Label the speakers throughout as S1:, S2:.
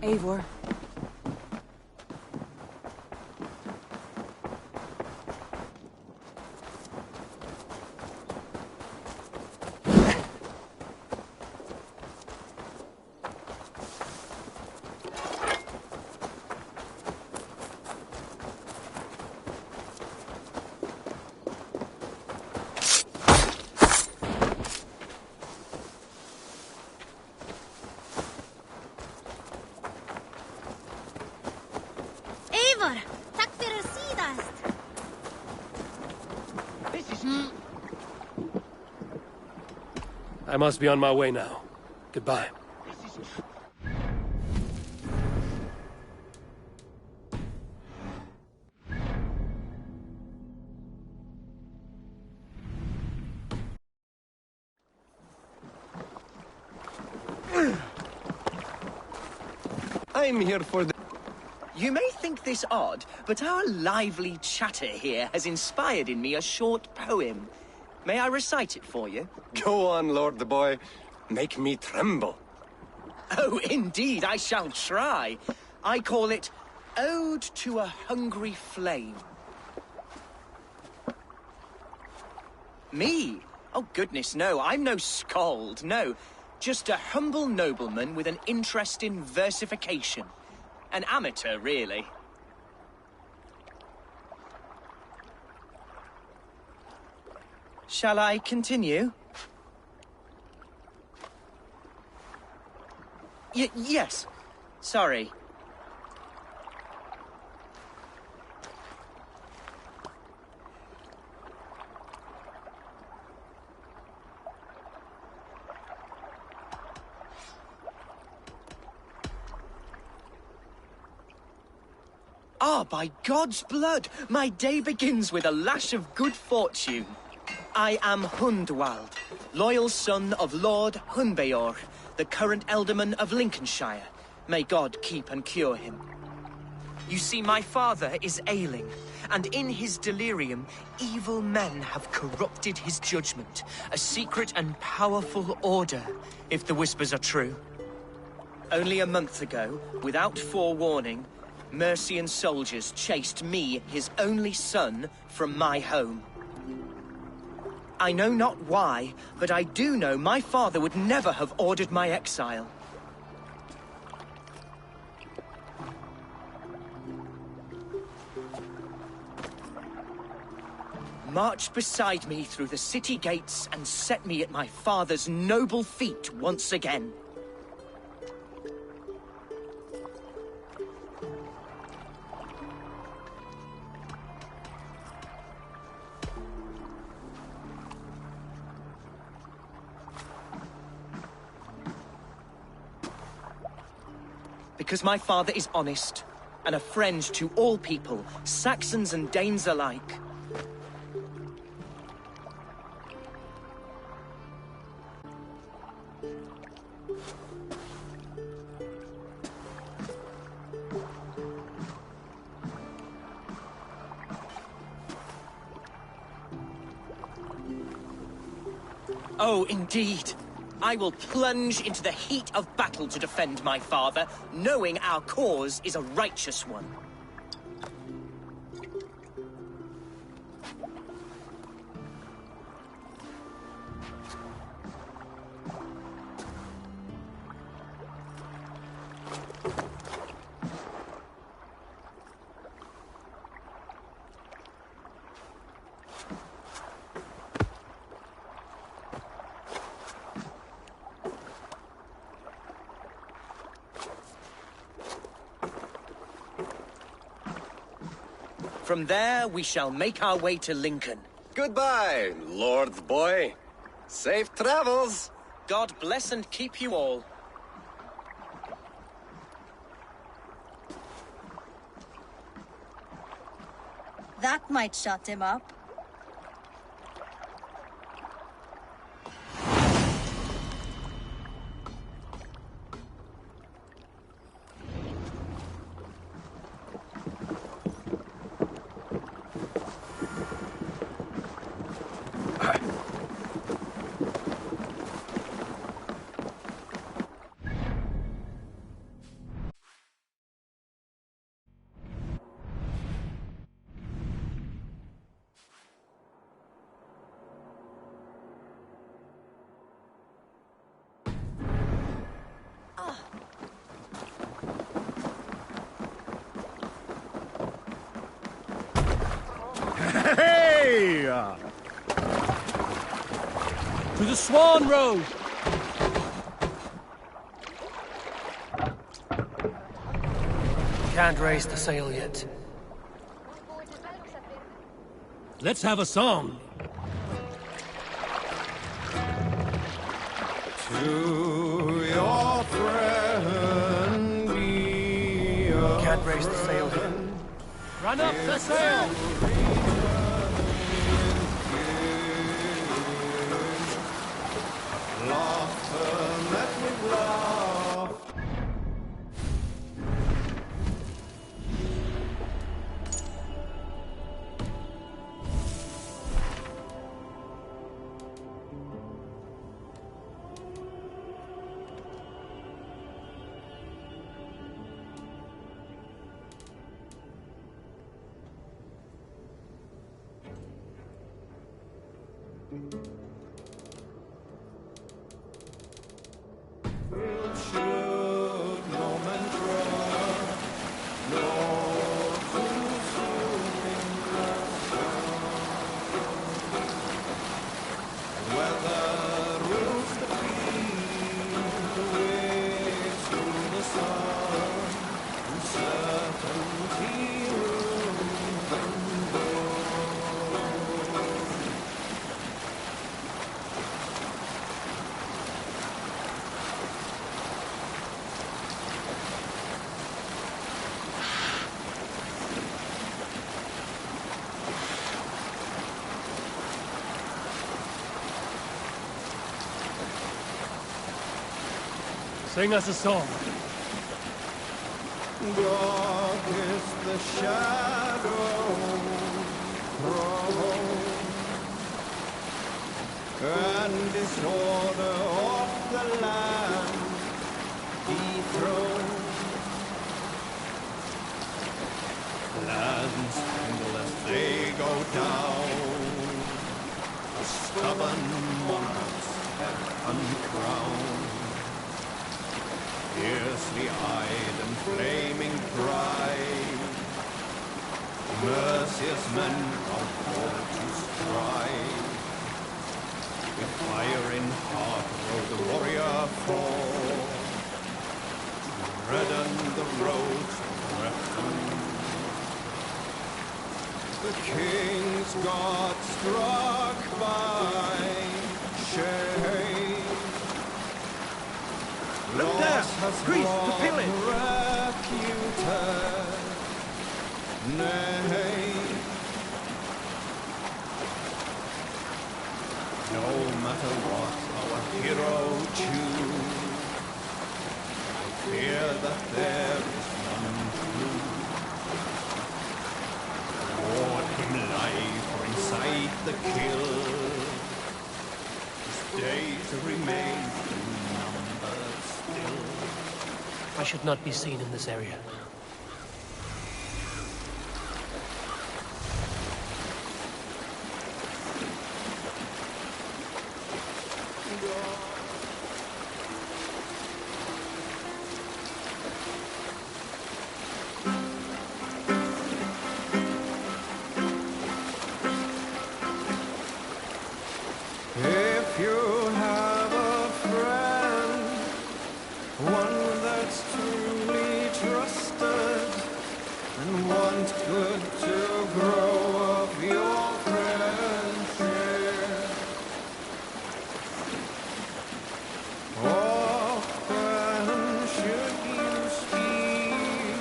S1: Eivor.
S2: Eivor, tack för sidast.
S3: I must be on my way now. Goodbye.
S4: I'm here for the... You may think this odd, but our lively chatter here has inspired in me a short poem. May I recite it for you?
S3: Go on, Lord the Boy. Make me tremble.
S4: Oh, indeed, I shall try. I call it Ode to a Hungry Flame. Me? Oh, goodness, no, I'm no skald, no. Just a humble nobleman with an interest in versification. An amateur, really. Shall I continue? Yes. Sorry. Ah, by God's blood, my day begins with a lash of good fortune. I am Hundwald, loyal son of Lord Hunbeor, the current alderman of Lincolnshire. May God keep and cure him. You see, my father is ailing, and in his delirium, evil men have corrupted his judgment. A secret and powerful order, if the whispers are true. Only a month ago, without forewarning, Mercian soldiers chased me, his only son, from my home. I know not why, but I do know my father would never have ordered my exile. March beside me through the city gates and set me at my father's noble feet once again. Because my father is honest, and a friend to all people, Saxons and Danes alike. Oh, indeed. I will plunge into the heat of battle to defend my father, knowing our cause is a righteous one. From there, we shall make our way to Lincoln.
S3: Goodbye, Lord Boy. Safe travels.
S4: God bless and keep you all.
S2: That might shut him up.
S3: To the Swan Road! Can't raise the sail yet. Let's have a song.
S1: To your friend be a
S3: Can't raise the sail yet. Run up the sail!
S1: laughter met with laugh.
S3: Sing us a song.
S1: God is the shadow thrown, and disorder of the land dethroned. Lands tremble as they go down, the stubborn monarchs have uncrowned. Fiercely eyed and flaming pride, merciless men are called to stride. With fire in heart rode the warrior forth, to redden the roads of refuge. The king's God struck by shame.
S4: Look there! Grease, the pillage!
S1: Reputed, nay, no matter what our hero choose, I fear that there is none true. Reward him life or incite the kill. His days remain numbered still.
S3: I should not be seen in this area.
S1: If you have a friend, one that's truly trusted, and want good to grow of your friendship, often should you speak,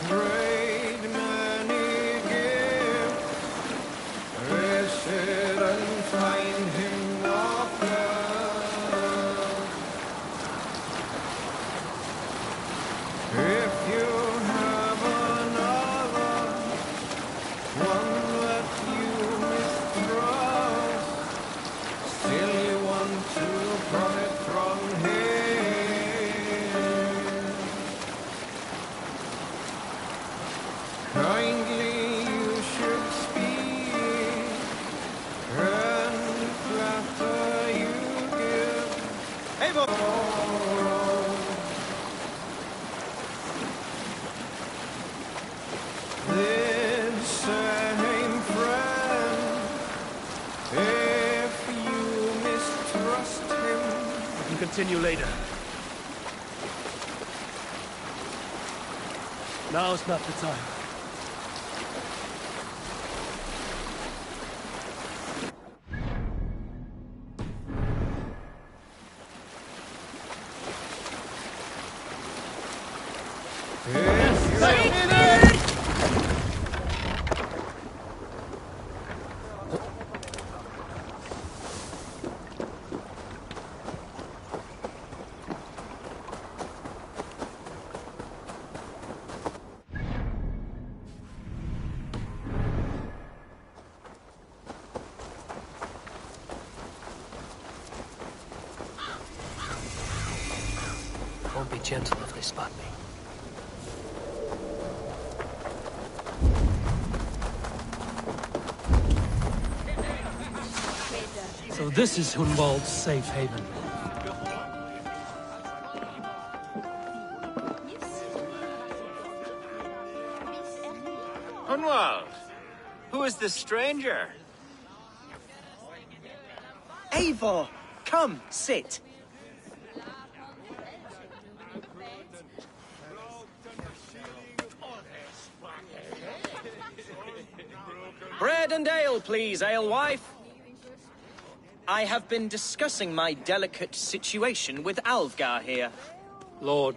S1: trade many gifts, visit and find him often. If you have another, one that you mistrust, still you want to profit from him, kindly you should speak, and flatter you give. Hey, this same friend, if you miss
S3: can continue later. Now's not the time. Won't be gentle if they spot me. So this is Hunwald's safe haven.
S5: Hunwald, who is this stranger?
S4: Eivor, come, sit. Bread and ale, please, alewife. I have been discussing my delicate situation with Alvgar here.
S3: Lord.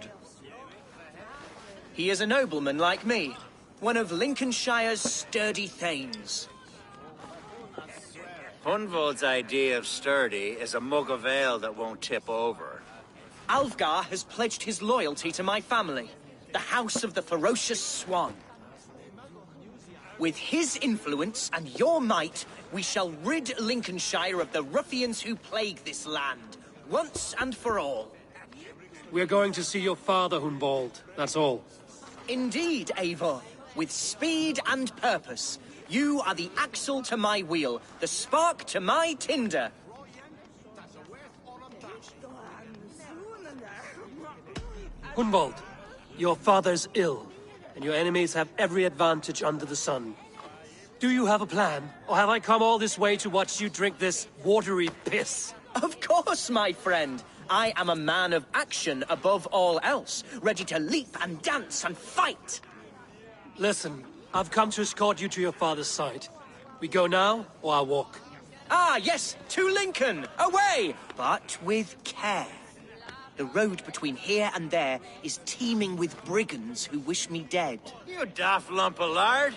S4: He is a nobleman like me, one of Lincolnshire's sturdy thanes.
S5: Hunwald's idea of sturdy is a mug of ale that won't tip over.
S4: Alvgar has pledged his loyalty to my family, the House of the Ferocious Swan. With his influence and your might, we shall rid Lincolnshire of the ruffians who plague this land, once and for all.
S3: We're going to see your father, Hunwald. That's all.
S4: Indeed, Eivor. With speed and purpose. You are the axle to my wheel, the spark to my tinder.
S3: Hunwald, your father's ill, and your enemies have every advantage under the sun. Do you have a plan, or have I come all this way to watch you drink this watery piss?
S4: Of course, my friend. I am a man of action above all else, ready to leap and dance and fight.
S3: Listen, I've come to escort you to your father's side. We go now, or I walk?
S4: Ah, yes, to Lincoln, away, but with care. The road between here and there is teeming with brigands who wish me dead.
S5: You daft lump of lard.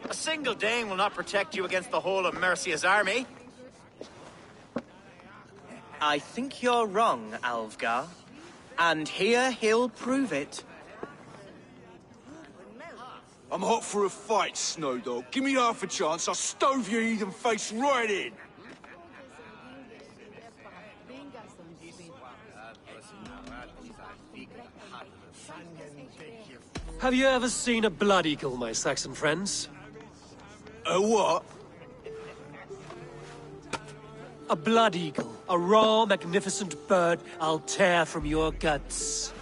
S5: A single Dane will not protect you against the whole of Mercia's army.
S4: I think you're wrong, Alvgar. And here he'll prove it.
S6: I'm hot for a fight, Snowdog. Give me half a chance, I'll stove your heathen face right in.
S3: Have you ever seen a blood eagle, my Saxon friends?
S6: A what?
S3: A blood eagle. A raw, magnificent bird I'll tear from your guts.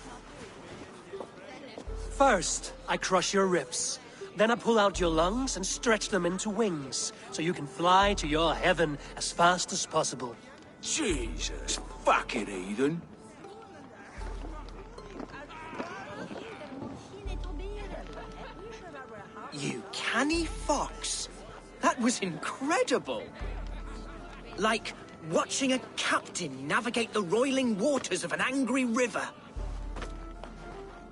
S3: First, I crush your ribs. Then I pull out your lungs and stretch them into wings, so you can fly to your heaven as fast as possible.
S6: Jesus, fucking heathen.
S4: You canny fox. That was incredible. Like watching a captain navigate the roiling waters of an angry river.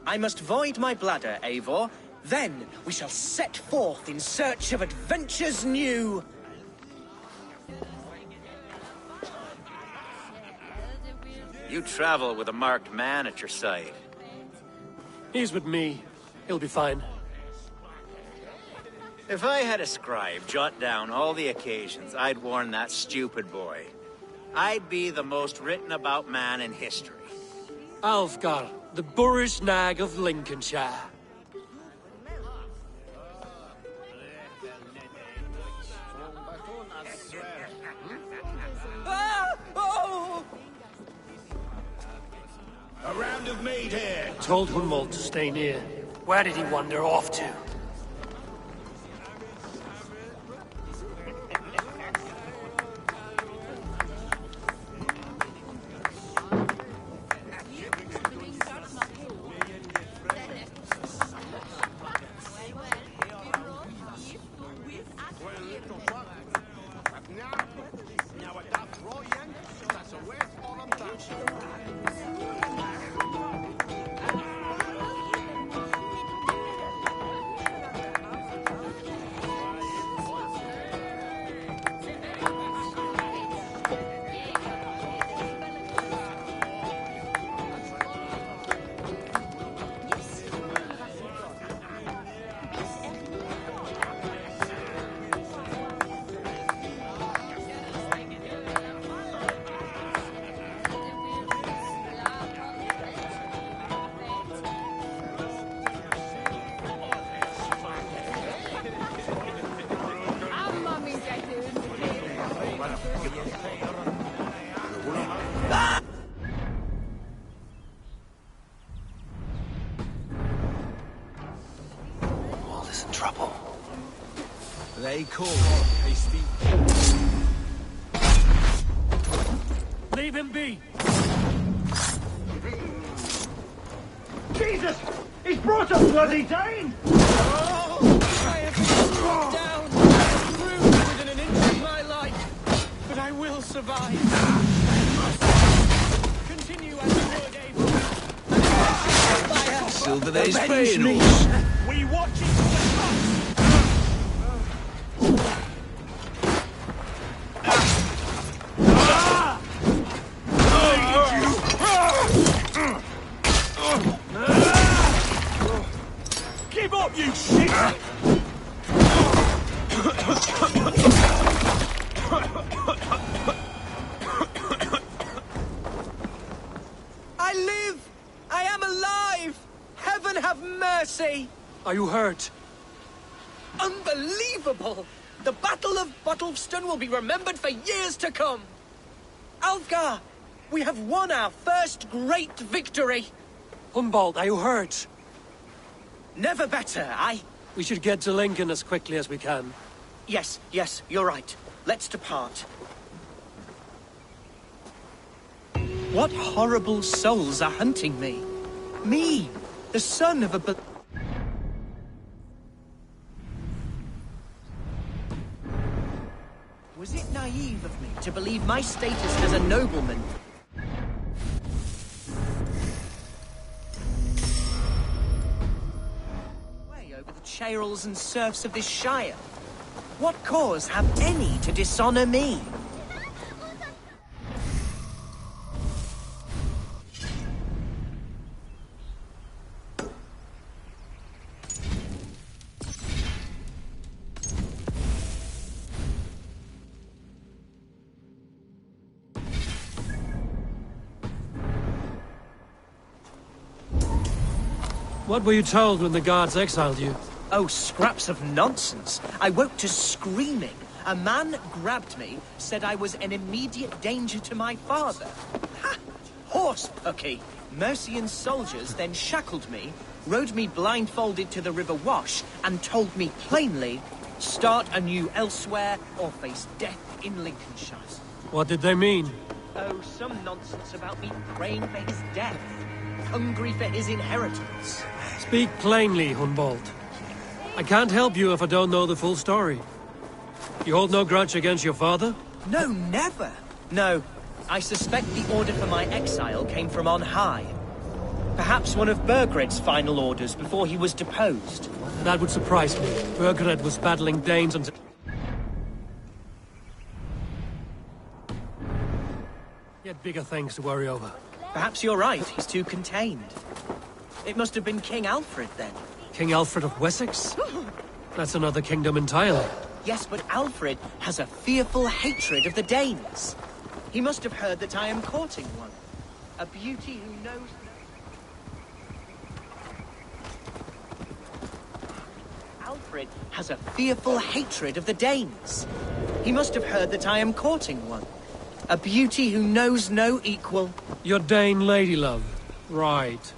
S4: I must void my bladder, Eivor. Then we shall set forth in search of adventures new.
S5: You travel with a marked man at your side.
S3: He's with me. He'll be fine.
S5: If I had a scribe jot down all the occasions I'd warn that stupid boy, I'd be the most written about man in history.
S3: Alvgar, the boorish nag of Lincolnshire.
S6: A round of mead here.
S3: Told Hunwald to stay near. Where did he wander off to?
S4: trouble.
S6: They call it hasty.
S3: Leave him be!
S7: Jesus! He's brought a bloody Dane!
S4: I have been struck down, bruised within an inch of my life, but I will survive. Continue as you would, Abel. Fire!
S6: Silver Days
S4: Avenge me.
S6: Fatal.
S7: We watch it from the top! Give up, you shit!
S4: I live! I am alive! Heaven have mercy!
S3: Are you hurt?
S4: Unbelievable! The Battle of Bottleston will be remembered for years to come! Alfgar! We have won our first great victory!
S3: Hunwald, are you hurt?
S4: Never better,
S3: We should get to Lincoln as quickly as we can.
S4: Yes, you're right. Let's depart. What horrible souls are hunting me? Me, the son of a... Was it naive of me to believe my status as a nobleman? Way over the churls and serfs of this shire. What cause have any to dishonor me?
S3: What were you told when the guards exiled you?
S4: Oh, scraps of nonsense. I woke to screaming. A man grabbed me, said I was an immediate danger to my father. Ha! Horse pucky. Mercian soldiers then shackled me, rode me blindfolded to the River Wash, and told me plainly, start anew elsewhere or face death in Lincolnshire.
S3: What did they mean?
S4: Oh, some nonsense about me praying for his death, hungry for his inheritance.
S3: Speak plainly, Hunwald. I can't help you if I don't know the full story. You hold no grudge against your father?
S4: No, never. No, I suspect the order for my exile came from on high. Perhaps one of Burgred's final orders before he was deposed.
S3: That would surprise me. Burgred was battling Danes until... He had bigger things to worry over.
S4: Perhaps you're right, he's too contained. It must have been King Alfred, then.
S3: King Alfred of Wessex? That's another kingdom entirely.
S4: Yes, but Alfred has a fearful hatred of the Danes. He must have heard that I am courting one. A beauty who knows... Alfred has a fearful hatred of the Danes. He must have heard that I am courting one. A beauty who knows no equal.
S3: Your Dane lady love. Right.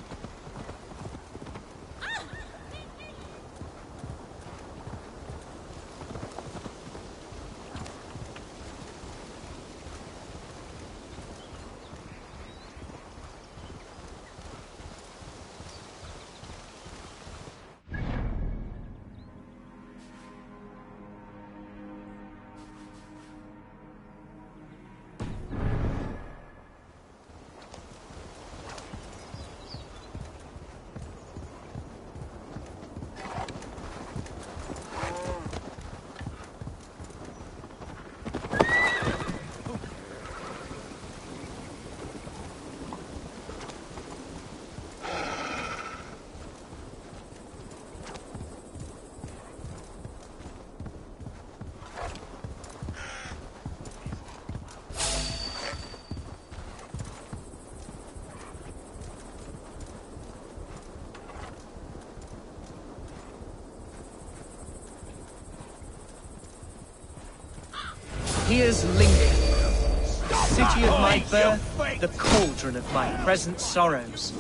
S4: Here's Lincoln, city of my birth, the cauldron of my present sorrows.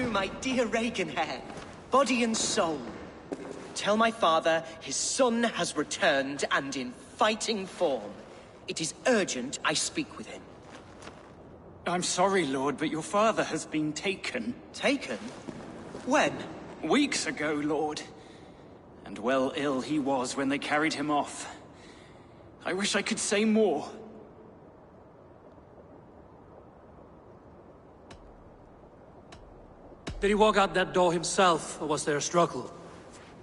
S4: you, my dear Regenhair, body and soul. Tell my father his son has returned and in fighting form. It is urgent I speak with him.
S8: I'm sorry, Lord, but your father has been taken.
S4: Taken? When?
S8: Weeks ago, Lord. And well ill he was when they carried him off. I wish I could say more.
S3: Did he walk out that door himself, or was there a struggle?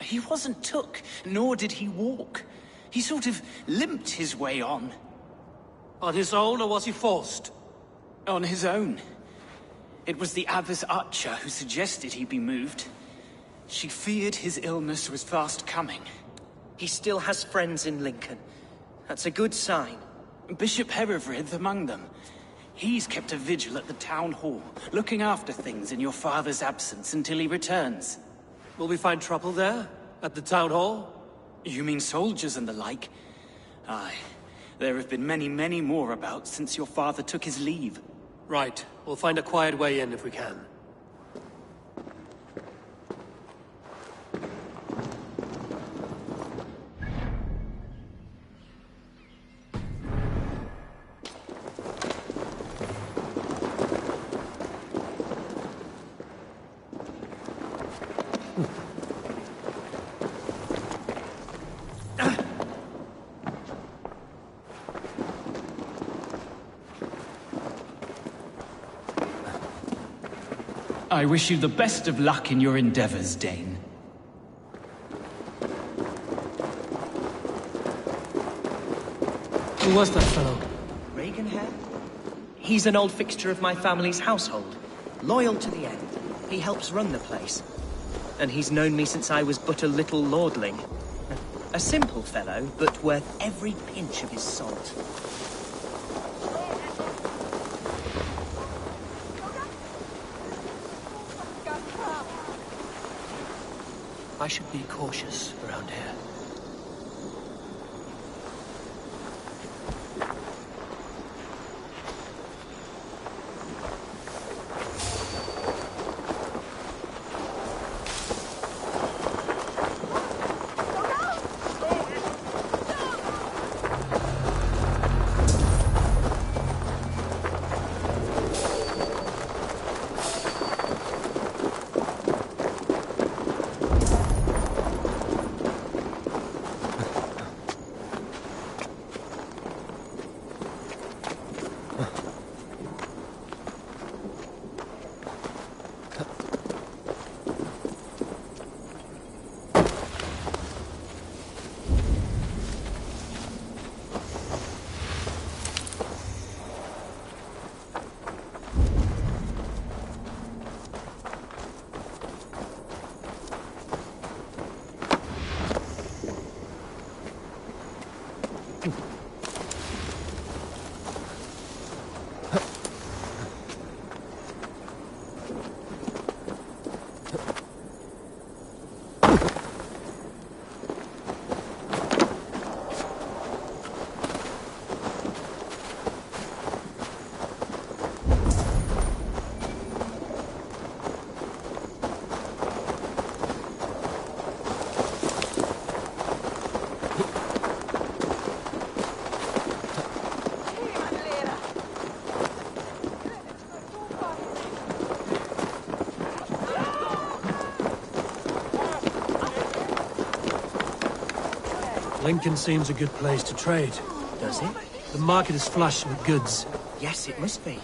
S8: He wasn't took, nor did he walk. He sort of limped his way on.
S3: On his own, or was he forced?
S8: On his own. It was the Abbess Archer who suggested he be moved. She feared his illness was fast coming.
S4: He still has friends in Lincoln. That's a good sign.
S8: Bishop Herefrith among them. He's kept a vigil at the town hall, looking after things in your father's absence until he returns.
S3: Will we find trouble there? At the town hall?
S8: You mean soldiers and the like? Aye. There have been many, many more about since your father took his leave.
S3: Right. We'll find a quiet way in if we can.
S8: I wish you the best of luck in your endeavors, Dane.
S3: Who was that fellow?
S4: Regenhair? He's an old fixture of my family's household. Loyal to the end. He helps run the place. And he's known me since I was but a little lordling. A simple fellow, but worth every pinch of his salt.
S3: I should be cautious around here. Lincoln seems a good place to trade.
S4: Does it?
S3: The market is flush with goods.
S4: Yes, it must be.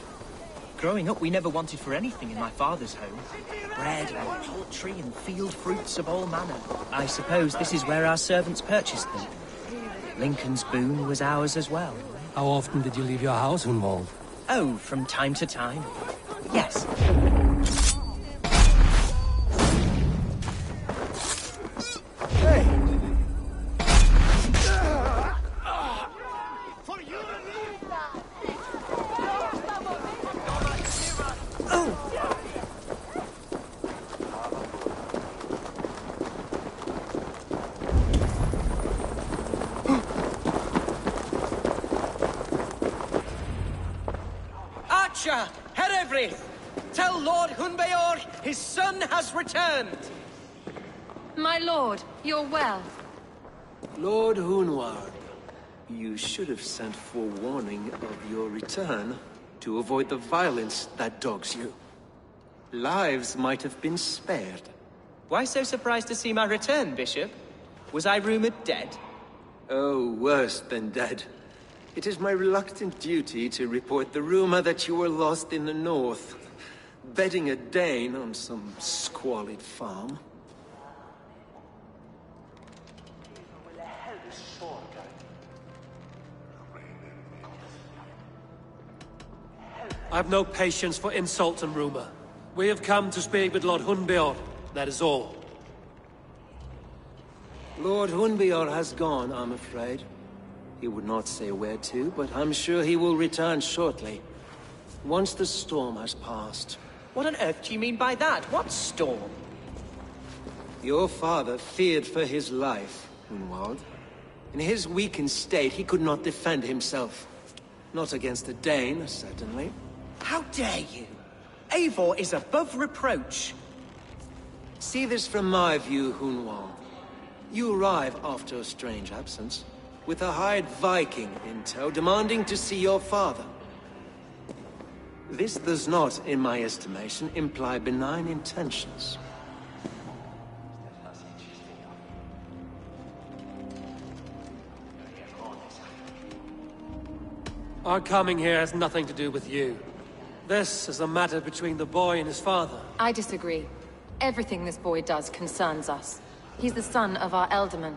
S4: Growing up, we never wanted for anything in my father's home. Bread and poultry and field fruits of all manner. I suppose this is where our servants purchased them. Lincoln's boon was ours as well.
S3: How often did you leave your house, Hunwald?
S4: Oh, from time to time. Yes. Tell Lord Hunbeor his son has returned!
S9: My lord, you're well.
S10: Lord Hunward, you should have sent forewarning of your return to avoid the violence that dogs you. Lives might have been spared.
S4: Why so surprised to see my return, Bishop? Was I rumored dead?
S10: Oh, worse than dead. It is my reluctant duty to report the rumor that you were lost in the north, bedding a Dane on some squalid farm.
S3: I've no patience for insult and rumor. We have come to speak with Lord Hunbeor, that is all.
S10: Lord Hunbeor has gone, I'm afraid. He would not say where to, but I'm sure he will return shortly. Once the storm has passed.
S4: What on earth do you mean by that? What storm?
S10: Your father feared for his life, Hunwald. In his weakened state, he could not defend himself. Not against a Dane, certainly.
S4: How dare you? Eivor is above reproach.
S10: See this from my view, Hunwald. You arrive after a strange absence, with a hired Viking in tow demanding to see your father. This does not, in my estimation, imply benign intentions.
S3: Our coming here has nothing to do with you. This is a matter between the boy and his father.
S9: I disagree. Everything this boy does concerns us. He's the son of our Elderman.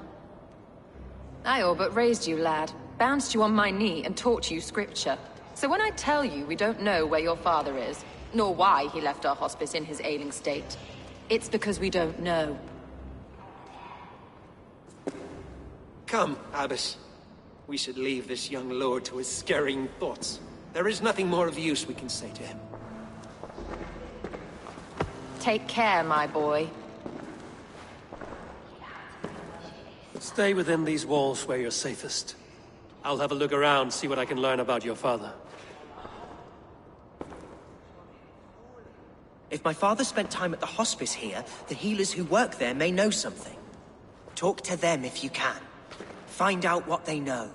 S9: I all but raised you, lad. Bounced you on my knee and taught you scripture. So when I tell you we don't know where your father is, nor why he left our hospice in his ailing state, it's because we don't know.
S10: Come, Abbess. We should leave this young lord to his scurrying thoughts. There is nothing more of use we can say to him.
S9: Take care, my boy.
S3: Stay within these walls where you're safest. I'll have a look around, see what I can learn about your father.
S4: If my father spent time at the hospice here, the healers who work there may know something. Talk to them if you can. Find out what they know.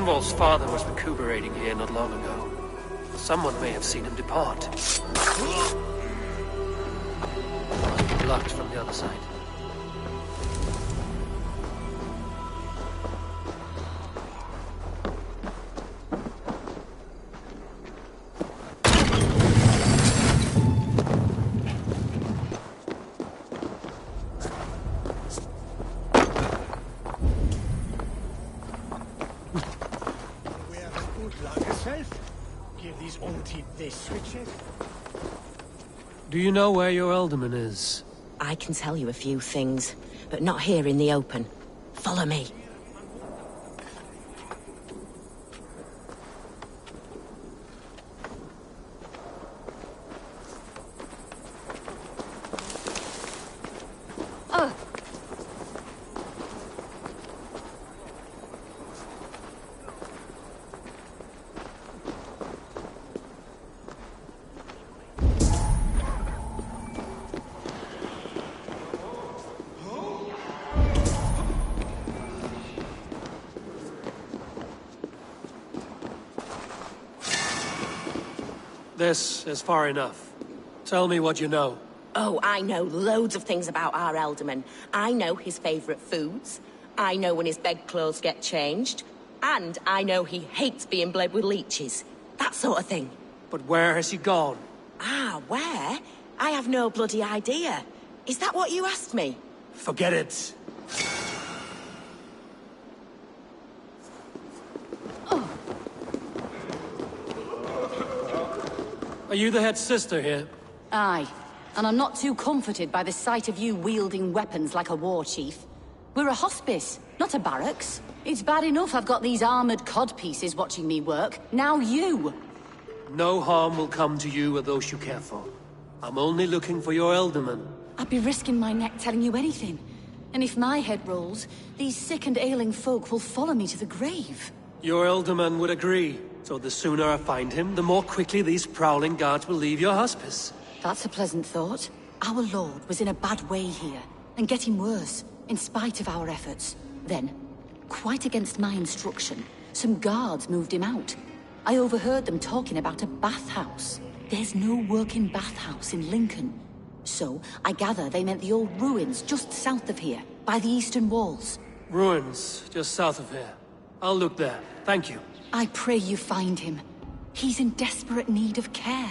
S3: Hunwald's father was recuperating here not long ago. Someone may have seen him depart. Locked from the other side.
S7: Give these auntie this switches.
S3: Do you know where your Alderman is?
S11: I can tell you a few things, but not here in the open. Follow me.
S3: This is far enough. Tell me what you know.
S11: Oh, I know loads of things about our Elderman. I know his favourite foods. I know when his bedclothes get changed. And I know he hates being bled with leeches. That sort of thing.
S3: But where has he gone?
S11: Ah, where? I have no bloody idea. Is that what you asked me?
S3: Forget it. Are you the head sister here?
S12: Aye. And I'm not too comforted by the sight of you wielding weapons like a war chief. We're a hospice, not a barracks. It's bad enough I've got these armored codpieces watching me work. Now you!
S3: No harm will come to you or those you care for. I'm only looking for your Elderman.
S12: I'd be risking my neck telling you anything. And if my head rolls, these sick and ailing folk will follow me to the grave.
S3: Your Elderman would agree. So the sooner I find him, the more quickly these prowling guards will leave your hospice.
S12: That's a pleasant thought. Our lord was in a bad way here, and getting worse, in spite of our efforts. Then, quite against my instruction, some guards moved him out. I overheard them talking about a bathhouse. There's no working bathhouse in Lincoln. So, I gather they meant the old ruins just south of here, by the eastern walls.
S3: Ruins, just south of here. I'll look there. Thank you.
S12: I pray you find him. He's in desperate need of care.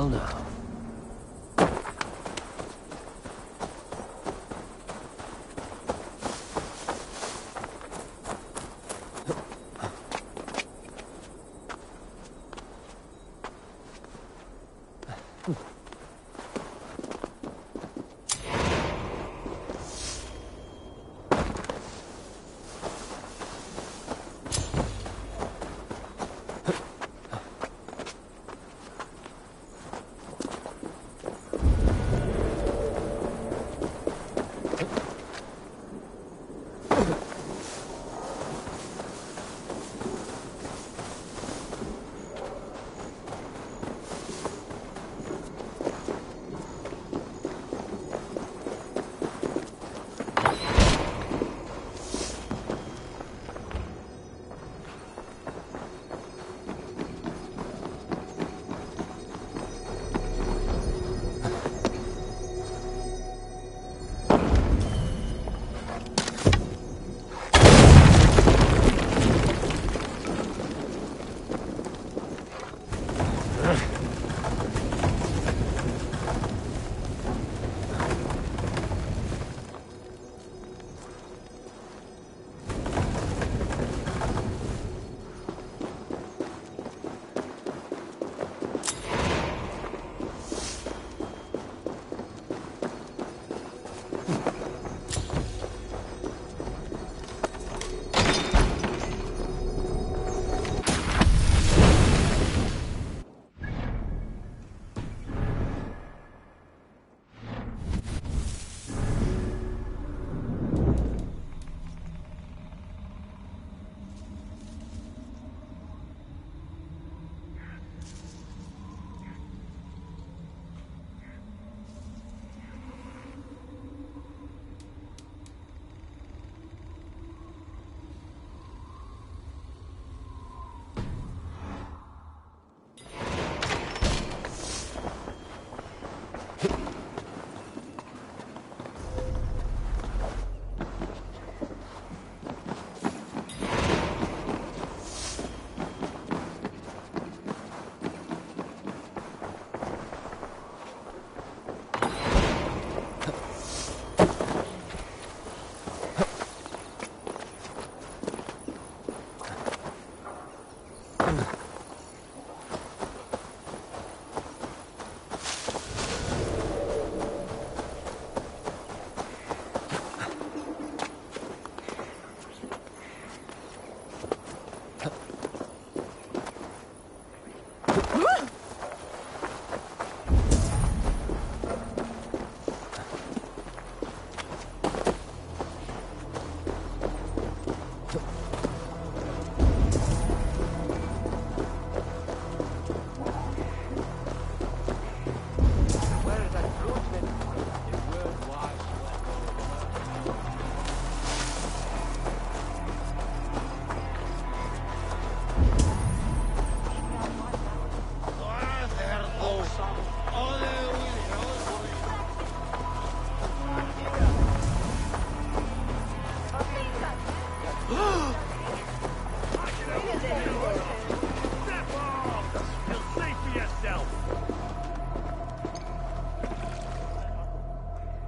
S3: Well now.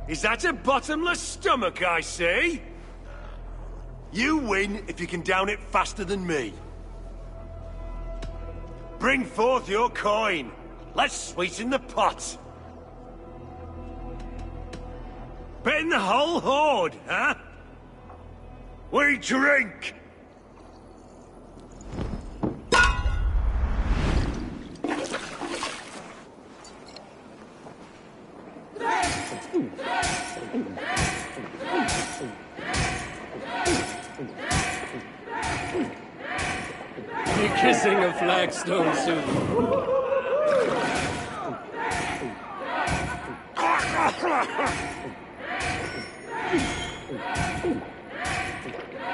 S13: Is that a bottomless stomach I see? You win if you can down it faster than me. Bring forth your coin. Let's sweeten the pot. Betting the whole horde, huh? We drink!
S3: You're kissing a flagstone soon.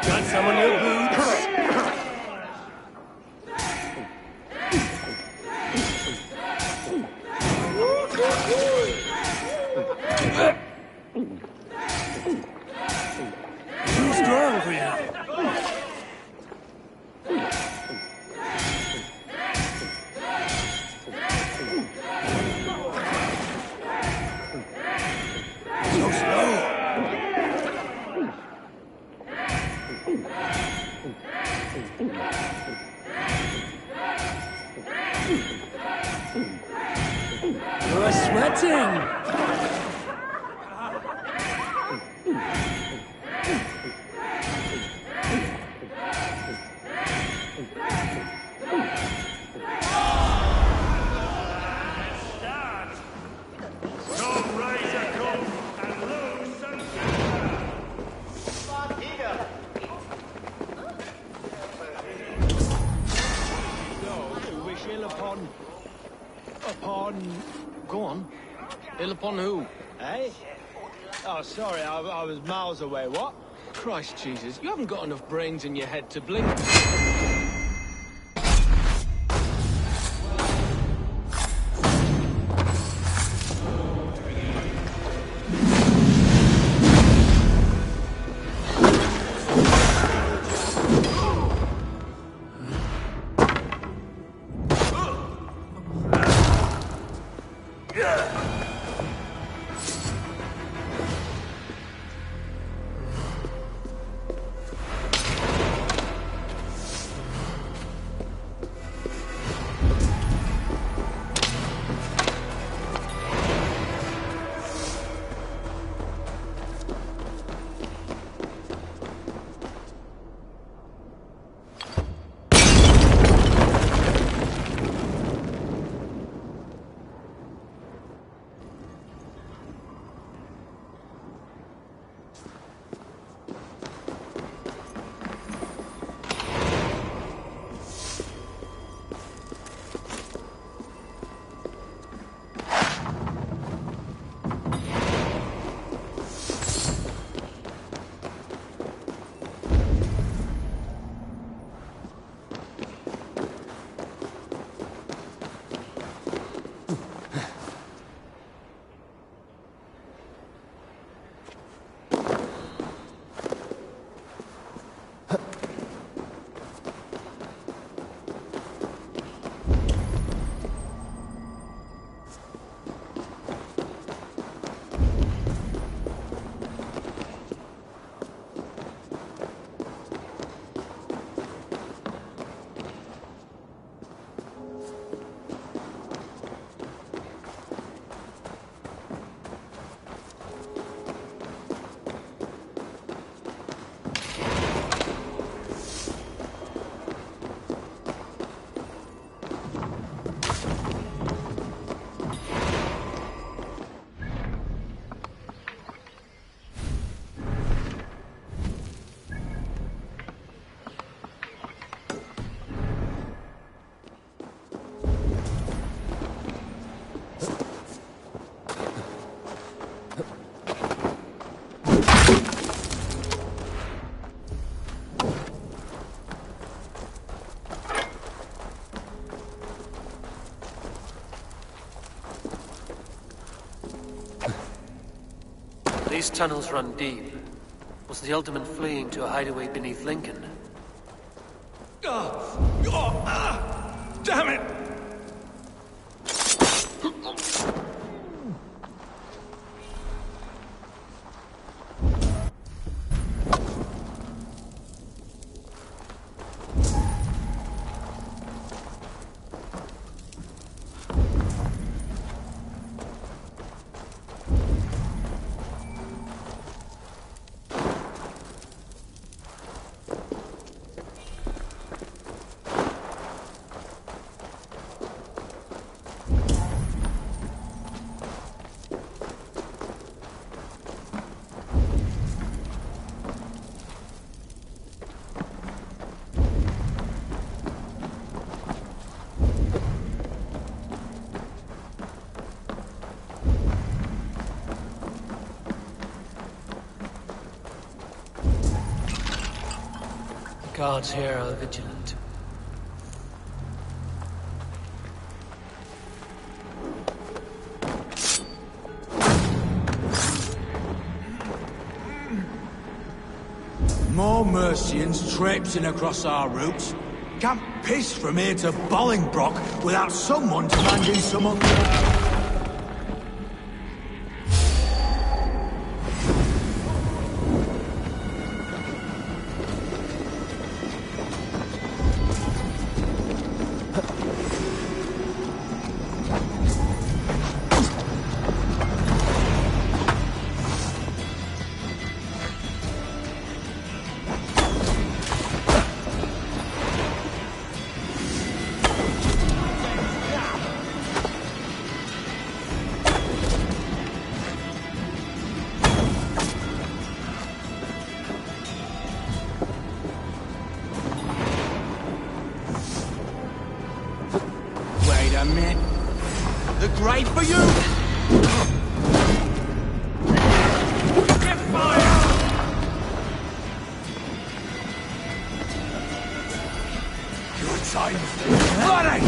S3: Got some on your boots? Too strong for you. You're sweating!
S7: Go on.
S14: Ill upon who?
S7: Eh? Oh, sorry, I was miles away. What?
S14: Christ Jesus, you haven't got enough brains in your head to blink.
S3: These tunnels run deep. Was the Alderman fleeing to a hideaway beneath Lincoln?
S6: Damn it!
S3: Guards here are vigilant.
S6: More Mercians traipsing across our routes. Can't piss from here to Bolingbroke without someone demanding some mate. The grave for you! Get fire! Your time's running!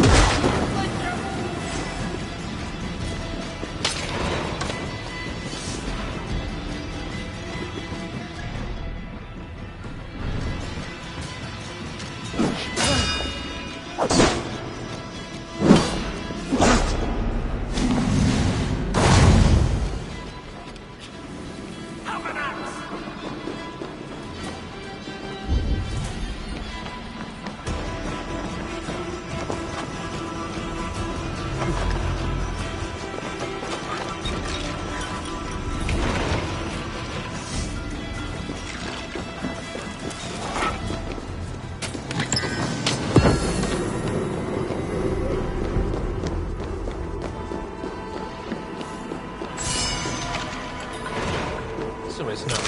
S3: So it's not.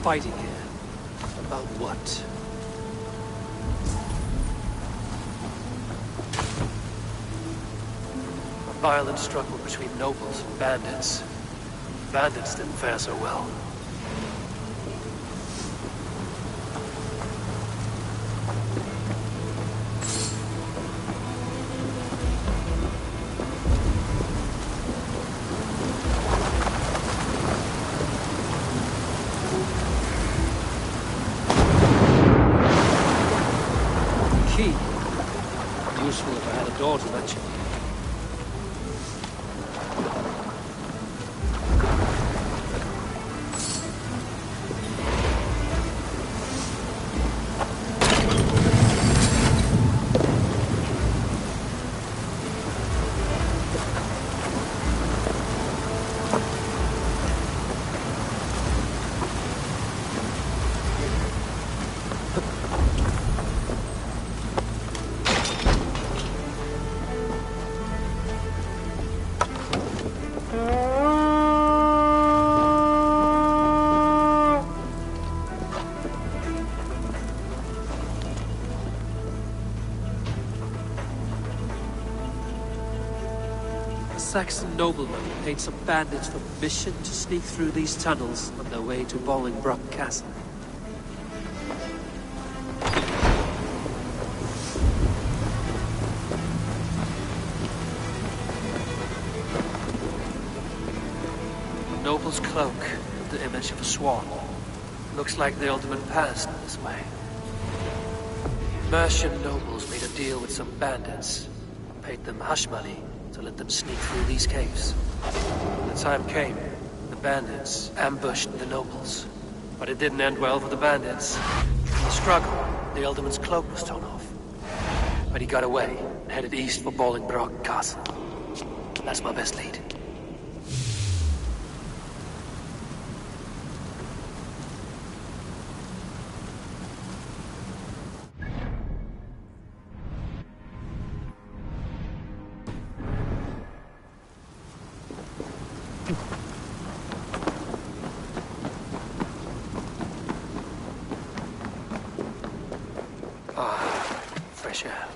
S3: Fighting here. About what? A violent struggle between nobles and bandits. Bandits didn't fare so well. Useful if I had a door to let you. Saxon nobleman paid some bandits for permission to sneak through these tunnels on their way to Bolingbroke Castle. The noble's cloak, the image of a swan. Looks like the Alderman passed this way. Mercian nobles made a deal with some bandits, paid them hush money to let them sneak through these caves. When the time came, the bandits ambushed the nobles. But it didn't end well for the bandits. In the struggle, the Alderman's cloak was torn off. But he got away and headed east for Bolingbroke Castle. That's my best lead. Fresh air.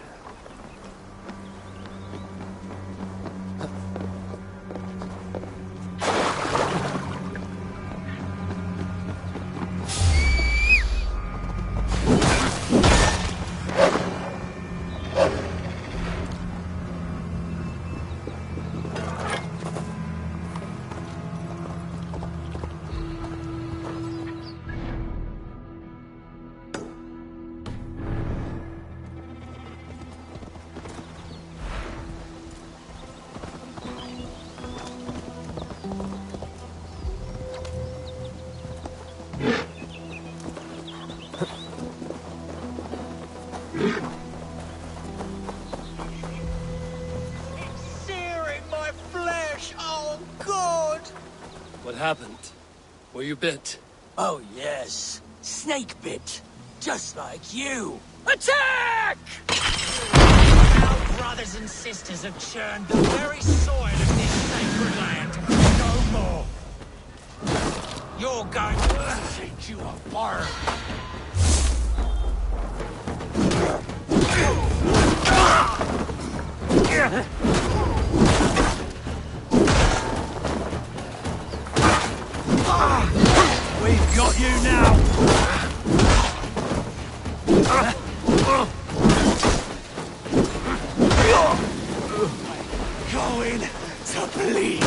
S3: What happened? Were you bit?
S6: Oh, yes. Snake bit. Just like you. Attack! Our brothers and sisters have churned the very soil of this sacred land. No more. You're going to take you apart.
S13: We've got you now!
S6: Going to bleed.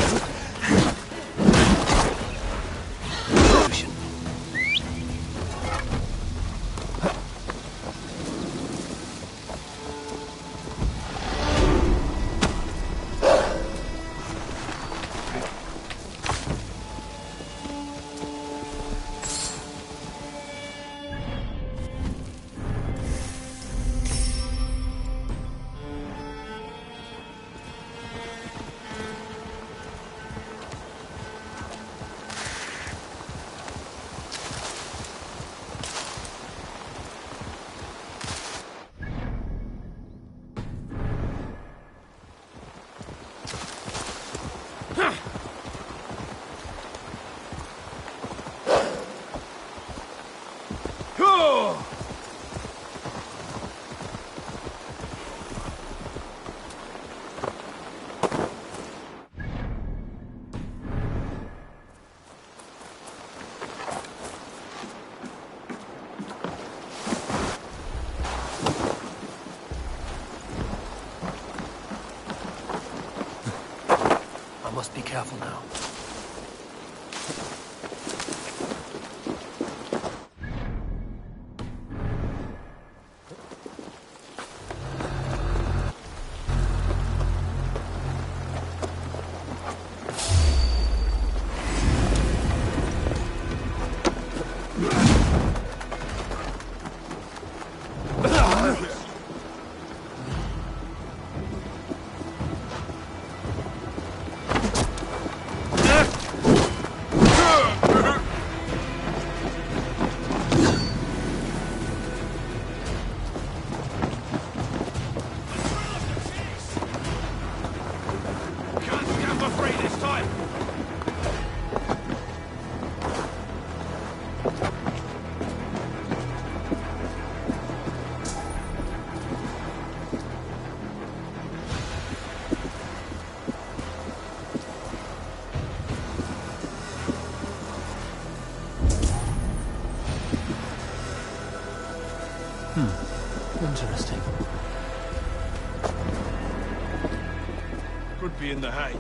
S3: I must be careful now. Interesting.
S13: Could be in the hay.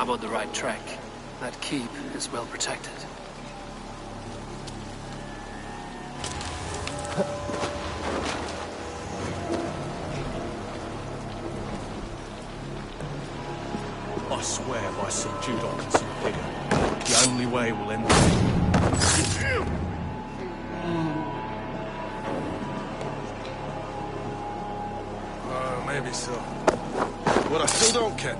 S3: I'm on the right track. That keep is well protected.
S13: I swear if I see Jude and some figure, the only way will end
S15: maybe so. But I still don't care.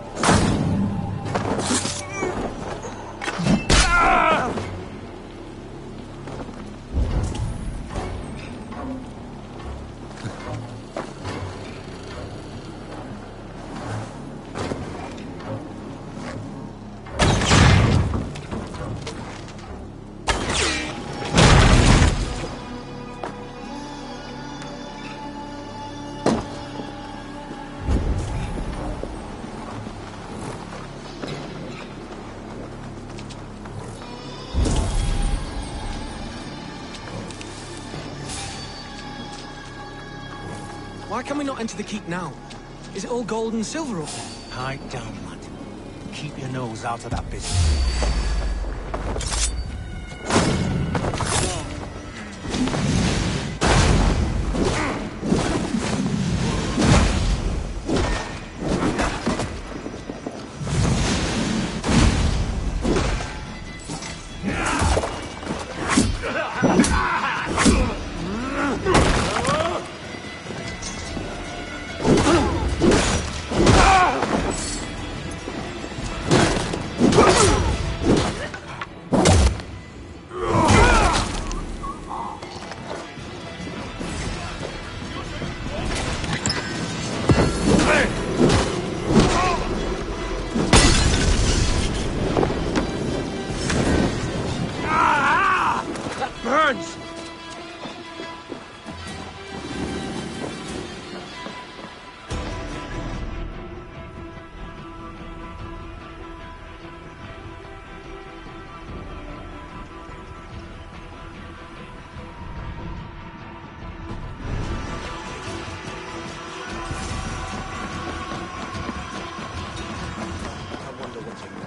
S14: Why can we not enter the keep now? Is it all gold and silver up there?
S6: Pipe down, lad. Keep your nose out of that business.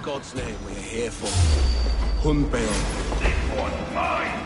S15: God's name we are here for? Hunbeor.
S13: This one's mine!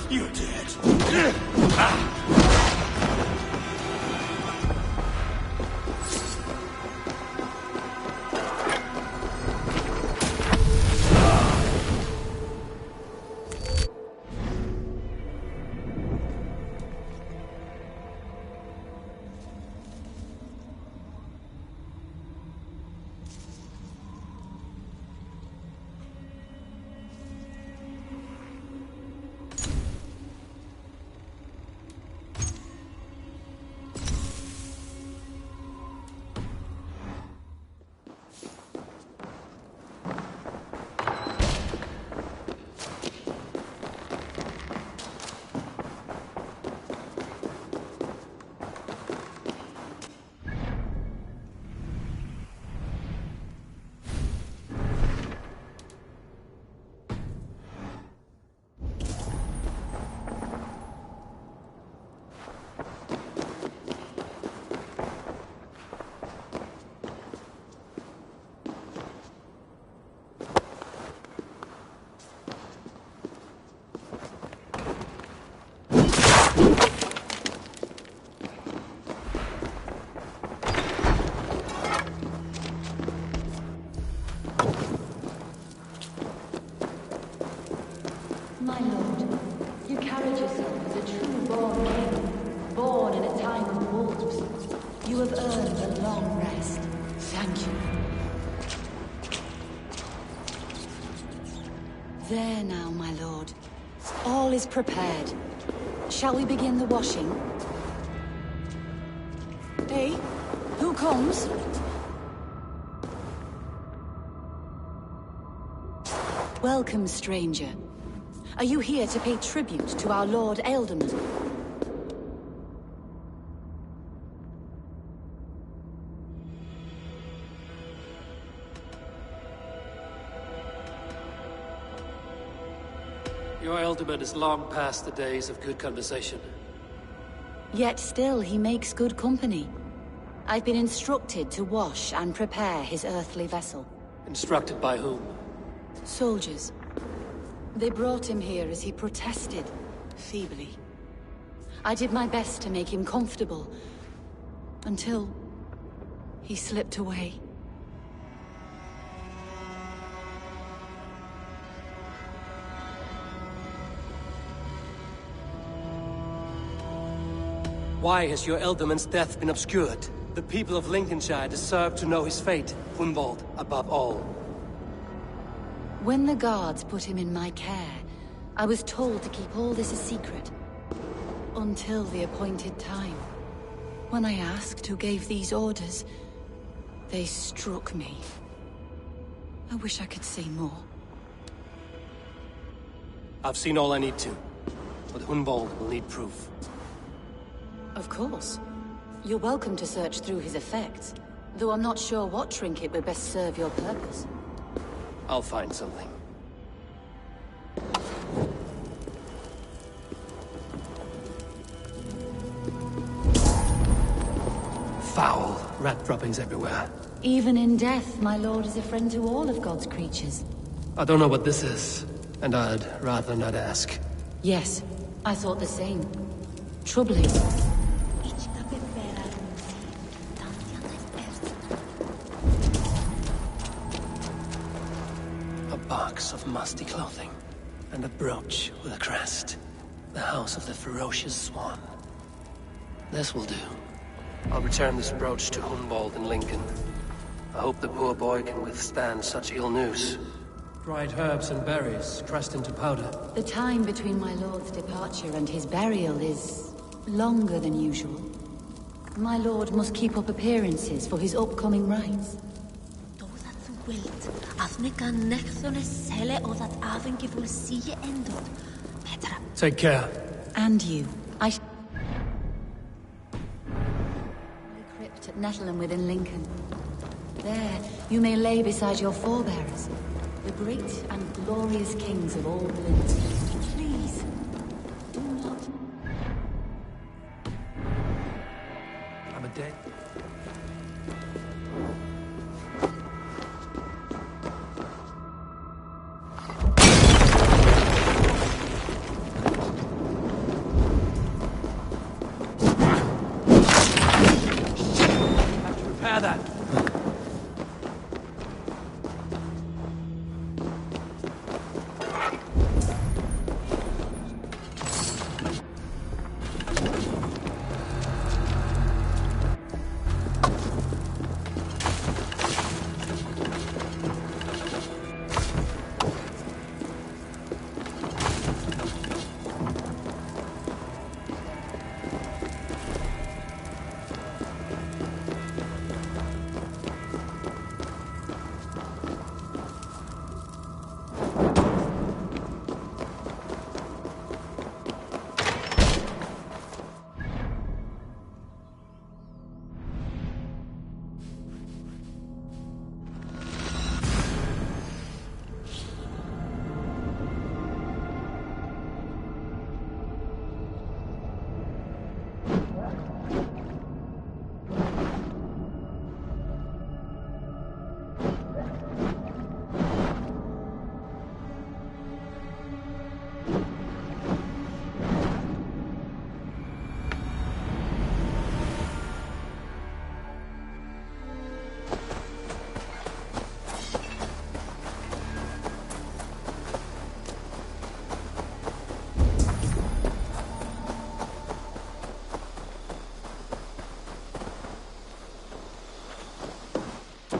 S6: You're dead.
S12: My lord, you carried yourself as a true-born king, born in a time of wolves. You have earned a long rest. Thank you. There now, my lord. All is prepared. Shall we begin the washing? Hey, who comes? Welcome, stranger. Are you here to pay tribute to our Lord Ealdorman?
S3: Your Ealdorman is long past the days of good conversation.
S12: Yet still he makes good company. I've been instructed to wash and prepare his earthly vessel.
S3: Instructed by whom?
S12: Soldiers. They brought him here as he protested, feebly. I did my best to make him comfortable, until he slipped away.
S3: Why has your Ealdorman's death been obscured? The people of Lincolnshire deserve to know his fate, Hunwald above all.
S12: When the guards put him in my care, I was told to keep all this a secret. Until the appointed time. When I asked who gave these orders, they struck me. I wish I could say more.
S3: I've seen all I need to, but Hunwald will need proof.
S12: Of course. You're welcome to search through his effects, though I'm not sure what trinket would best serve your purpose.
S3: I'll find something. Foul rat droppings everywhere.
S12: Even in death, my lord is a friend to all of God's creatures.
S3: I don't know what this is, and I'd rather not ask.
S12: Yes, I thought the same. Troubling.
S3: A box of musty clothing. And the brooch with a crest. The house of the ferocious swan. This will do. I'll return this brooch to Hunwald in Lincoln. I hope the poor boy can withstand such ill news. Dried herbs and berries pressed into powder.
S12: The time between my lord's departure and his burial is longer than usual. My lord must keep up appearances for his upcoming rites.
S3: Take care.
S12: And you. The crypt at Nettleton within Lincoln. There, you may lay beside your forebears, the great and glorious kings of all lands. Please, do not...
S3: I'm a dead.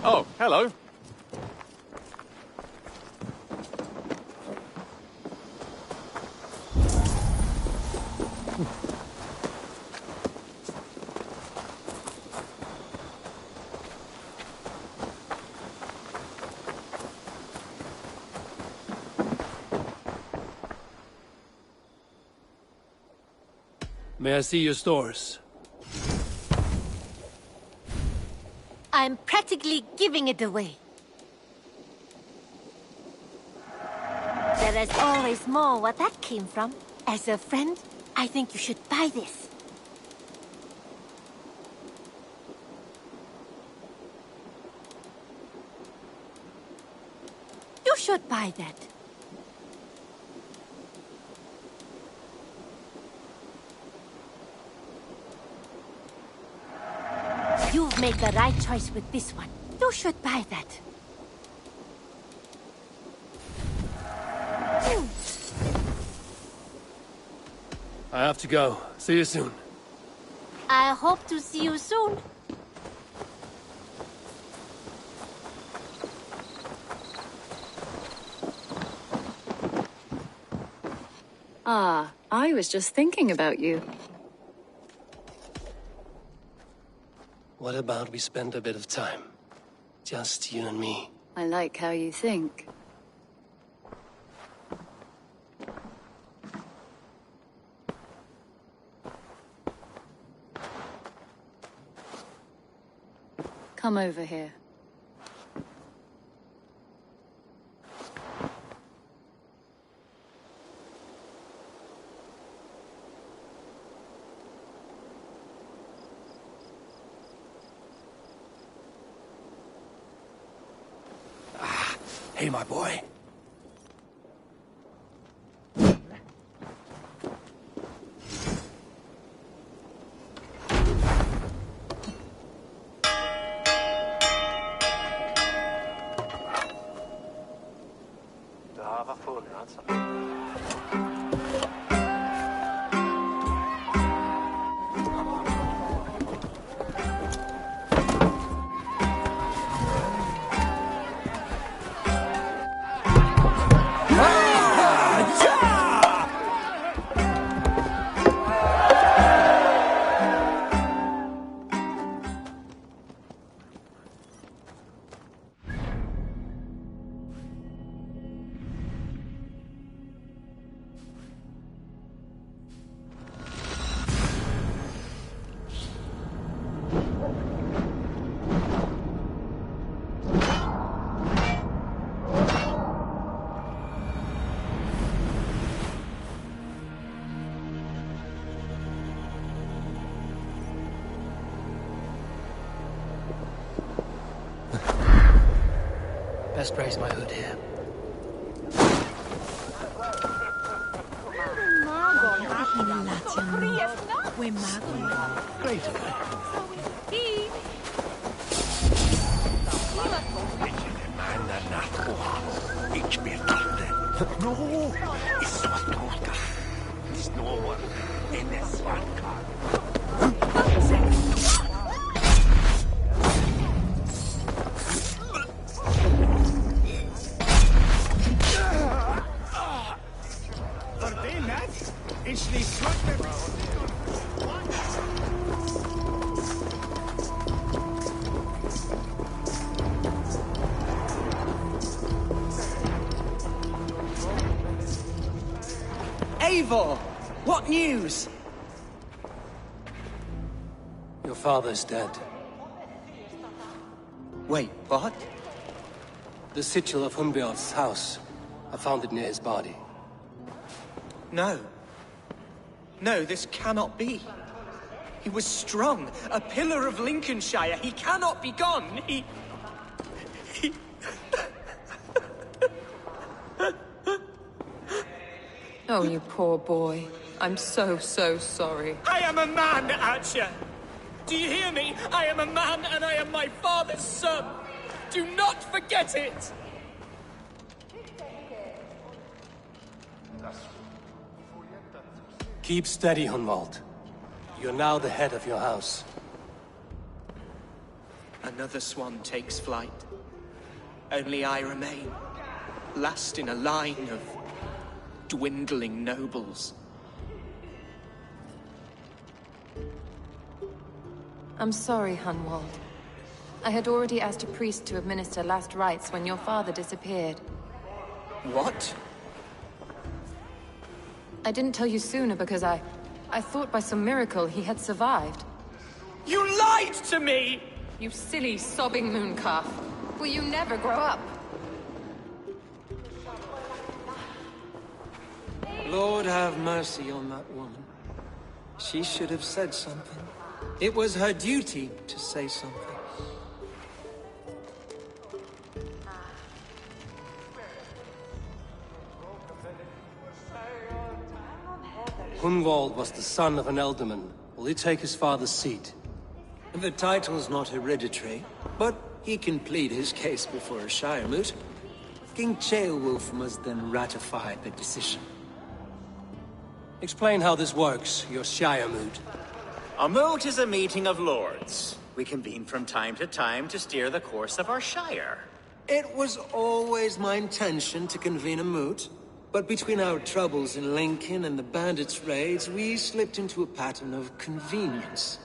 S16: Oh, hello.
S3: May I see your stores?
S2: I'm practically giving it away. There is always more where that came from. As a friend, I think you should buy this. You should buy that. You've made the right choice with this one. You should buy that.
S3: I have to go. See you soon.
S2: I hope to see you soon.
S9: Ah, I was just thinking about you.
S3: What about we spend a bit of time? Just you and me.
S9: I like how you think. Come over here.
S3: Hey, my boy. Best raise my hood here.
S4: Eivor! What news?
S3: Your father's dead.
S4: Wait, what?
S3: The sigil of Hunbeorth's house. I found it near his body.
S4: No. No, this cannot be. He was strong, a pillar of Lincolnshire. He cannot be gone. He...
S9: Oh, you poor boy. I'm so sorry.
S4: I am a man, Archer! Do you hear me? I am a man and I am my father's son! Do not forget it!
S3: Keep steady, Hunwald. You're now the head of your house.
S4: Another swan takes flight. Only I remain, last in a line of dwindling nobles.
S9: I'm sorry, Hunwald. I had already asked a priest to administer last rites when your father disappeared.
S4: What?
S9: I didn't tell you sooner because I thought by some miracle he had survived.
S4: You lied to me!
S9: You silly, sobbing mooncalf. Will you never grow up?
S10: Lord have mercy on that woman. She should have said something. It was her duty to say something.
S3: Hunwald was the son of an ealdorman. Will he take his father's seat?
S10: The title's not hereditary, but he can plead his case before a Shire moot. King Ceolwulf must then ratify the decision.
S3: Explain how this works, your Shire moot.
S5: A moot is a meeting of lords. We convene from time to steer the course of our Shire.
S10: It was always my intention to convene a moot, but between our troubles in Lincoln and the bandits' raids, we slipped into a pattern of convenience.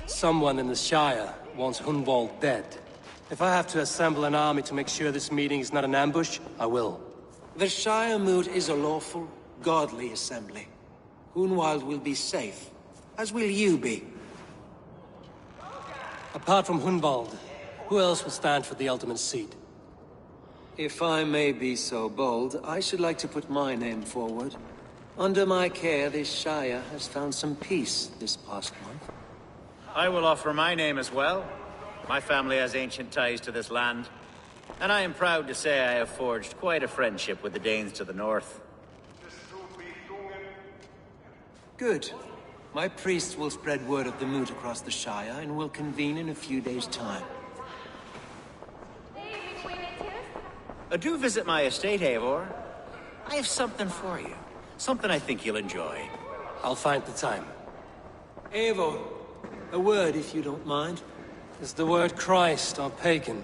S3: Someone in the Shire wants Hunwald dead. If I have to assemble an army to make sure this meeting is not an ambush, I will.
S10: The Shire moot is a lawful, godly assembly. Hunwald will be safe, as will you be.
S3: Apart from Hunwald, who else will stand for the ultimate seat?
S10: If I may be so bold, I should like to put my name forward. Under my care, this Shire has found some peace this past month.
S5: I will offer my name as well. My family has ancient ties to this land, and I am proud to say I have forged quite a friendship with the Danes to the north.
S10: Good. My priest will spread word of the moot across the Shire, and will convene in a few days' time.
S5: Do visit my estate, Eivor. I have something for you. Something I think you'll enjoy.
S3: I'll find the time.
S10: Eivor, a word if you don't mind.
S3: Is the word Christ or pagan?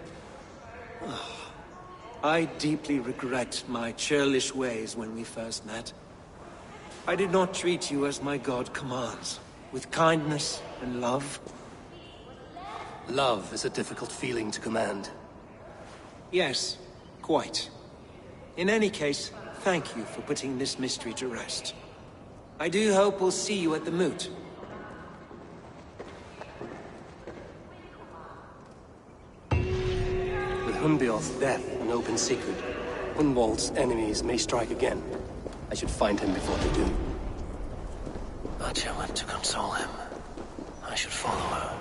S10: I deeply regret my churlish ways when we first met. I did not treat you as my god commands, with kindness and love.
S3: Love is a difficult feeling to command.
S10: Yes, quite. In any case, thank you for putting this mystery to rest. I do hope we'll see you at the moot.
S3: With Hunbeor's death an open secret, Hunwald's enemies may strike again. I should find him before they do.
S6: Atya went to console him. I should follow her.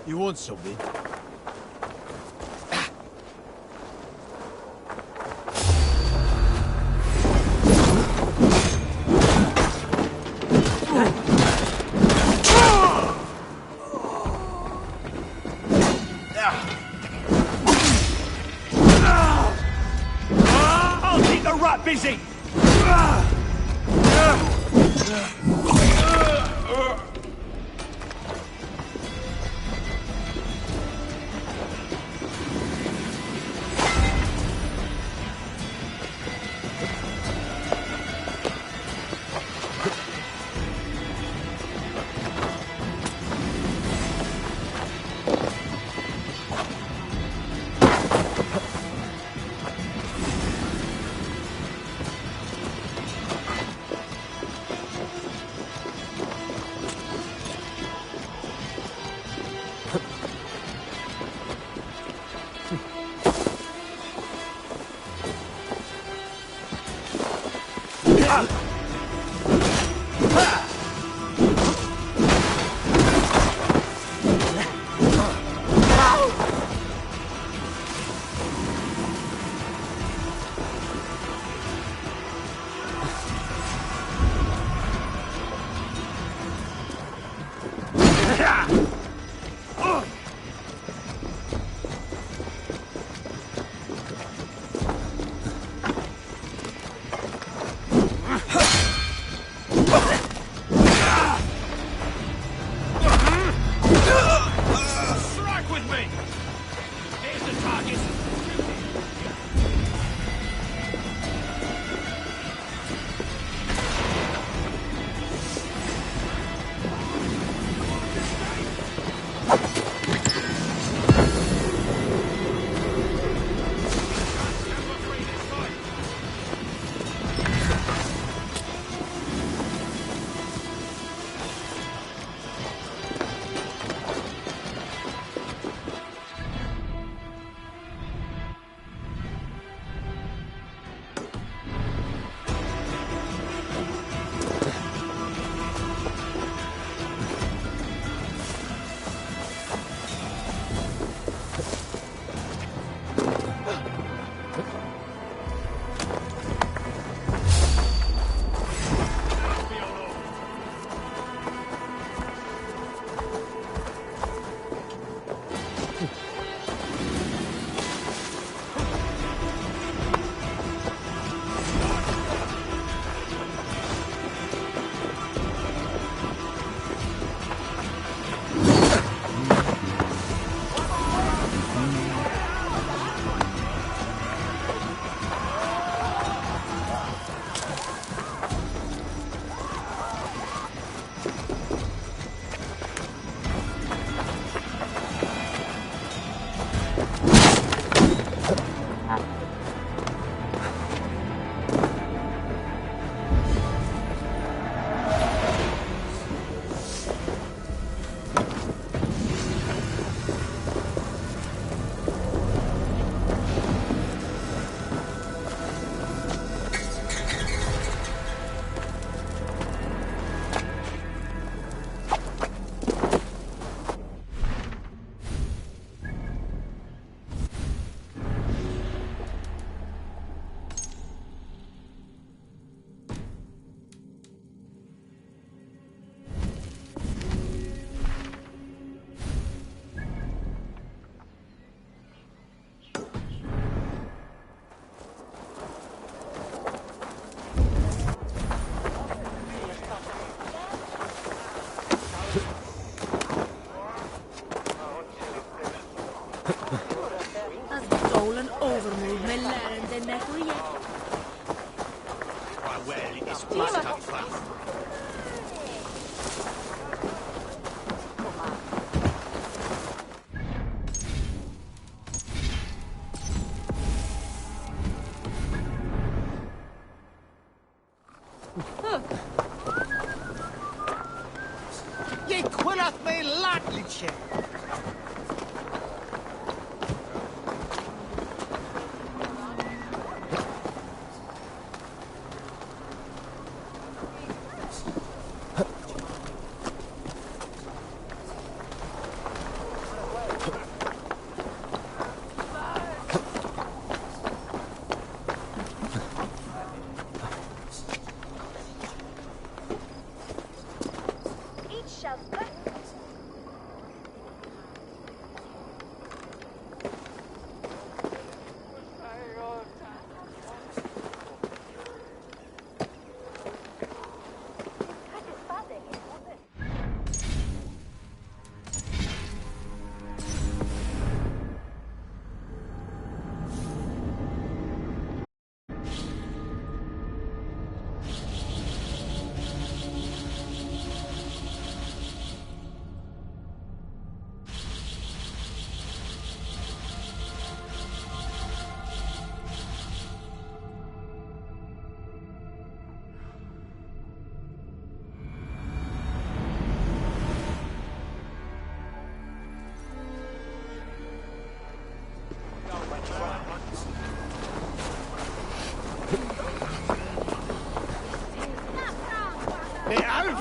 S7: You want something?
S13: I'll keep the rat busy!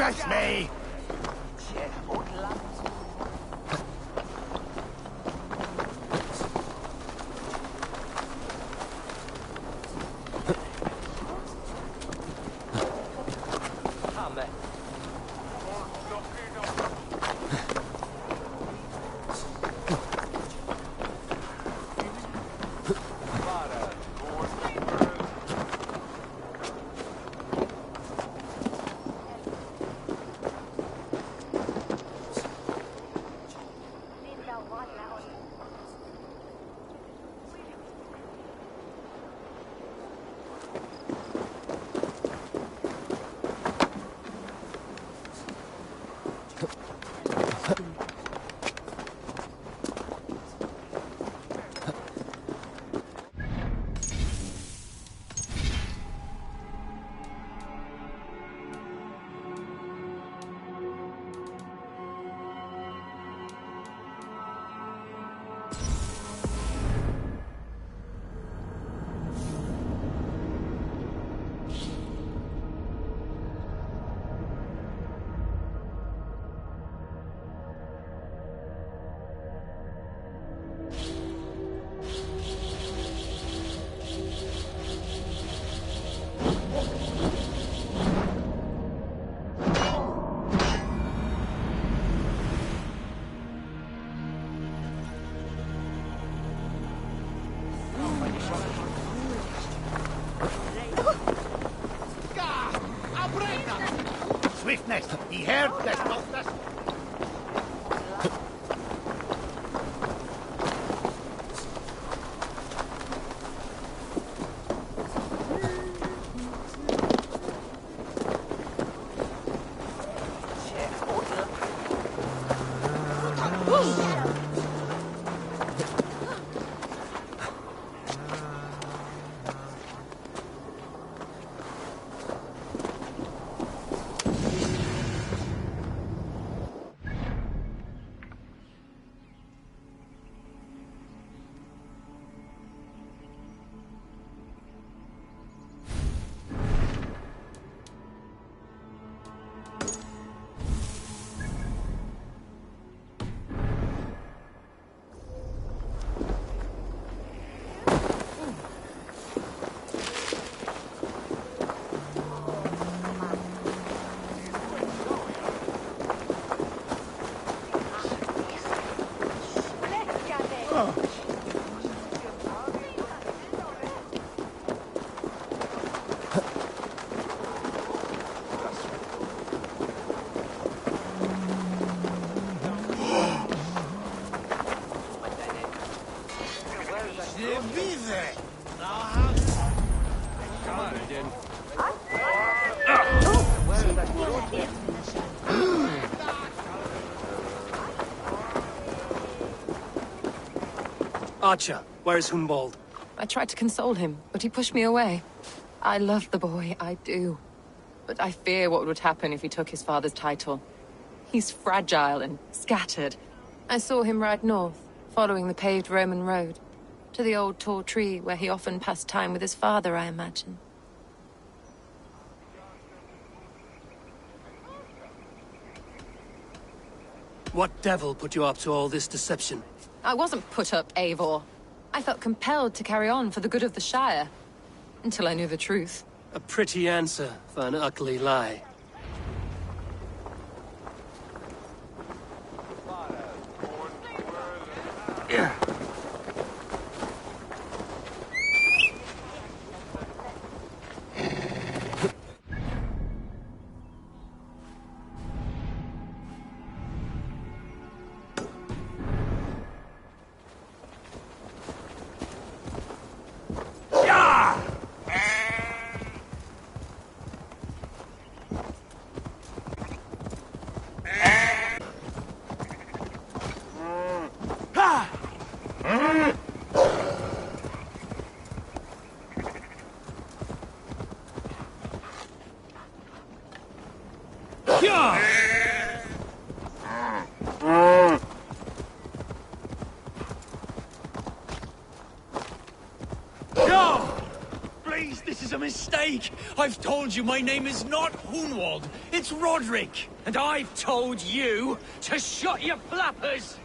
S6: Trust me! Swiftness! He heard this, Maltus!
S3: Archer, where's Hunwald?
S9: I tried to console him, but he pushed me away. I love the boy, I do. But I fear what would happen if he took his father's title. He's fragile and scattered. I saw him ride north, following the paved Roman road. To the old tall tree where he often passed time with his father, I imagine.
S3: What devil put you up to all this deception?
S9: I wasn't put up, Eivor. I felt compelled to carry on for the good of the Shire. Until I knew the truth.
S3: A pretty answer for an ugly lie. Yeah.
S6: Please, this is a mistake! I've told you my name is not Hunwald, it's Roderick! And I've told you to shut your flappers!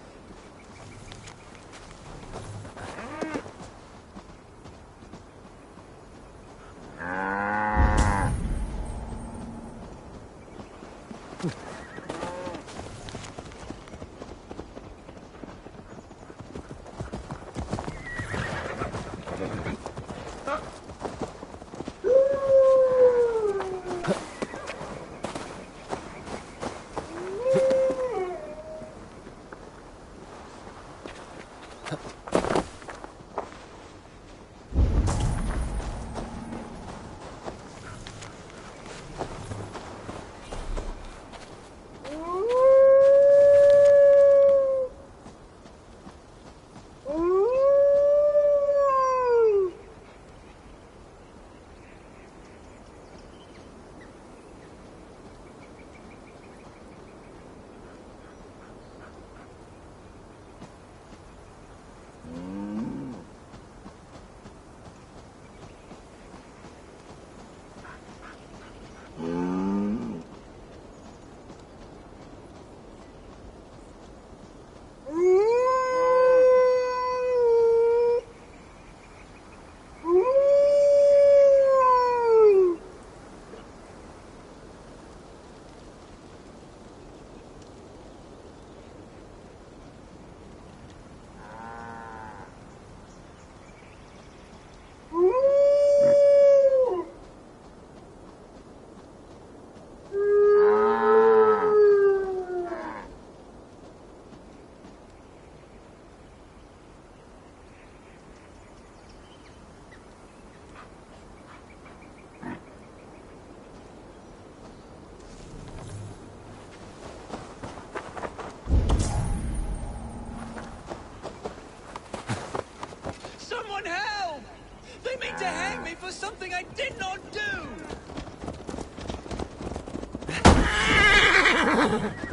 S6: To hang me for something I did not do!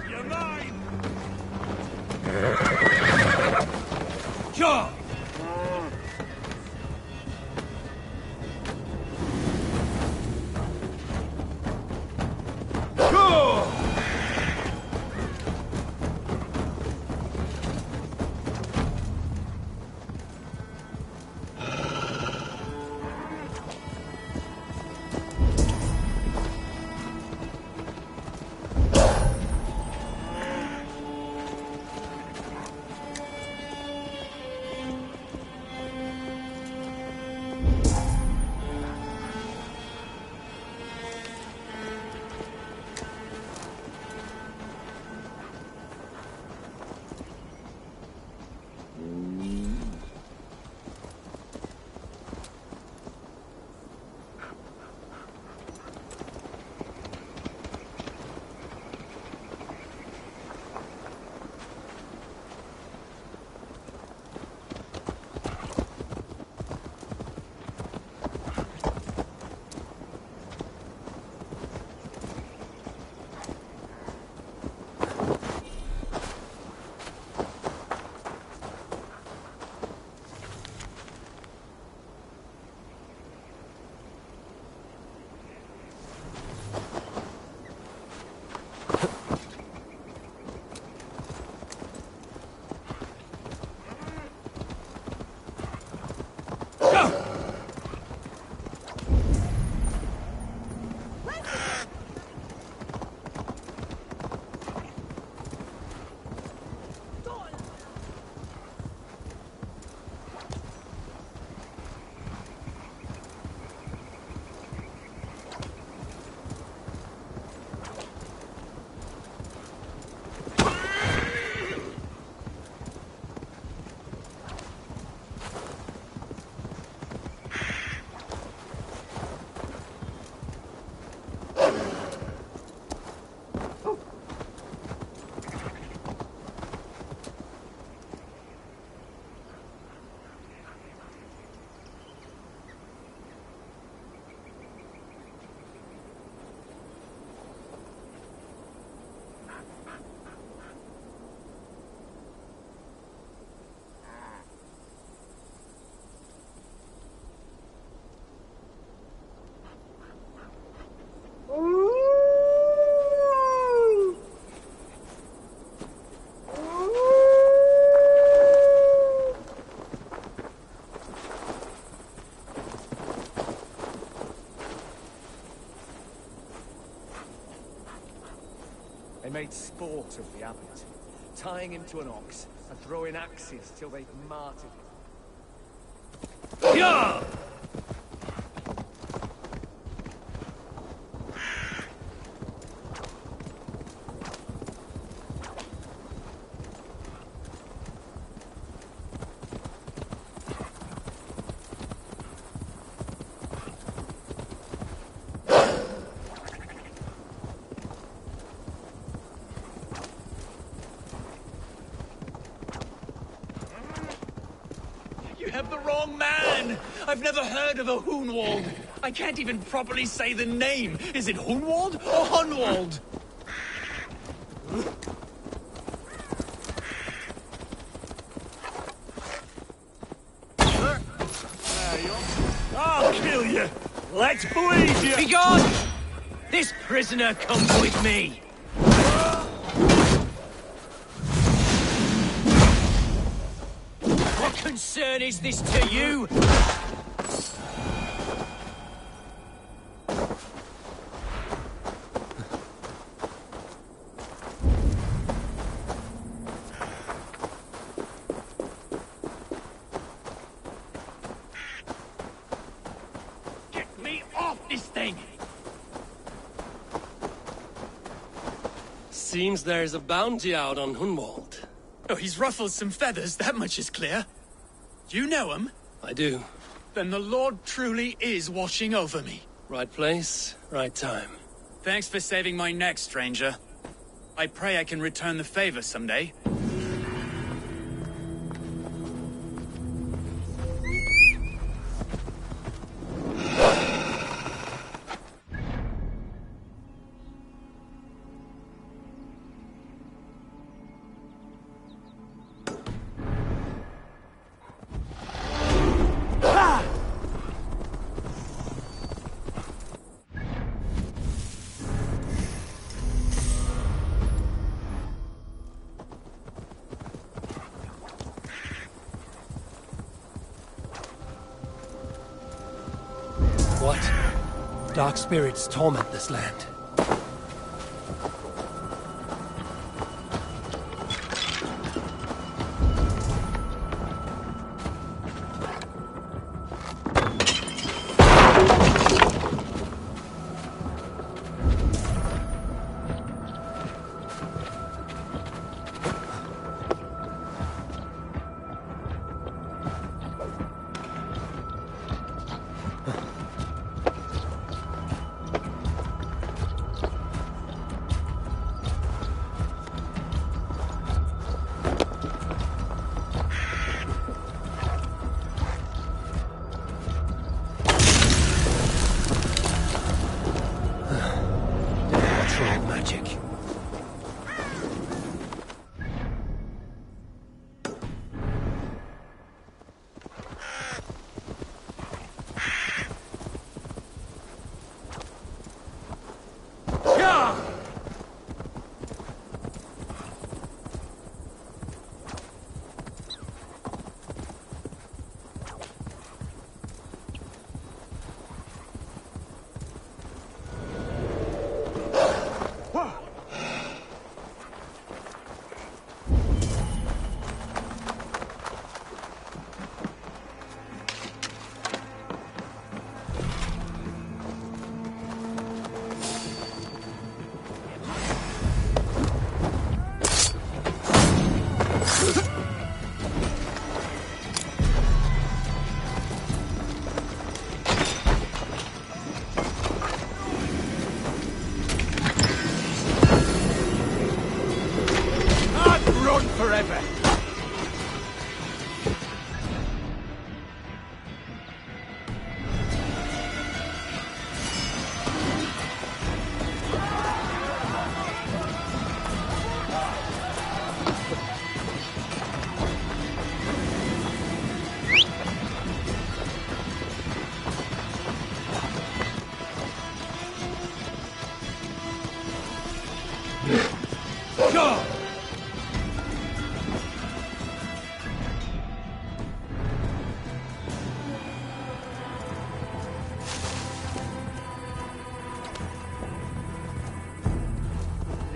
S6: You're mine! Sure!
S17: made sport of the abbot, tying him to an ox and throwing axes till they'd martyred him.
S3: Yeah!
S8: You have the wrong man! I've never heard of a Hunwald. I can't even properly say the name. Is it Hunwald or Hunwald?
S13: I'll kill you! Let's bleed you!
S6: Be gone! This prisoner comes with me! What concern is this to you?
S8: Get me off this thing!
S3: Seems there's a bounty out on Hunwald.
S8: Oh, he's ruffled some feathers, that much is clear. Do you know him?
S3: I do.
S8: Then the Lord truly is watching over me.
S3: Right place, right time.
S8: Thanks for saving my neck, stranger. I pray I can return the favor someday.
S3: What? Dark spirits torment this land.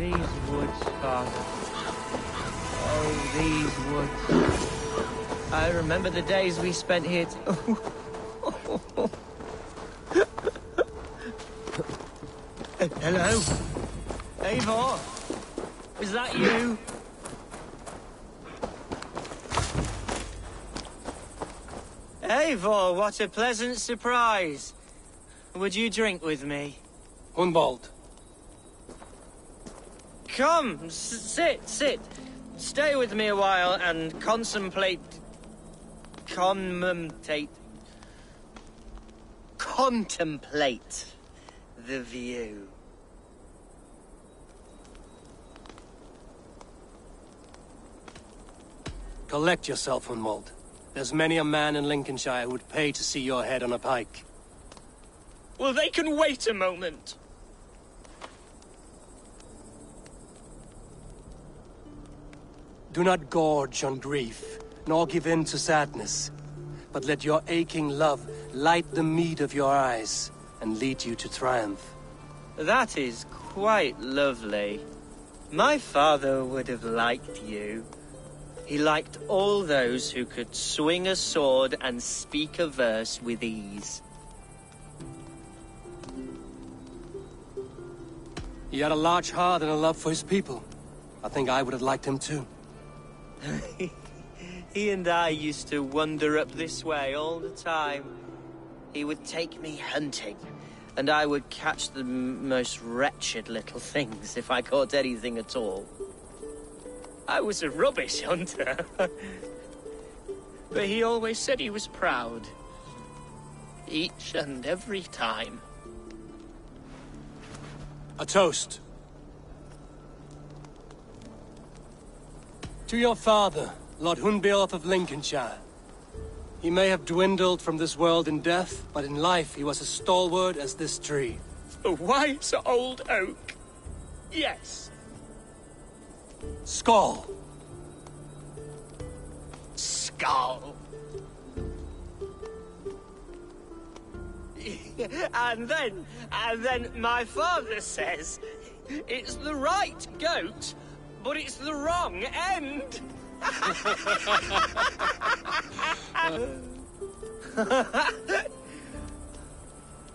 S4: these woods, Father. Oh, these woods. I remember the days we spent here. Hello? Eivor? Is that you? Eivor, what a pleasant surprise. Would you drink with me?
S3: Hunwald.
S4: Come, sit. Stay with me a while and contemplate the view.
S3: Collect yourself, Hunwald. There's many a man in Lincolnshire who would pay to see your head on a pike.
S4: Well, they can wait a moment.
S3: Do not gorge on grief, nor give in to sadness, but let your aching love light the mead of your eyes and lead you to triumph.
S4: That is quite lovely. My father would have liked you. He liked all those who could swing a sword and speak a verse with ease.
S3: He had a large heart and a love for his people. I think I would have liked him too.
S4: He and I used to wander up this way all the time. He would take me hunting, and I would catch the most wretched little things if I caught anything at all. I was a rubbish hunter. But he always said he was proud. Each and every time.
S3: A toast. To your father, Lord Hunbeorth of Lincolnshire. He may have dwindled from this world in death, but in life he was as stalwart as this tree.
S4: A wise old oak. Yes.
S3: Skull.
S4: Skull. And then my father says, it's the right goat, but it's the wrong end.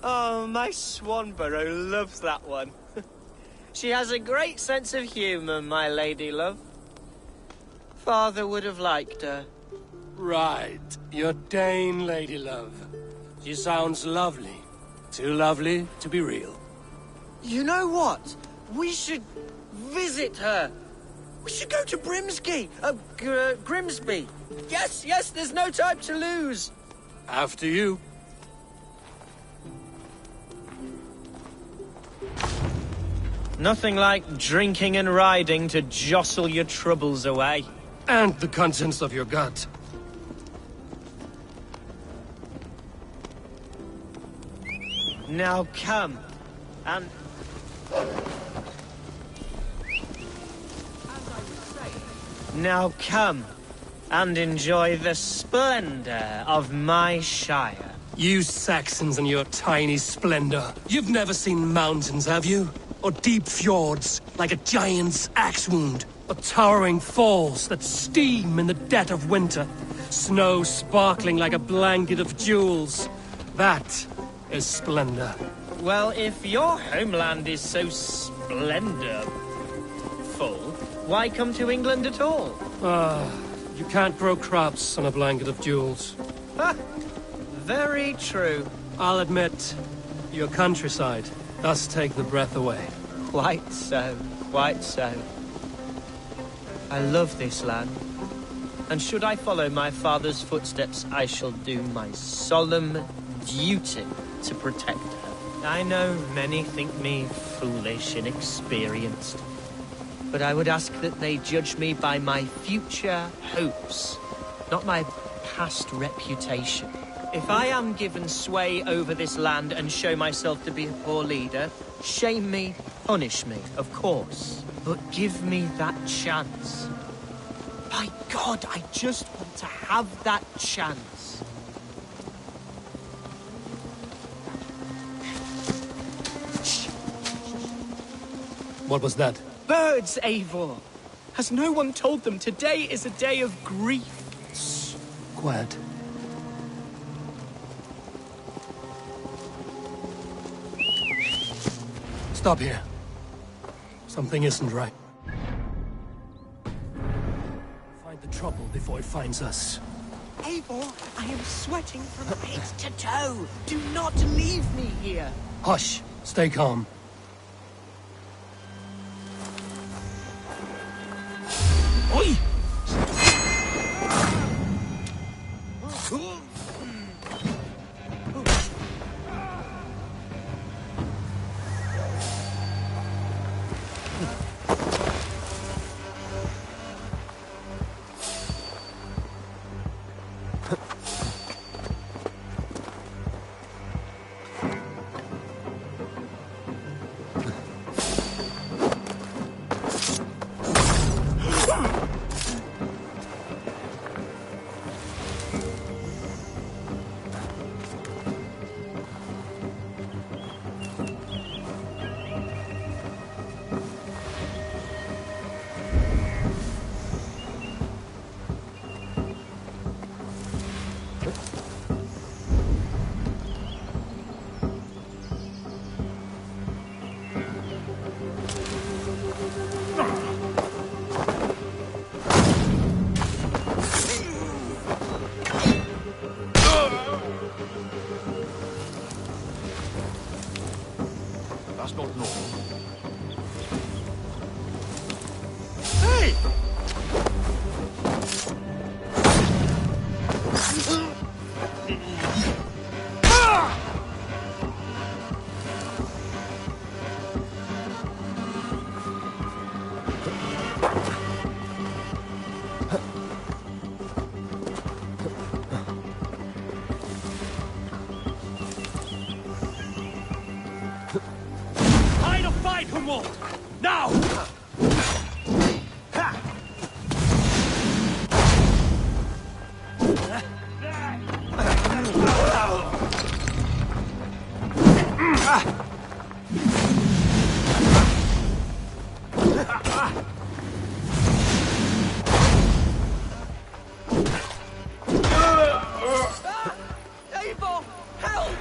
S4: Oh, my Swanborough loves that one. She has a great sense of humour, my lady love. Father would have liked her.
S3: Right. Your Dane lady love. She sounds lovely. Too lovely to be real.
S4: You know what? We should visit her. We should go to Grimsby. Grimsby. Yes, there's no time to lose.
S3: After you.
S4: Nothing like drinking and riding to jostle your troubles away.
S3: And the contents of your gut.
S4: Now come, and... Now come, and enjoy the splendor of my shire.
S3: You Saxons and your tiny splendor. You've never seen mountains, have you? Or deep fjords, like a giant's axe wound. Or towering falls that steam in the dead of winter. Snow sparkling like a blanket of jewels. That is splendor.
S4: Well, if your homeland is so splendorful, why come to England at all?
S3: You can't grow crops on a blanket of jewels.
S4: Ha! Very true.
S3: I'll admit, your countryside does take the breath away.
S4: Quite so, quite so. I love this land. And should I follow my father's footsteps, I shall do my solemn duty to protect her. I know many think me foolish and inexperienced, but I would ask that they judge me by my future hopes, not my past reputation. If I am given sway over this land and show myself to be a poor leader, shame me, punish me, of course, but give me that chance. By God, I just want to have that chance.
S3: What was that?
S4: birds, Eivor. Has no one told them today is a day of grief?
S3: Quiet. Stop here. Something isn't right. Find the trouble before it finds us.
S4: Eivor, I am sweating from head to toe. Do not leave me here.
S3: Hush. Stay calm.
S4: Oi!
S15: That's not normal.
S4: Hey!
S3: Fight or fight, Humboldt! Now!
S4: Eivor, help!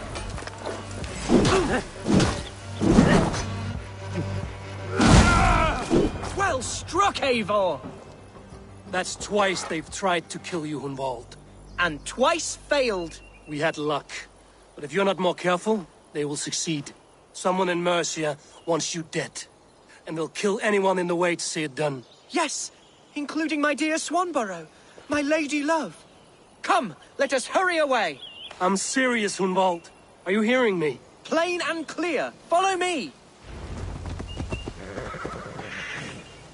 S4: Well struck, Eivor!
S3: That's twice they've tried to kill you, Hunwald.
S4: And twice failed.
S3: We had luck. But if you're not more careful, they will succeed. Someone in Mercia wants you dead. And they'll kill anyone in the way to see it done.
S4: Yes, including my dear Swanborough, my lady love. Come, let us hurry away.
S3: I'm serious, Hunwald. Are you hearing me?
S4: Plain and clear. Follow me.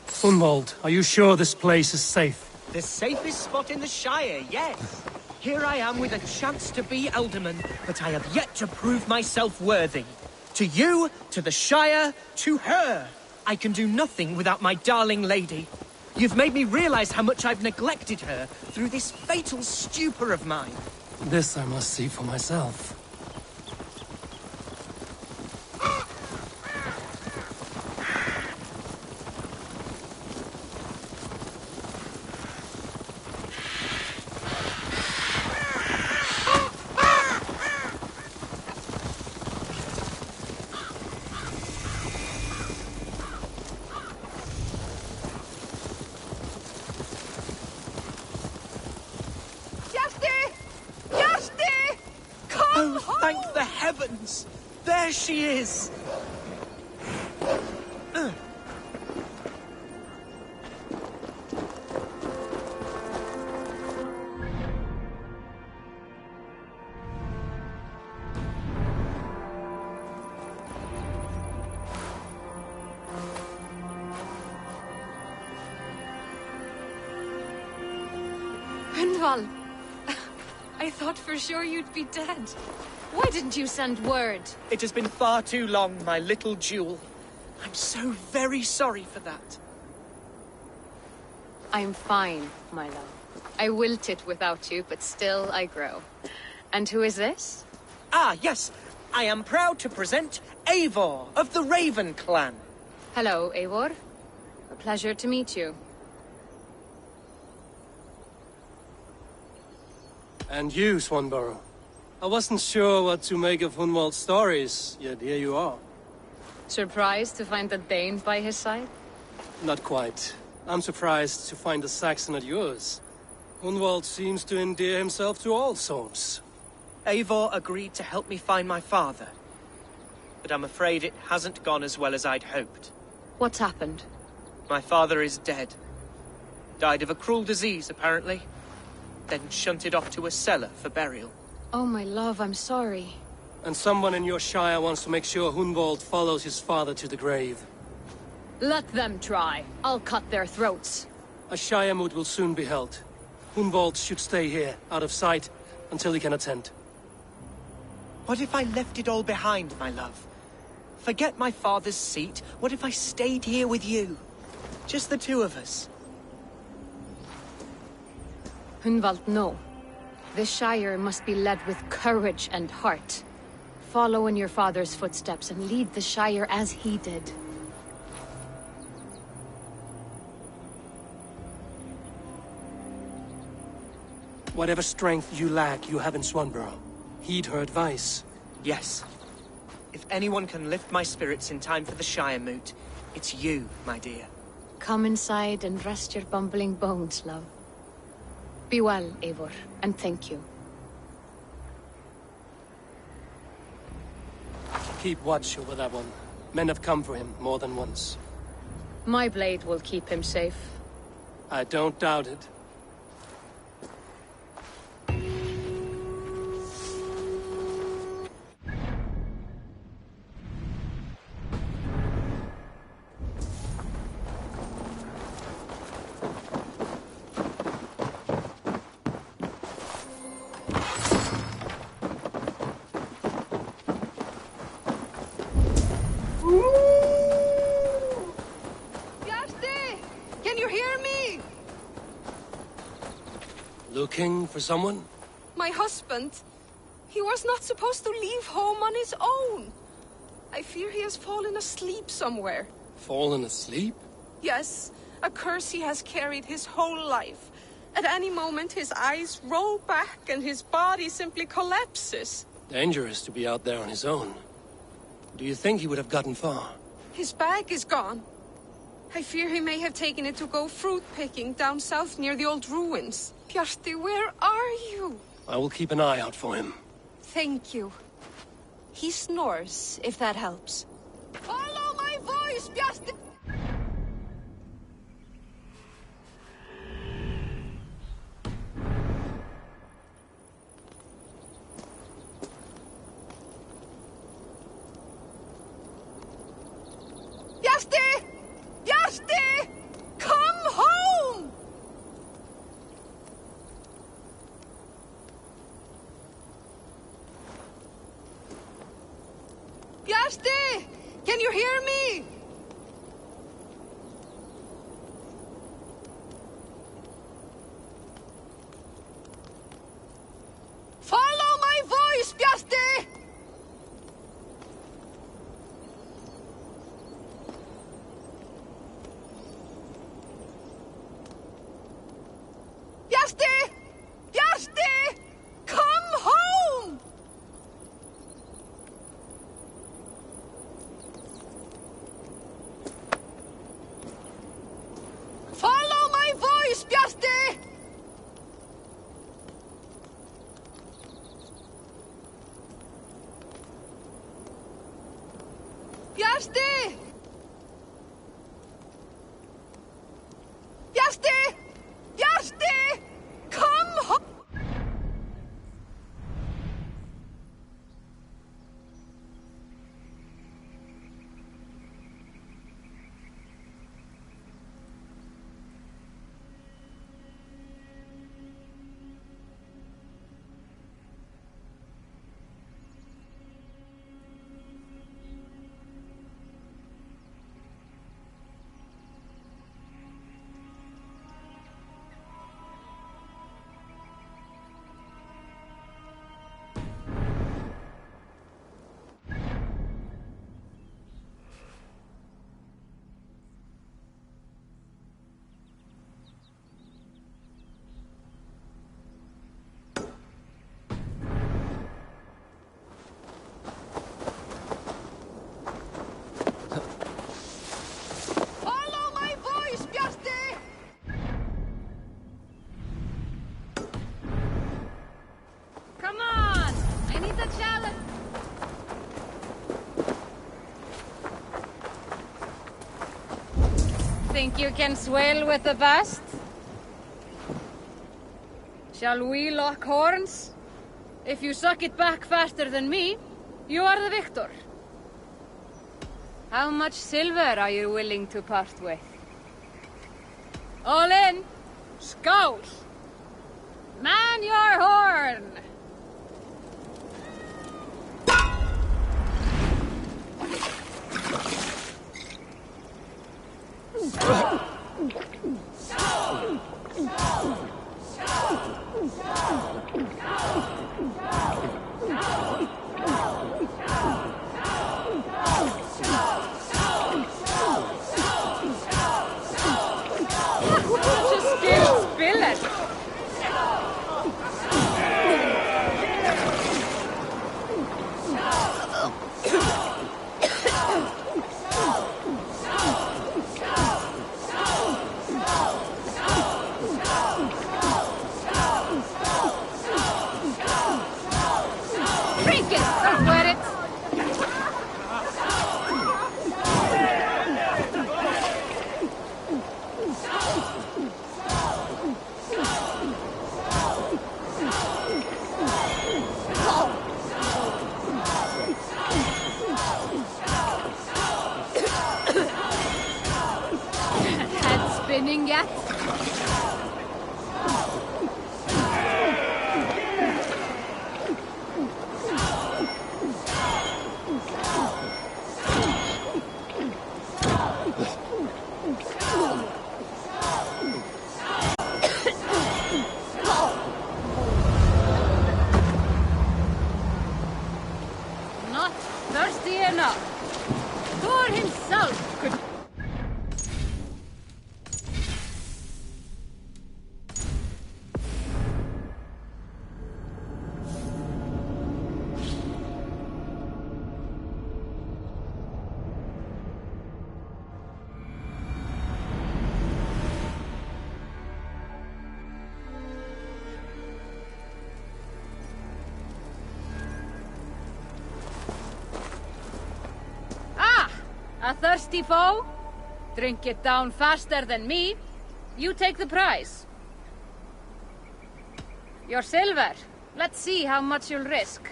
S3: Hunwald, are you sure this place is safe?
S4: The safest spot in the Shire, yes. Here I am with a chance to be Alderman, but I have yet to prove myself worthy. To you, to the Shire, to her. I can do nothing without my darling lady. You've made me realize how much I've neglected her through this fatal stupor of mine.
S3: This I must see for myself.
S4: Oh, thank the heavens! There she is!
S9: Hunwald! I thought for sure you'd be dead. Why didn't you send word?
S4: It has been far too long, my little jewel. I'm so very sorry for that.
S9: I'm fine, my love. I wilted without you, but still I grow. And who is this?
S4: Ah, yes. I am proud to present Eivor of the Raven clan.
S9: Hello, Eivor. A pleasure to meet you.
S3: And you, Swanborough. I wasn't sure what to make of Hunwald's stories, yet here you are.
S9: Surprised to find a Dane by his side?
S3: Not quite. I'm surprised to find a Saxon at yours. Hunwald seems to endear himself to all sorts.
S4: Eivor agreed to help me find my father. But I'm afraid it hasn't gone as well as I'd hoped.
S9: What's happened?
S4: My father is dead. Died of a cruel disease, apparently. Then shunted off to a cellar for burial.
S9: Oh, my love, I'm sorry.
S3: And someone in your shire wants to make sure Hunwald follows his father to the grave.
S9: Let them try. I'll cut their throats.
S3: A shire moot will soon be held. Hunwald should stay here, out of sight, until he can attend.
S4: What if I left it all behind, my love? Forget my father's seat. What if I stayed here with you? Just the two of us.
S9: Hunwald, no. This Shire must be led with courage and heart. Follow in your father's footsteps and lead the Shire as he did.
S3: Whatever strength you lack, you have in Swanborough. Heed her advice.
S4: Yes. If anyone can lift my spirits in time for the Shire moot, it's you, my dear.
S9: Come inside and rest your bumbling bones, love. Be well, Eivor, and thank you.
S3: Keep watch over that one. Men have come for him more than once.
S9: My blade will keep him safe.
S3: I don't doubt it. Looking for someone?
S18: My husband. He was not supposed to leave home on his own. I fear he has fallen asleep somewhere.
S3: Fallen asleep?
S18: Yes, a curse he has carried his whole life. At any moment, his eyes roll back and his body simply collapses.
S3: Dangerous to be out there on his own. Do you think he would have gotten far?
S18: His bag is gone. I fear he may have taken it to go fruit picking down south near the old ruins. Bjarti, where are you?
S3: I will keep an eye out for him.
S18: Thank you. He snores, if that helps. Follow my voice, Bjarti! Bjarti! Bjarti! Come home! Bjarti! Can you hear me? Follow my voice, Bjarti! Bjarti! Bjarti! Come home! Follow my voice, Bjarti! Bjarti! Bjarti! Bjarti! Come home!
S19: think you can swell with the best? Shall we lock horns? If you suck it back faster than me, you are the victor. How much silver are you willing to part with? All in! Skål! Man your horn! Just skilled spillet! Drink it! Don't wet it! Head spinning yet? Not thirsty enough. Thor himself could... Ah! A thirsty foe? Drink it down faster than me. You take the prize. Your silver. Let's see how much you'll risk.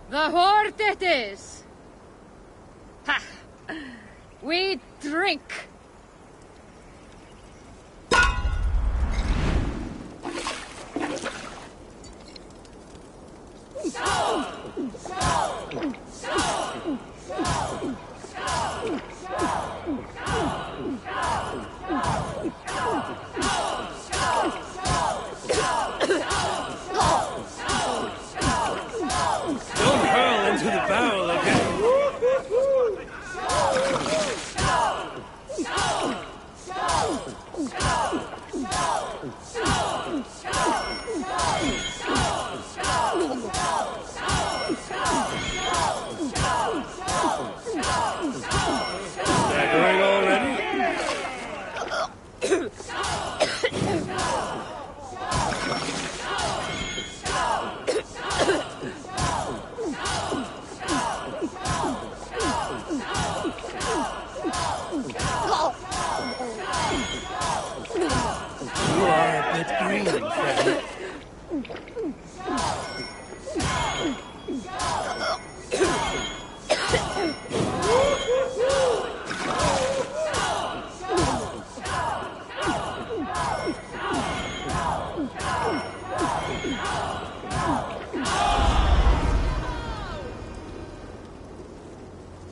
S19: The hoard it is. Ha! We drink.
S3: Don't hurl into the barrel again. Staggering already? You are a bit green, friend.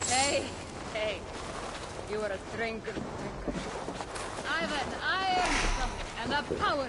S19: Hey, hey. You are a drinker. I've an iron stomach and a power.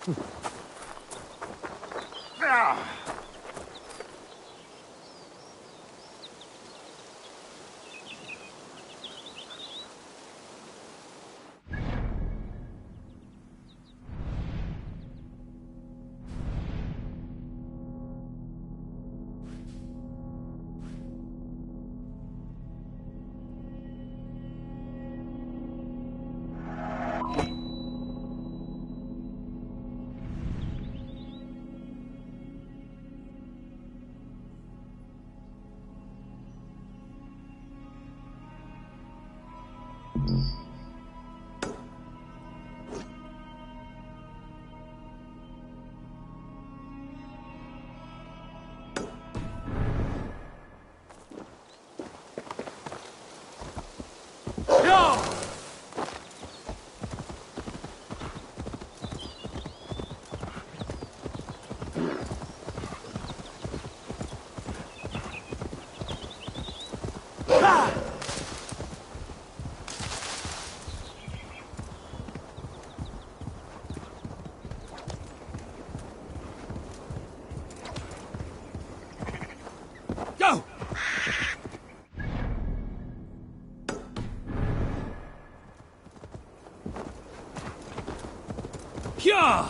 S3: Go! Pia!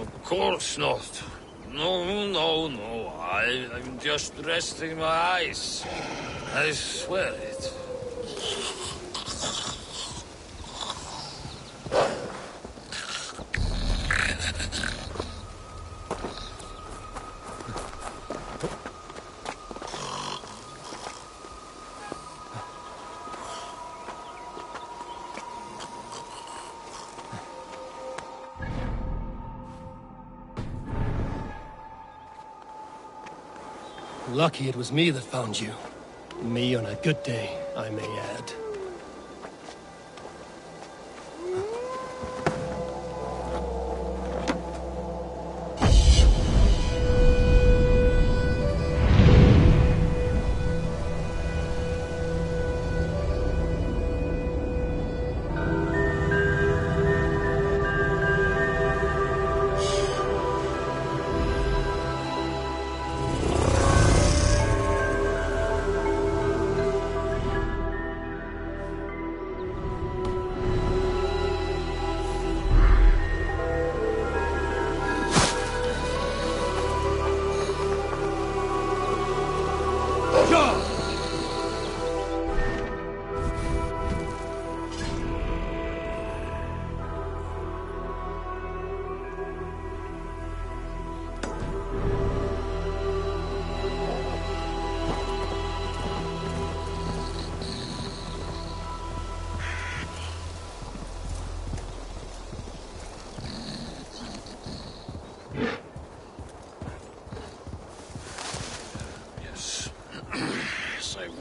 S20: Of course not. No. I'm just resting my eyes. I swear it.
S3: Lucky it was me that found you. Me on a good day, I may add.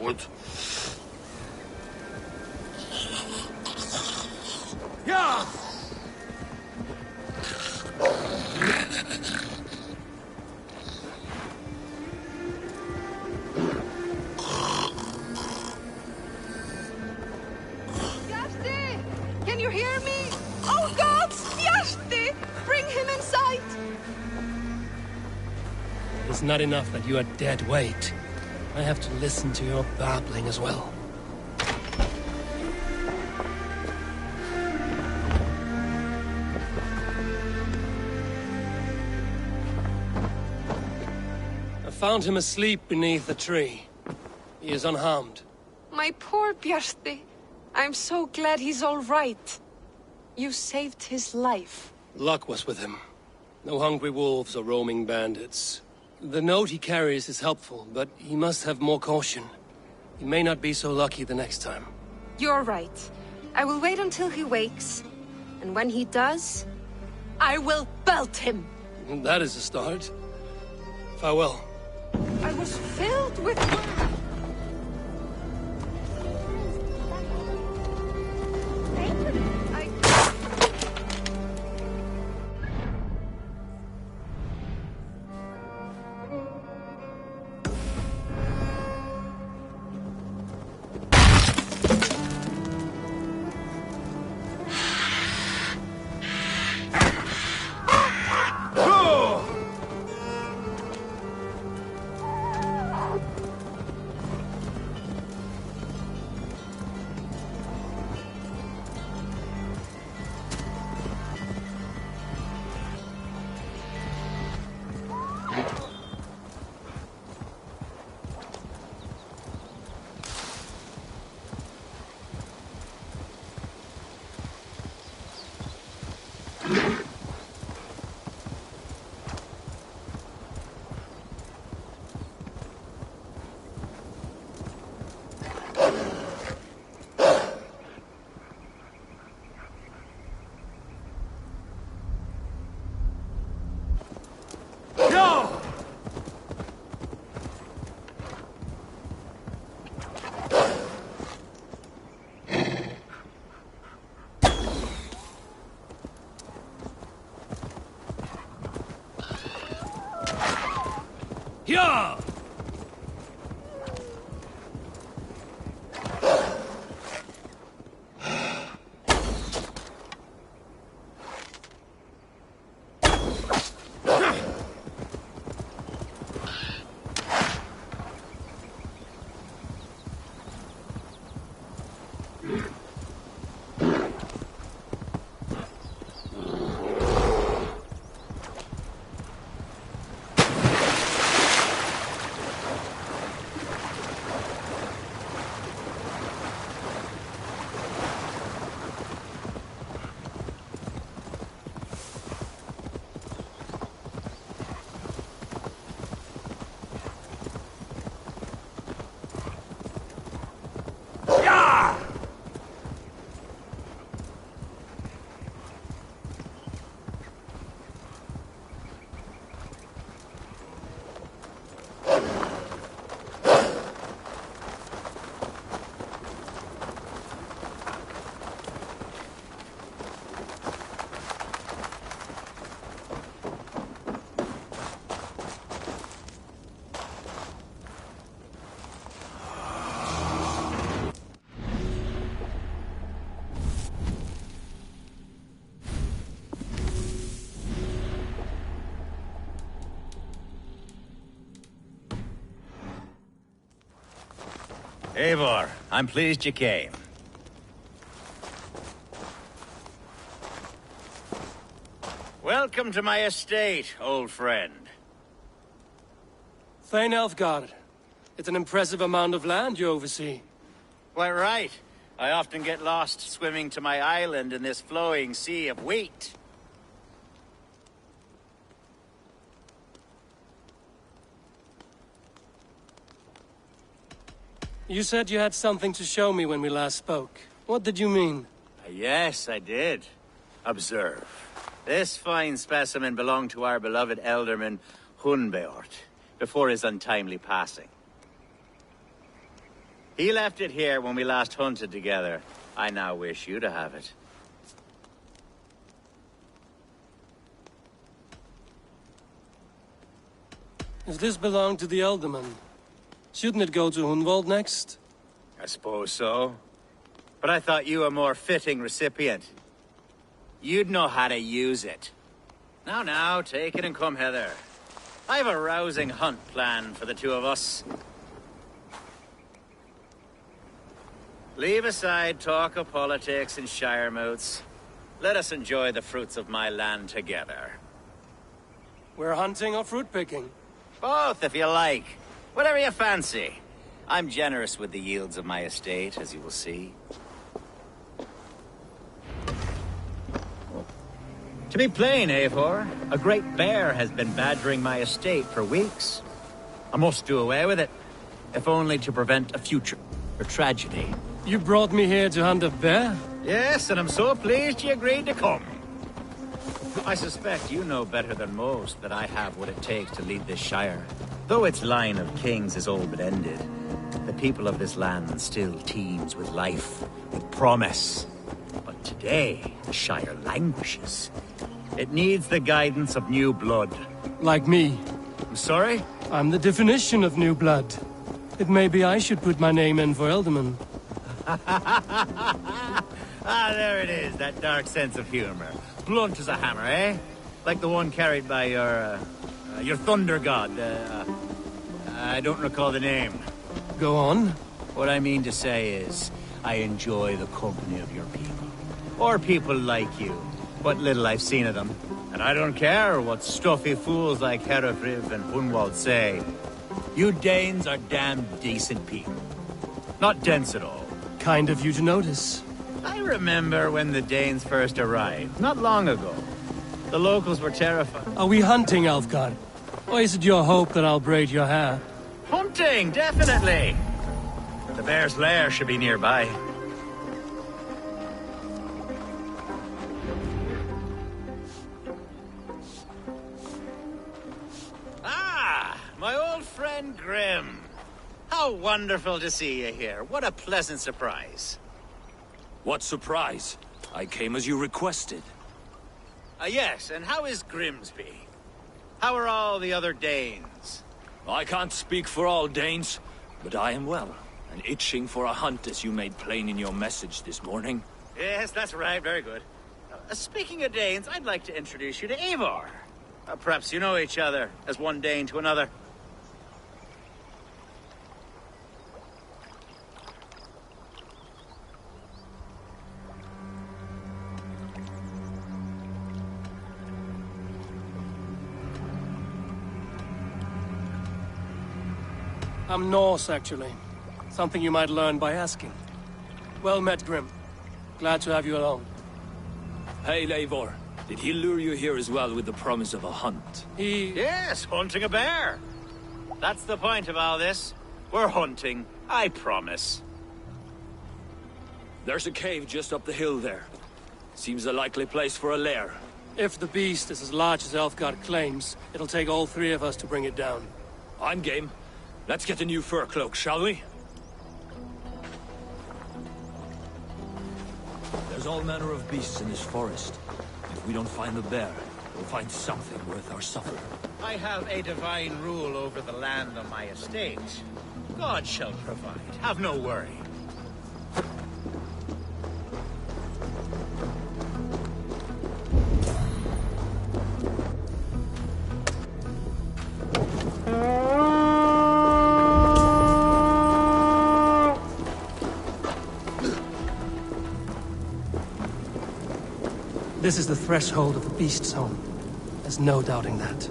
S20: Wood.
S3: Yeah!
S18: Bjarti! Can you hear me? Oh God! Bjarti! Bring him inside!
S3: It's not enough that you are dead weight. I have to listen to your babbling as well. I found him asleep beneath a tree. He is unharmed.
S18: My poor Bjarti. I'm so glad he's all right. You saved his life.
S3: Luck was with him. No hungry wolves or roaming bandits. The note he carries is helpful, but he must have more caution. He may not be so lucky the next time.
S18: You're right. I will wait until he wakes. And when he does, I will belt him.
S3: That is a start. Farewell.
S18: I was filled with...
S3: Yeah!
S5: Eivor, I'm pleased you came. Welcome to my estate, old friend.
S3: Thane Elfgard. It's an impressive amount of land you oversee.
S5: Quite right. I often get lost swimming to my island in this flowing sea of wheat.
S3: You said you had something to show me when we last spoke. What did you mean?
S5: Yes, I did. Observe. This fine specimen belonged to our beloved elderman, Hunbeort, before his untimely passing. He left it here when we last hunted together. I now wish you to have it.
S3: If this belonged to the Elderman, shouldn't it go to Hunwald next?
S5: I suppose so. But I thought you a more fitting recipient. You'd know how to use it. Now, take it and come hither. I have a rousing hunt planned for the two of us. Leave aside talk of politics and shire moats. Let us enjoy the fruits of my land together.
S3: We're hunting or fruit picking?
S5: Both, if you like. Whatever you fancy. I'm generous with the yields of my estate, as you will see. To be plain, Eivor, a great bear has been badgering my estate for weeks. I must do away with it, if only to prevent a future tragedy.
S3: You brought me here to hunt a bear?
S5: Yes, and I'm so pleased you agreed to come. I suspect you know better than most that I have what it takes to lead this Shire. Though its line of kings is all but ended, the people of this land still teems with life, with promise. But today, the Shire languishes. It needs the guidance of new blood.
S3: Like me.
S5: I'm sorry?
S3: I'm the definition of new blood. It may be I should put my name in for Elderman.
S5: Ah, there it is, that dark sense of humor. Blunt as a hammer, eh? Like the one carried by your thunder god. I don't recall the name.
S3: Go on.
S5: What I mean to say is, I enjoy the company of your people. Or people like you. What little I've seen of them. And I don't care what stuffy fools like Herefriv and Hunwald say. You Danes are damn decent people. Not dense at all.
S3: Kind of you to notice.
S5: I remember when the Danes first arrived, not long ago. The locals were terrified.
S3: Are we hunting, Alfgar? Or is it your hope that I'll braid your hair?
S5: Hunting, definitely! The bear's lair should be nearby. Ah, my old friend Grim. How wonderful to see you here. What a pleasant surprise.
S20: What surprise? I came as you requested.
S5: Yes, and how is Grimsby? How are all the other Danes?
S20: I can't speak for all Danes, but I am well, and itching for a hunt as you made plain in your message this morning.
S5: Yes, that's right. Very good. Speaking of Danes, I'd like to introduce you to Eivor. Perhaps you know each other, as one Dane to another.
S3: I'm Norse, actually. Something you might learn by asking. Well met, Grim. Glad to have you along.
S20: Hey, Eivor. Did he lure you here as well with the promise of a hunt?
S5: Yes, hunting a bear. That's the point of all this. We're hunting, I promise.
S20: There's a cave just up the hill there. Seems a likely place for a lair.
S3: If the beast is as large as Elfgard claims, it'll take all three of us to bring it down.
S20: I'm game. Let's get a new fur cloak, shall we? There's all manner of beasts in this forest. If we don't find the bear, we'll find something worth our suffer.
S5: I have a divine rule over the land on my estate. God shall provide. Have no worry.
S3: This is the threshold of the beast's home. There's no doubting that.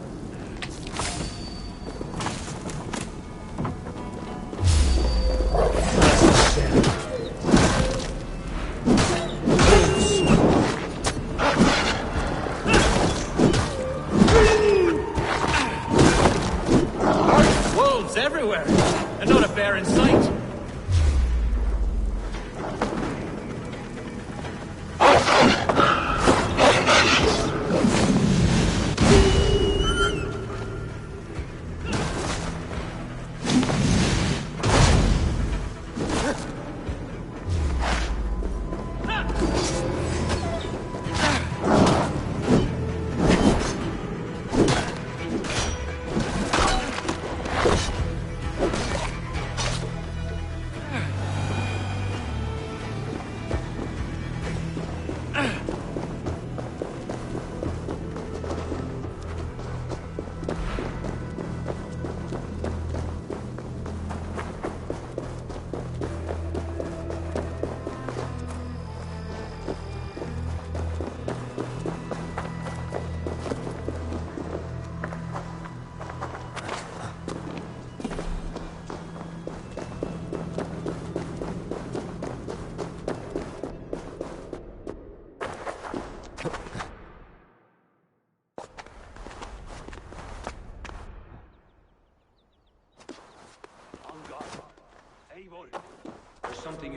S5: Wolves everywhere, and not a bear in sight.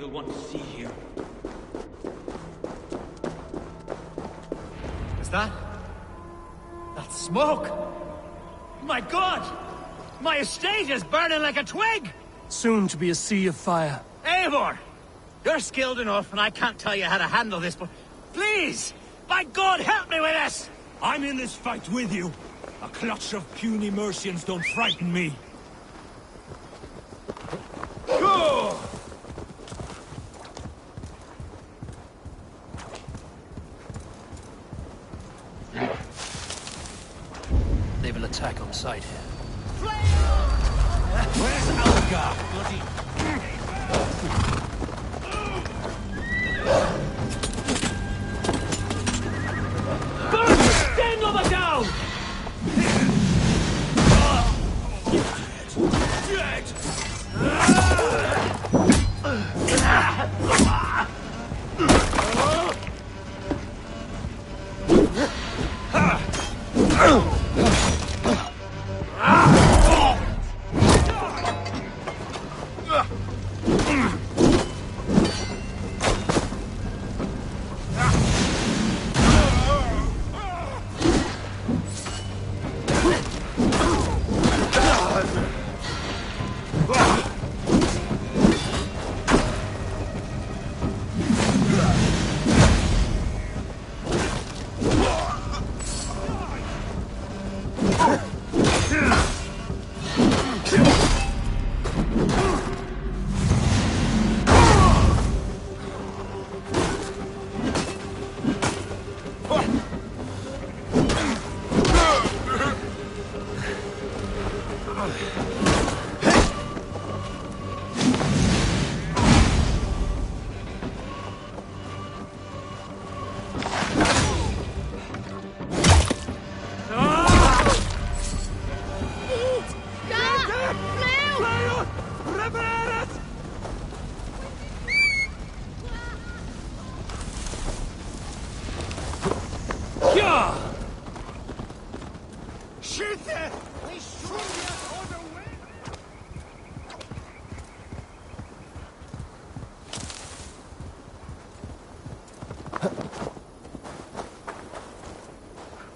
S20: will want to see here.
S5: Is that? That's smoke! My God! My estate is burning like a twig!
S3: Soon to be a sea of fire.
S5: Eivor! You're skilled enough, and I can't tell you how to handle this, but please! By God, help me with this!
S20: I'm in this fight with you. A clutch of puny Mercians don't frighten me. Go!
S3: They will attack on sight here.
S20: Where's Algar? Bloody...
S3: Stand over down!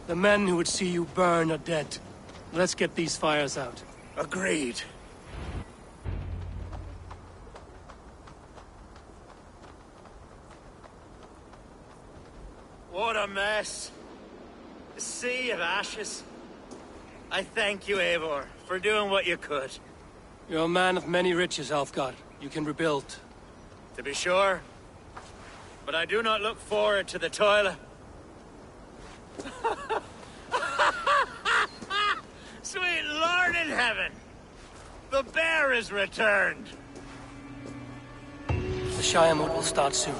S3: The men who would see you burn are dead. Let's get these fires out.
S5: Agreed. What a mess. A sea of ashes. I thank you, Eivor, for doing what you could.
S3: You're a man of many riches, Alfgar. You can rebuild.
S5: To be sure. But I do not look forward to the toil. Sweet Lord in heaven! The bear is returned!
S3: The Shire mood will start soon.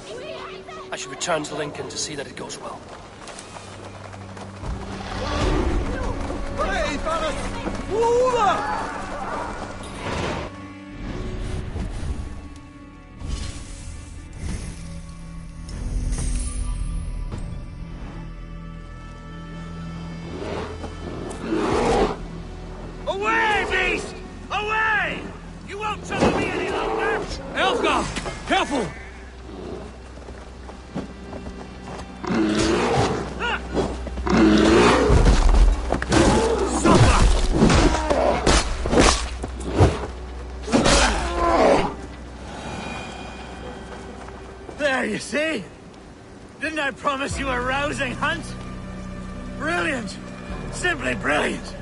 S3: I should return to Lincoln to see that it goes well.
S13: Hey, fellas!
S5: Away, beast! Away! You won't trouble me any longer!
S3: Elfgar! Careful!
S5: There, you see? Didn't I promise you a rousing hunt? Brilliant! Simply brilliant!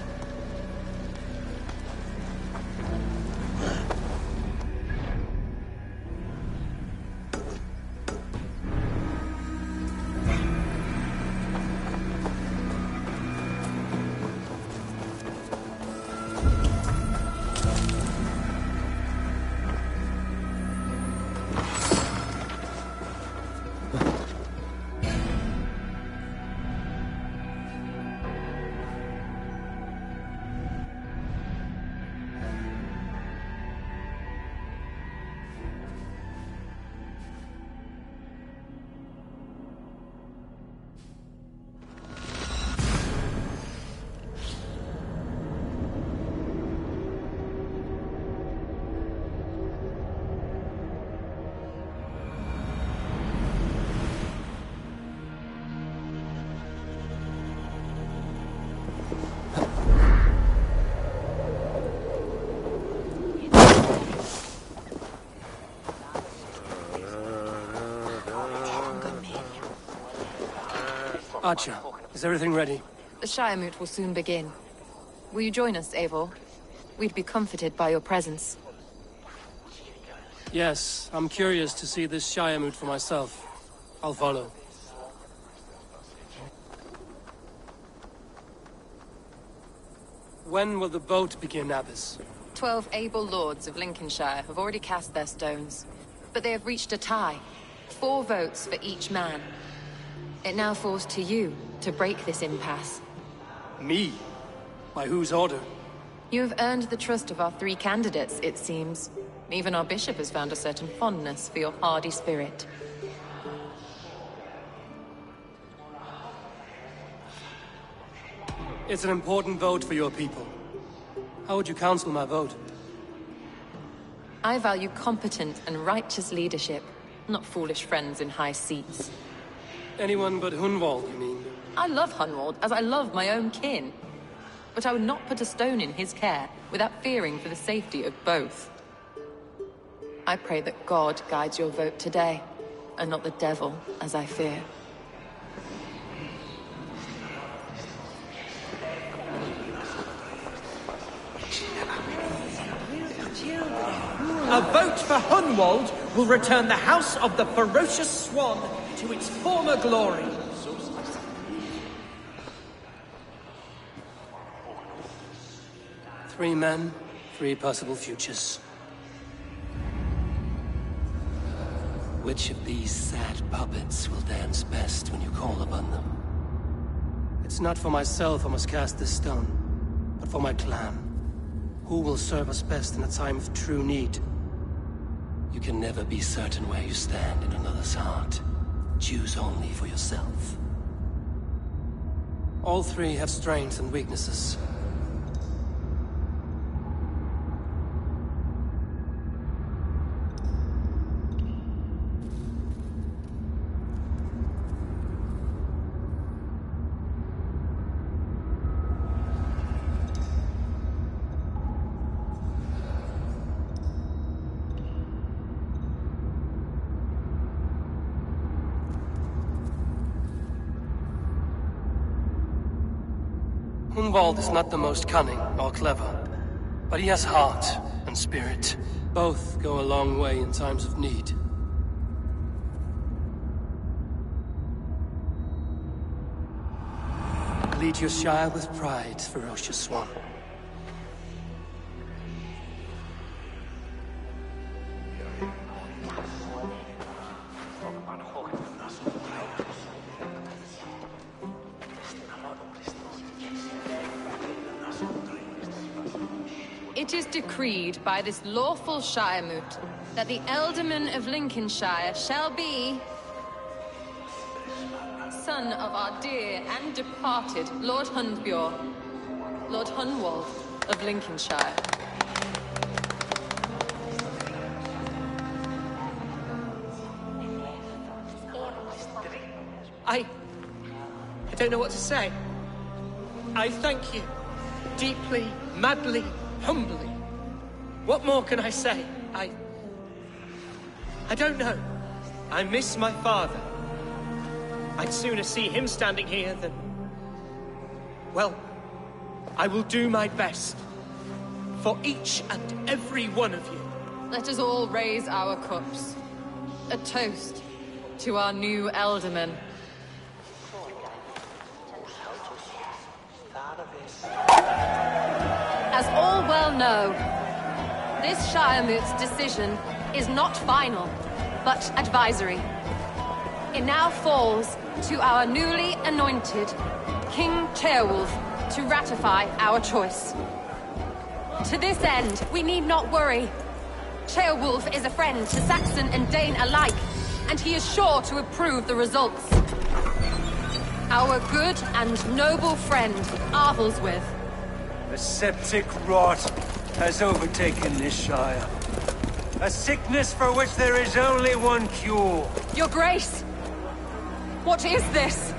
S3: Archer, is everything ready?
S9: The Shiremoot will soon begin. Will you join us, Eivor? We'd be comforted by your presence.
S3: Yes, I'm curious to see this Shiremoot for myself. I'll follow. When will the vote begin, Abbess?
S9: 12 able lords of Lincolnshire have already cast their stones, but they have reached a tie. 4 votes for each man. It now falls to you to break this impasse.
S3: Me? By whose order?
S9: You have earned the trust of our 3 candidates, it seems. Even our bishop has found a certain fondness for your hardy spirit.
S3: It's an important vote for your people. How would you counsel my vote?
S9: I value competent and righteous leadership, not foolish friends in high seats.
S3: Anyone but Hunwald, you mean?
S9: I love Hunwald, as I love my own kin. But I would not put a stone in his care without fearing for the safety of both. I pray that God guides your vote today, and not the devil, as I fear.
S4: A vote for Hunwald will return the House of the Ferocious Swan to its former glory.
S3: 3 men, 3 possible futures. Which of these sad puppets will dance best when you call upon them? It's not for myself I must cast this stone, but for my clan. Who will serve us best in a time of true need? You can never be certain where you stand in another's heart. Choose only for yourself. All 3 have strengths and weaknesses. Hunwald is not the most cunning or clever, but he has heart and spirit. Both go a long way in times of need. Lead your Shire with pride, Ferocious Swan.
S9: It is decreed by this lawful Shiremoot that the Ealdorman of Lincolnshire shall be... son of our dear and departed Lord Hundbjorn, Lord Hunwald of Lincolnshire.
S4: I don't know what to say. I thank you. Deeply, madly, humbly. What more can I say? I don't know. I miss my father. I'd sooner see him standing here than... Well, I will do my best. For each and every one of you.
S9: Let us all raise our cups. A toast to our new Ealdorman. As all well know, this Shiremoot's decision is not final, but advisory. It now falls to our newly anointed King Ceolwulf to ratify our choice. To this end, we need not worry. Ceolwulf is a friend to Saxon and Dane alike, and he is sure to approve the results. Our good and noble friend, Arthelswith.
S13: The septic rot has overtaken this Shire. A sickness for which there is only one cure.
S9: Your Grace! What is this?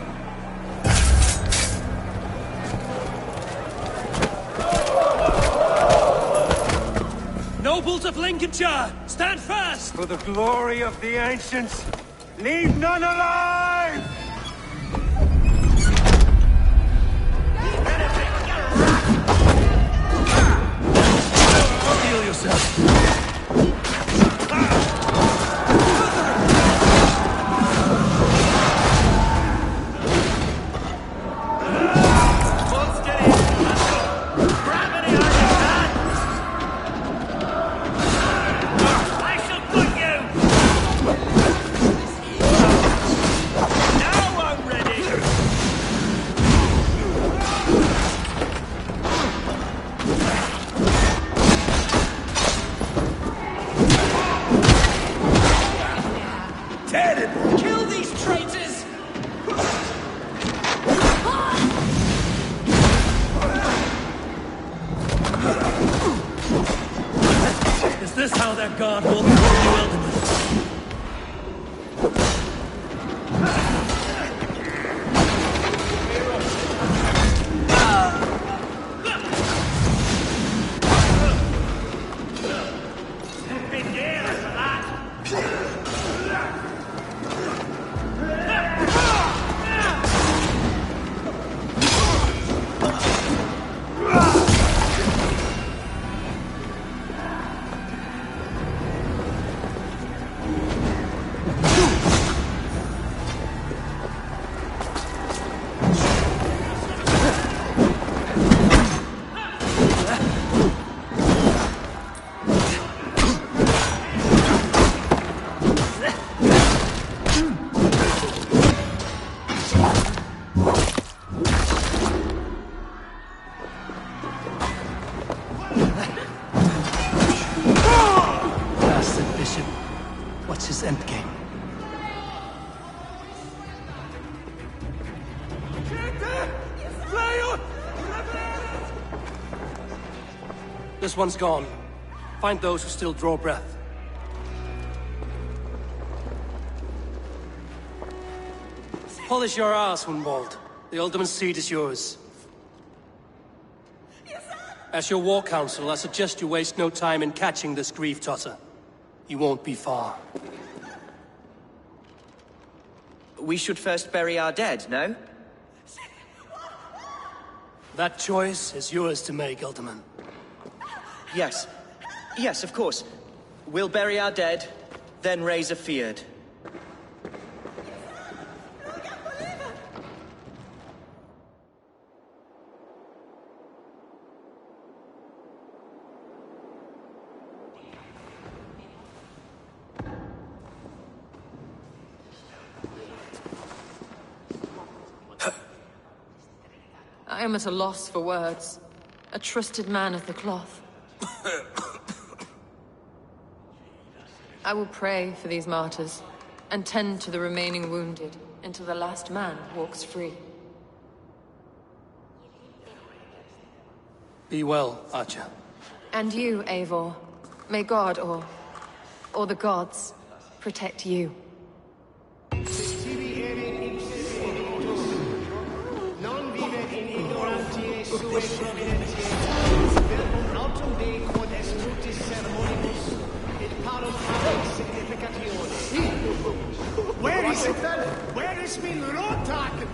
S3: Nobles of Lincolnshire, stand fast!
S13: For the glory of the ancients, leave none alive!
S3: other god will rule the Eldon. What's his endgame? This one's gone. Find those who still draw breath. Polish your ass, Hunwald. The Ultimate Seat is yours. As your war council, I suggest you waste no time in catching this grief tosser. He won't be far.
S4: We should first bury our dead, no?
S3: That choice is yours to make, Elderman.
S4: Yes. Yes, of course. We'll bury our dead, then raise a feared.
S9: I am at a loss for words. A trusted man of the cloth. I will pray for these martyrs, and tend to the remaining wounded, until the last man walks free.
S3: Be well, Archer.
S9: And you, Eivor. May God, or the gods, protect you.
S7: Where is it? Where is me Rotak?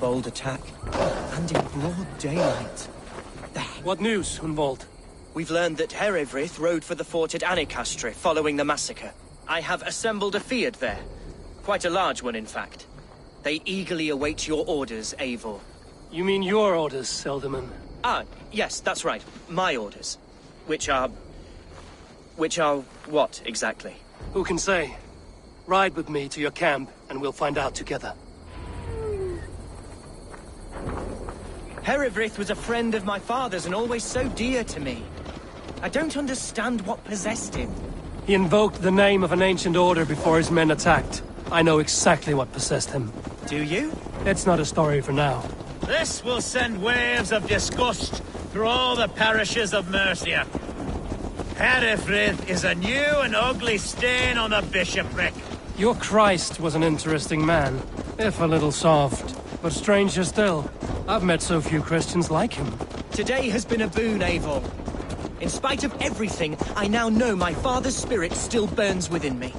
S4: bold attack. And in broad daylight.
S3: What news, Hunwald?
S4: We've learned that Herewrith rode for the fort at Annikastre following the massacre. I have assembled a field there. Quite a large one, in fact. They eagerly await your orders, Eivor.
S3: You mean your orders, Elderman?
S4: Ah, yes, that's right. My orders. Which are what, exactly?
S3: Who can say? Ride with me to your camp, and we'll find out together.
S4: Herewrith was a friend of my father's and always so dear to me. I don't understand what possessed him.
S3: He invoked the name of an ancient order before his men attacked. I know exactly what possessed him.
S4: Do you?
S3: It's not a story for now.
S5: This will send waves of disgust through all the parishes of Mercia. Herewrith is a new and ugly stain on the bishopric.
S3: Your Christ was an interesting man, if a little soft. But stranger still, I've met so few Christians like him.
S4: Today has been a boon, Eivor. In spite of everything, I now know my father's spirit still burns within me.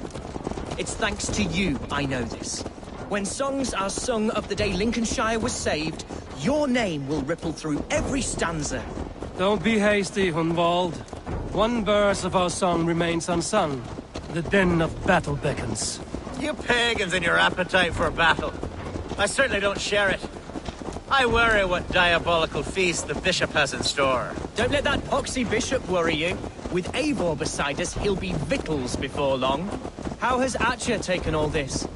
S4: It's thanks to you I know this. When songs are sung of the day Lincolnshire was saved, your name will ripple through every stanza.
S3: Don't be hasty, Hunwald. One verse of our song remains unsung. The din of battle beckons.
S5: You pagans and your appetite for battle. I certainly don't share it. I worry what diabolical feast the bishop has in store.
S4: Don't let that poxy bishop worry you. With Eivor beside us, he'll be victuals before long. How has Atcha taken all this?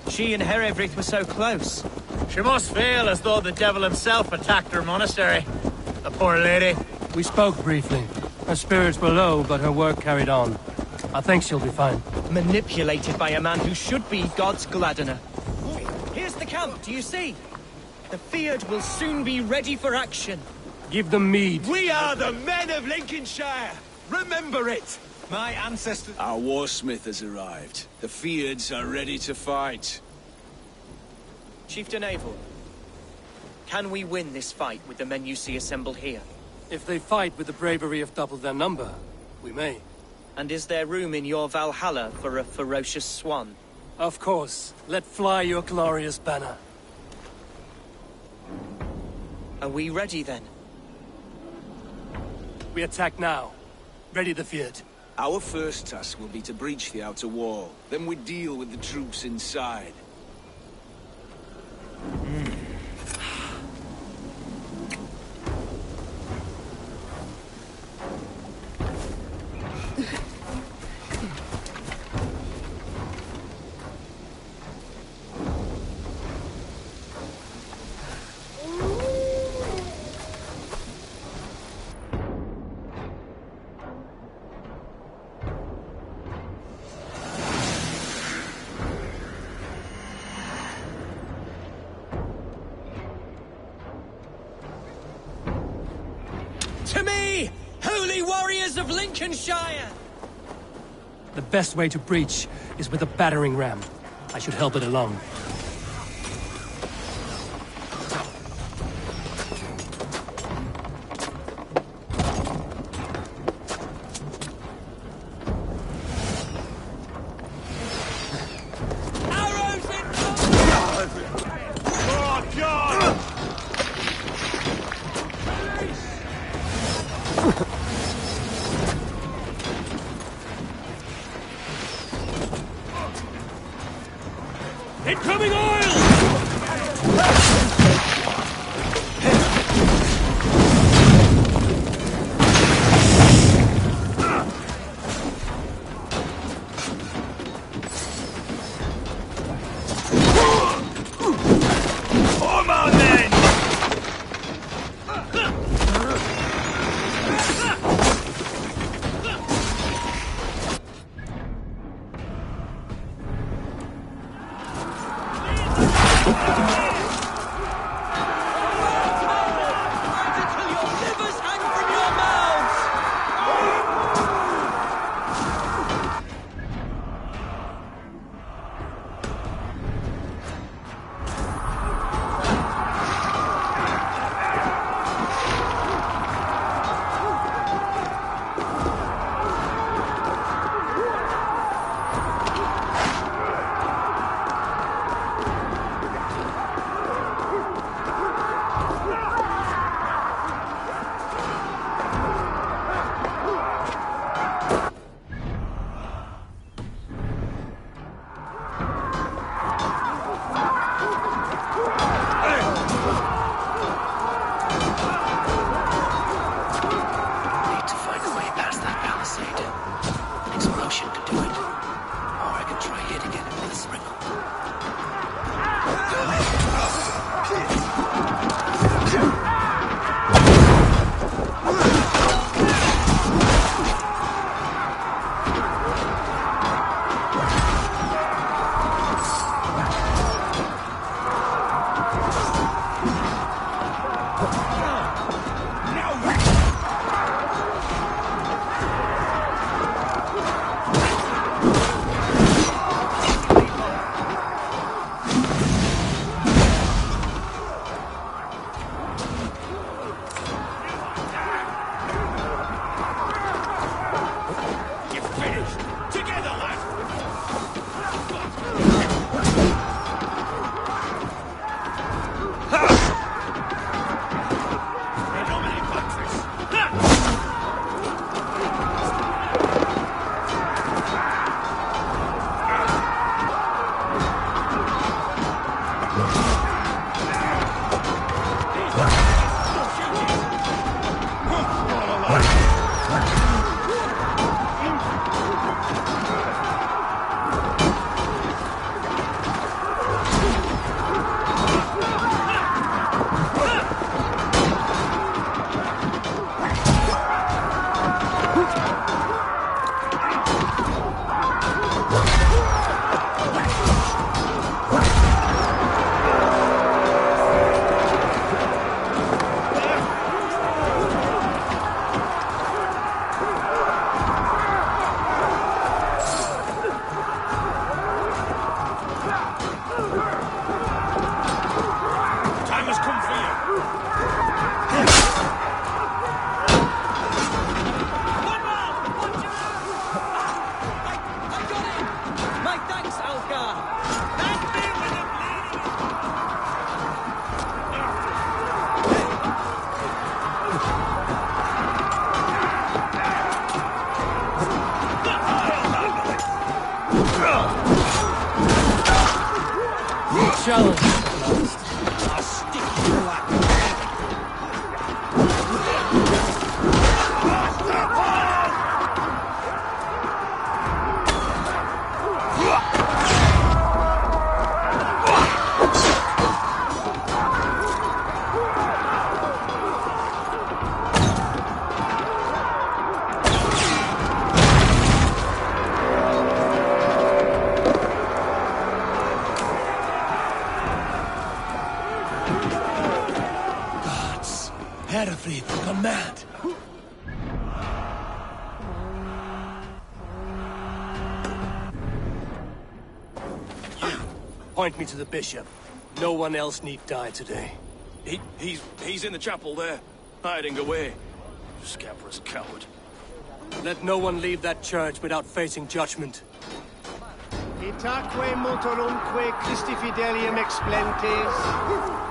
S4: She and Herewrith were so close.
S5: She must feel as though the devil himself attacked her monastery. The poor lady.
S3: We spoke briefly. Her spirits were low, but her work carried on. I think she'll be fine.
S4: Manipulated by a man who should be God's gladdener. Here's the camp, do you see? The Field will soon be ready for action.
S3: Give them mead.
S6: We are the men of Lincolnshire! Remember it! My ancestors...
S21: Our warsmith has arrived. The Fields are ready to fight.
S4: Chieftain Eivor, can we win this fight with the men you see assembled here?
S3: If they fight with the bravery of double their number, we may.
S4: And is there room in your Valhalla for a ferocious swan?
S3: Of course. Let fly your glorious banner.
S4: Are we ready then?
S3: We attack now. Ready the field.
S21: Our first task will be to breach the outer wall. Then we deal with the troops inside.
S4: To me, holy warriors of Lincolnshire!
S3: The best way to breach is with a battering ram. I should help it along. Incoming oil!
S6: Come on, then!
S3: challenge.
S6: I'll stick you like
S3: Herefrid, gone mad. Point me to the bishop. No one else need die today.
S13: He's in the chapel there, hiding away. Scabrous coward.
S3: Let no one leave that church without facing judgment.
S7: Itaque multorumque Christi fidelium explentes.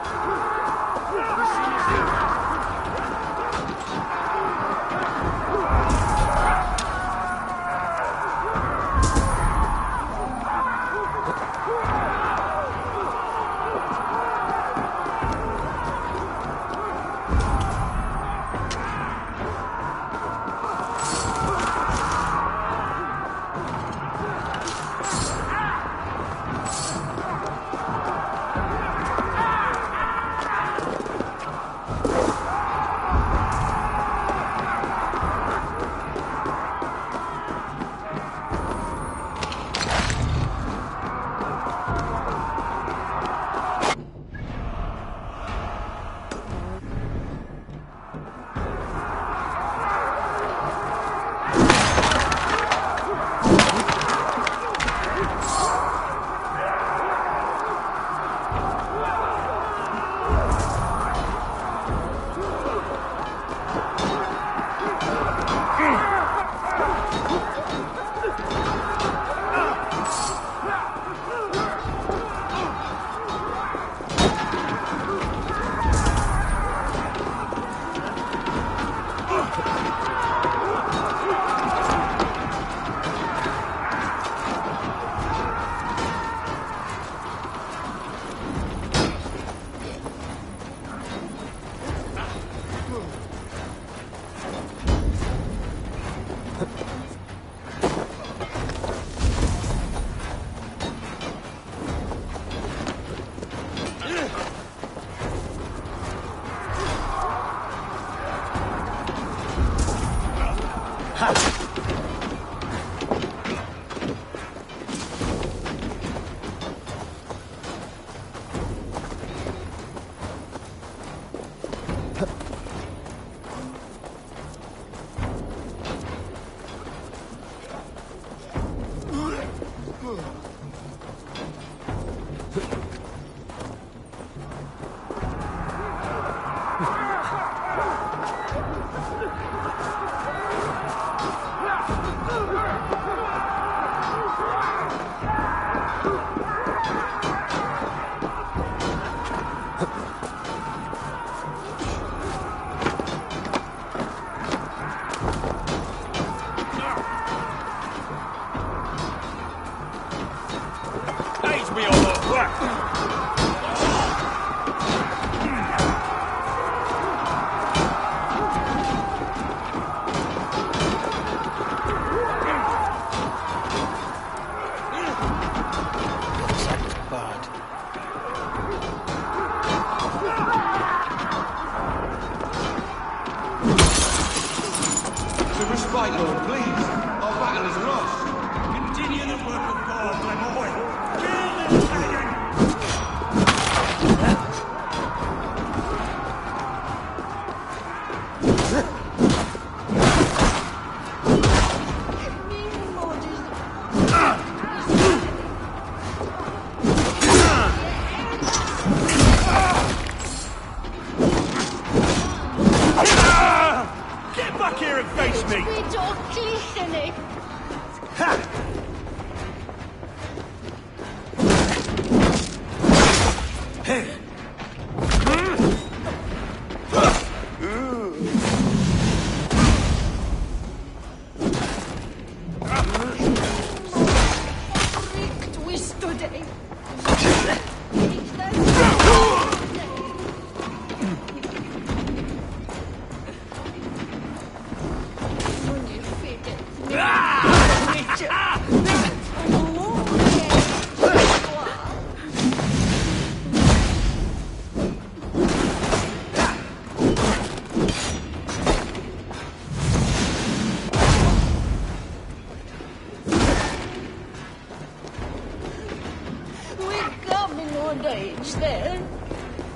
S11: age there.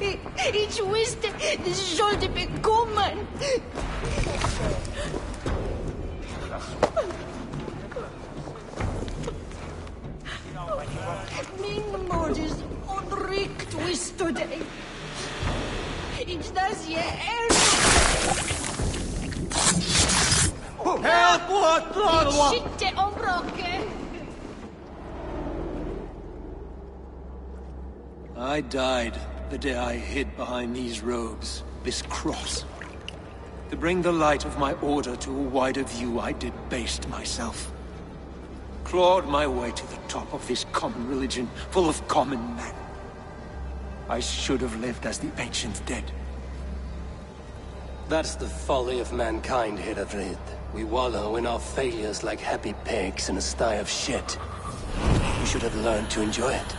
S11: Ich wusste, das sollte bekommen. Min mod is onrikt wist dig. Ich das je
S13: Help! What?
S11: Sitte omroke.
S10: I died the day I hid behind these robes, this cross. To bring the light of my order to a wider view, I debased myself. Clawed my way to the top of this common religion, full of common men. I should have lived as the ancient dead.
S3: That's the folly of mankind, Hedavrid. We wallow in our failures like happy pigs in a sty of shit. We should have learned to enjoy it.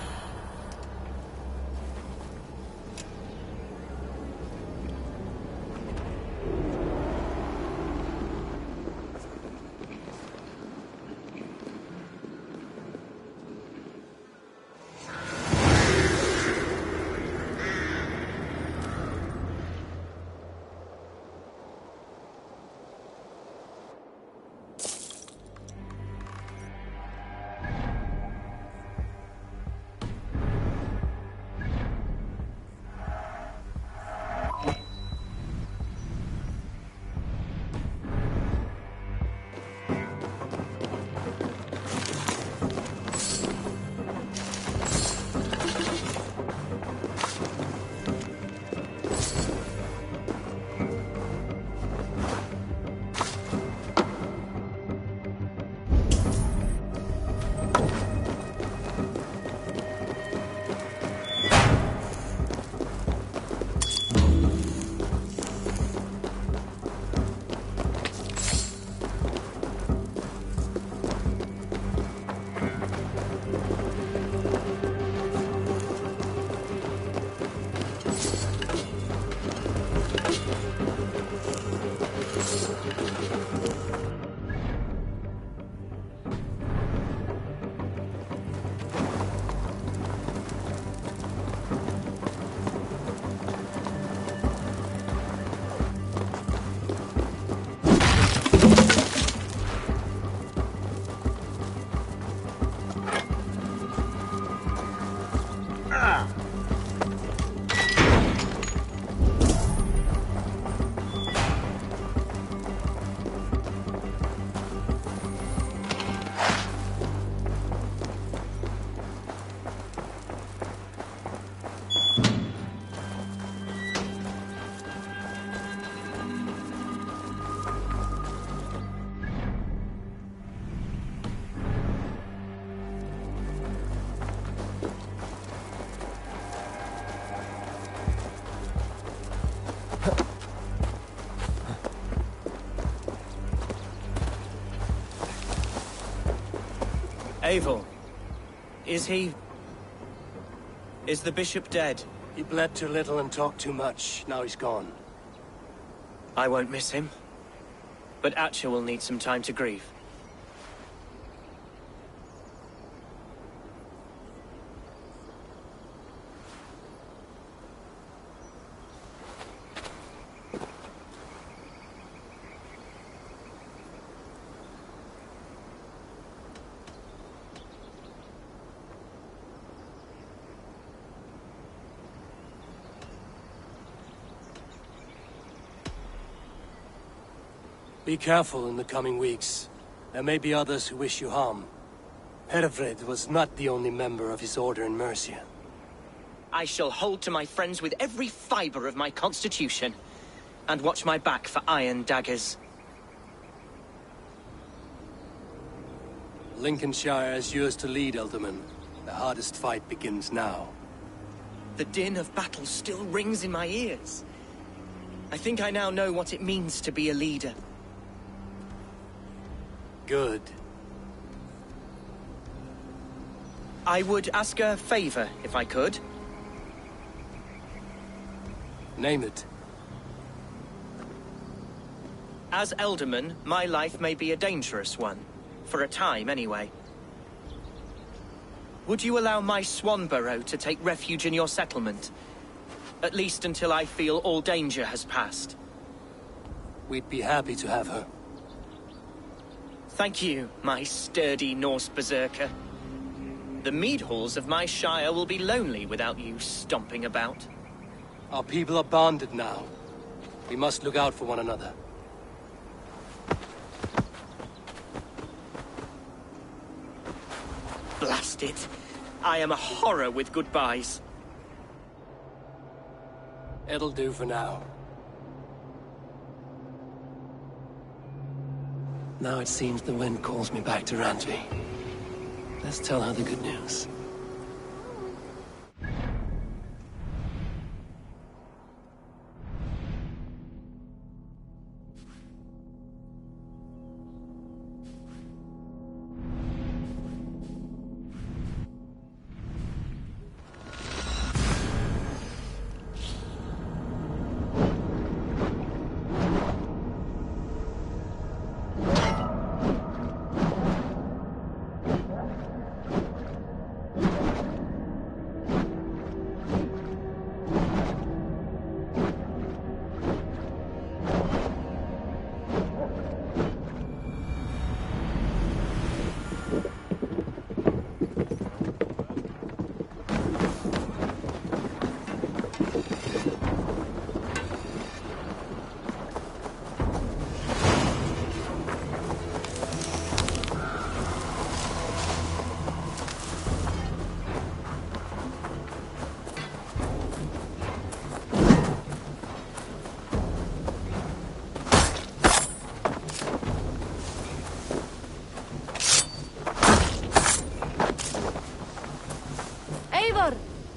S4: Abel, is he... is the bishop dead?
S3: He bled too little and talked too much. Now he's gone.
S4: I won't miss him. But Atcha will need some time to grieve.
S3: Be careful in the coming weeks. There may be others who wish you harm. Herefrid was not the only member of his order in Mercia.
S4: I shall hold to my friends with every fibre of my constitution, and watch my back for iron daggers.
S3: Lincolnshire is yours to lead, Elderman. The hardest fight begins now.
S4: The din of battle still rings in my ears. I think I now know what it means to be a leader.
S3: Good.
S4: I would ask a favor, if I could.
S3: Name it.
S4: As Elderman, my life may be a dangerous one. For a time, anyway. would you allow my Swanborough to take refuge in your settlement? At least until I feel all danger has passed.
S3: We'd be happy to have her.
S4: Thank you, my sturdy Norse berserker. The mead halls of my shire will be lonely without you stomping about.
S3: Our people are bonded now. We must look out for one another.
S4: Blast it. I am a horror with goodbyes.
S3: It'll do for now. Now it seems the wind calls me back to Randvi. Let's tell her the good news.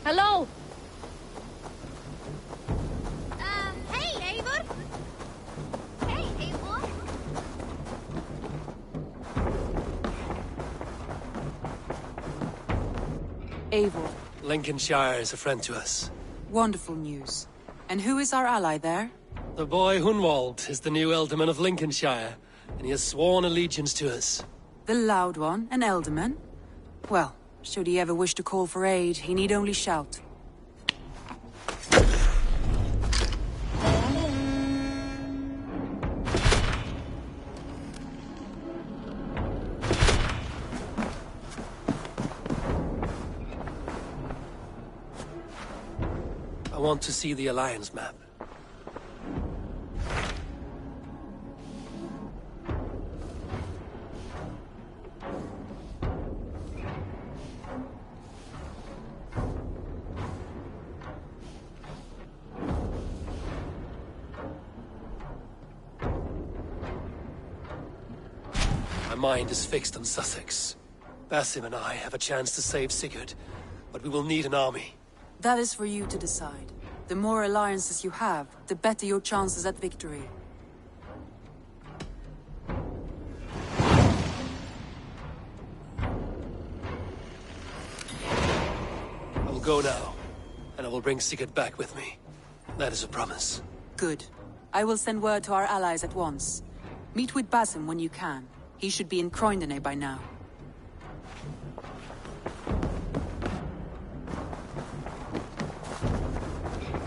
S2: Hello?
S1: Hey, Eivor! Hey, Eivor!
S22: Eivor.
S3: Lincolnshire is a friend to us.
S22: Wonderful news. And who is our ally there?
S3: The boy Hunwald is the new Ealdorman of Lincolnshire, and he has sworn allegiance to us.
S22: The Loud One, an Ealdorman? Well, should he ever wish to call for aid, he need only shout.
S3: I want to see the Alliance map. My mind is fixed on Sussex. Basim and I have a chance to save Sigurd, but we will need an army.
S22: That is for you to decide. The more alliances you have, the better your chances at victory.
S3: I will go now, and I will bring Sigurd back with me. That is a promise.
S22: Good. I will send word to our allies at once. Meet with Basim when you can. He should be in Croydon by now.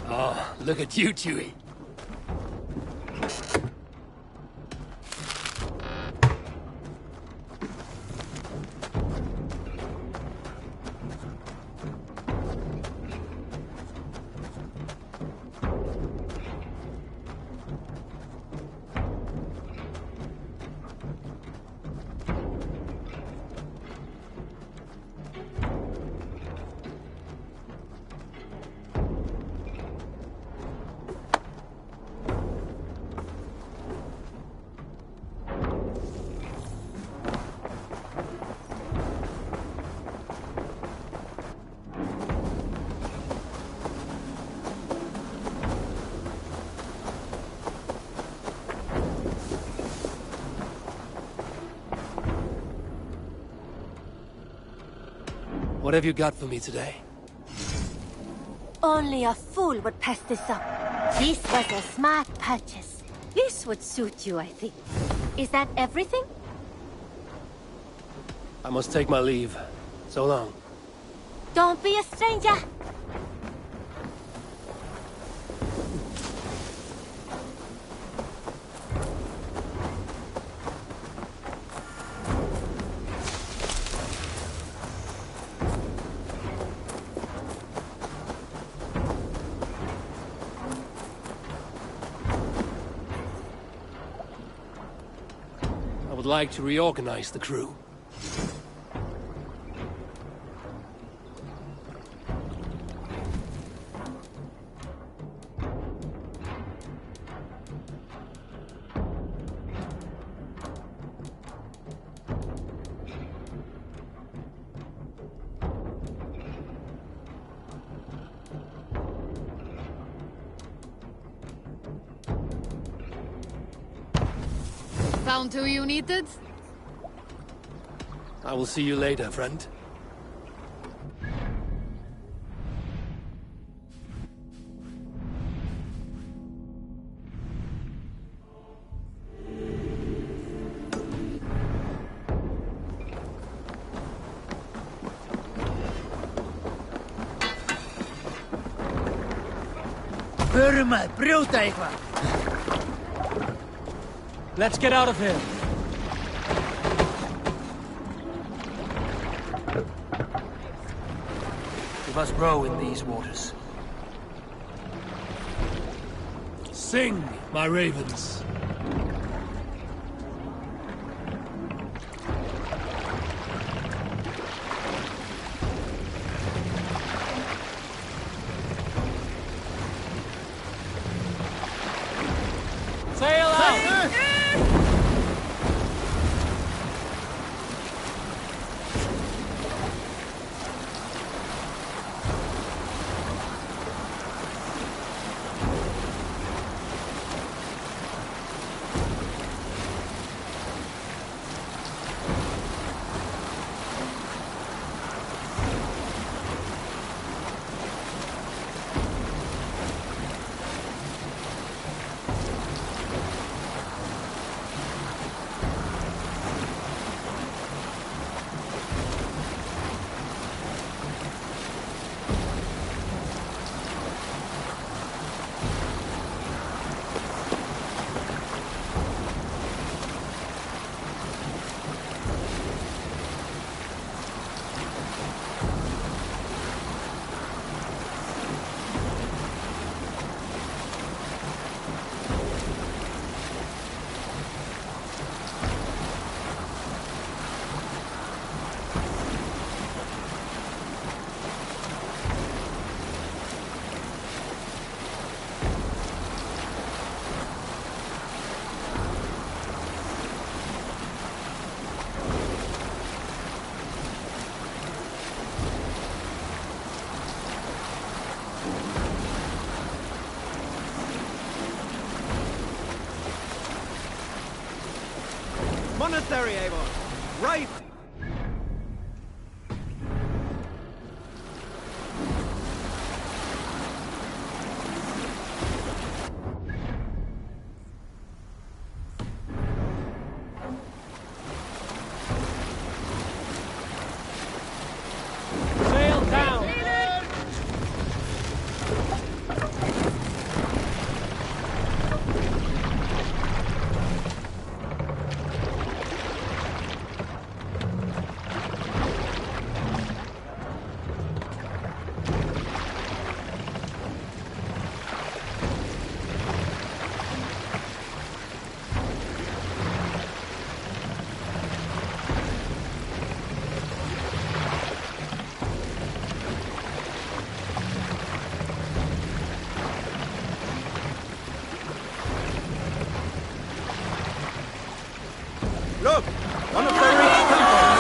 S3: Oh, look at you, Dewey. What have you got for me today?
S2: Only a fool would pass this up. This was a smart purchase. This would suit you, I think. Is that everything?
S3: I must take my leave. So long.
S2: Don't be a stranger.
S3: I would like to reorganize the crew.
S19: Found who you needed?
S3: I will see you later, friend.
S6: Burma, brjóta eitthvað!
S3: Let's get out of here. We must row in these waters. Sing, my ravens. Sail out!
S4: Monastery, Avon! Right!
S3: Sail down!
S4: Look! One of the rich temples!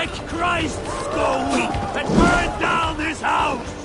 S13: Wreck Christ's skull and burn down this house!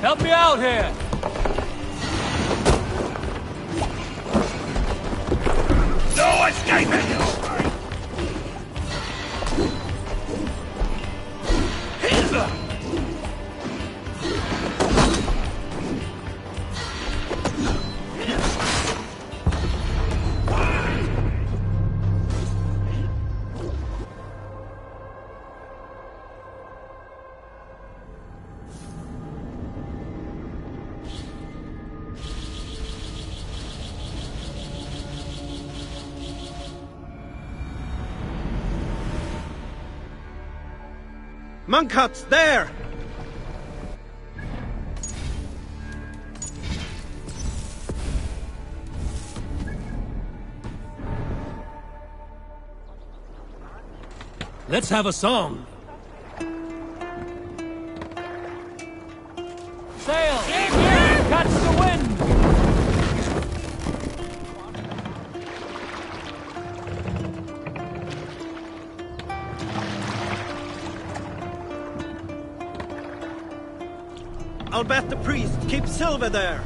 S3: Help me out here!
S13: No escaping!
S10: Monk huts, there!
S3: Let's have a song. Sail! Catch the wind!
S10: I'll bet the priest keeps silver there.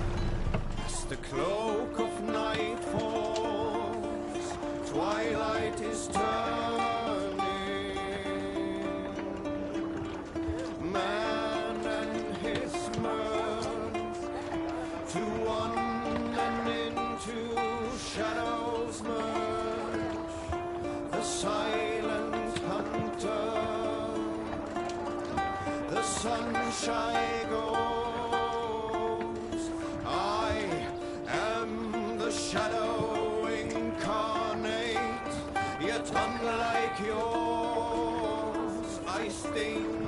S12: As the cloak of night falls, twilight is turning. Man and his mirth to one and into shadows merge. The silent hunter, the sunshine goes. Shadow incarnate, yet unlike yours, I sting.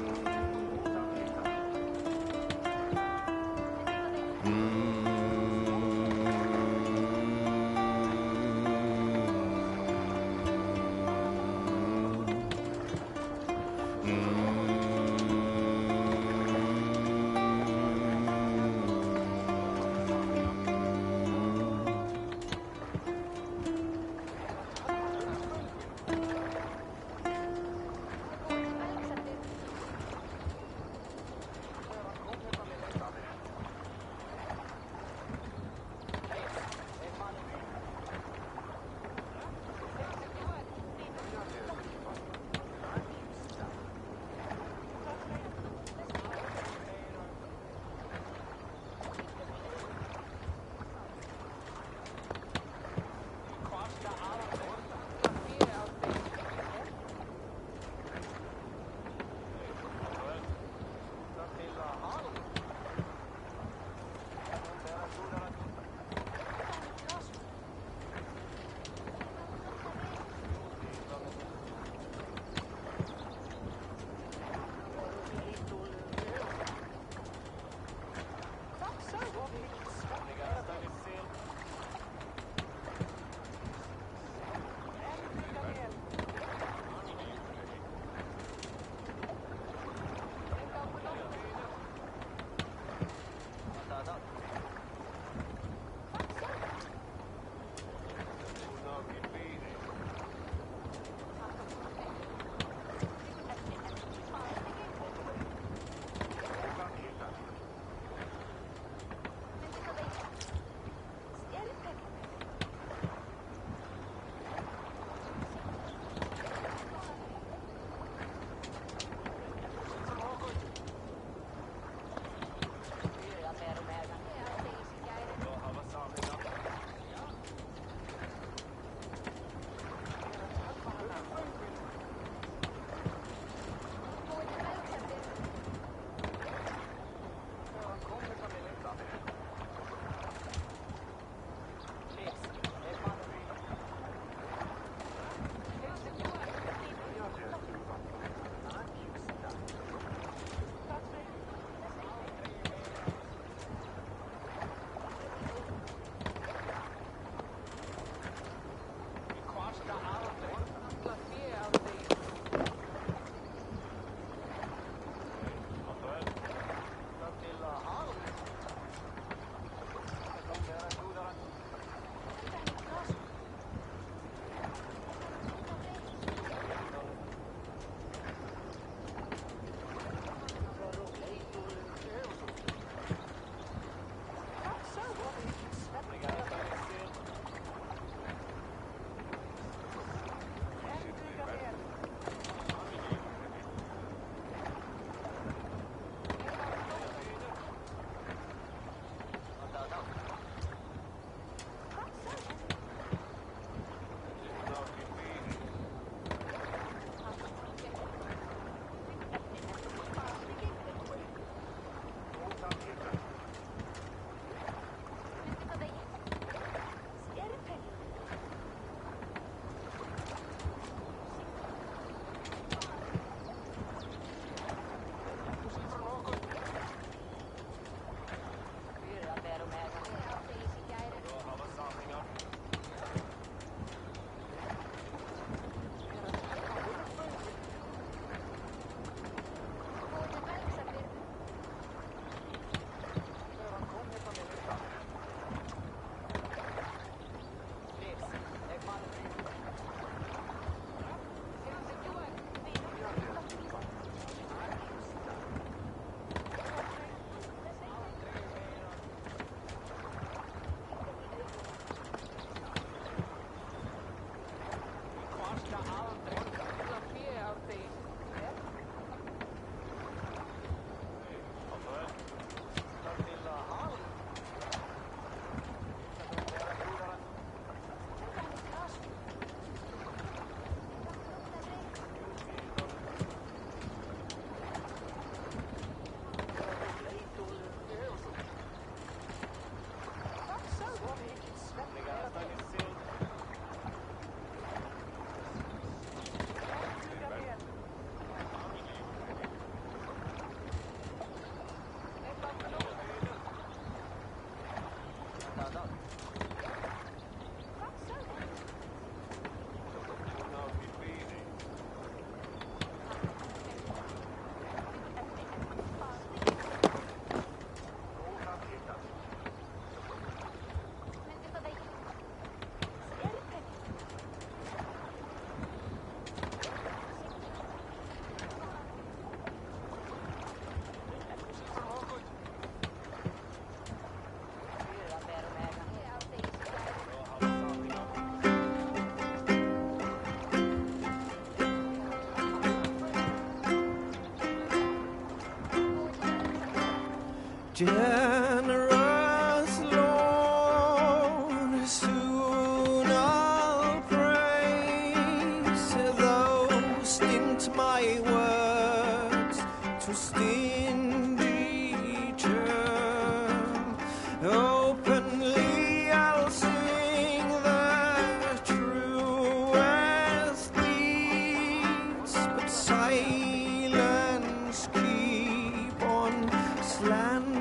S12: Generous Lord, soon I'll praise those stint my words to sting the churl. Openly I'll sing the truest deeds, but silence keep on slander's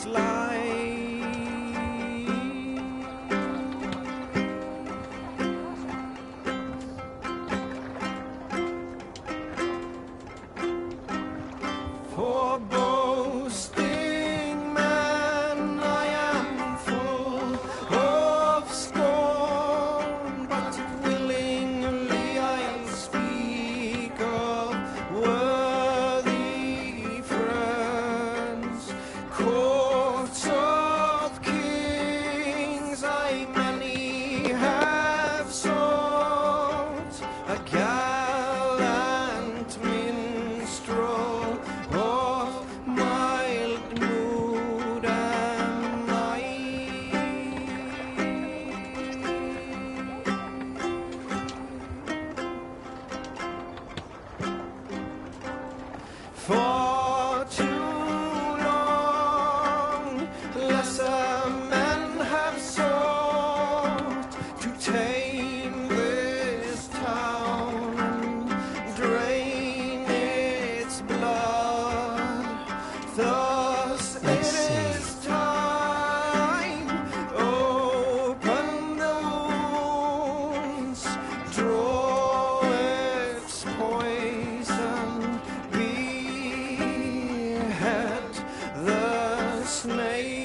S12: lie. For boasting man I am full of scorn, but willingly I'll speak of worthy friends. Courts of kings I many have sought, a gallant minstrel of mild mood am I. For too long, lesser men have sought to tame this town and drain its blood. Thus it is time, open the wounds, draw its poison, behead the snake.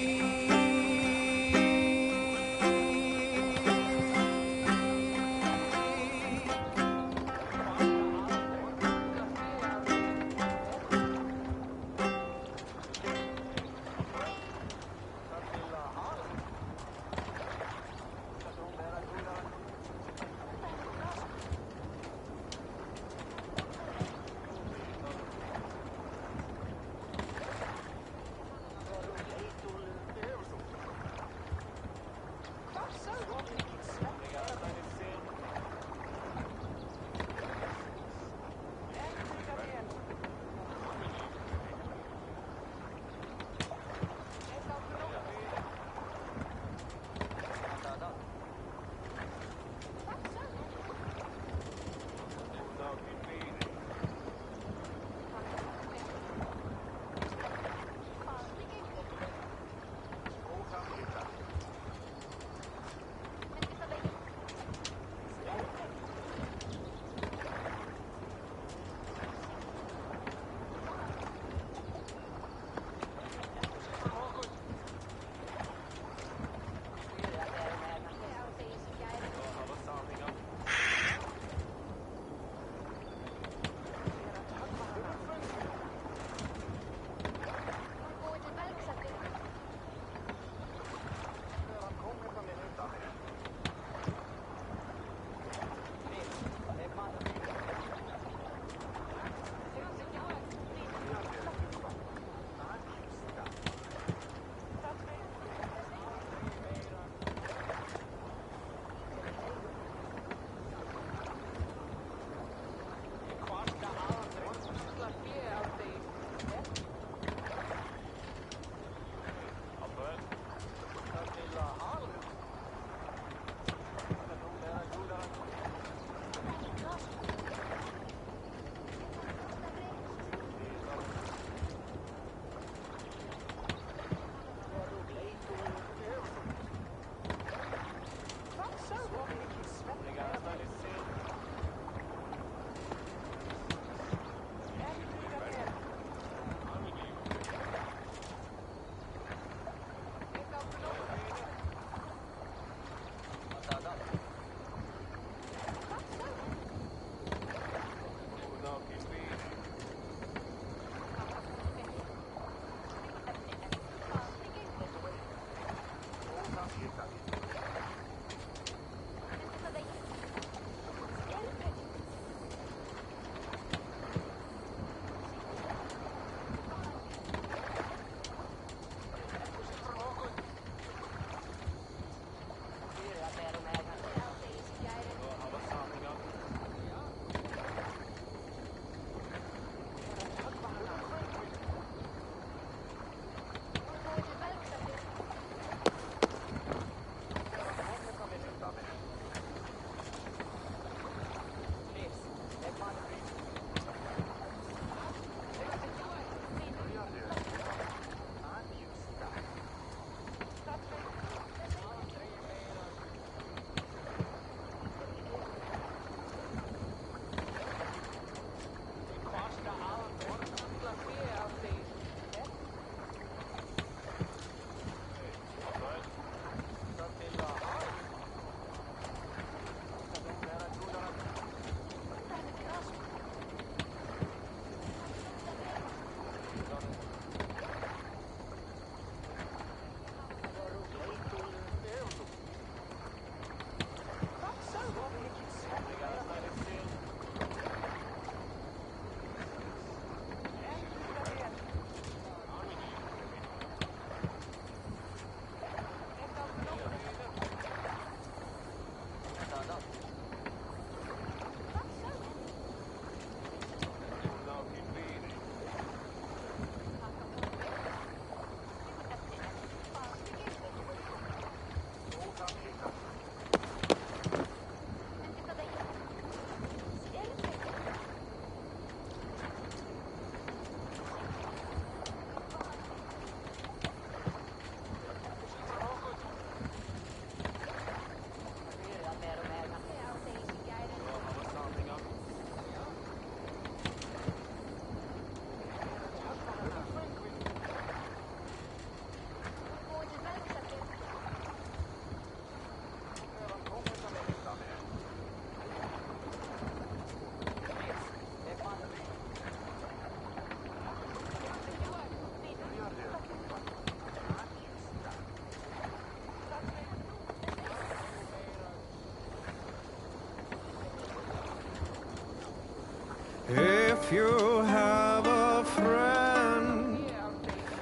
S12: you have a friend,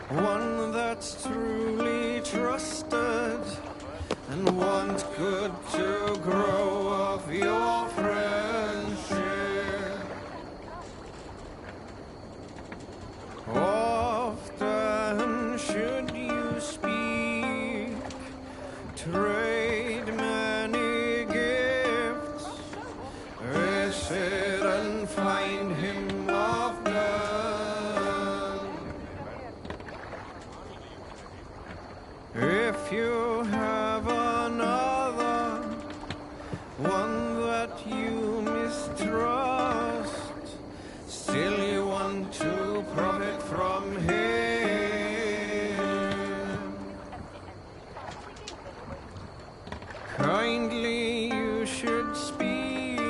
S12: one that's truly trusted, and want good to grow of your friendship. Often should you speak, trade many gifts, visit and find him of none. If you have another, one that you mistrust, still you want to profit from him. Kindly you should speak,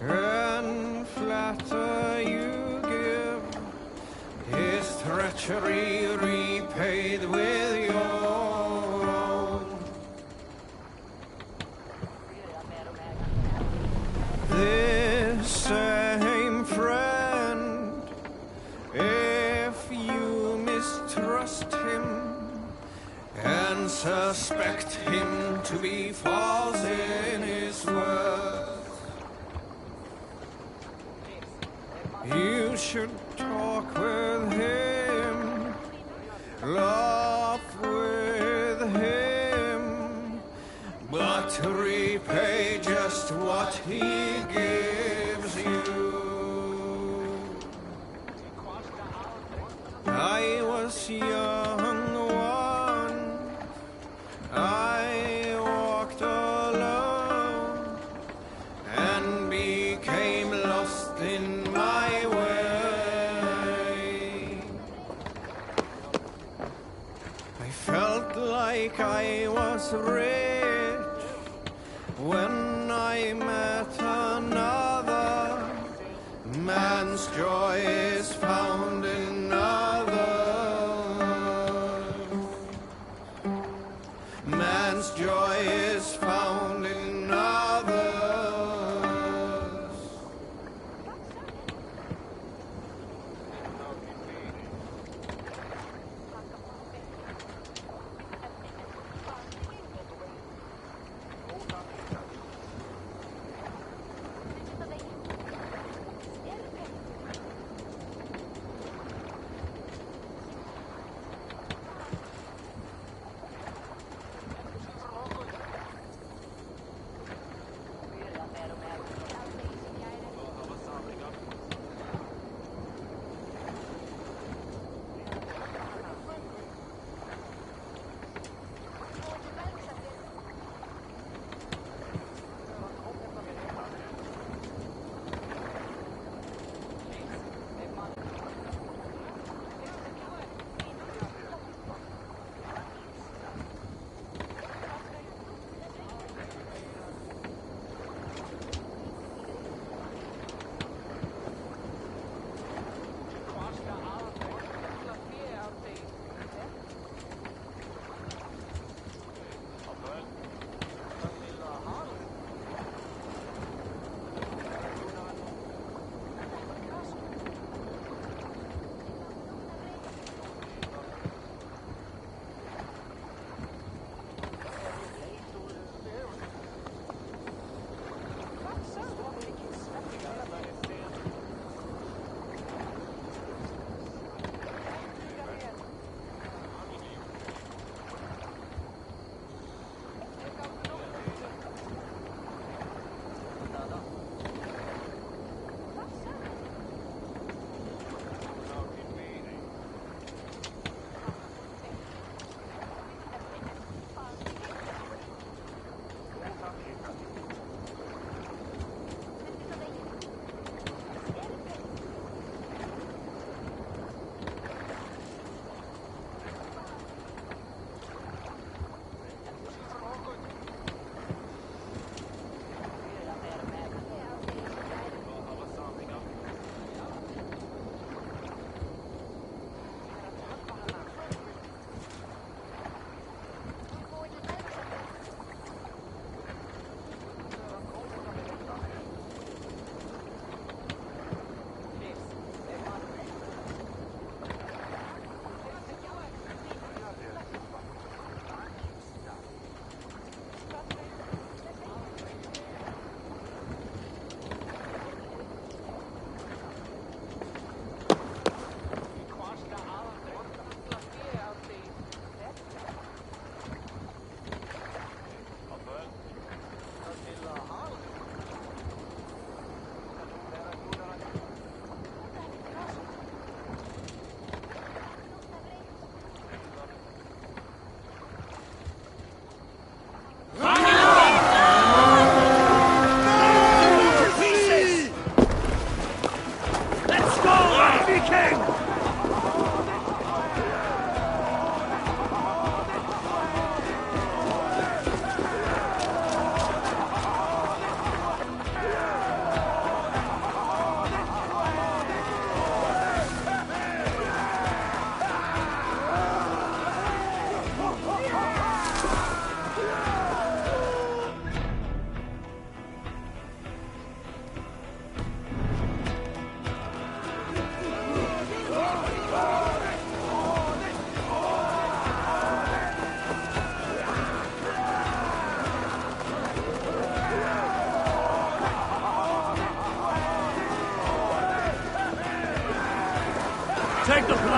S12: and flatter you give, his treachery repaid with your own. This same friend, if you mistrust him and suspect him to be false in his words, you should talk with him, laugh with him, but repay just what he gives you. I was young once, I walked alone, and became lost in my way. I felt like I was rich when I met another. Man's joy is found in others. Man's joy is found in others.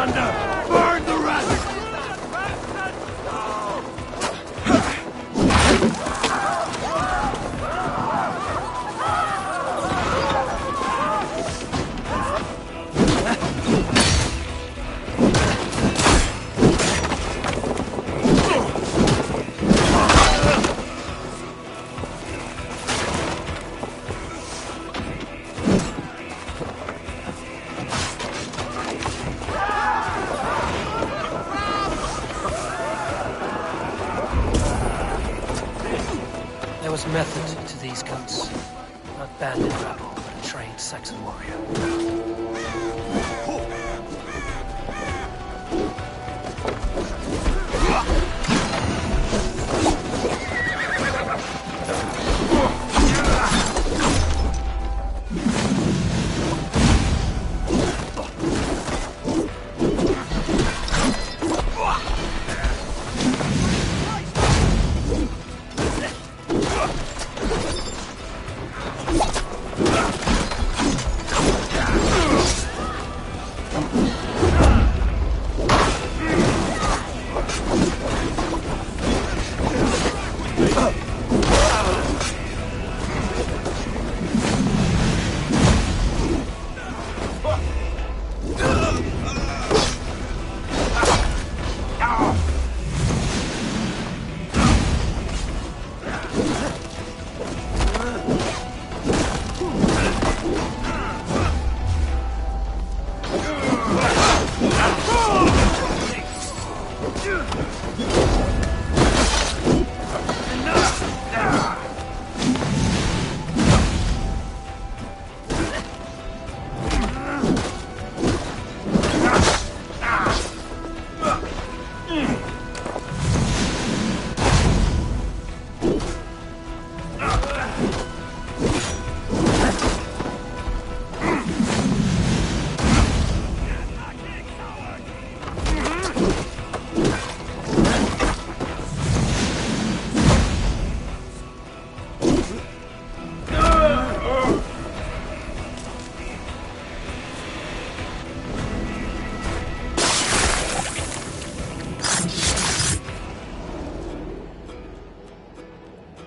S13: Commander! Burn the rest!
S3: There was method to these guns. Not bandit rebel, but a trained Saxon warrior.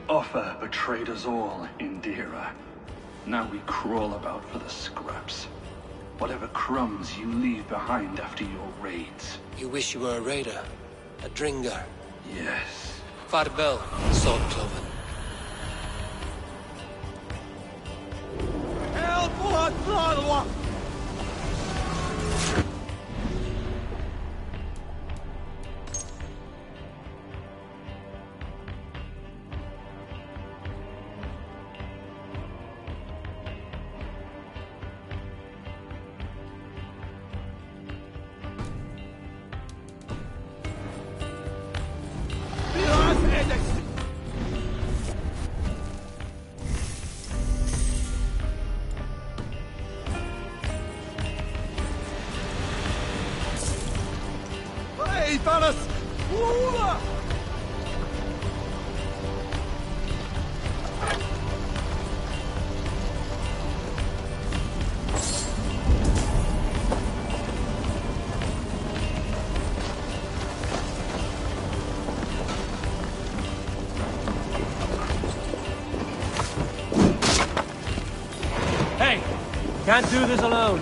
S14: Offa betrayed us all, Indira. Now we crawl about for the scraps. Whatever crumbs you leave behind after your raids.
S3: You wish you were a raider, a Dringar.
S14: Yes.
S3: Farvel, Sword Cloven.
S13: Hey, Thanos! Lula!
S3: Hey! Can't do this alone.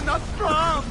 S13: Not strong!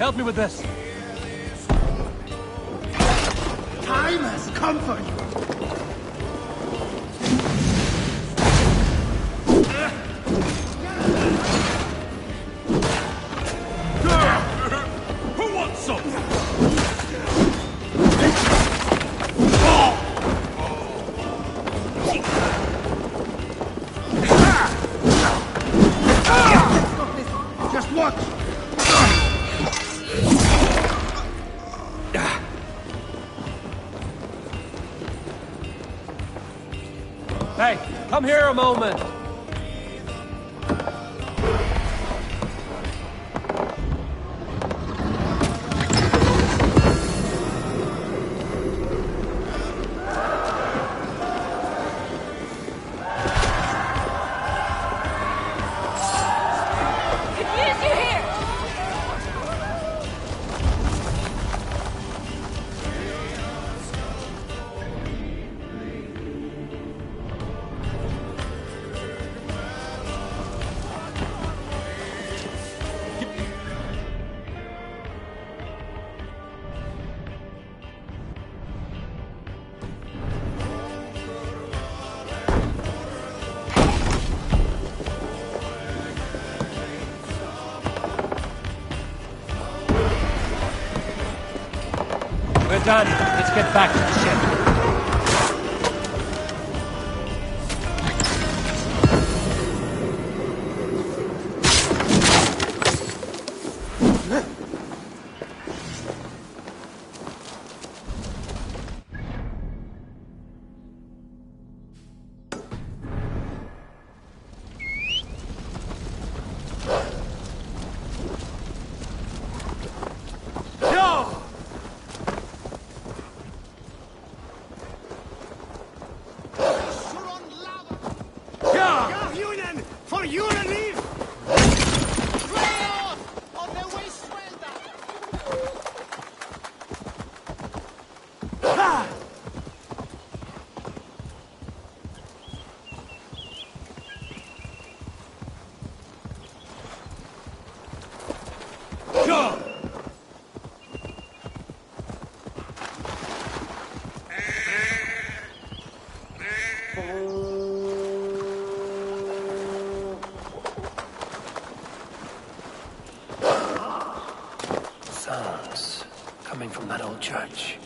S3: Help me with this.
S7: Time has come for you.
S6: Who wants some?
S7: Just watch.
S3: Hey, come here a moment. We're done. Let's get back to the ship. Sounds coming from that old church.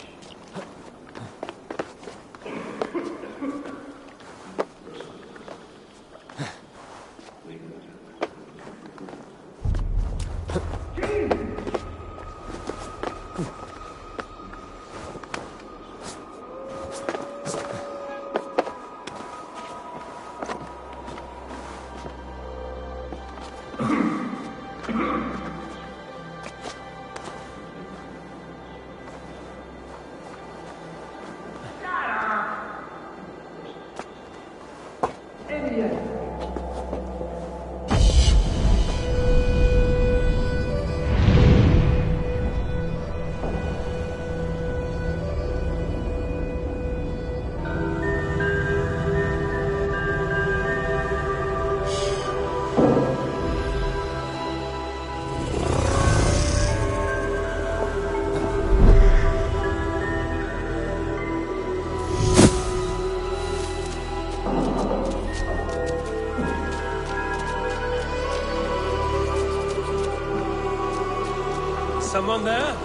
S3: Someone there?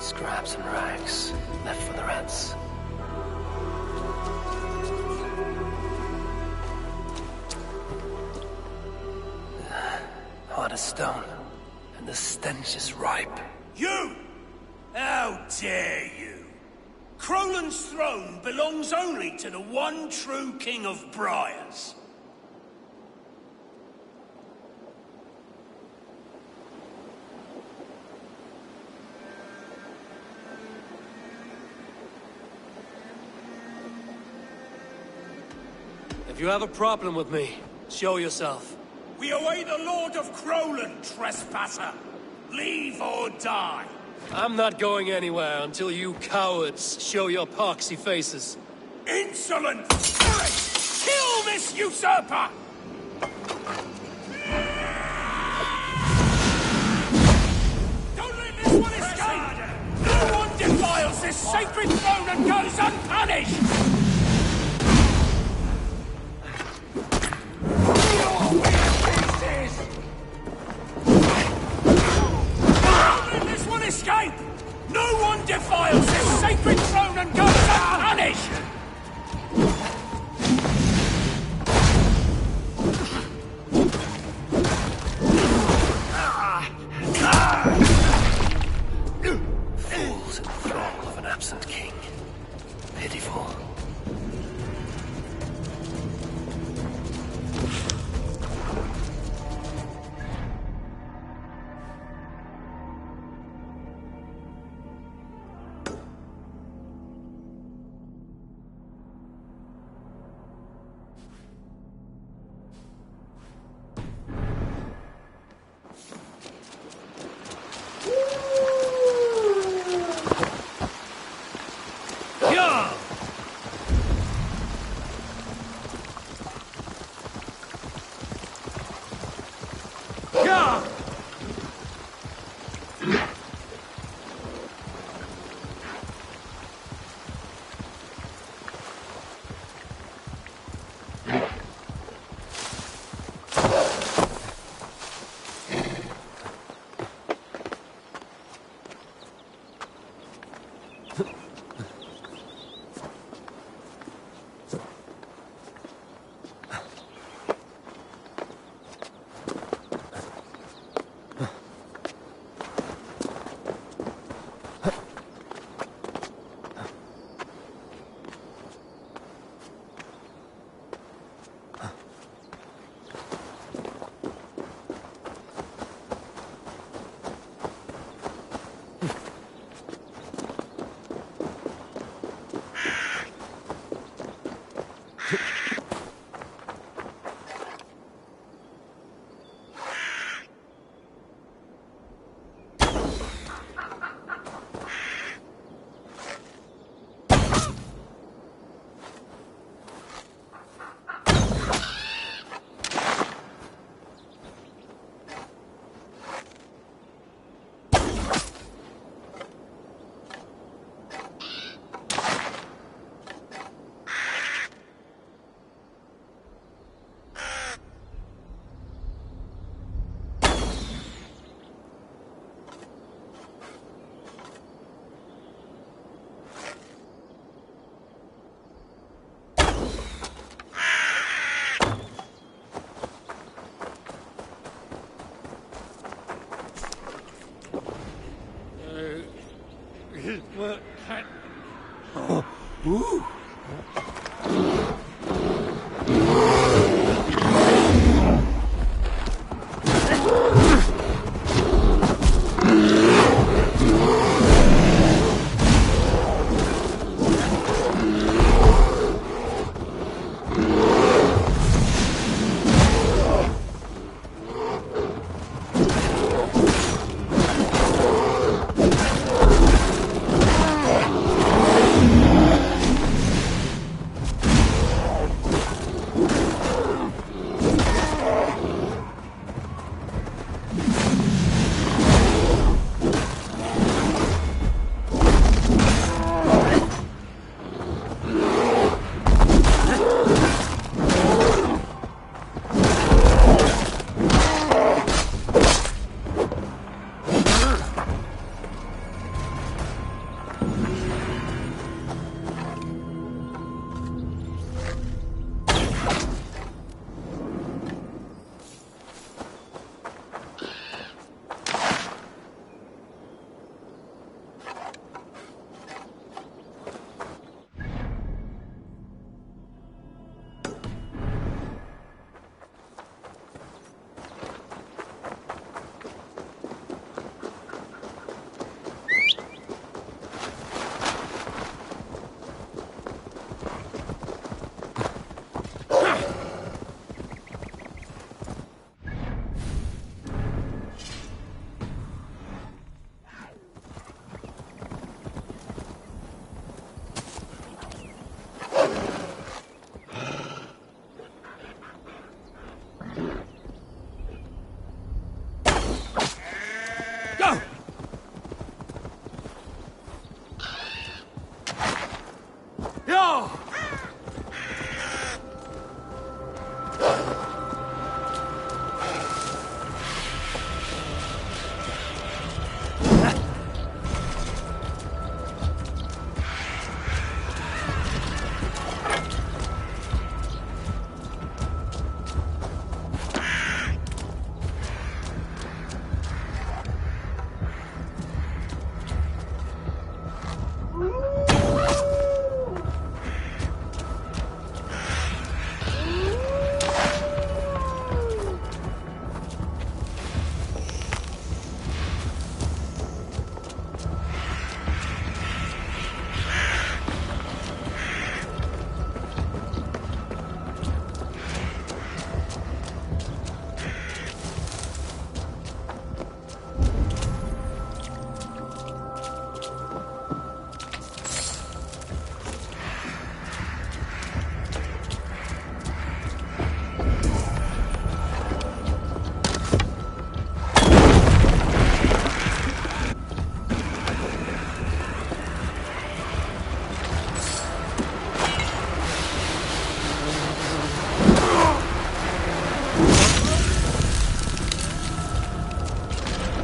S3: Scraps and rags, left for the rats. Hard as stone, and the stench is ripe.
S6: You! How dare you! Crolan's throne belongs only to the one true King of Briars.
S3: If you have a problem with me, show yourself.
S6: We await the Lord of Crolan, trespasser. Leave or die.
S3: I'm not going anywhere until you cowards show your poxy faces.
S6: Insolent spirit! Kill this usurper! goes unpunished! This one escape! No one defiles this sacred throne and goes unpunished!
S3: Fools in thrall of an absent king. Pitiful.
S6: Ooh.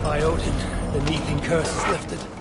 S3: By Odin, the Neething curse is lifted.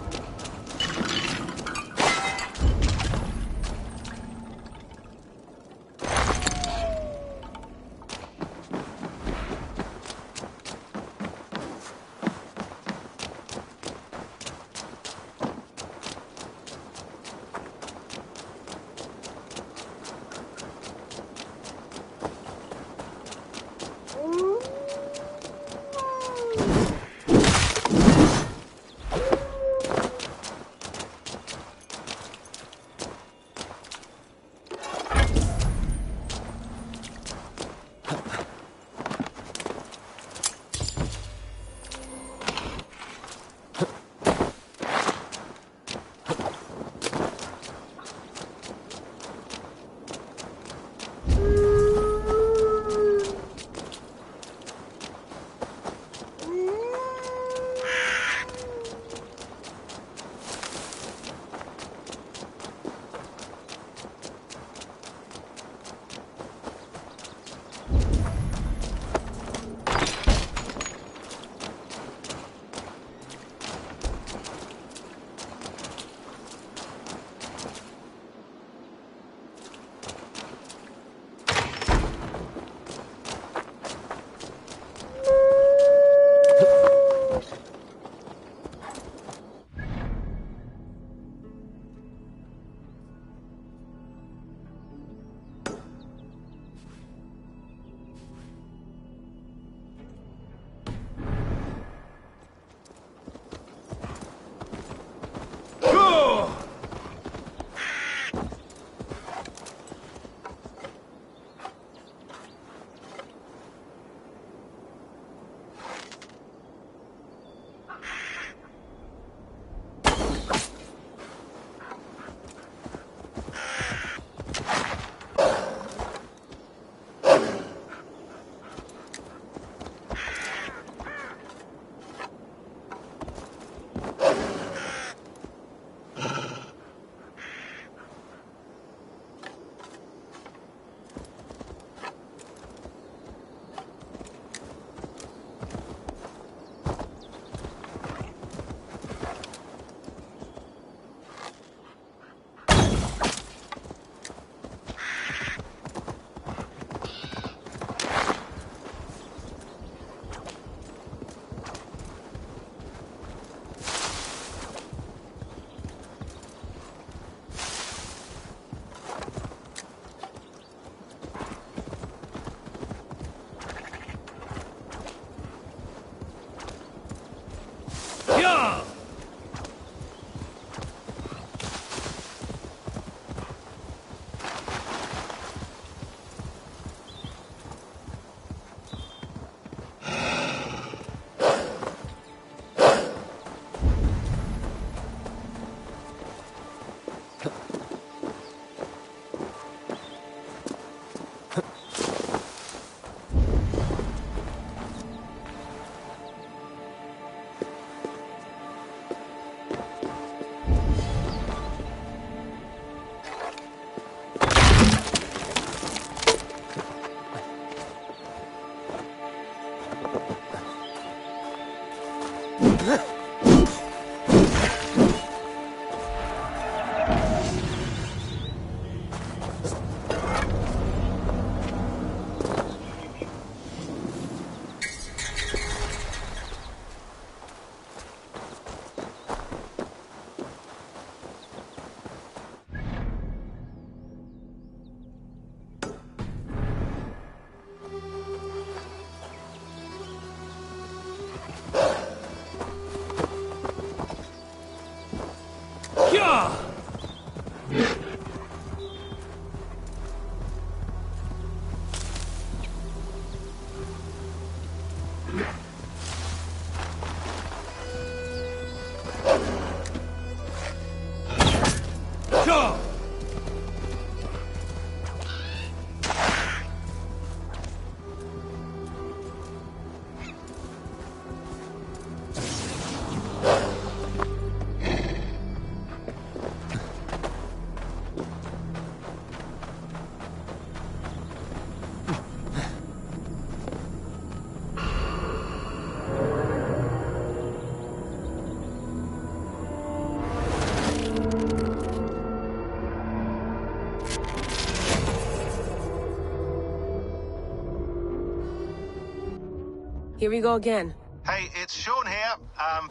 S16: Here we go again.
S17: Hey, it's Sean here.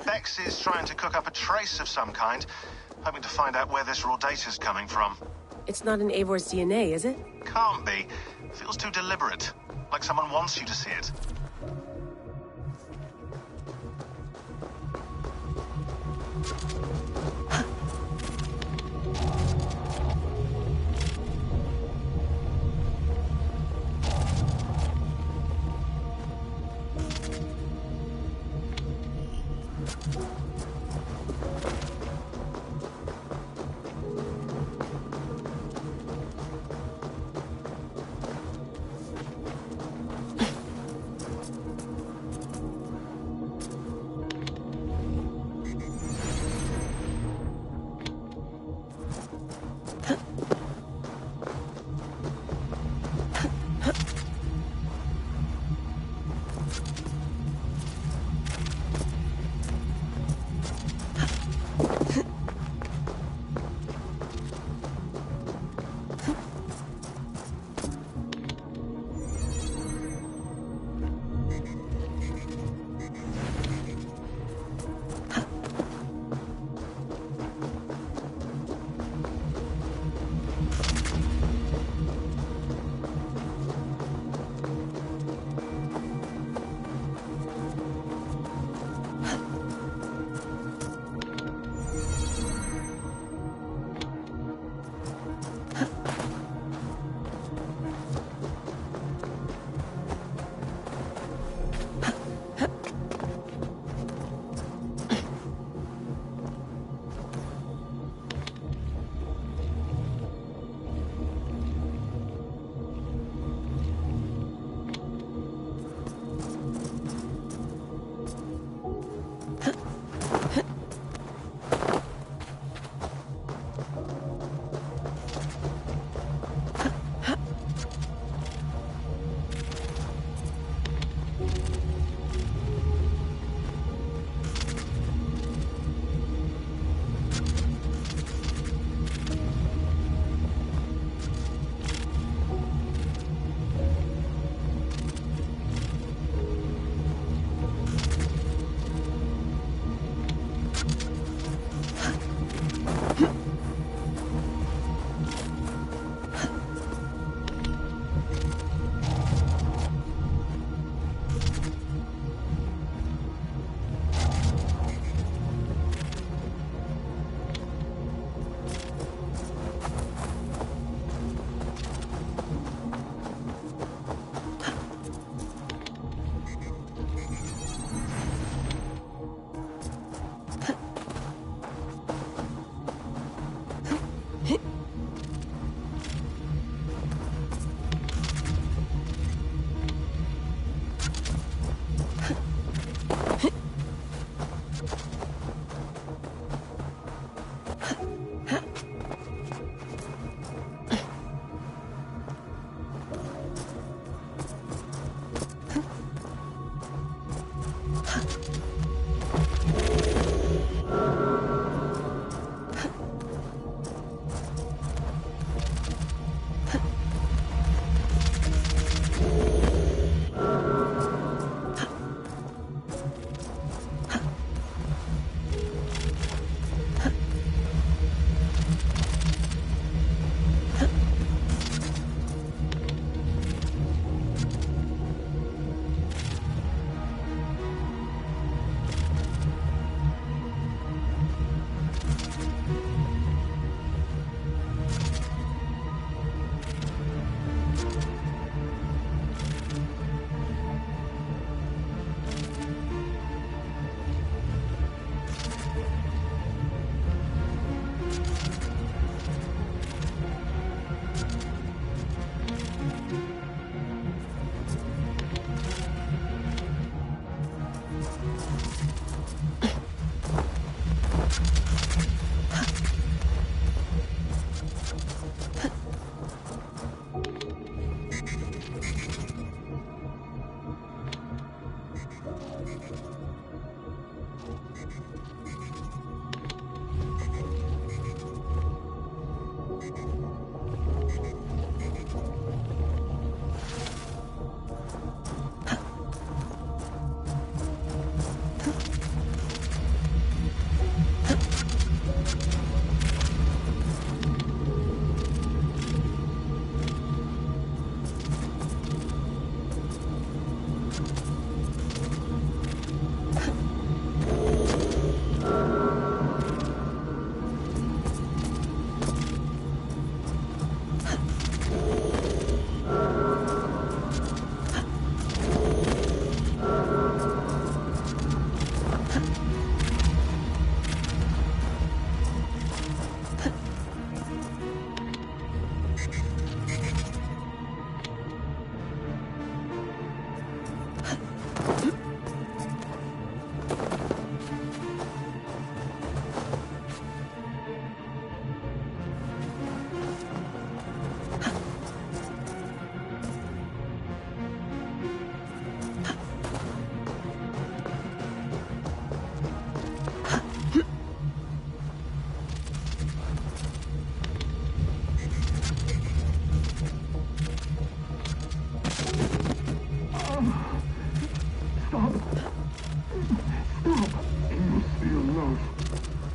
S17: Bex is trying to cook up a trace of some kind, hoping to find out where this raw data's coming from.
S16: It's not in Eivor's DNA, is it?
S17: Can't be. Feels too deliberate. Like someone wants you to see it.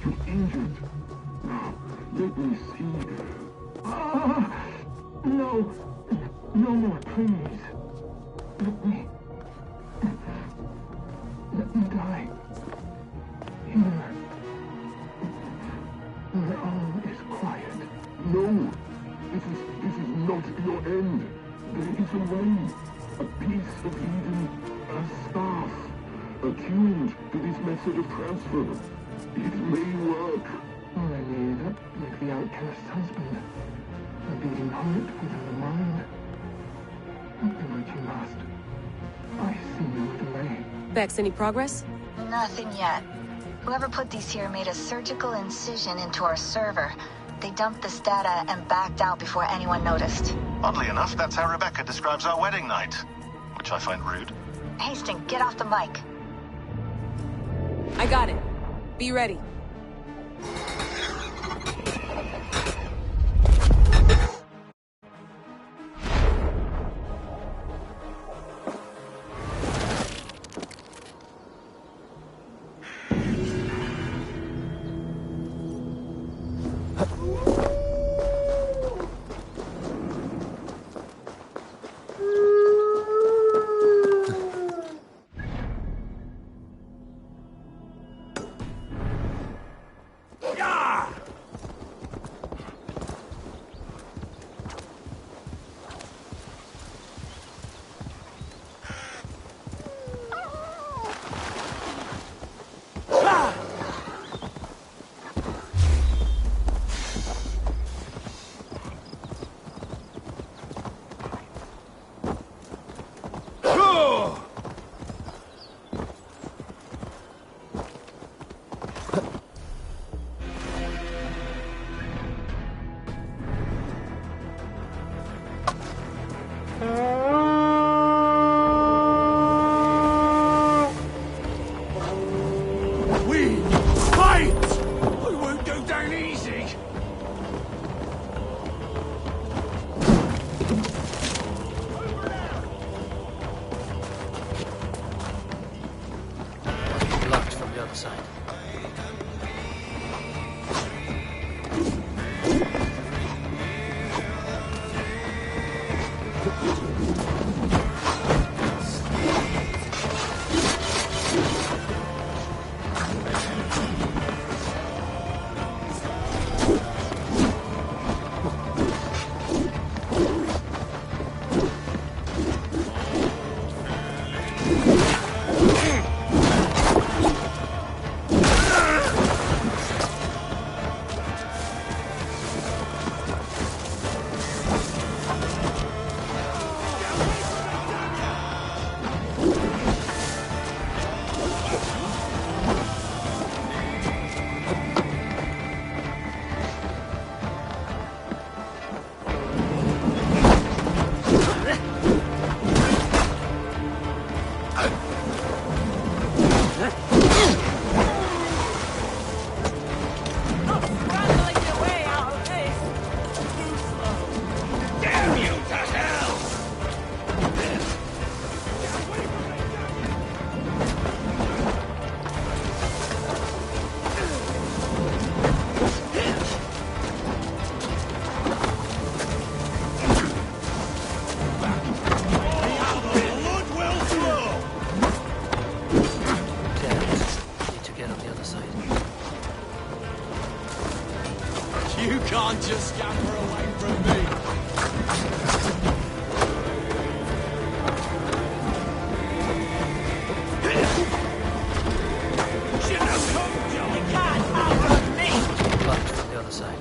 S12: You're injured. Now, let me see. Ah! No! No more, please. Let me die. Here. My arm is quiet. No! This is not your end. There is a way. A piece of Eden. A staff. Attuned to this method of transfer. It may work. All I need, like the outcast's husband. A beating heart without a mind. Do what you must. I see no delay.
S16: Bex, any progress?
S8: Nothing yet. Whoever put these here made a surgical incision into our server. They dumped this data and backed out before anyone noticed.
S17: Oddly enough, that's how Rebecca describes our wedding night. Which I find rude.
S8: Hastings, get off the mic.
S16: I got it. Be ready.
S6: can't just scamper away from me.
S3: Blocked from the other side.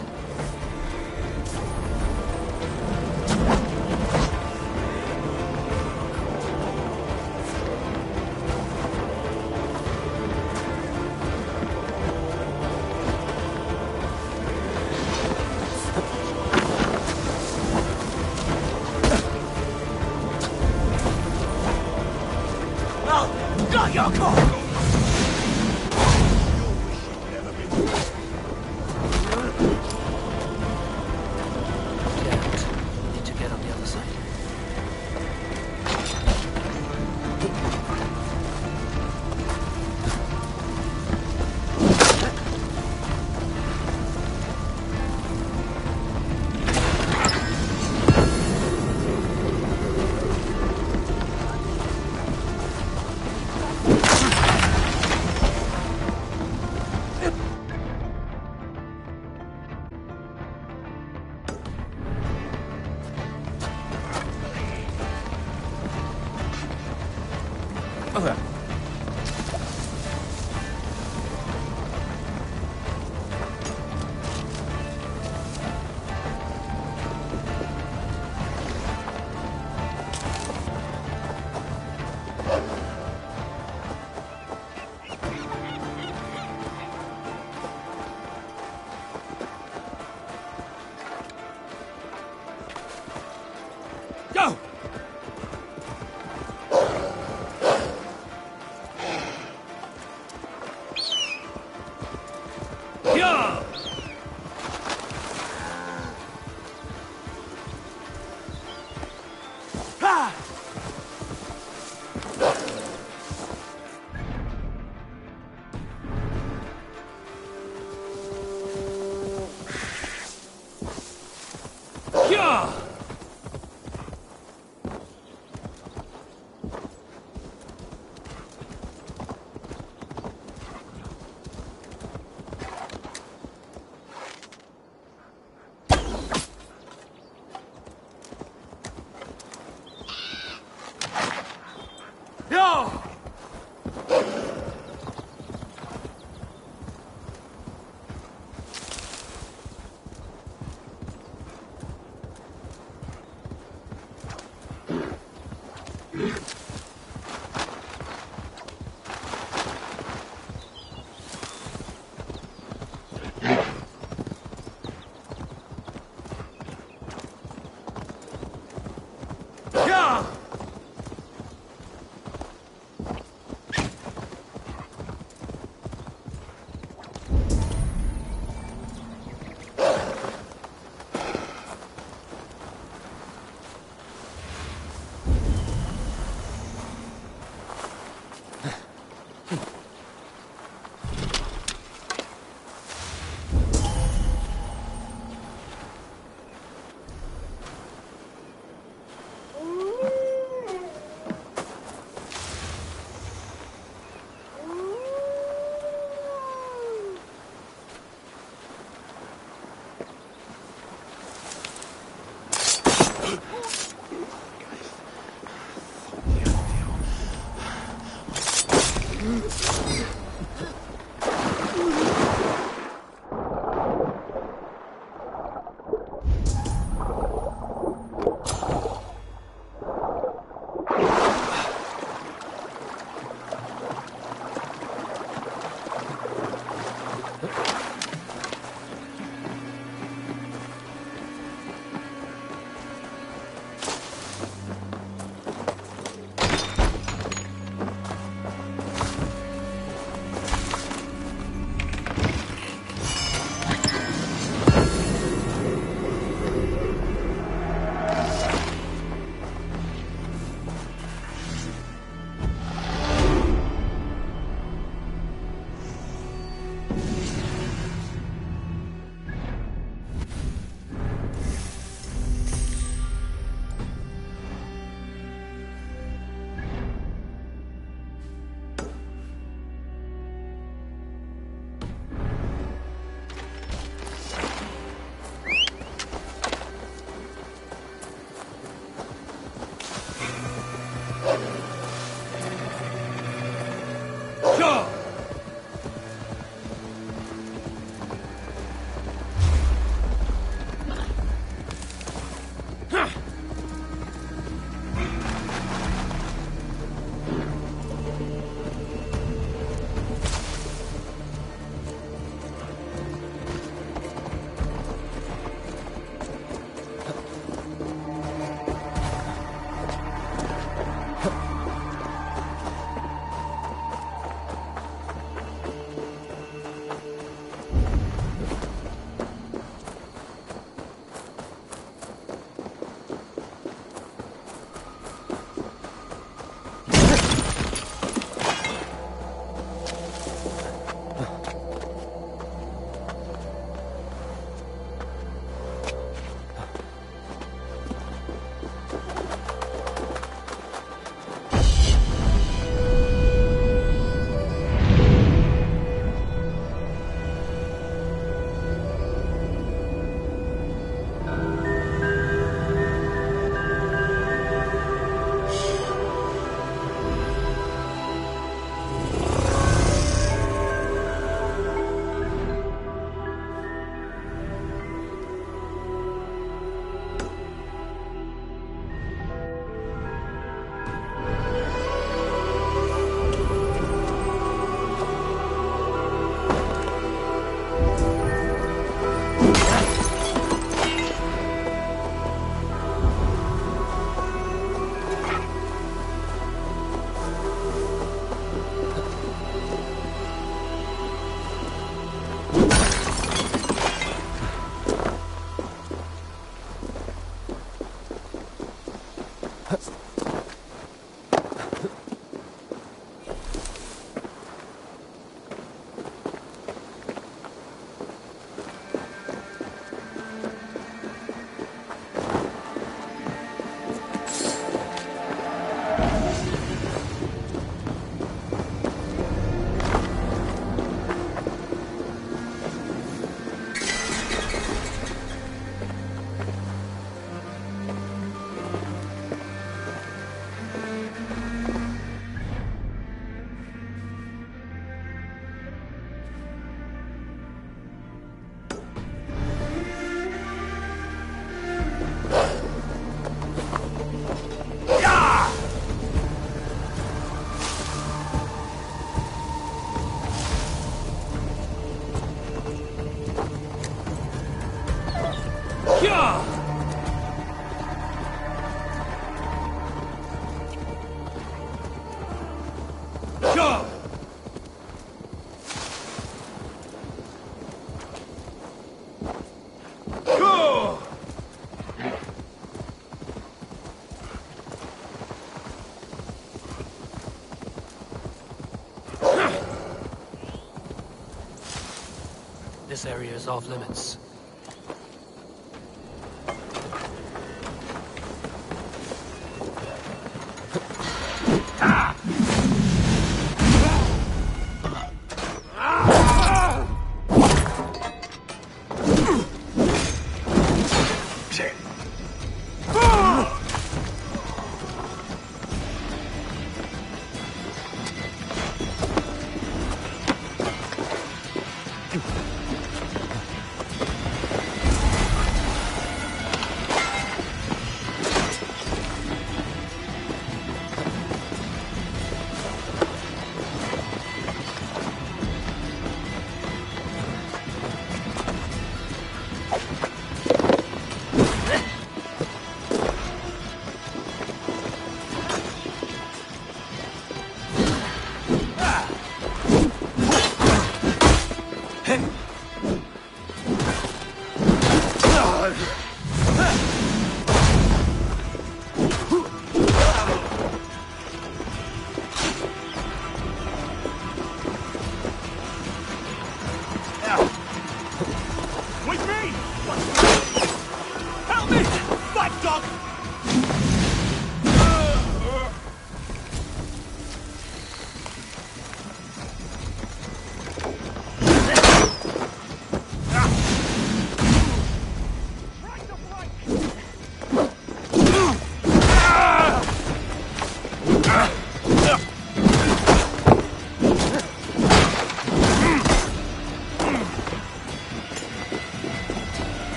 S3: This area is off limits.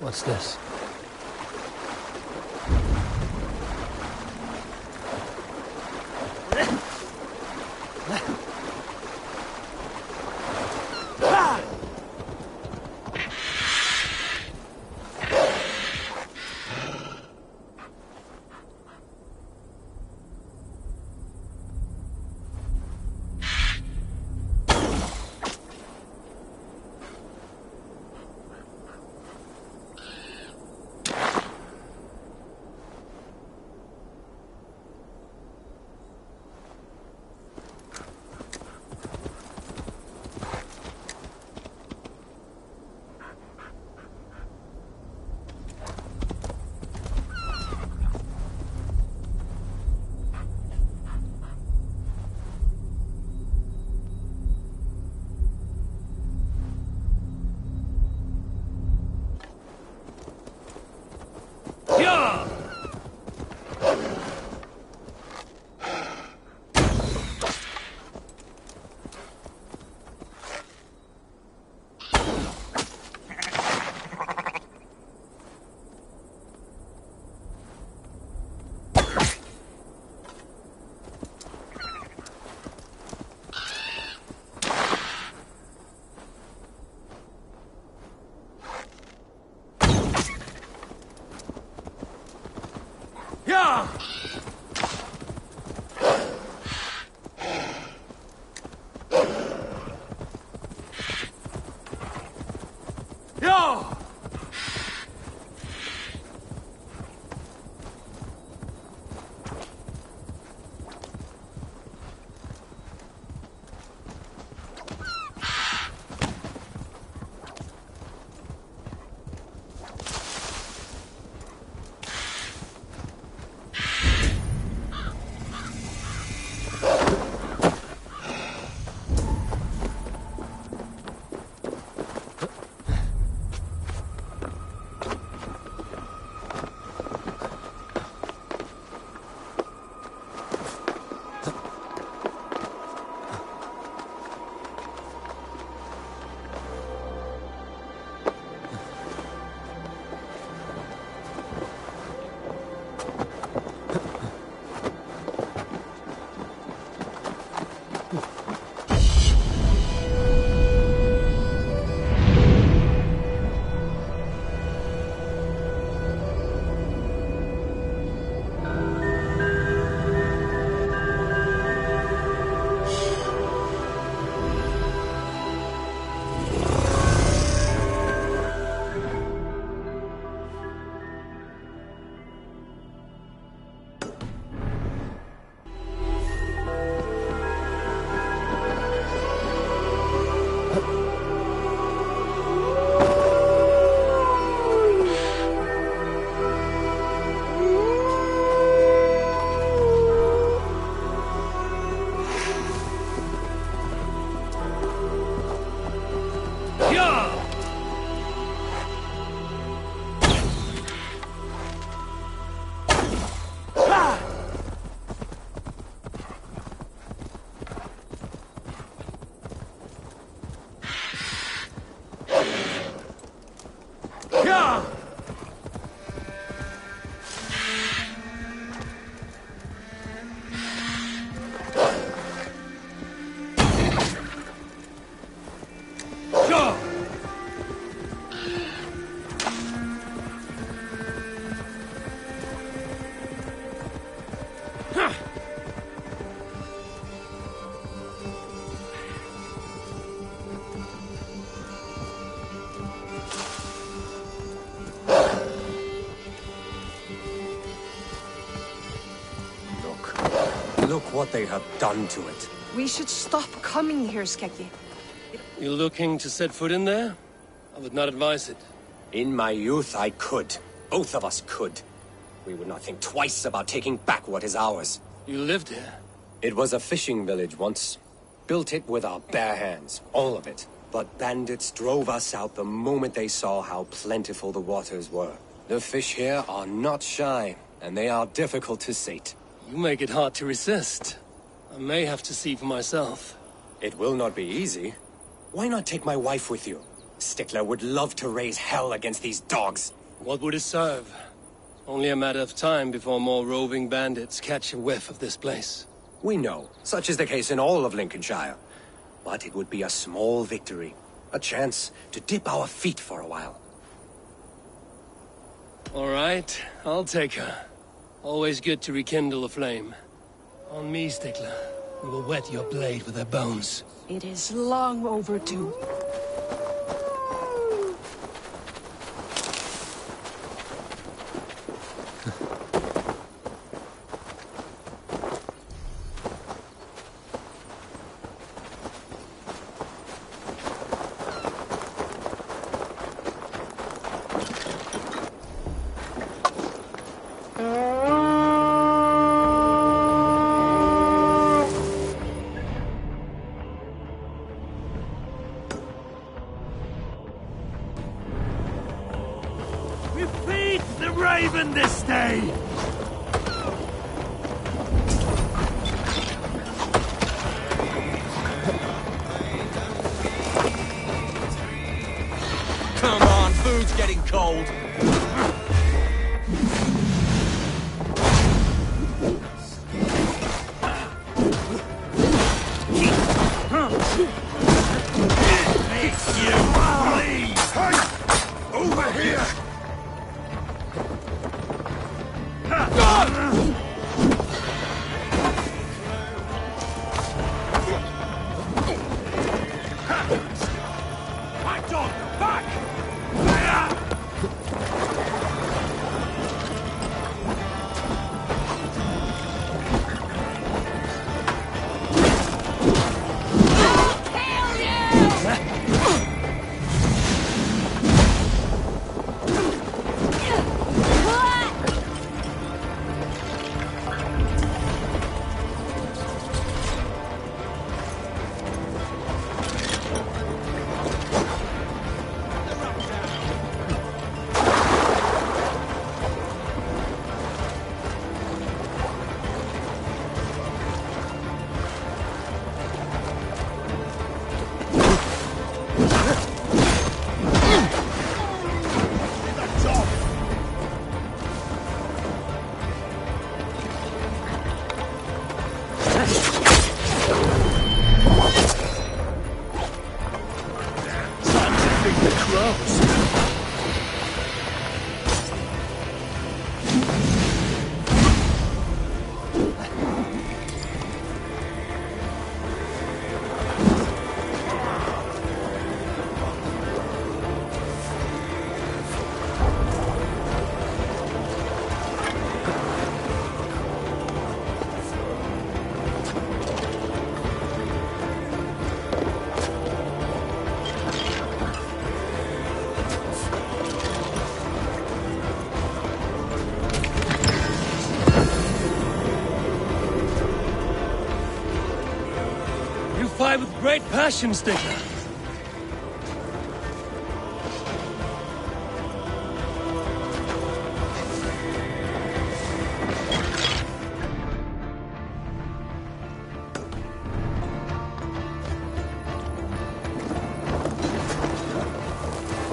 S3: What's this?
S15: Look what they have done to it.
S18: We should stop coming here, Skeggy.
S3: You looking to set foot in there? I would not advise it.
S15: In my youth, I could. Both of us could. We would not think twice about taking back what is ours.
S3: You lived here?
S15: It was a fishing village once. Built it with our bare hands, all of it. But bandits drove us out the moment they saw how plentiful the waters were. The fish here are not shy, and they are difficult to sate.
S3: You make it hard to resist. I may have to see for myself.
S15: It will not be easy. Why not take my wife with you? Stickler would love to raise hell against these dogs.
S3: What would it serve? Only a matter of time before more roving bandits catch a whiff of this place.
S15: We know. Such is the case in all of Lincolnshire. But it would be a small victory. A chance to dip our feet for a while.
S3: All right, I'll take her. Always good to rekindle a flame. On me, Stickler. We will wet your blade with our bones.
S18: It is long overdue.
S6: We feed the raven this day!
S21: Come on, food's getting cold.
S6: It's you, please! Over here! My dog, back!
S3: Fight with great passion, Stickler.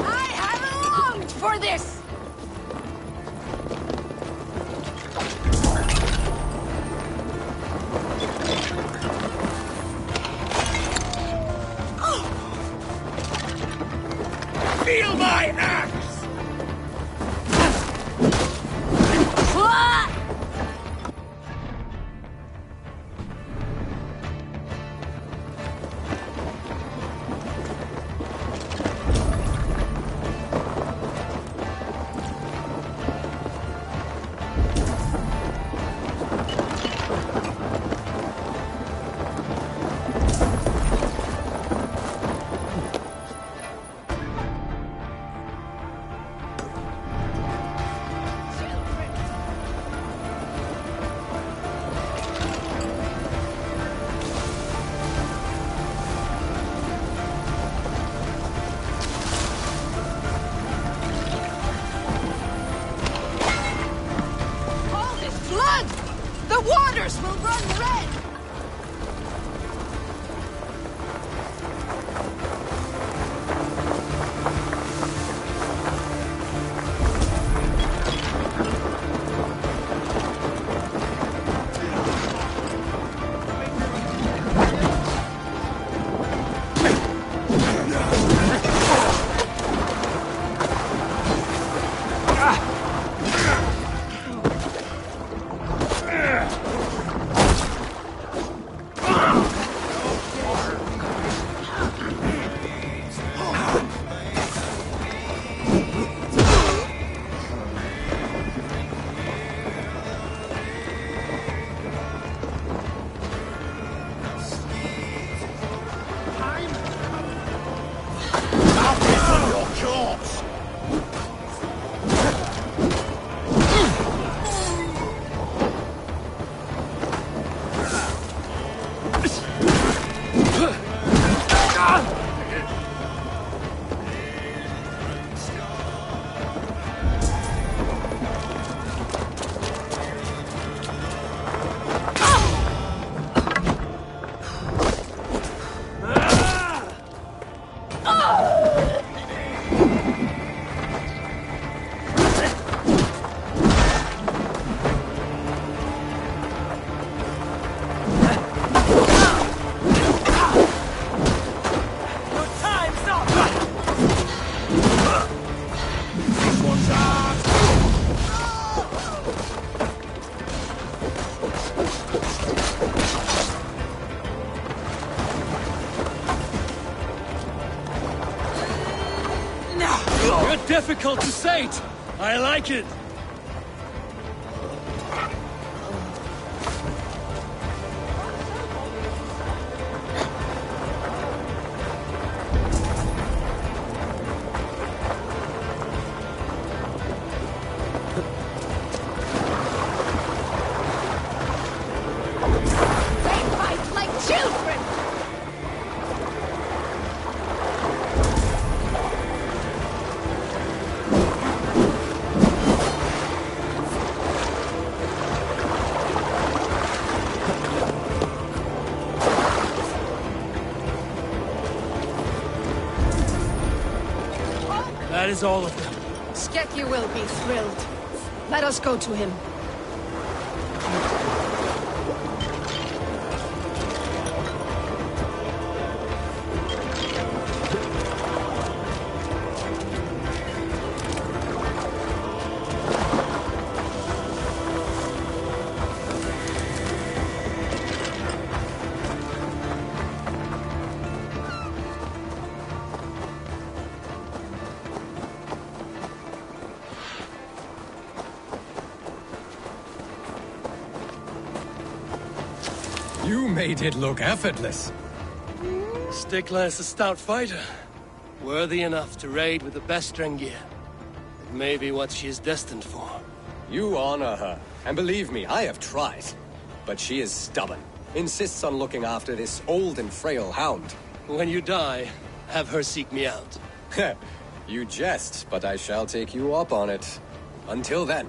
S18: I have longed for this!
S6: Feel my axe!
S3: You're difficult to sate. I like it.
S18: They fight like children!
S3: That is all of them.
S18: Skekki will be thrilled. Let us go to him.
S15: You made it look effortless.
S3: Stickler is a stout fighter. Worthy enough to raid with the best Drengir. It may be what she is destined for.
S15: You honor her. And believe me, I have tried. But she is stubborn. Insists on looking after this old and frail hound.
S3: When you die, have her seek me out.
S15: You jest, but I shall take you up on it. Until then.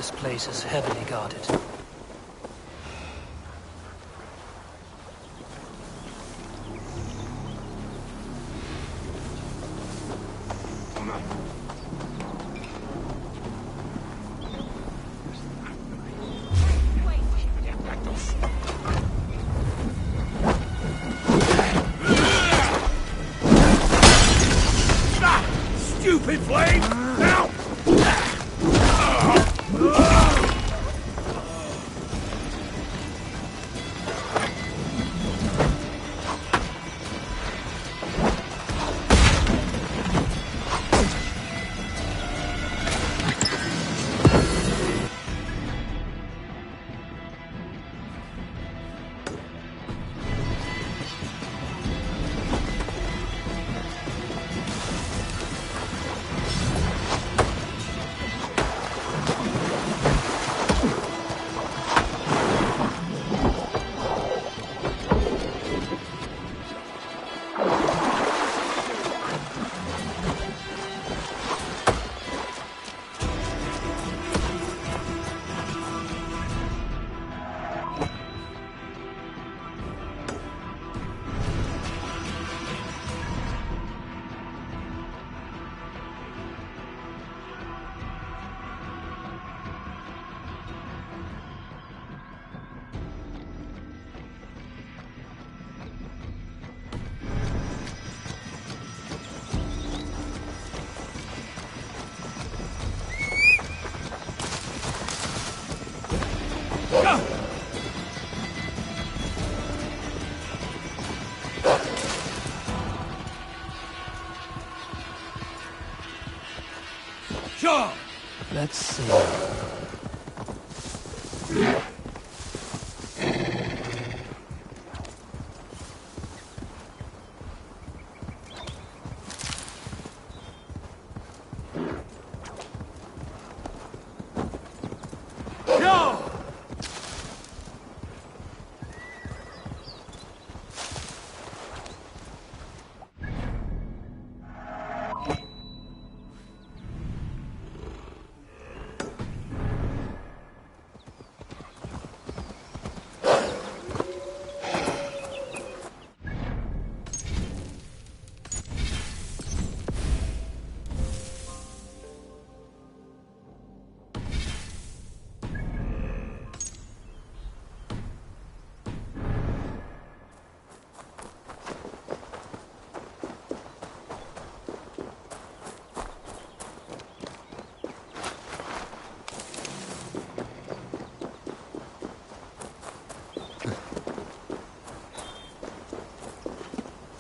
S3: This place is heavily guarded.
S13: Stupid flame! Now!
S3: Sure. Let's see.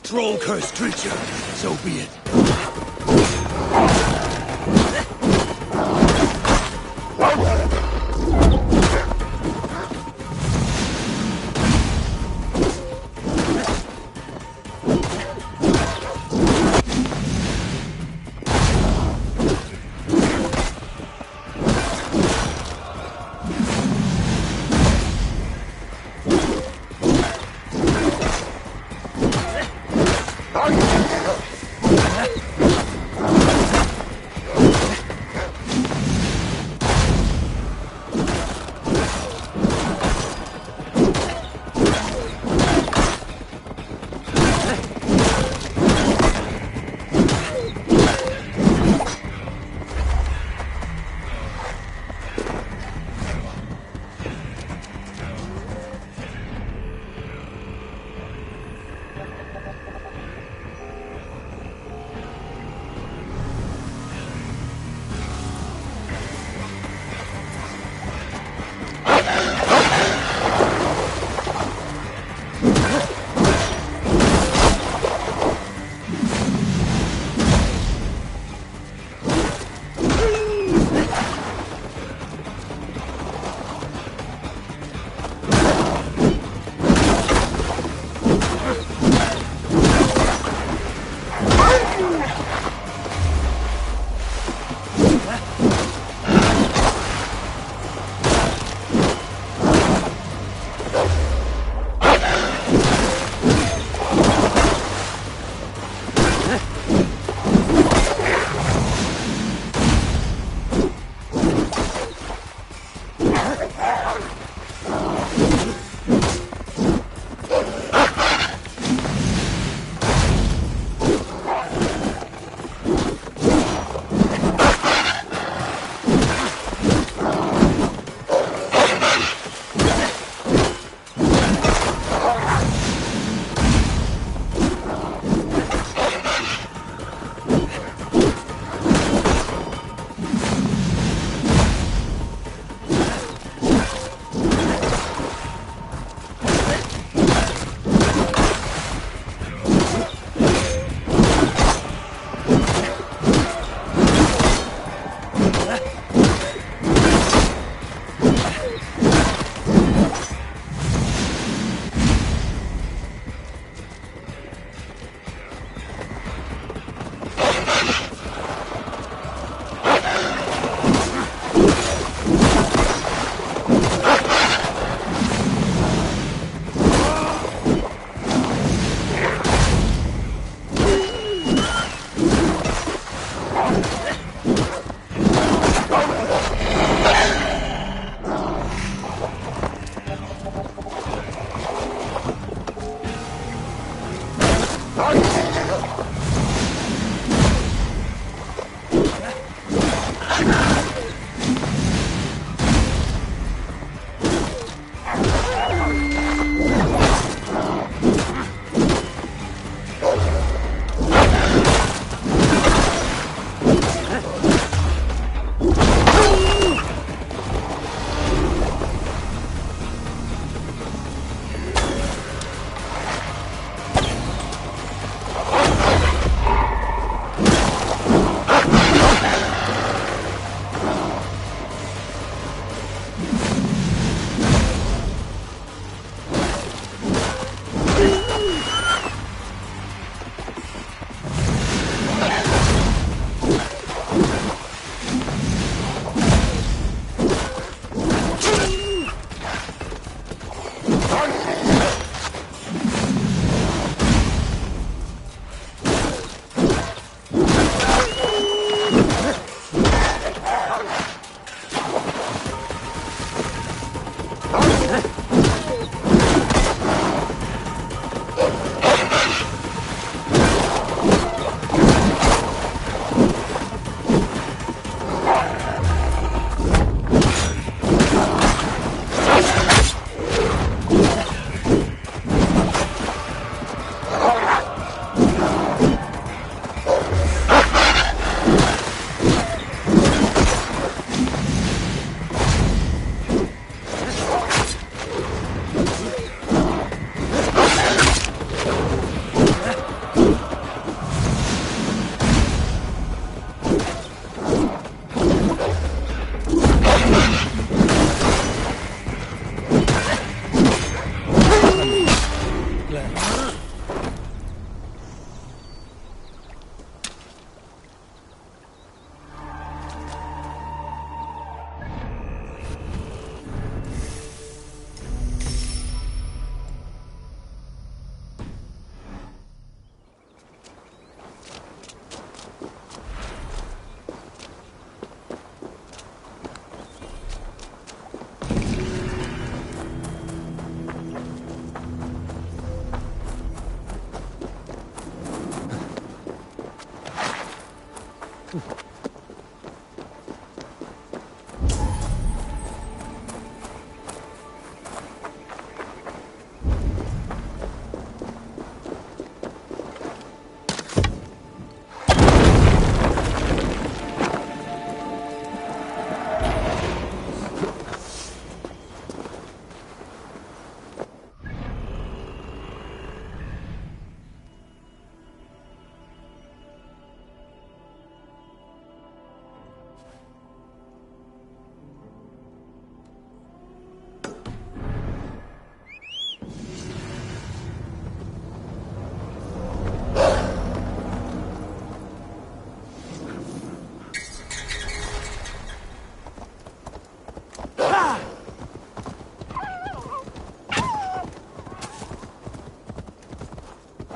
S13: Troll-cursed creature, so be it.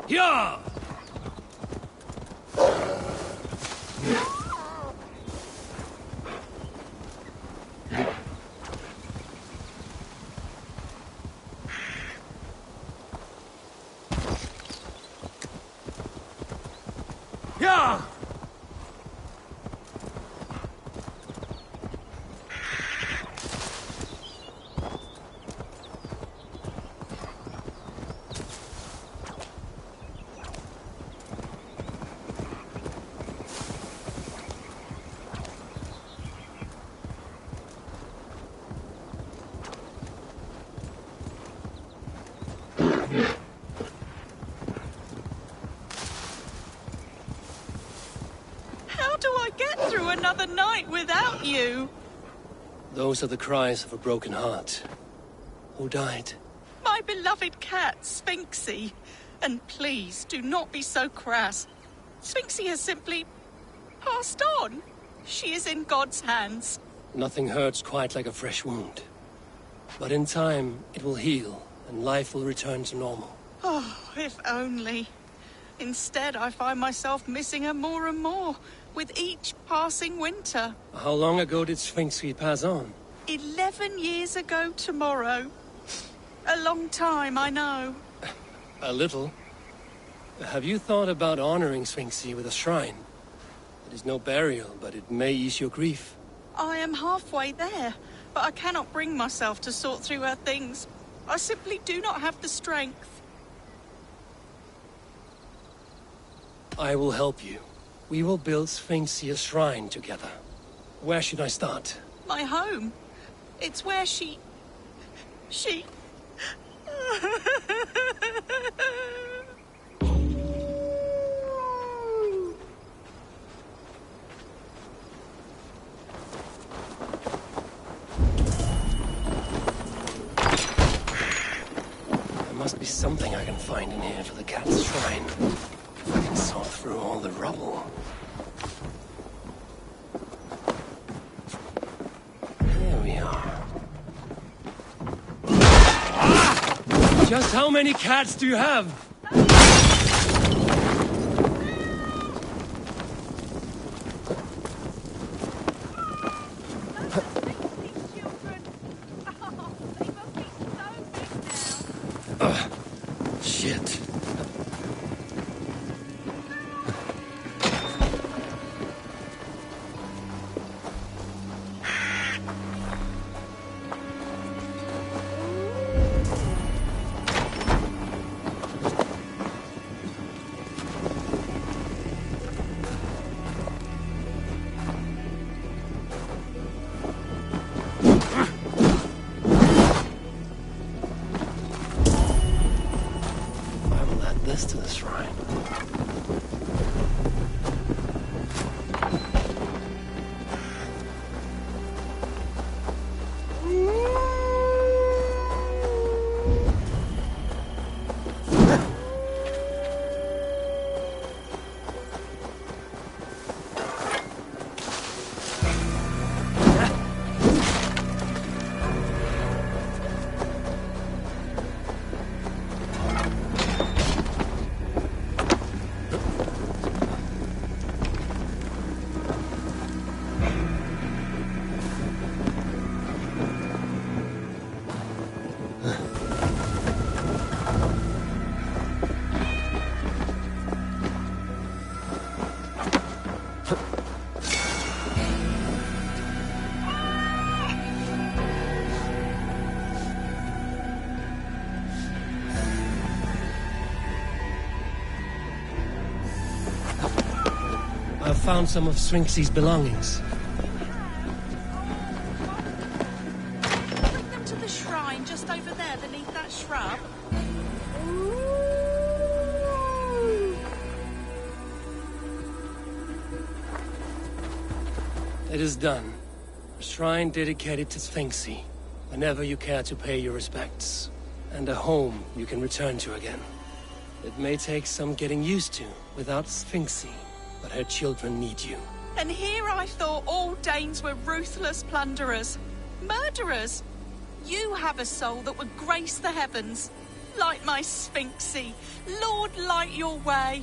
S3: Yeah! Yeah!
S9: How do I get through another night without you?
S3: Those are the cries of a broken heart. Who died?
S9: My beloved cat, Sphinxie. And please, do not be so crass. Sphinxie has simply passed on. She is in God's hands.
S3: Nothing hurts quite like a fresh wound. But in time, it will heal, and life will return to normal.
S9: Oh, if only. Instead, I find myself missing her more and more, with each passing winter.
S3: How long ago did Sphinxie pass on?
S9: 11 years ago tomorrow. A long time, I know.
S3: A little. Have you thought about honoring Sphinxie with a shrine? It is no burial, but it may ease your grief.
S9: I am halfway there, but I cannot bring myself to sort through her things. I simply do not have the strength.
S3: I will help you. We will build Sphinxie a shrine together. Where should I start?
S9: My home. It's where she...
S3: There must be something I can find in here for the cat's shrine. If I can sort through all the rubble. Here we are. Just how many cats do you have? Shit. I've found some of Sphinx's belongings.
S9: Bring them to the shrine just over there beneath that shrub.
S3: It is done. A shrine dedicated to Sphinxy. Whenever you care to pay your respects. And a home you can return to again. It may take some getting used to without Sphinxy, but her children need you.
S9: And here I thought all Danes were ruthless plunderers. Murderers. You have a soul that would grace the heavens. Like my Sphinxy. Lord, light your way.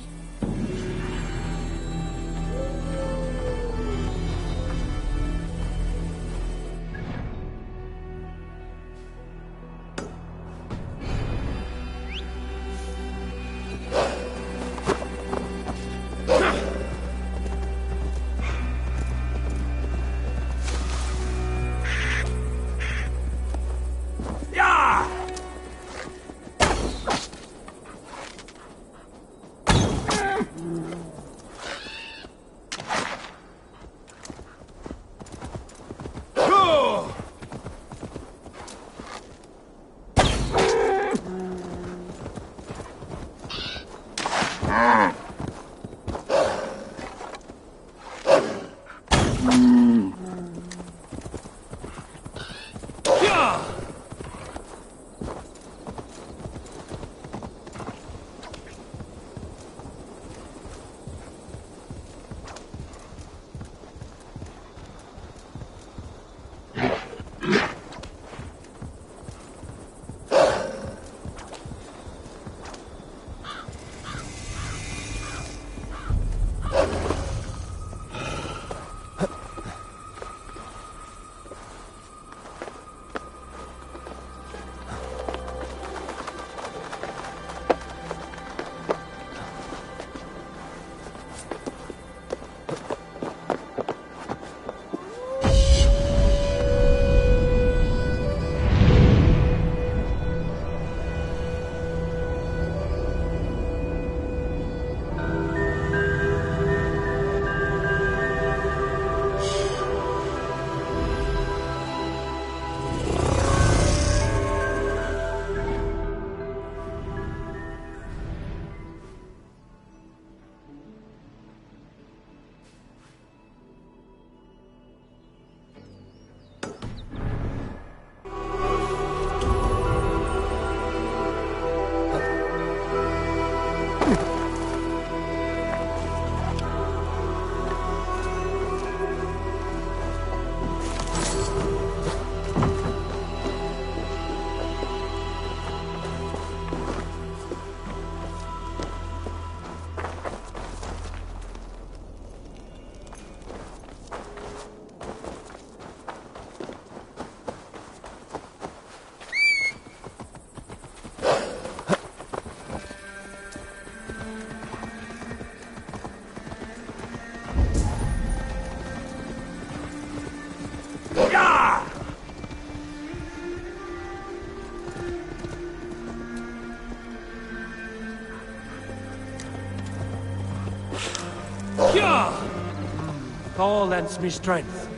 S3: Thor lends me strength.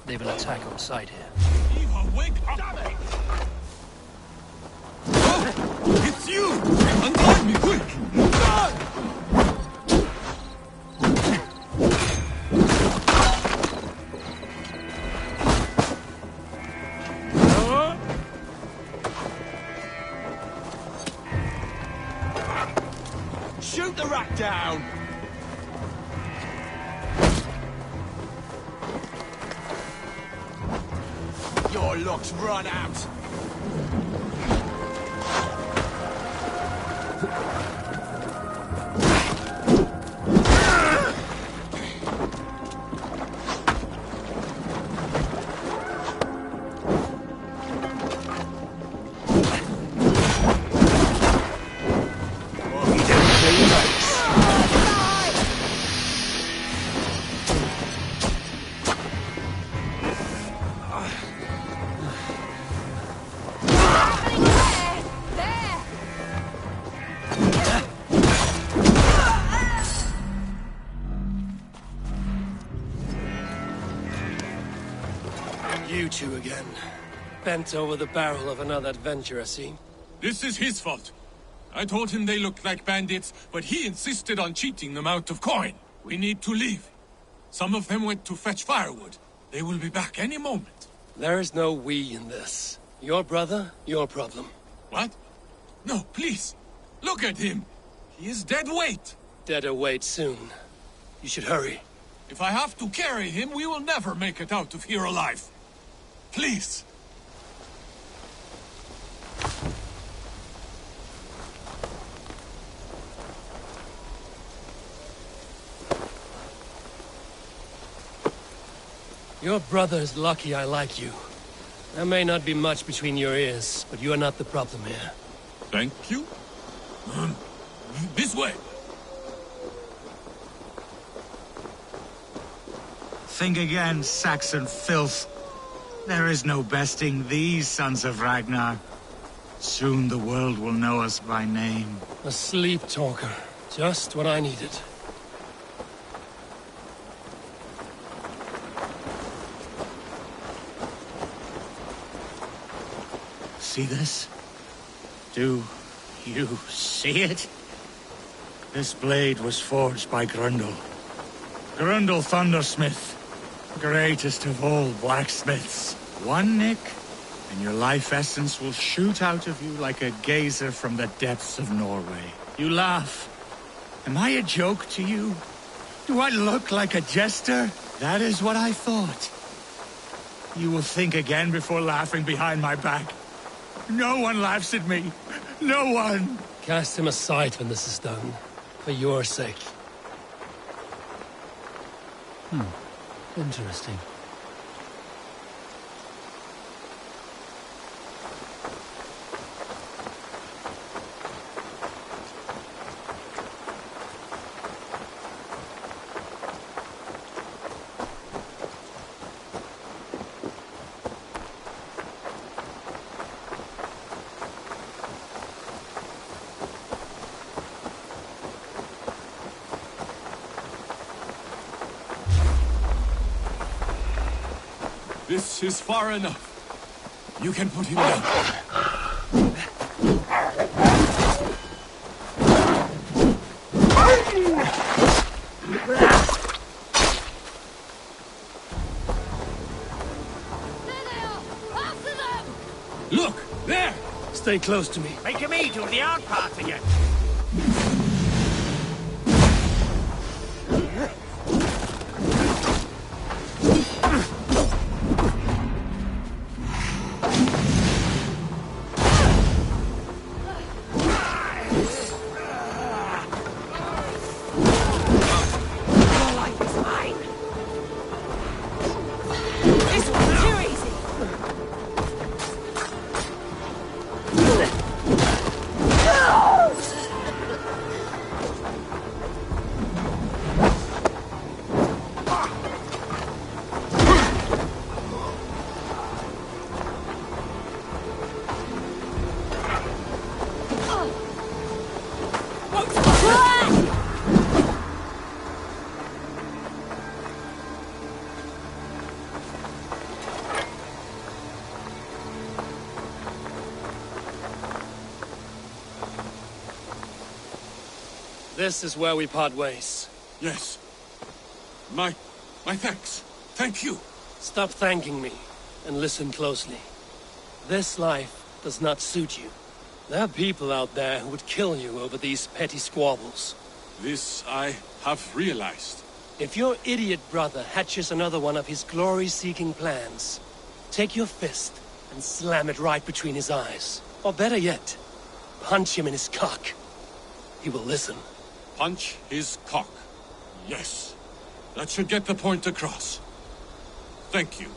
S3: They will attack on sight here.
S5: It's you! Untie me, quick!
S21: Shoot the rat down! Your luck's run out.
S3: You two again. Bent over the barrel of another adventure, I see.
S5: This is his fault. I told him they looked like bandits, but he insisted on cheating them out of coin. We need to leave. Some of them went to fetch firewood. They will be back any moment.
S3: There is no we in this. Your brother, your problem.
S5: What? No, please. Look at him. He is dead weight.
S3: Deader weight soon. You should hurry.
S5: If I have to carry him, we will never make it out of here alive. Please.
S3: Your brother's lucky I like you. There may not be much between your ears, but you are not the problem here.
S5: Thank you. This way.
S6: Think again, Saxon filth. There is no besting these sons of Ragnar. Soon the world will know us by name.
S3: A sleep talker. Just what I needed.
S6: See this? Do you see it? This blade was forged by Grundle. Grundle Thundersmith. Greatest of all blacksmiths. One nick, and your life essence will shoot out of you like a geyser from the depths of Norway. You laugh. Am I a joke to you? Do I look like a jester? That is what I thought. You will think again before laughing behind my back. No one laughs at me. No one.
S3: Cast him aside when this is done. For your sake. Interesting.
S5: This is far enough. You can put him down. Look! There!
S3: Stay close to me.
S6: Make me do the hard part again.
S3: This is where we part ways.
S5: Yes. My thanks. Thank you.
S3: Stop thanking me, and listen closely. This life does not suit you. There are people out there who would kill you over these petty squabbles.
S5: This I have realized.
S3: If your idiot brother hatches another one of his glory-seeking plans, take your fist and slam it right between his eyes. Or better yet, punch him in his cock. He will listen.
S5: Punch his cock. Yes. That should get the point across. Thank you.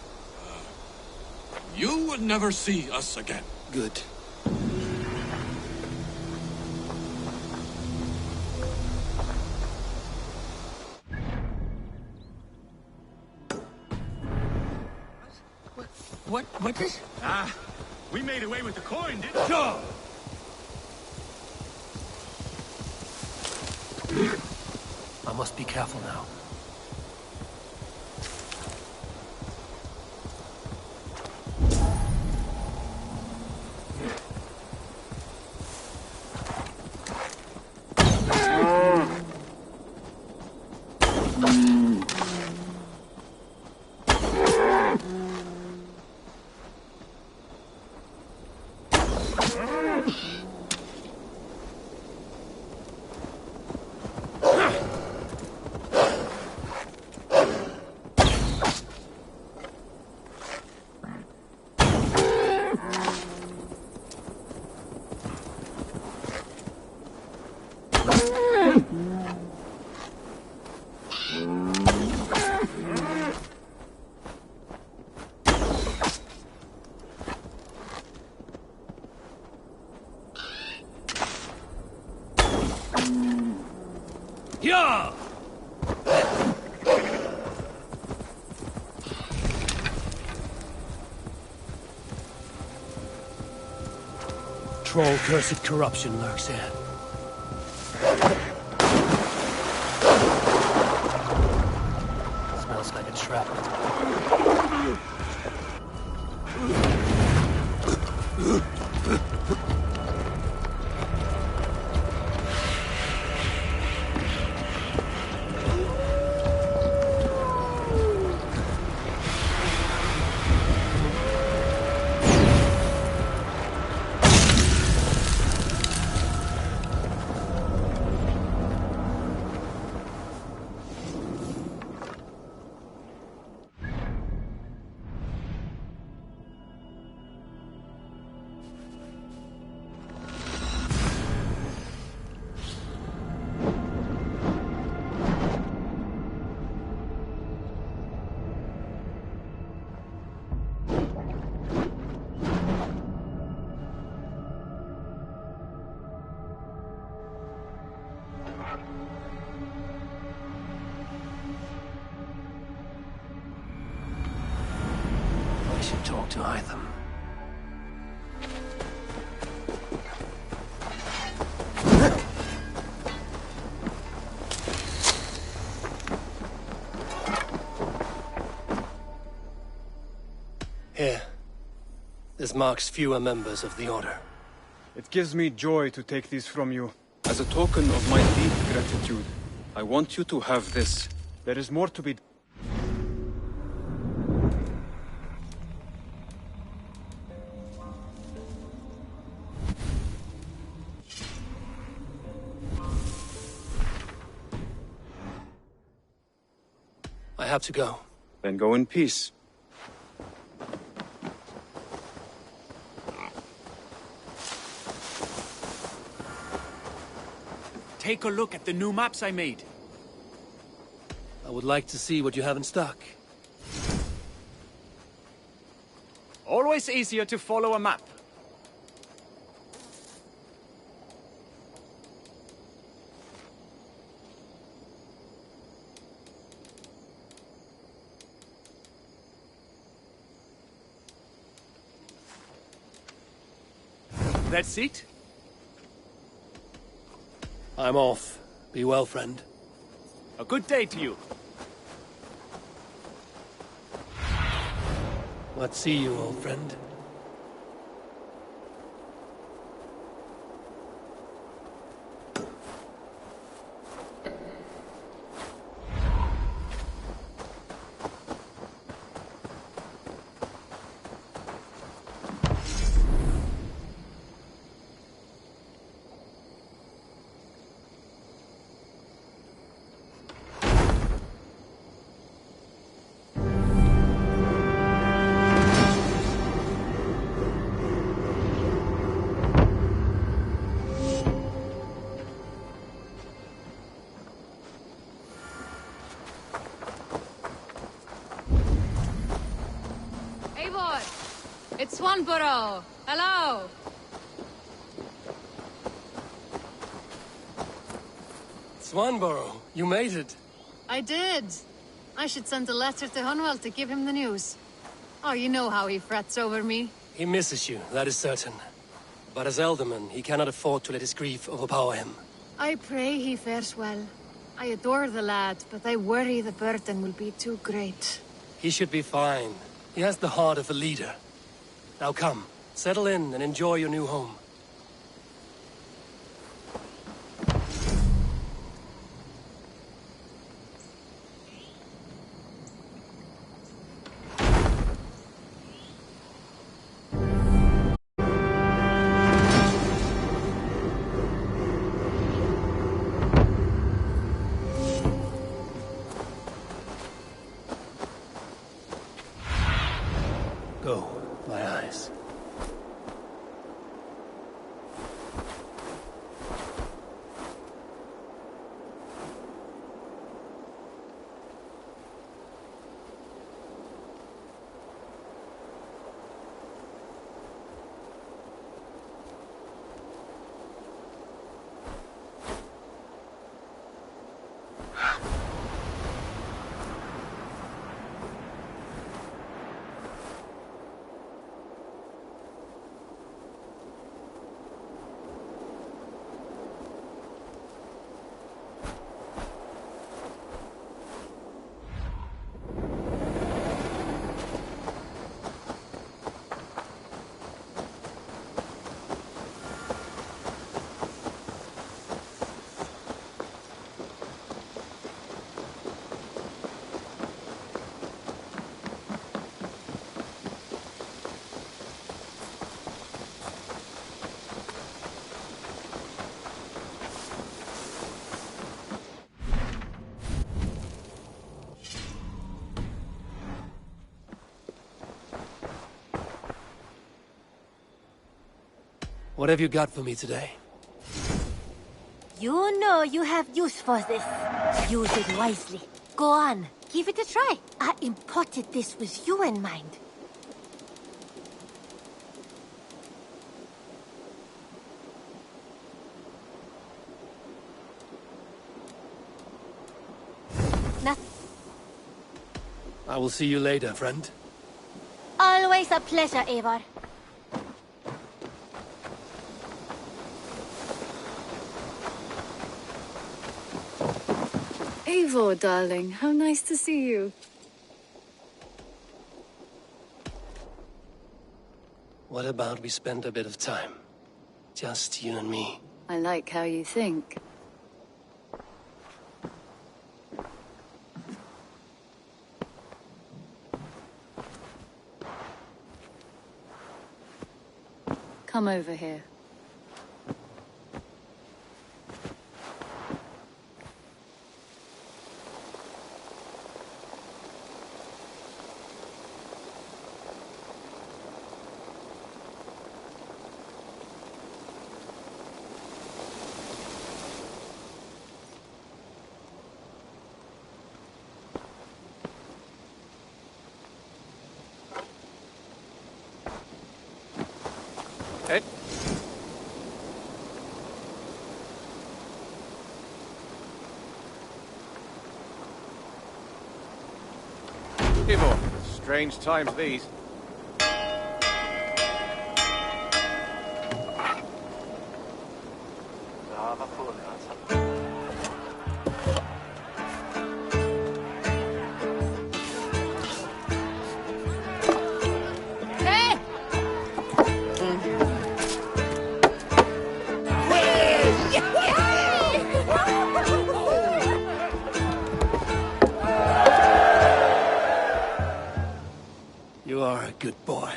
S5: You will never see us again.
S3: Good.
S7: What is... Ah, we made away with the coin, didn't we?
S3: Sure. I must be careful now. Yeah! Troll cursed corruption lurks here. Smells like a trap. I should talk to Hytham. Here. This marks fewer members of the Order.
S11: It gives me joy to take these from you. As a token of my deep gratitude, I want you to have this. There is more to be done.
S3: I have to go.
S11: Then go in peace.
S7: Take a look at the new maps I made.
S3: I would like to see what you have in stock.
S7: Always easier to follow a map. That's it?
S3: I'm off. Be well, friend.
S7: A good day to you.
S3: Let's see you, old friend.
S19: Swanborough! Hello!
S3: Swanborough, you made it.
S19: I did. I should send a letter to Hunwell to give him the news. Oh, you know how he frets over me.
S3: He misses you, that is certain. But as Elderman, he cannot afford to let his grief overpower him.
S19: I pray he fares well. I adore the lad, but I worry the burden will be too great.
S3: He should be fine. He has the heart of a leader. Now come, settle in and enjoy your new home. Go, my eyes. What have you got for me today?
S2: You know you have use for this. Use it wisely. Go on, give it a try. I imported this with you in mind.
S3: I will see you later, friend.
S2: Always a pleasure, Eivor.
S1: Eivor, darling, how nice to see you.
S3: What about we spend a bit of time? Just you and me.
S1: I like how you think. Come over here.
S11: Hey. Eivor, strange times these.
S3: You are a good boy.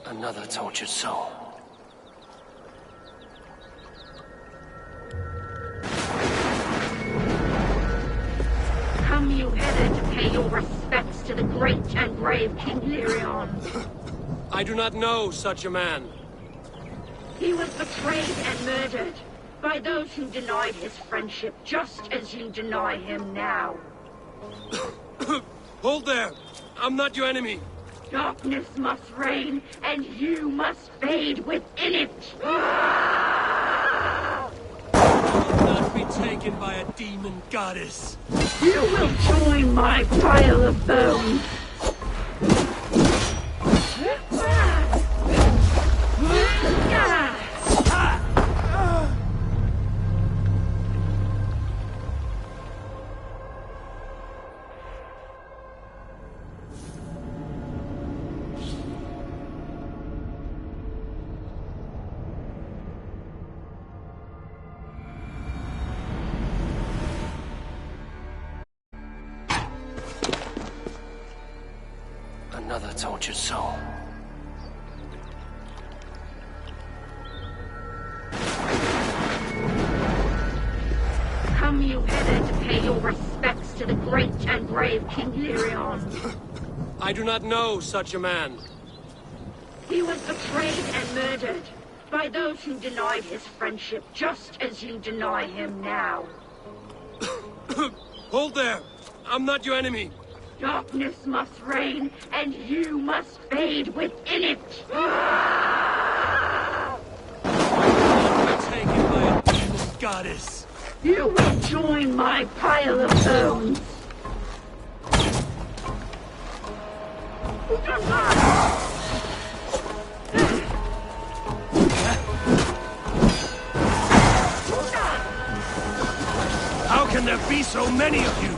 S3: Another tortured soul.
S20: Come you hither to pay your respects to the great and brave King Lyrion.
S3: I do not know such a man.
S20: He was betrayed and murdered by those who denied his friendship, just as you deny him now.
S3: Hold there! I'm not your enemy!
S20: Darkness must reign, and you must fade within it!
S3: Will not be taken by a demon goddess.
S20: You will join my pile of bones!
S3: Another tortured soul.
S20: Come you hither to pay your respects to the great and brave King Lyrion.
S3: I do not know such a man.
S20: He was betrayed and murdered by those who denied his friendship, just as you deny him now.
S3: Hold there! I'm not your enemy!
S20: Darkness must reign, and you must fade within it!
S3: Taken by a demon goddess!
S20: You will join my pile of bones!
S3: How can there be so many of you?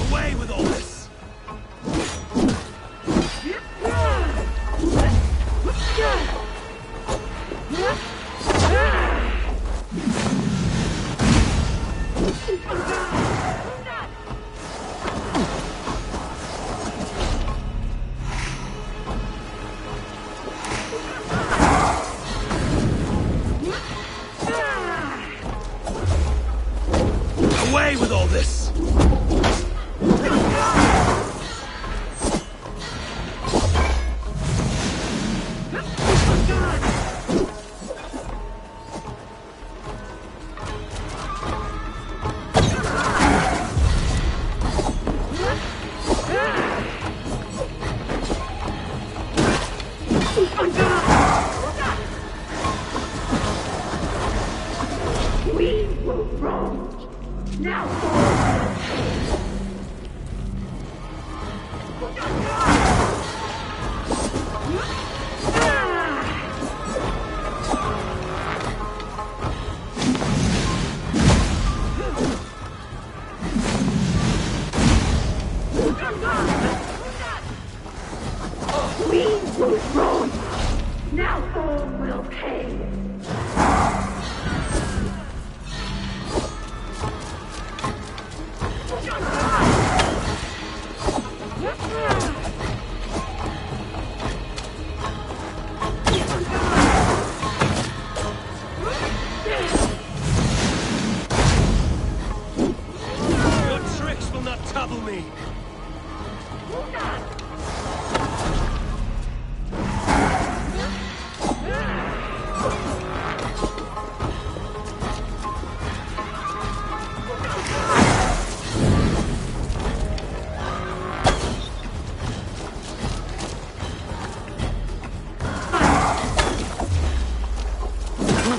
S3: Away with all this! Away with all this!
S20: We were wrong. Now we were wrong. Now all will pay.
S3: Your tricks will not trouble me!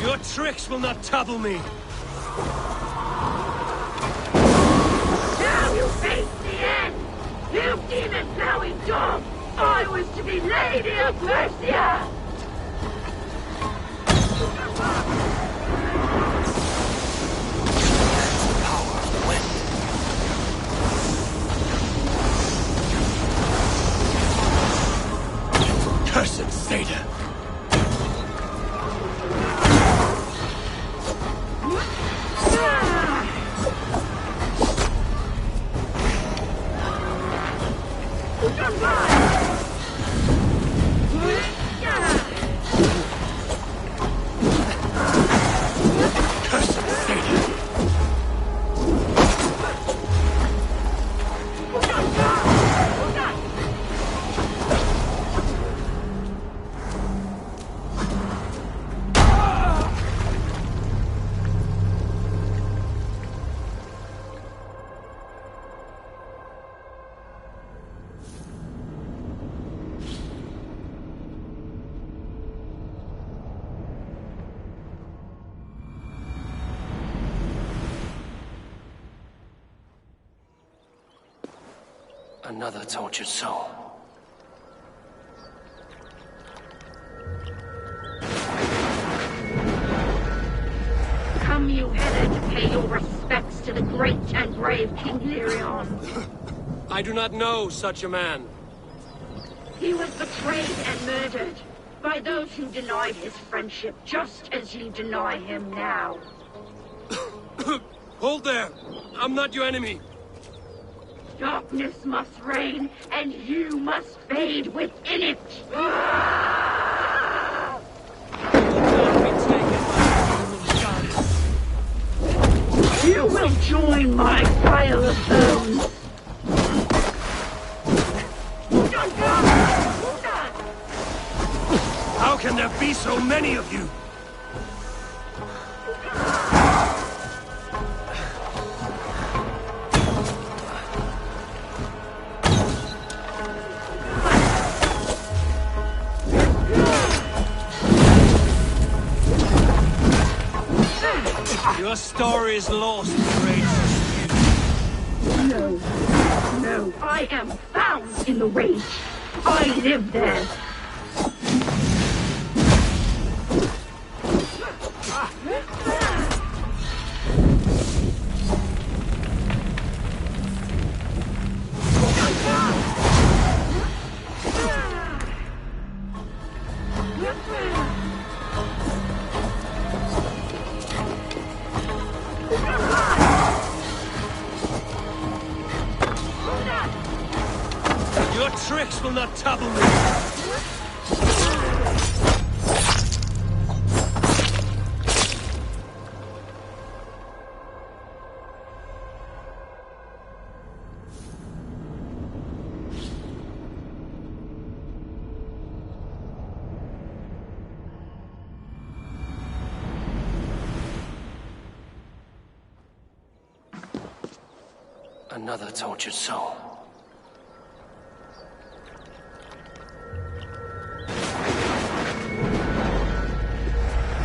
S3: Your tricks will not trouble me!
S20: Now you face the end! You demon-plowing dog! I was to be Lady of Mercia!
S3: Cursed Zeta! Another tortured soul.
S20: Come, you headed, pay your respects to the great and brave King Lyrion.
S3: I do not know such a man.
S20: He was betrayed and murdered by those who denied his friendship, just as you deny him now.
S3: Hold there! I'm not your enemy!
S20: Darkness must reign, and you must fade within it! You will join my pile of bones!
S3: How can there be so many of you? Your story is lost in the rage.
S20: No, no, I am found in the rage. I live there.
S3: Your tricks will not trouble me. Another tortured soul.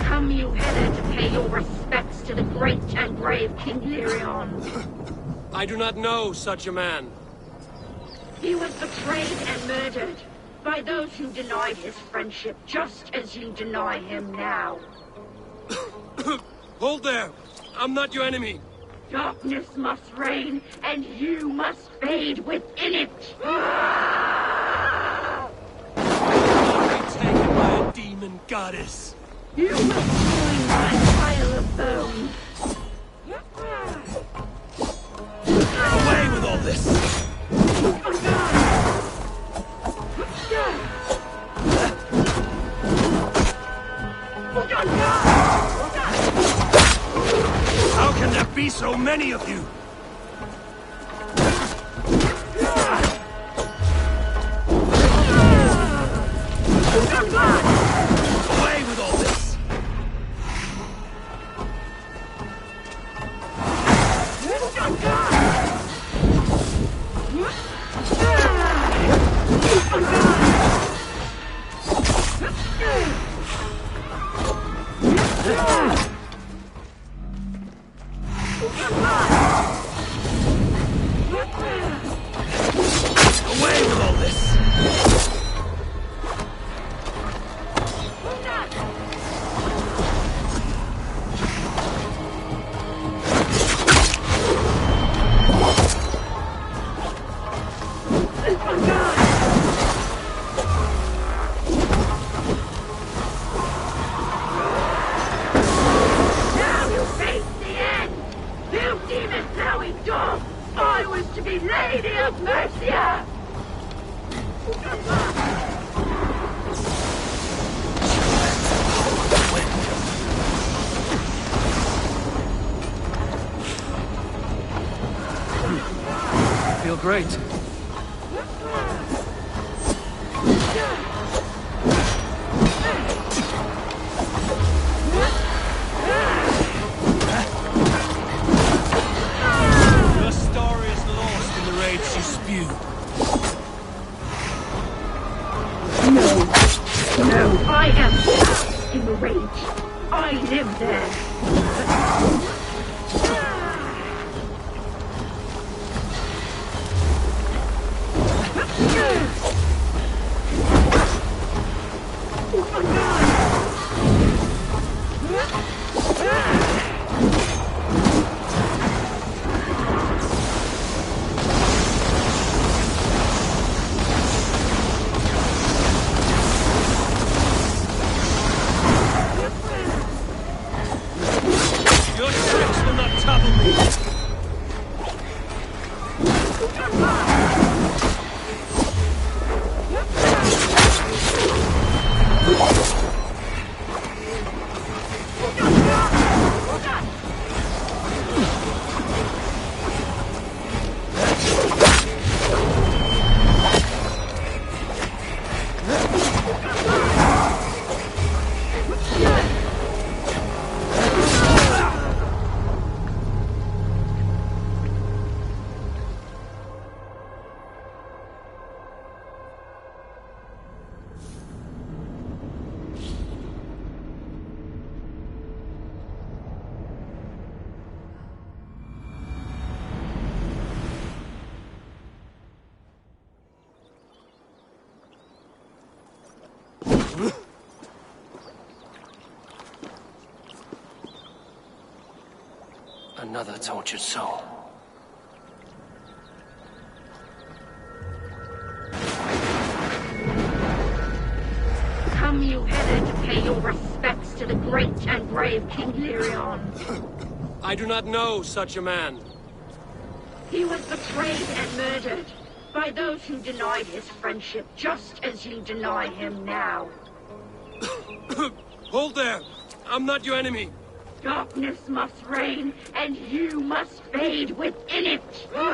S20: Come, you headed, to pay your respects to the great and brave King Lyrion.
S3: I do not know such a man.
S20: He was betrayed and murdered by those who denied his friendship, just as you deny him now.
S3: Hold there! I'm not your enemy!
S20: Darkness must reign, and you must fade within it!
S3: Be taken by a demon goddess!
S20: You will join my pile of bones!
S3: Away with all this! How can there be so many of you? Away with all this! Away with all this!
S20: Now you face the end! You demon-plowing dog! I was to be Lady of Mercia!
S3: I feel great. Your story is lost in the rage you spewed.
S20: No, I am trapped in the rage. I live there.
S10: Another tortured soul.
S20: Come you hither to pay your respects to the great and brave King Lyrion.
S3: I do not know such a man.
S20: He was betrayed and murdered by those who denied his friendship, just as you deny him now.
S3: Hold there! I'm not your enemy!
S20: Darkness must reign, and you must fade within it!
S3: You will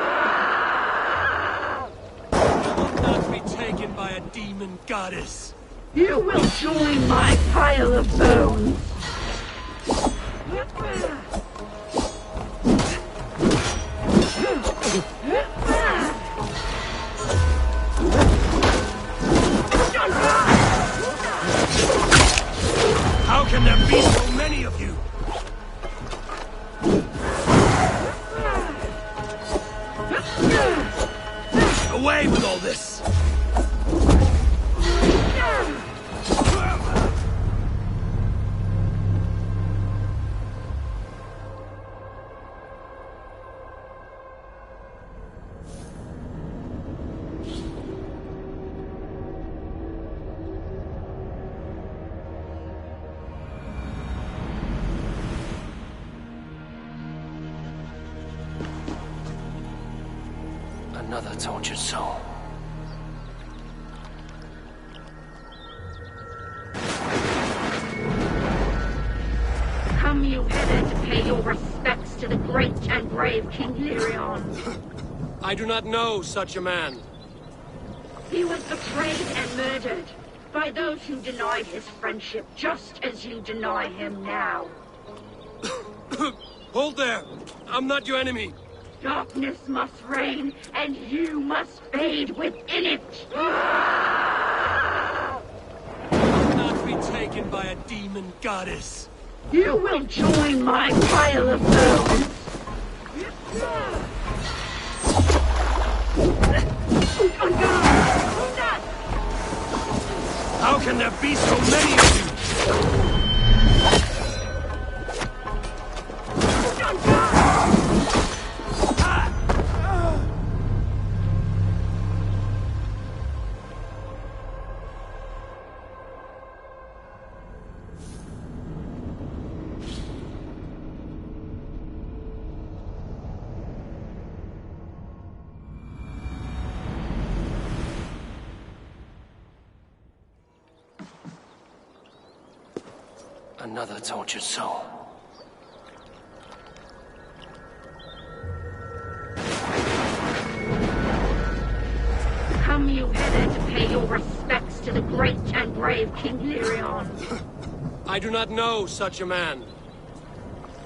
S3: not be taken by a demon goddess!
S20: You will join my pile of bones!
S3: How can there be so many of you? Away with all this!
S10: Another tortured soul.
S20: Come you hither to pay your respects to the great and brave King Lyrion.
S3: I do not know such a man.
S20: He was betrayed and murdered by those who denied his friendship, just as you deny him now.
S3: Hold there! I'm not your enemy!
S20: Darkness must reign, and you must fade within it!
S3: You will not be taken by a demon goddess!
S20: You will join my pile of bones!
S3: How can there be so many of you?
S10: Another tortured soul.
S20: Come you hither to pay your respects to the great and brave King Lyrion.
S3: I do not know such a man.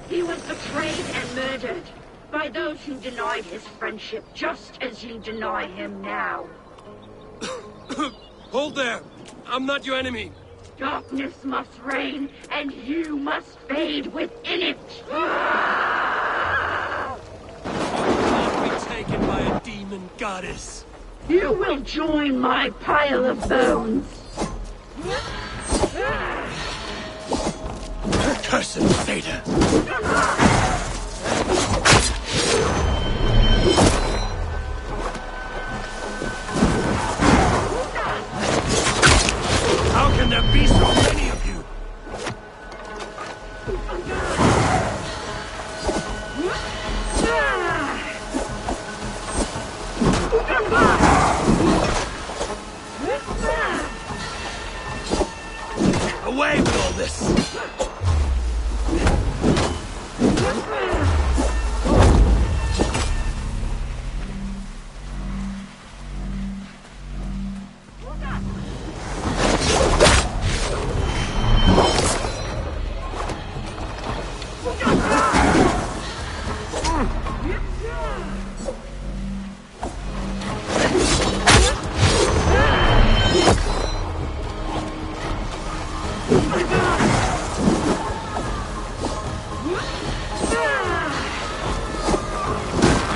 S20: He was betrayed and murdered by those who denied his friendship, just as you deny him now.
S3: Hold there! I'm not your enemy!
S20: Darkness must reign, and you must fade within it!
S3: You will not be taken by a demon goddess!
S20: You will join my pile of bones!
S3: Cursed Vader! How can there be so many of you? Away with all this!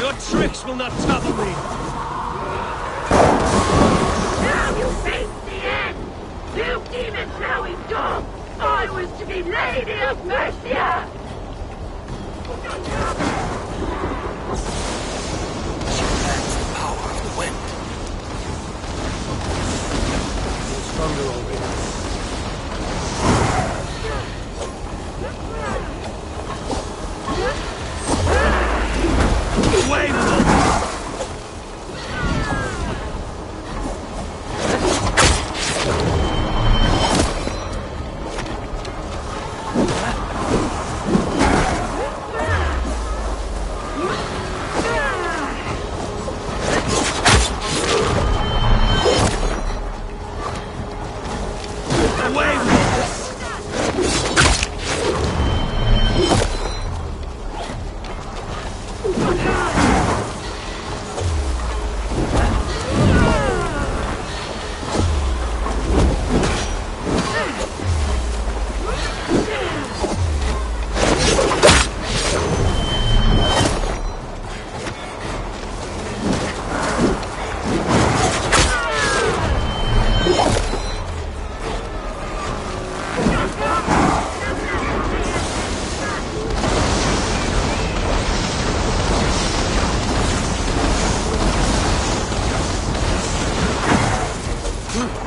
S3: Your tricks will not topple me!
S20: Now you face the end! You demon-throwing dog! I was to be Lady of Mercia!
S21: She commands the power of the wind.
S3: You're stronger already.
S13: Away with them!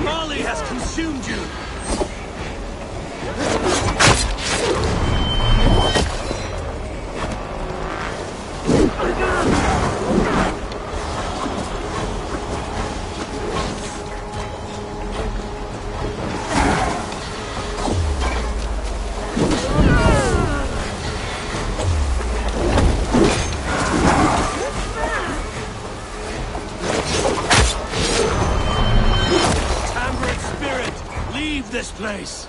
S13: Molly has consumed you! Leave this place!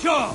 S13: Sure!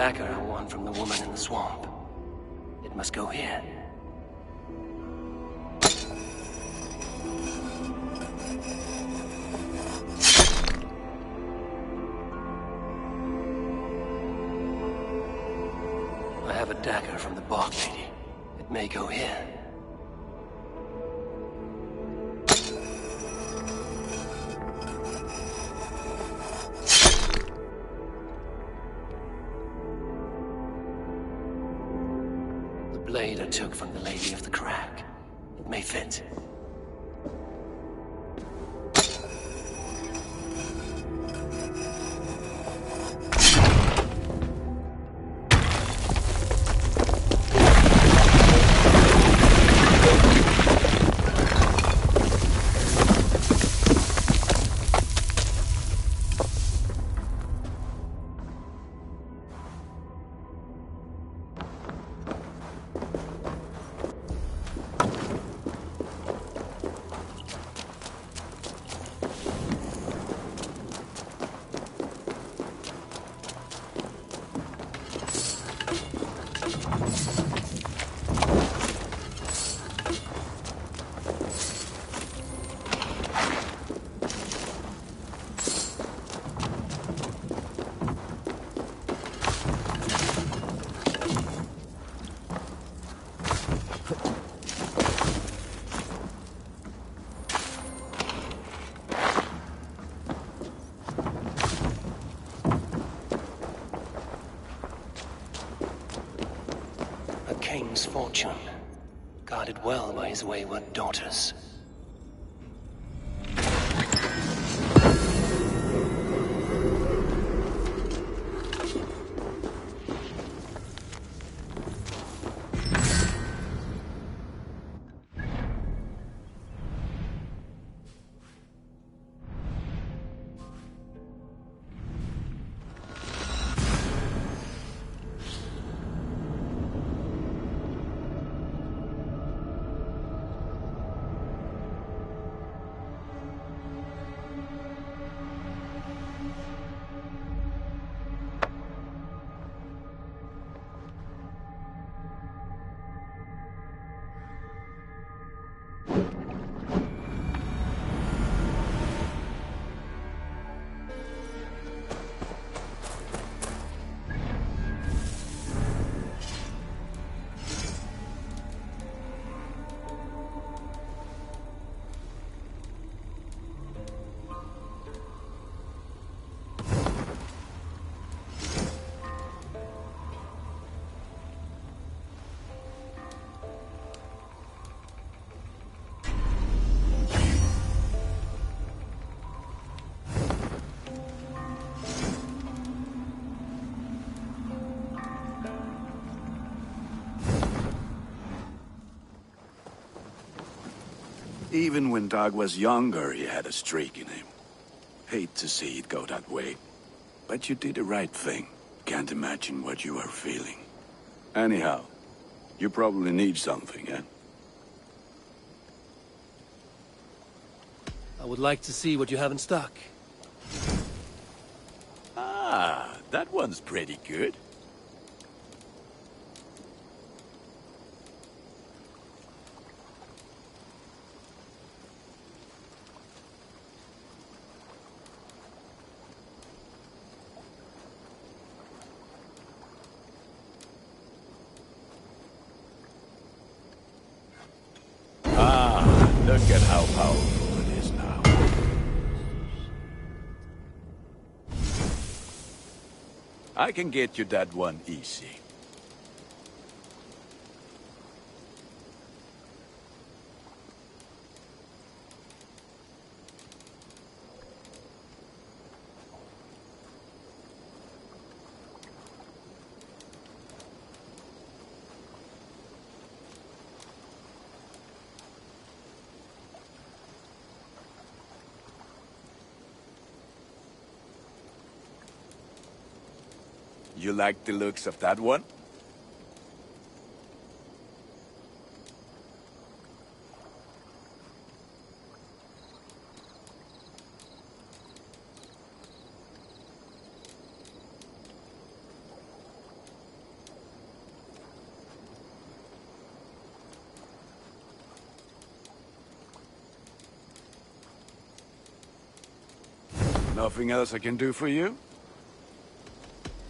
S3: dagger I won from the woman in the swamp. It must go here. I have a dagger from the Bog Lady. It may go here. The blade I took from the Lady of the Crack. It may fit. A king's fortune, guarded well by his wayward daughters.
S4: Even when Doug was younger, he had a streak in him. Hate to see it go that way. But you did the right thing. Can't imagine what you are feeling. Anyhow, you probably need something, eh?
S3: I would like to see what you have in stock.
S4: Ah, that one's pretty good. Look at how powerful it is now. I can get you that one easy. You like the looks of that one? Nothing else I can do for you?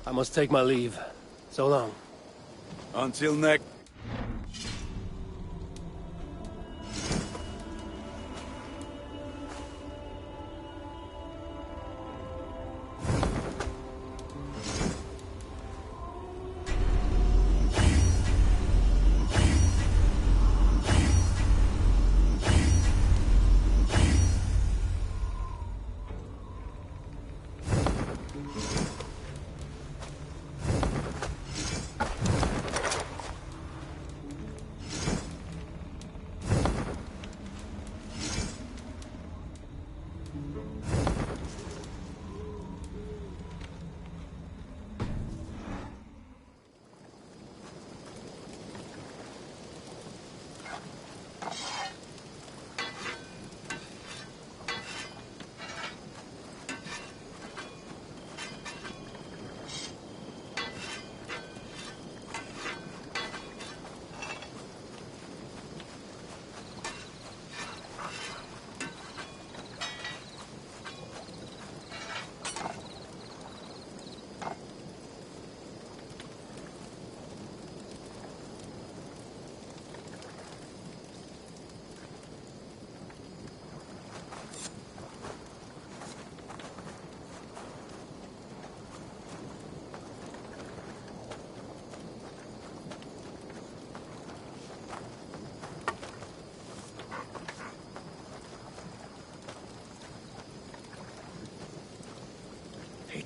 S3: I must take my leave. So long.
S4: Until next...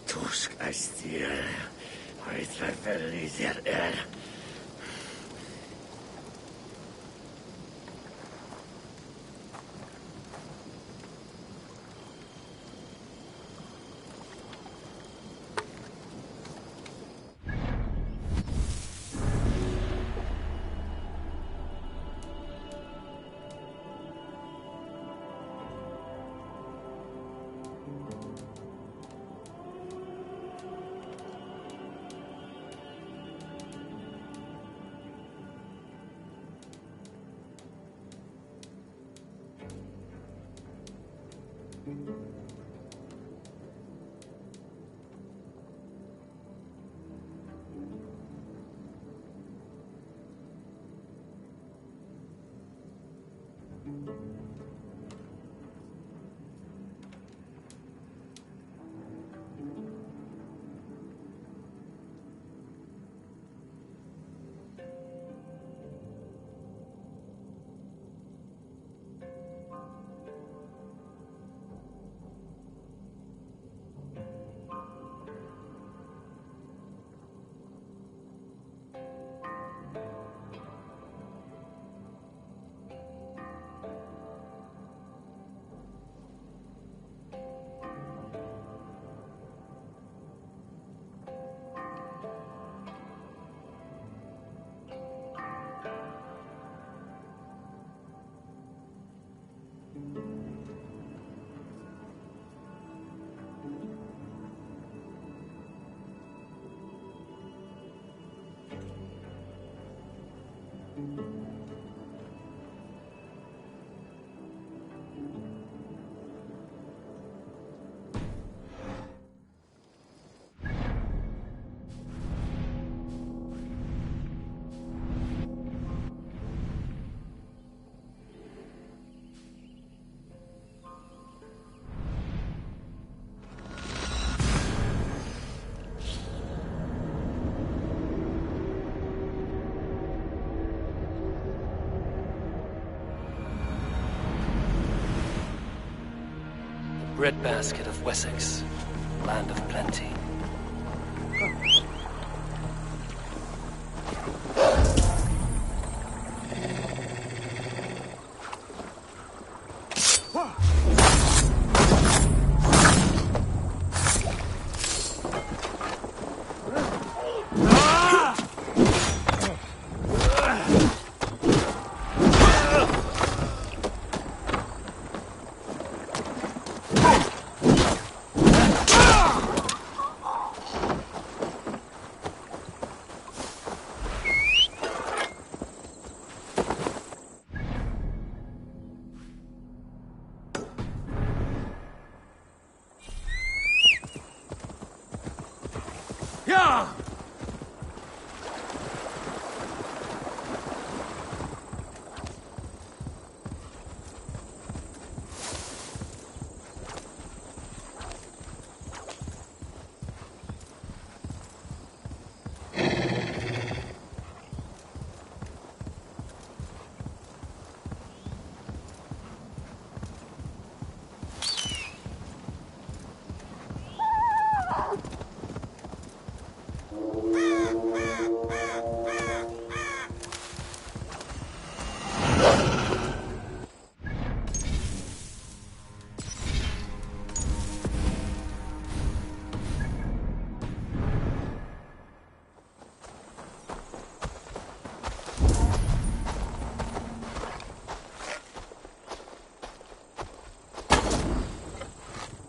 S6: Tusk astir, oitra felizer
S3: Breadbasket of Wessex, land of plenty.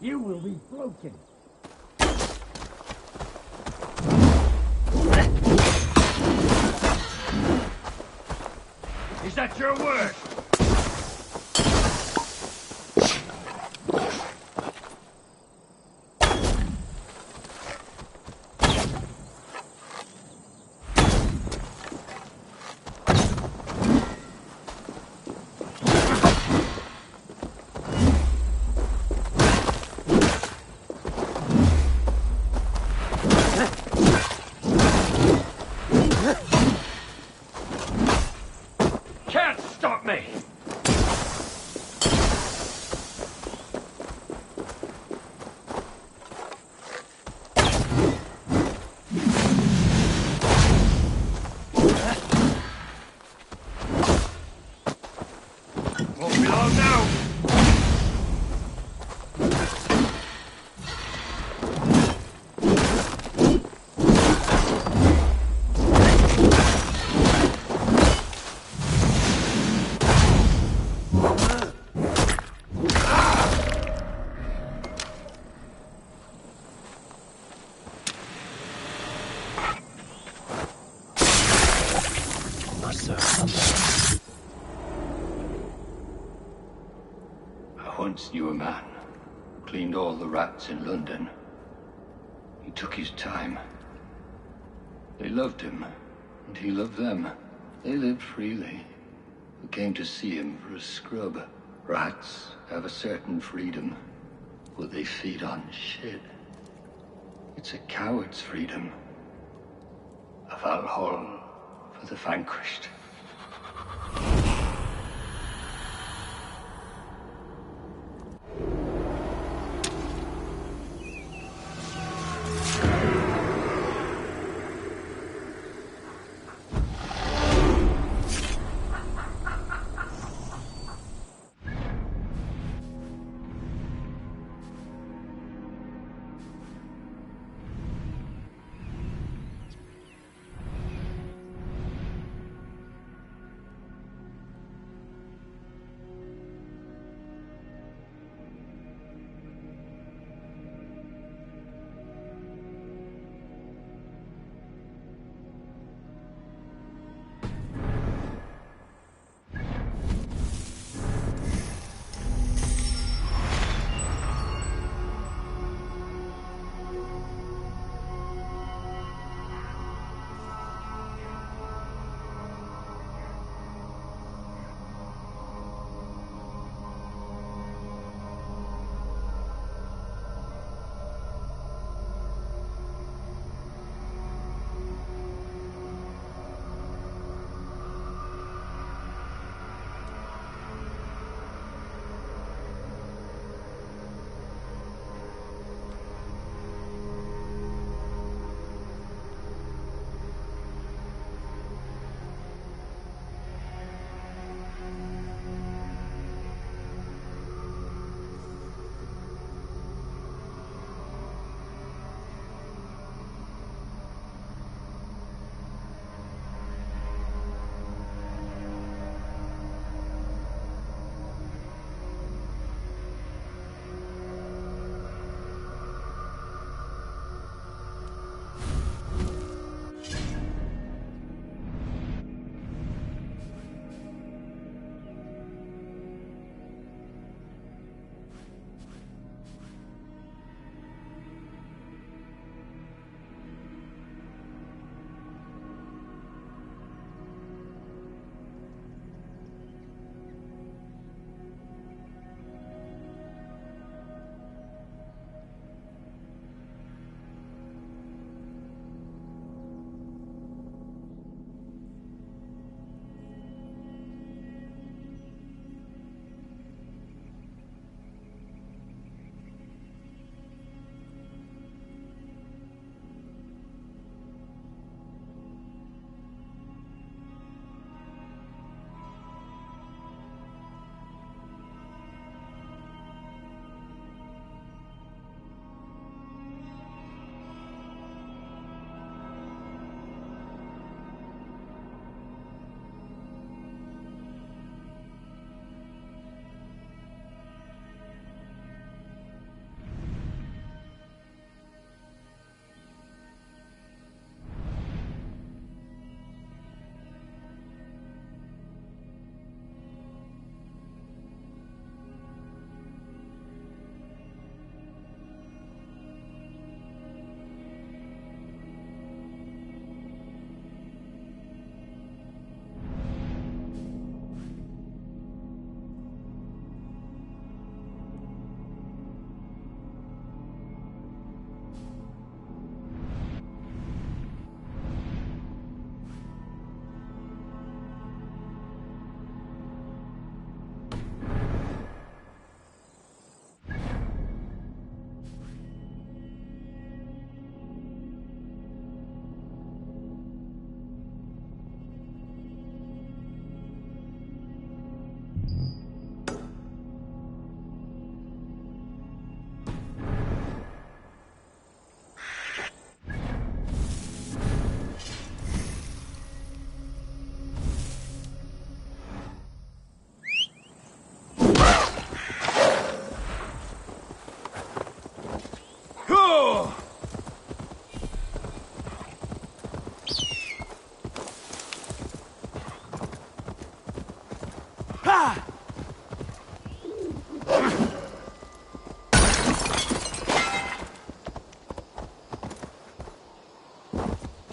S6: you will be broken. Is that your word? Can't stop me! Won't be long now!
S14: I once knew a man who cleaned all the rats in London. He took his time. They loved him, and he loved them. They lived freely. We came to see him for a scrub. Rats have a certain freedom, but they feed on shit. It's a coward's freedom. A Valhalla for the vanquished.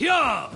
S3: Yeah!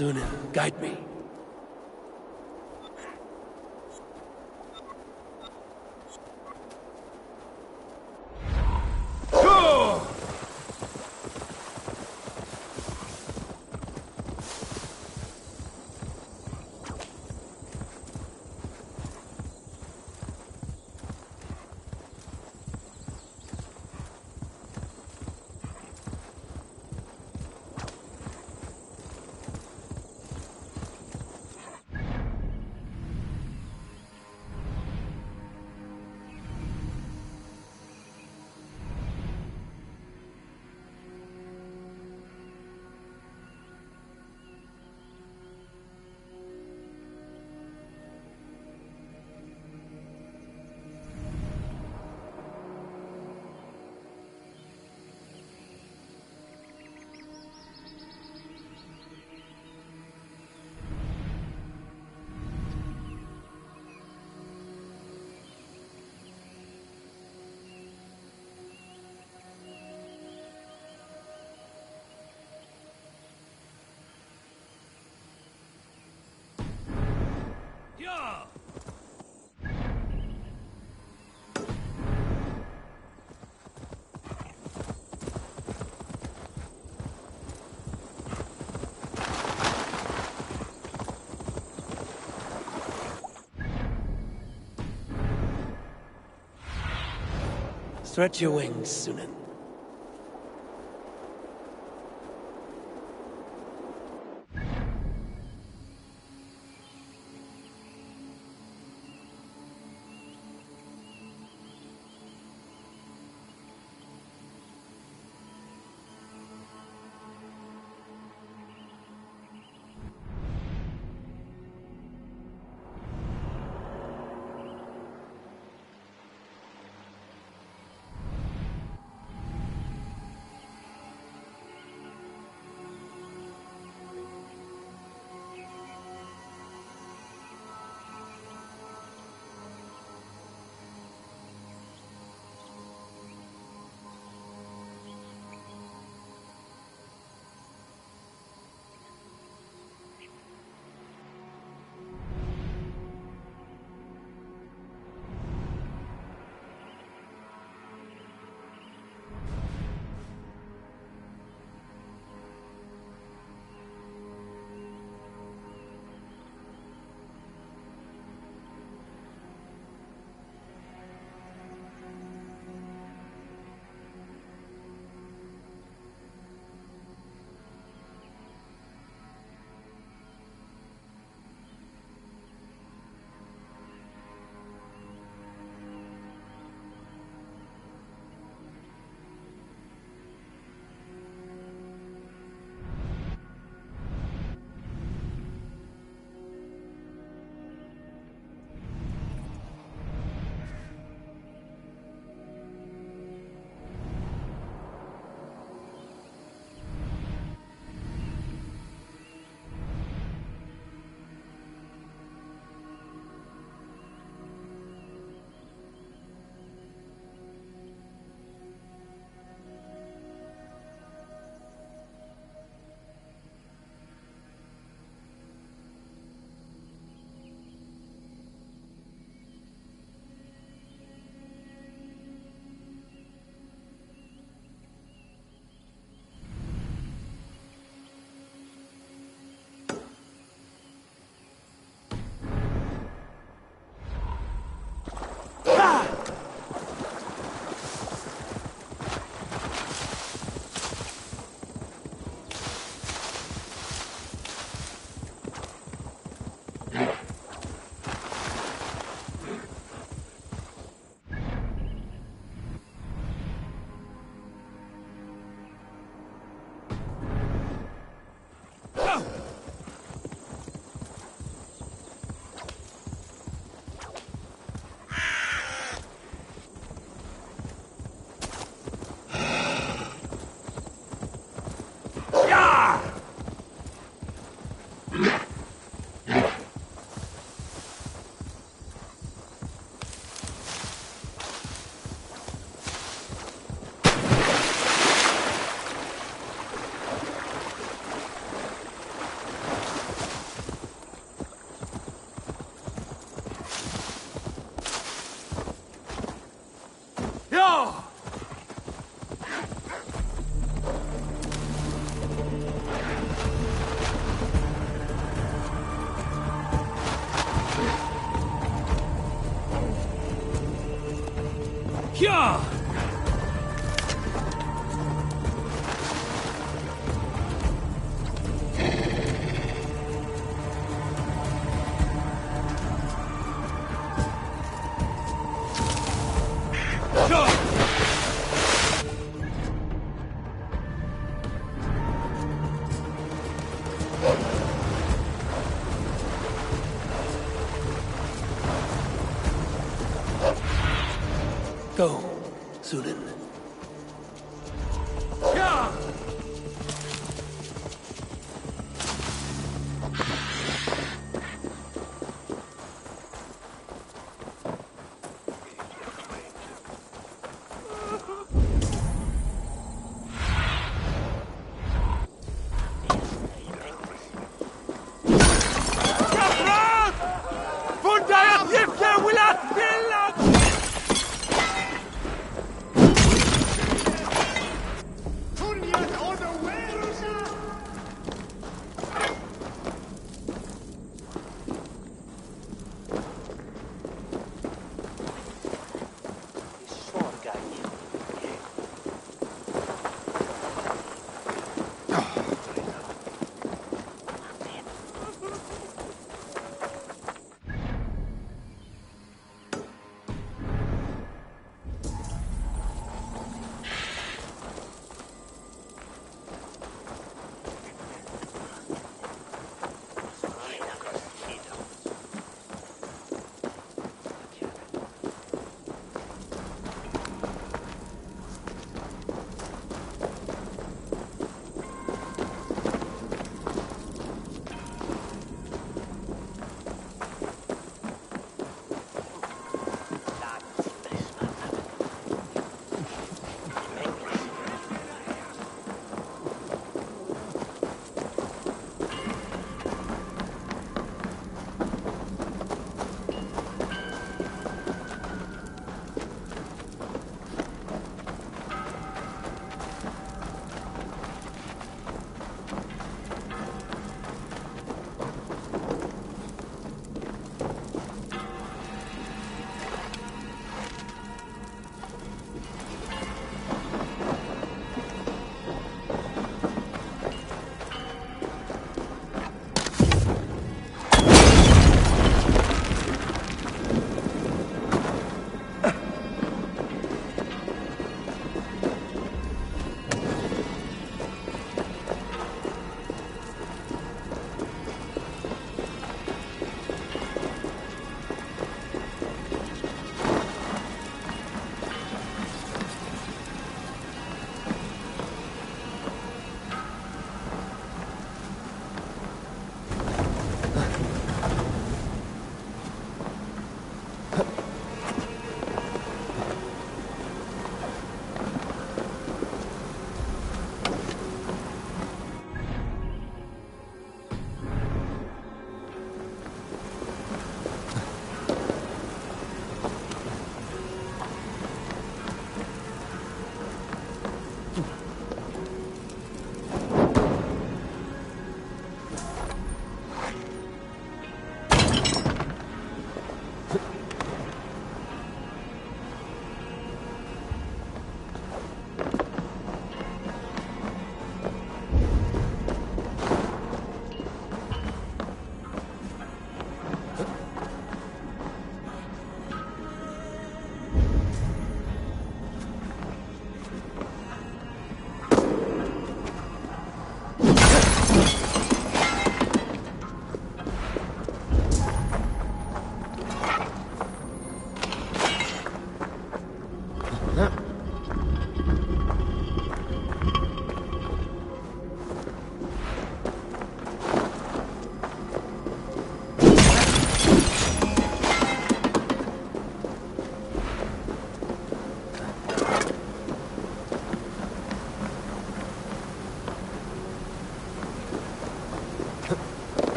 S3: Sunan, guide me. Yeah! Stretch your wings, Sunan. Kya! Go, Zulin.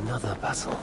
S10: Another battle.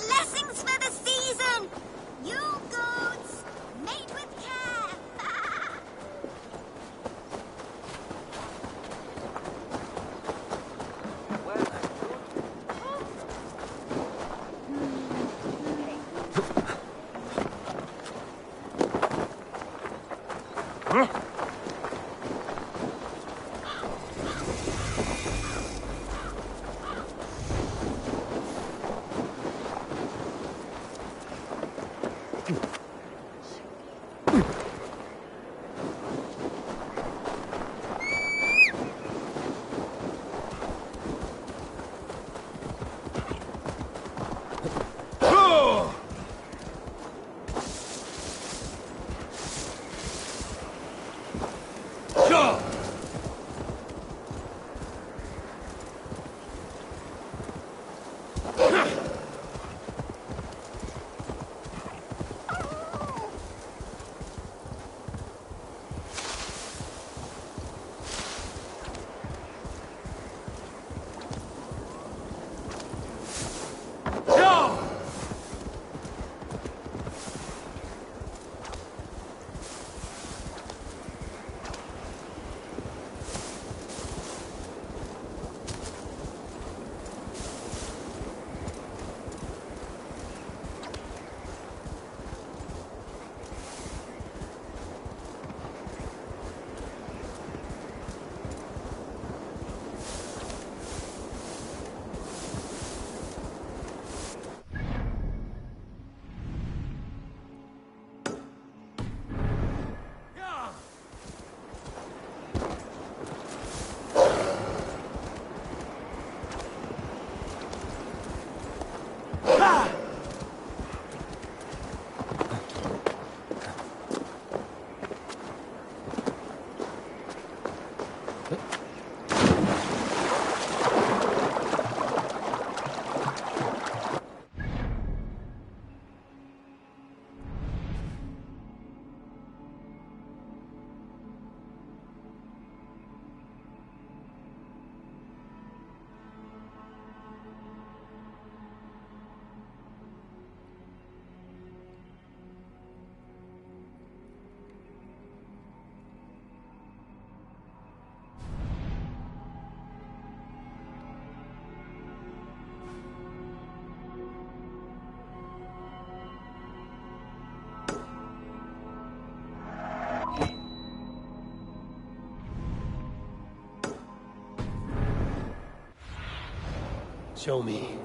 S2: Lessons for the season! You goats, mate with care!
S3: Show me.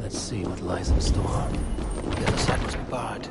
S3: Let's see what lies in store. The other side must be barred.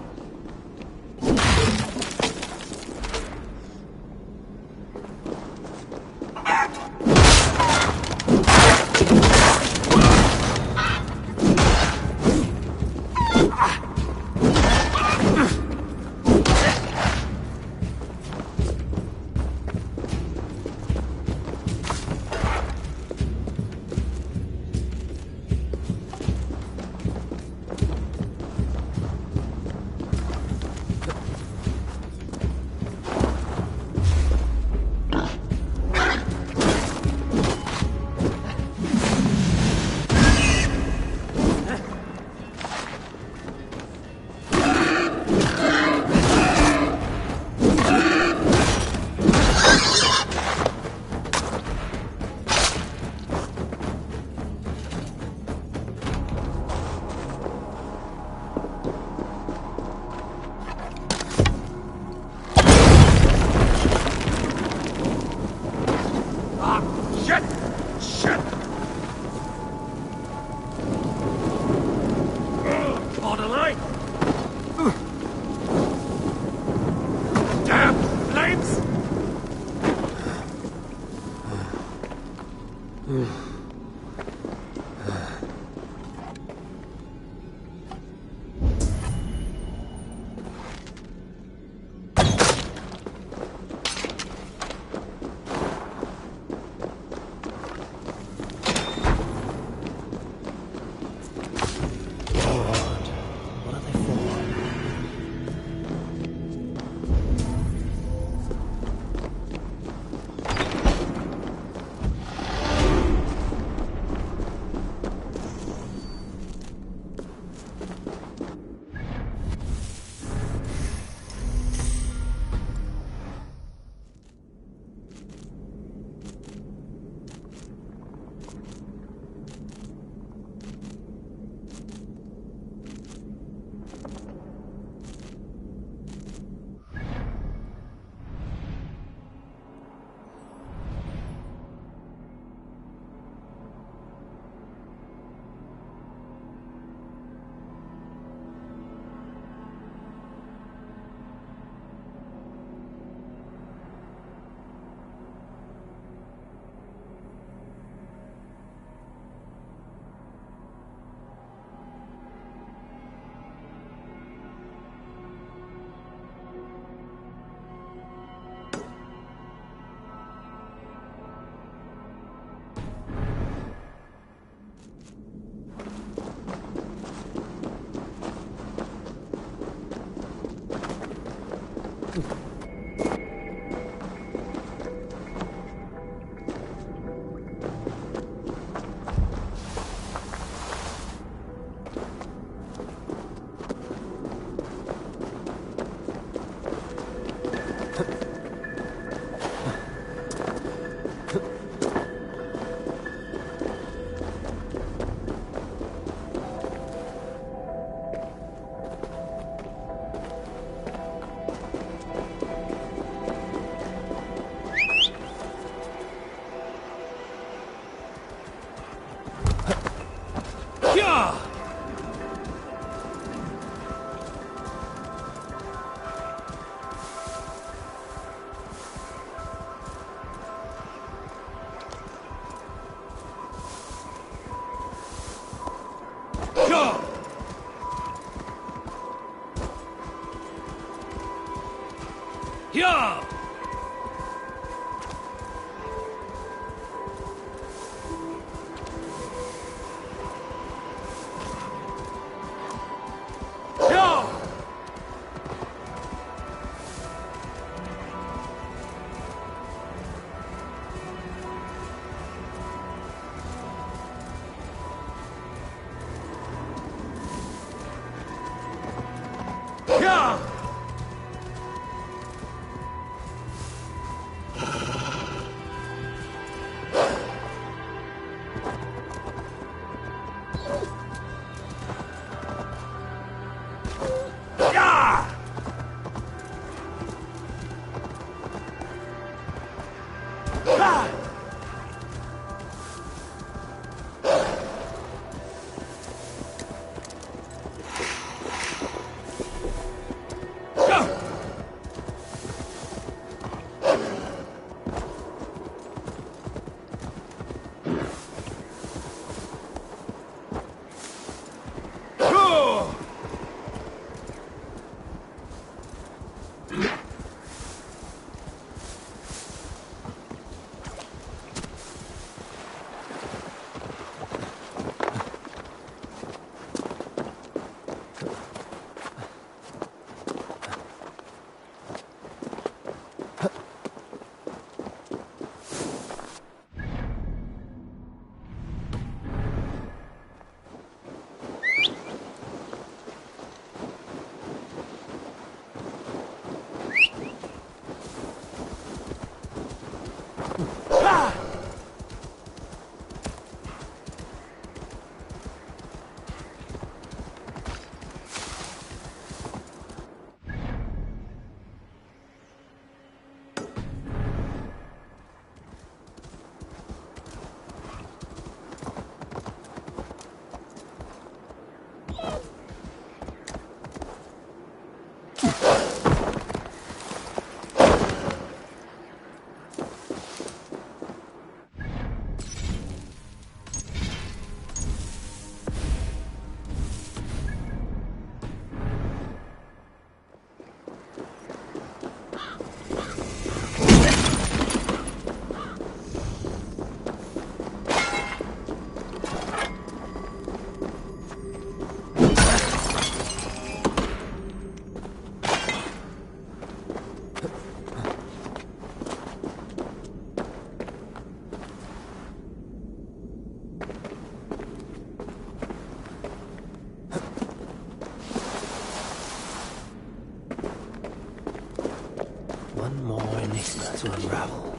S6: One more enigma to unravel.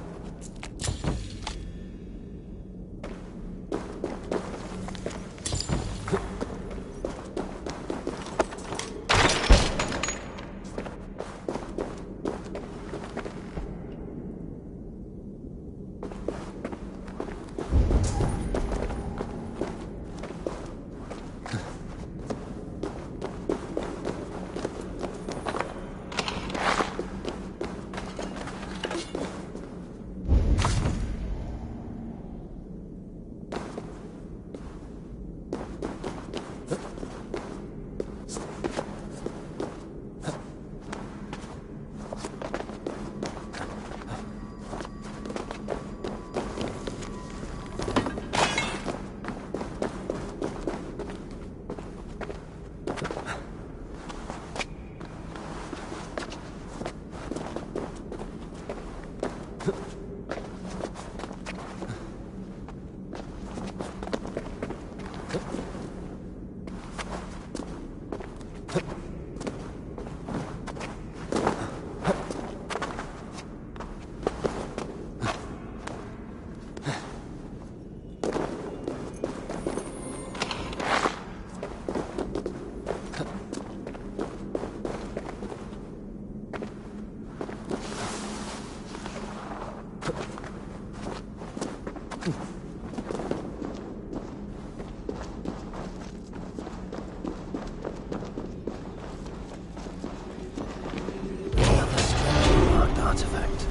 S6: Artifact.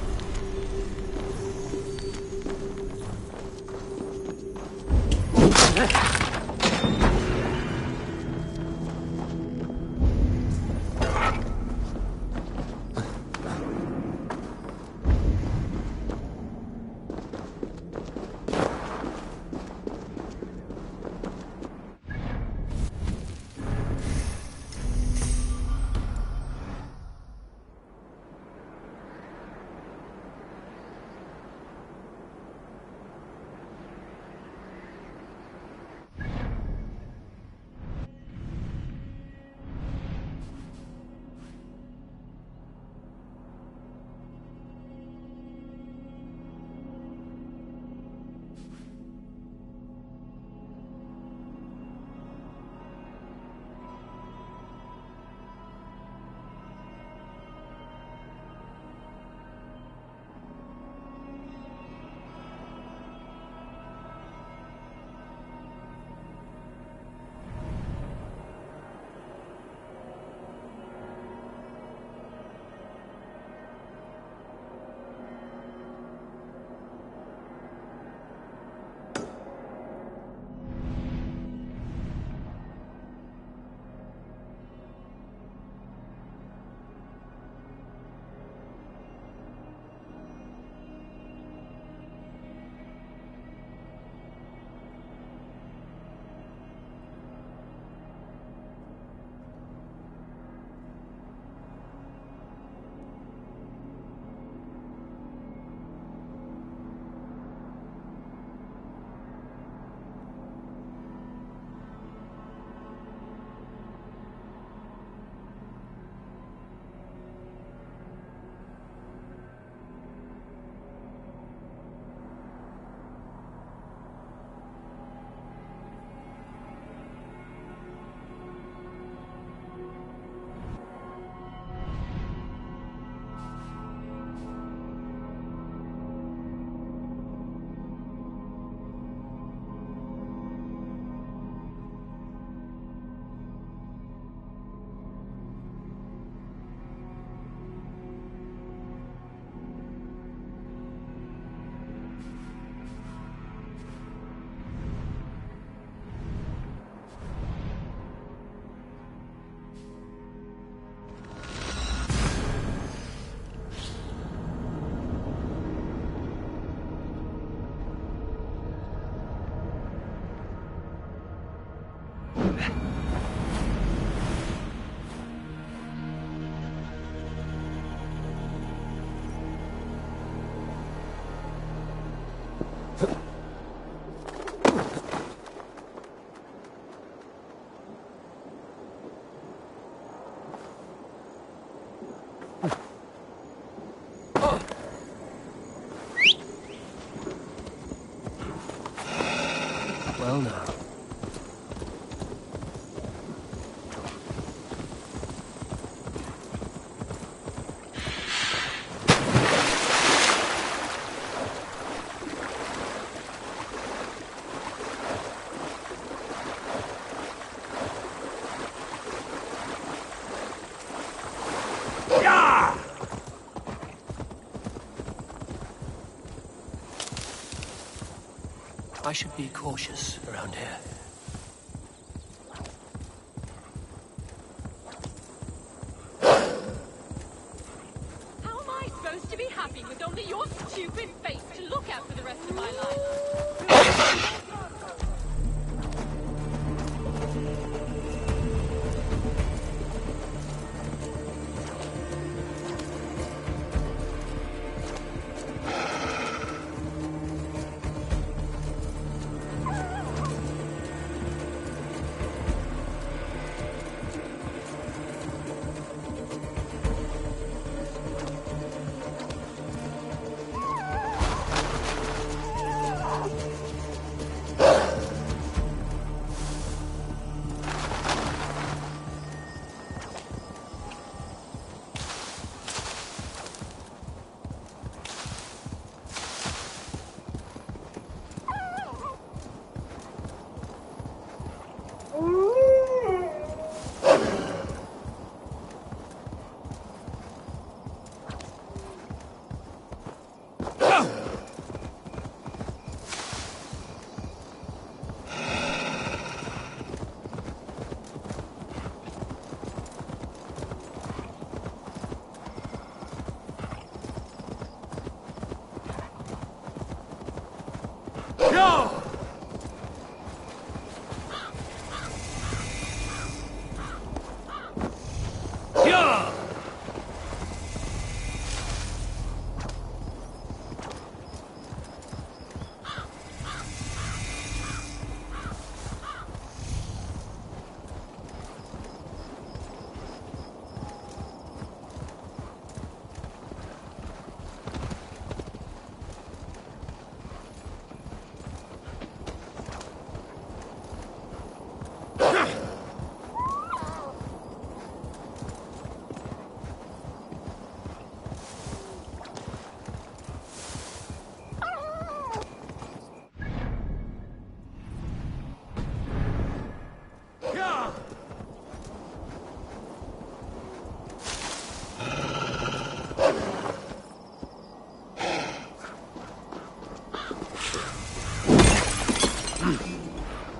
S3: Well now. I should be cautious around here.
S19: How am I supposed to be happy with only your stupid face to look at for the rest of my life?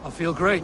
S3: I feel great.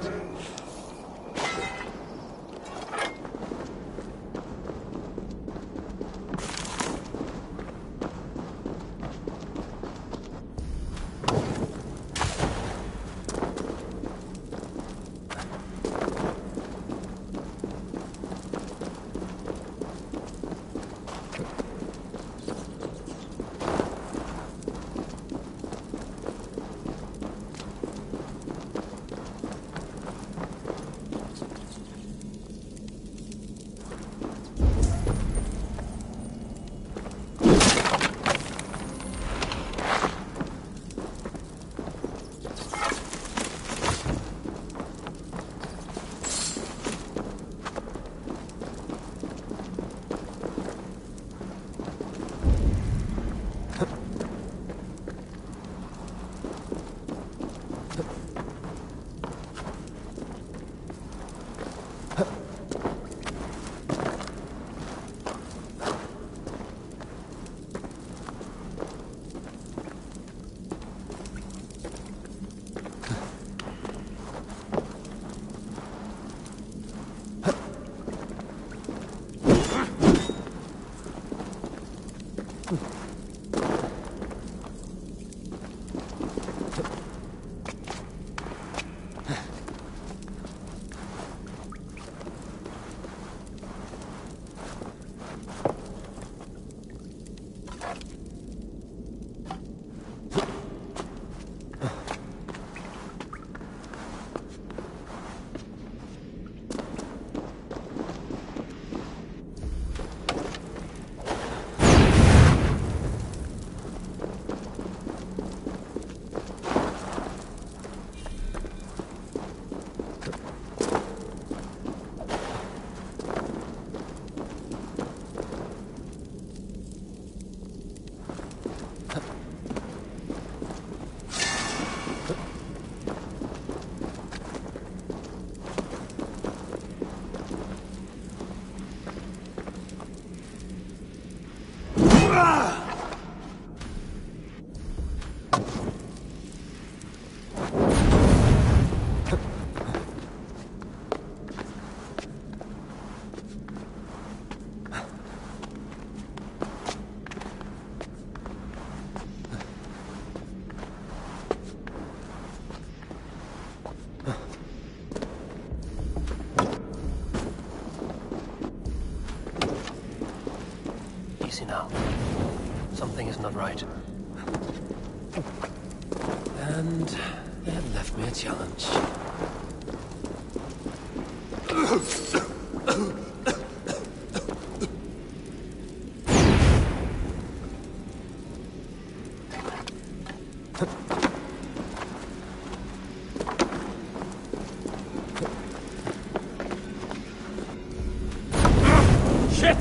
S3: Easy now. Something is not right. And they have left me a challenge.
S13: Shit!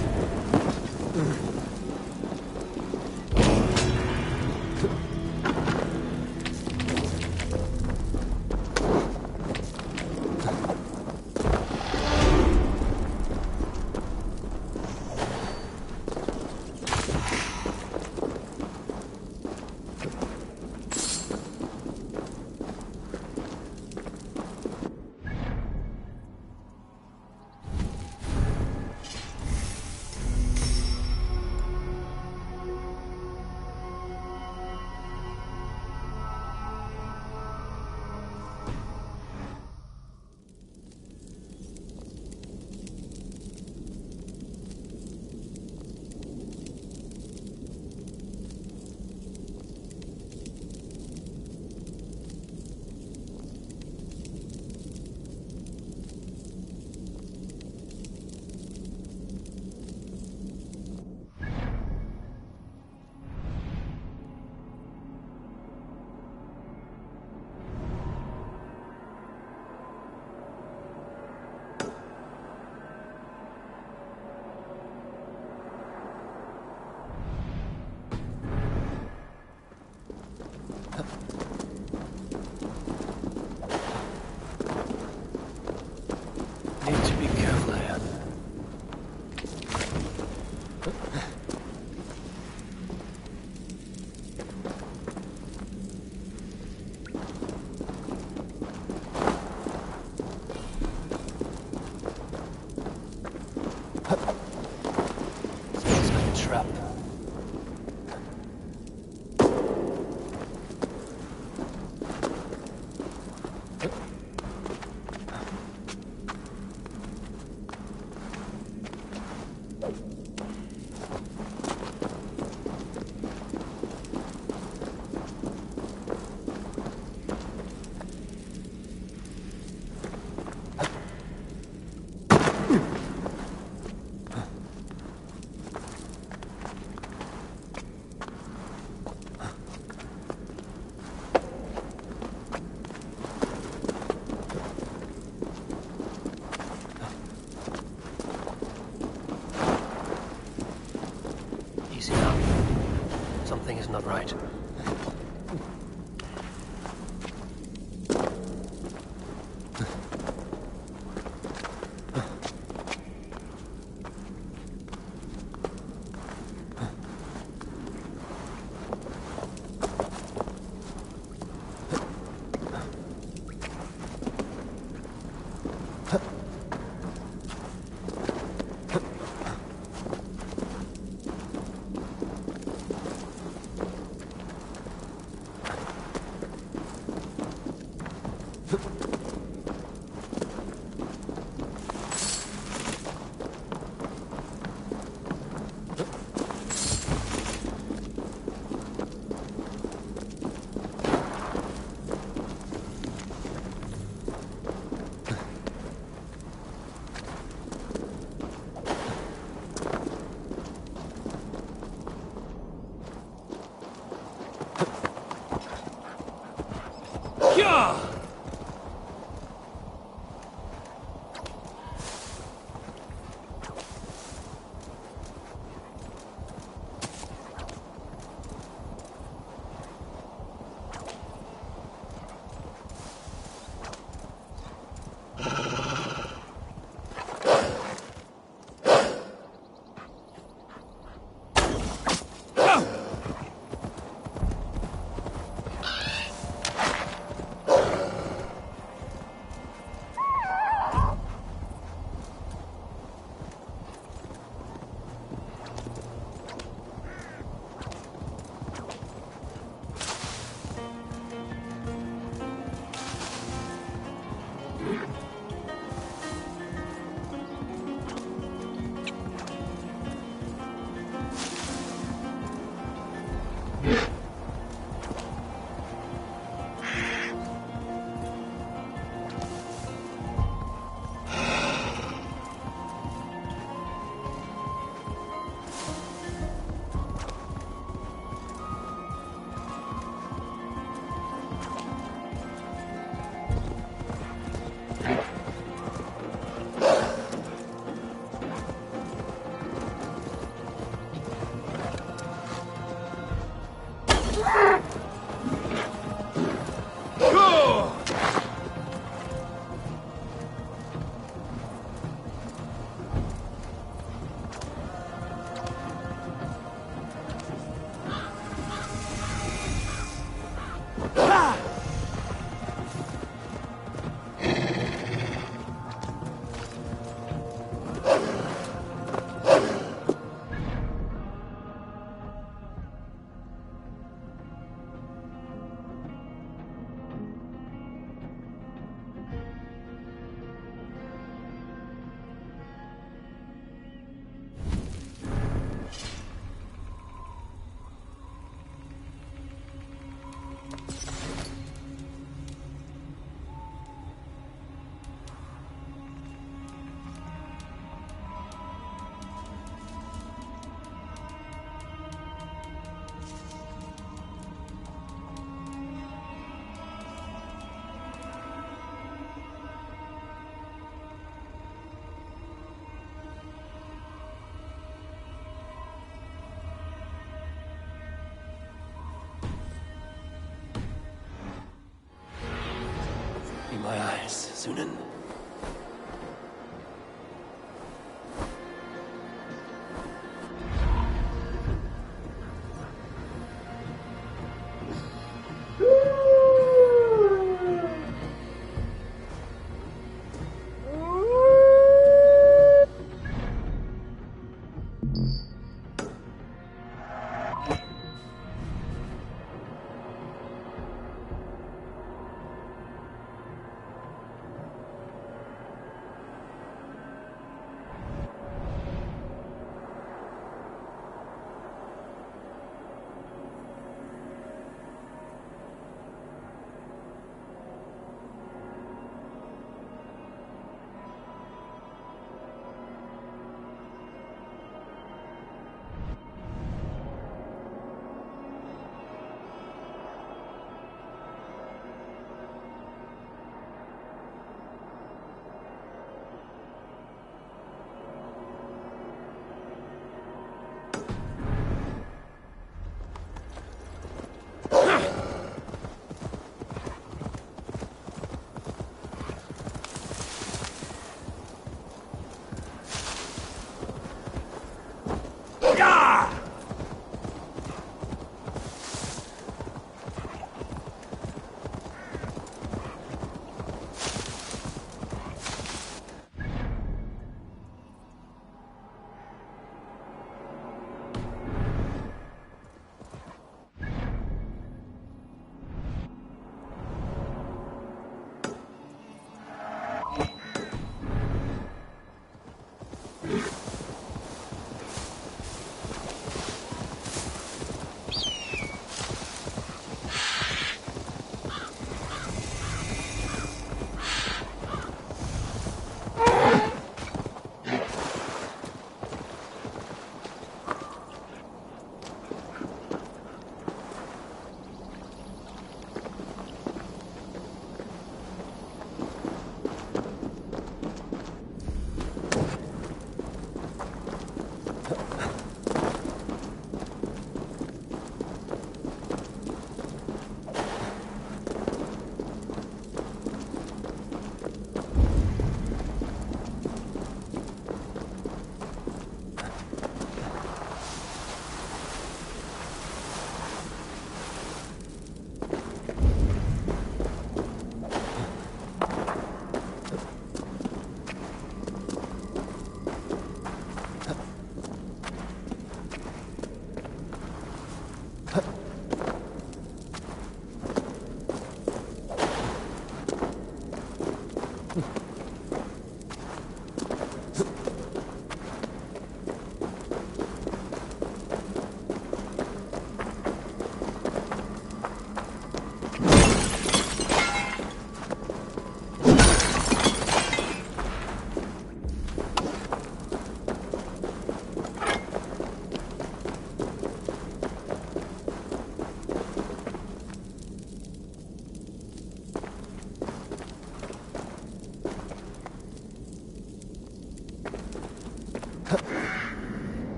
S3: Need to be careful here. Smells like a trap. Easy now. Something is not right. Yes, Sunan.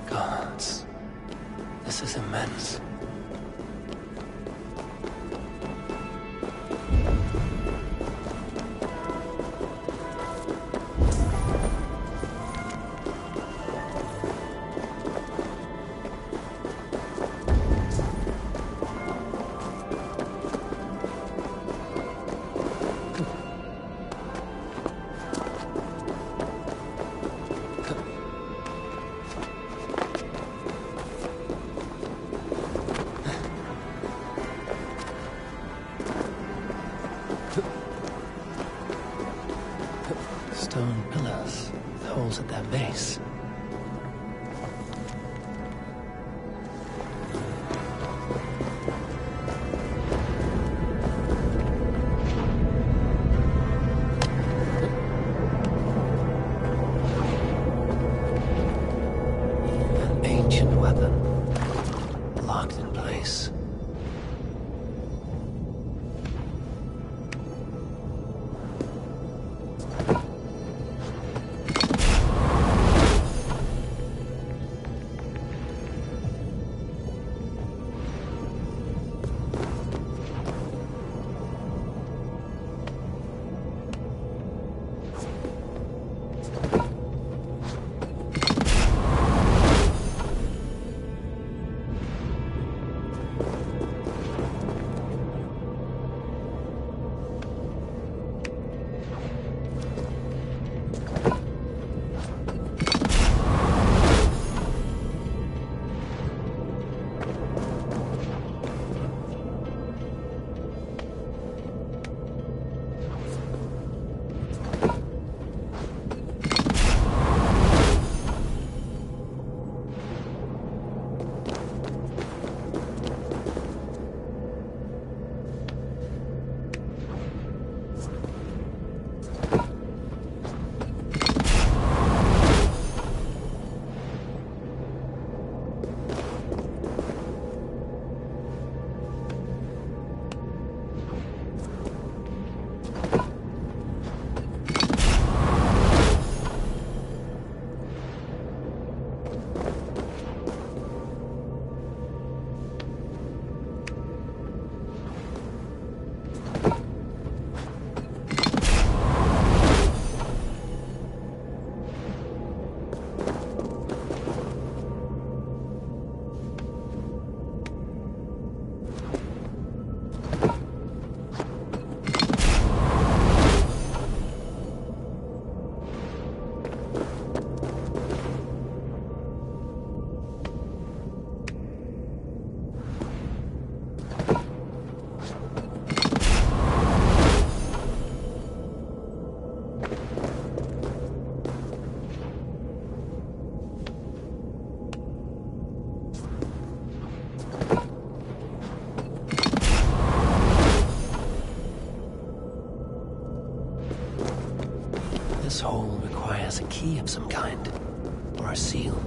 S3: Gods, this is immense. Stone pillars, holes at their base. An ancient weapon, locked in place. This hole requires a key of some kind, or a seal.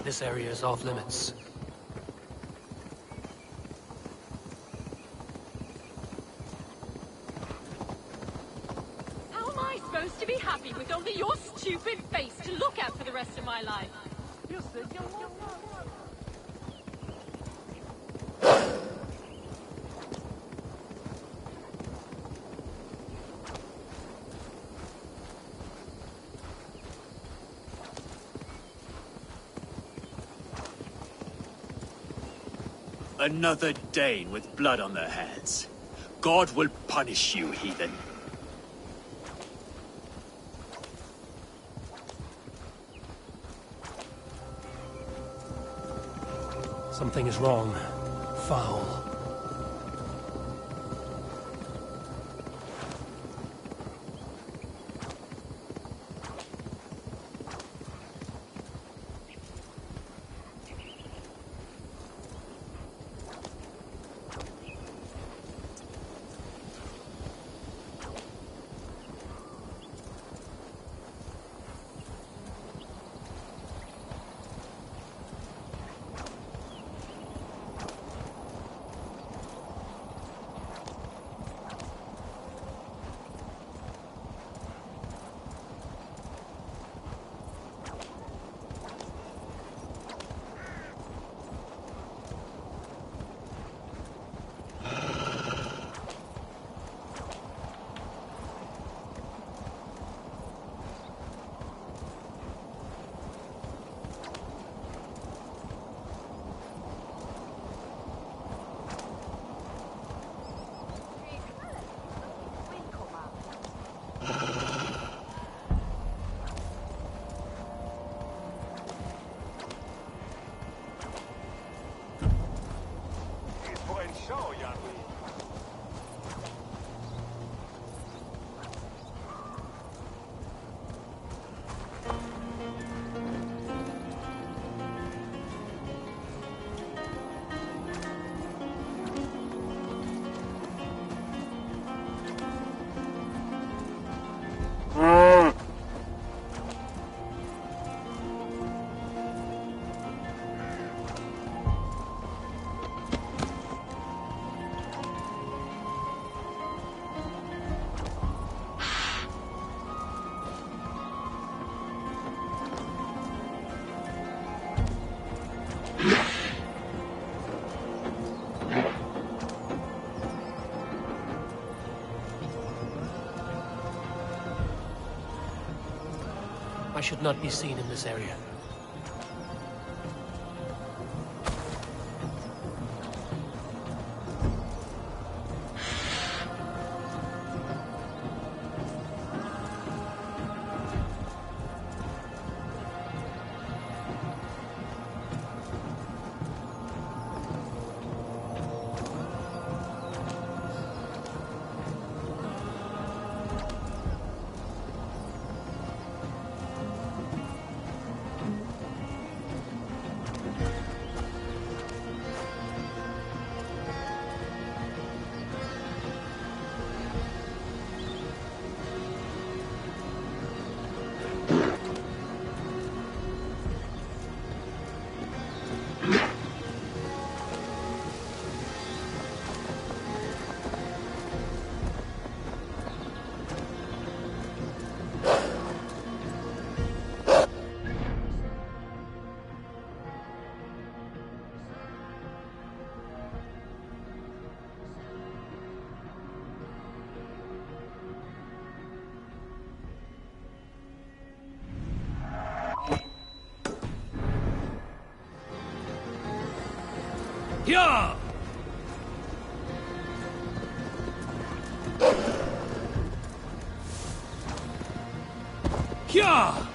S3: This area is off limits.
S19: How am I supposed to be happy with only your stupid face to look at for the rest of my life?
S12: Another Dane with blood on their hands. God will punish you, heathen.
S3: Something is wrong. Foul. I should not be seen in this area.
S13: Yeah! Yeah!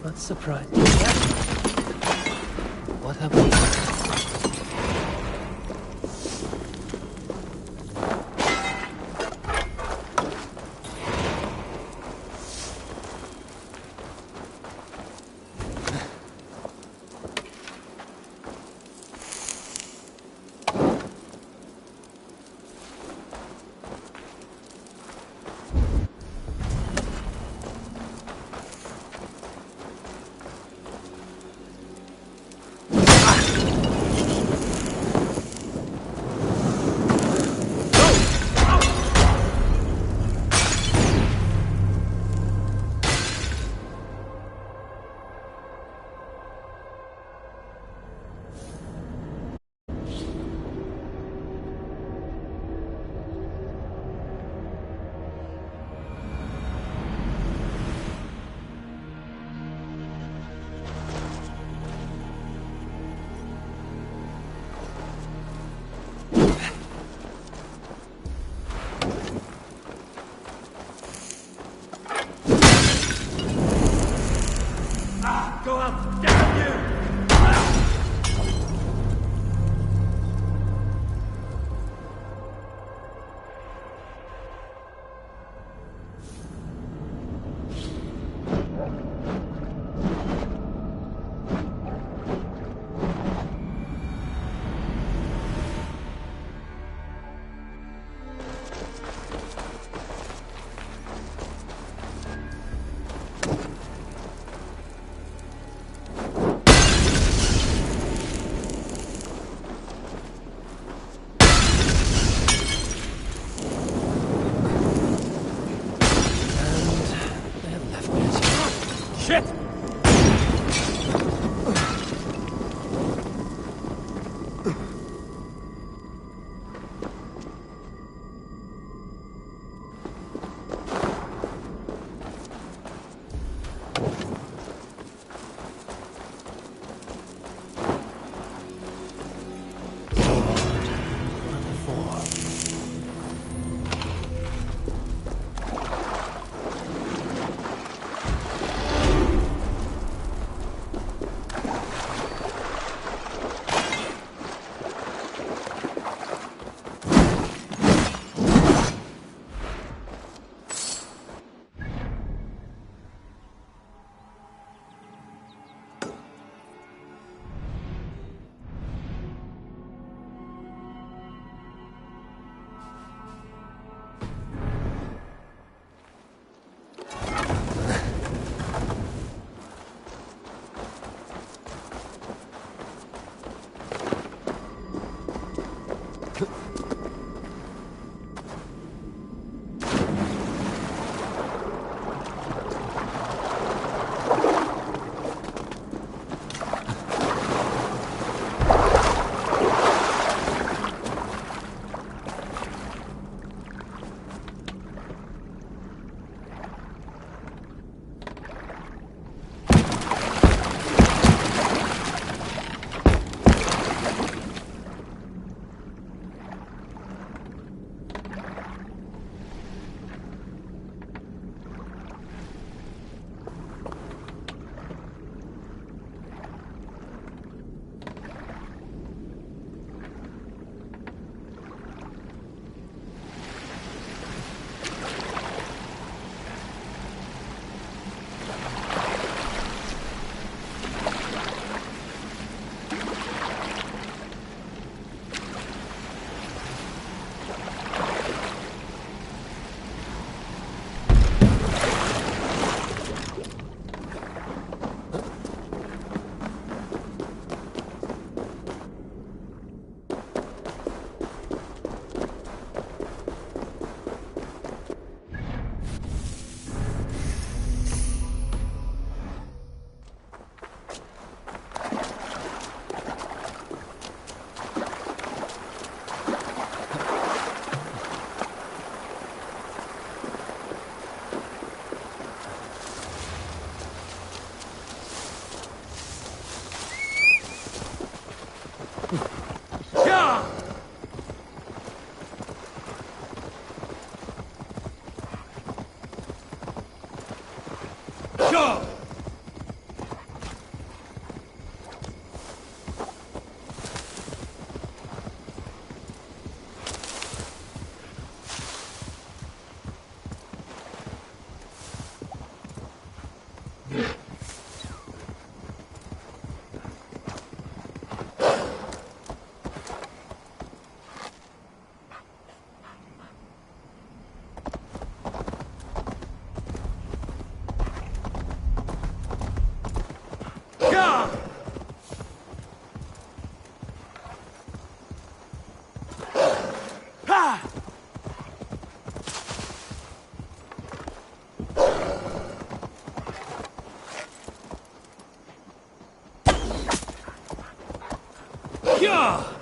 S3: Not surprised. What have we?
S13: Go up! Damn you!
S3: Shit!
S13: Go! Yeah!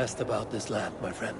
S3: asked about this land, my friend.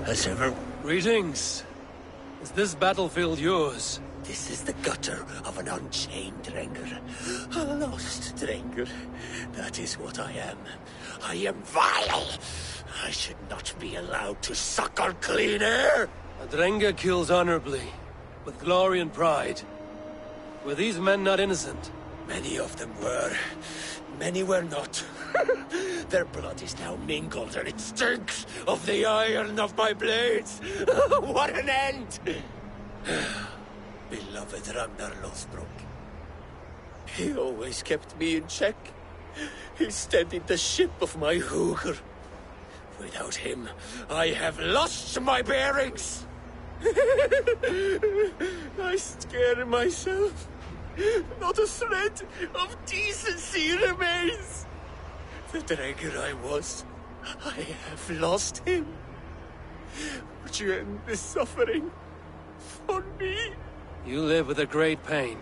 S6: Has ever...
S3: Greetings. Is this battlefield yours?
S6: This is the gutter of an unchained Drengr. A lost Drengr. That is what I am. I am vile. I should not be allowed to suck on clean air.
S3: A Drengr kills honorably, with glory and pride. Were these men not innocent?
S6: Many of them were. Many were not. Their blood is now mingled and it stinks of the iron of my blades. What an end! Beloved Ragnar Lothbrok. He always kept me in check. He steadied the ship of my Hugr. Without him, I have lost my bearings. I scare myself. Not a thread of decency remains. The Drengr I was, I have lost him. Would you end this suffering for me?
S3: You live with a great pain,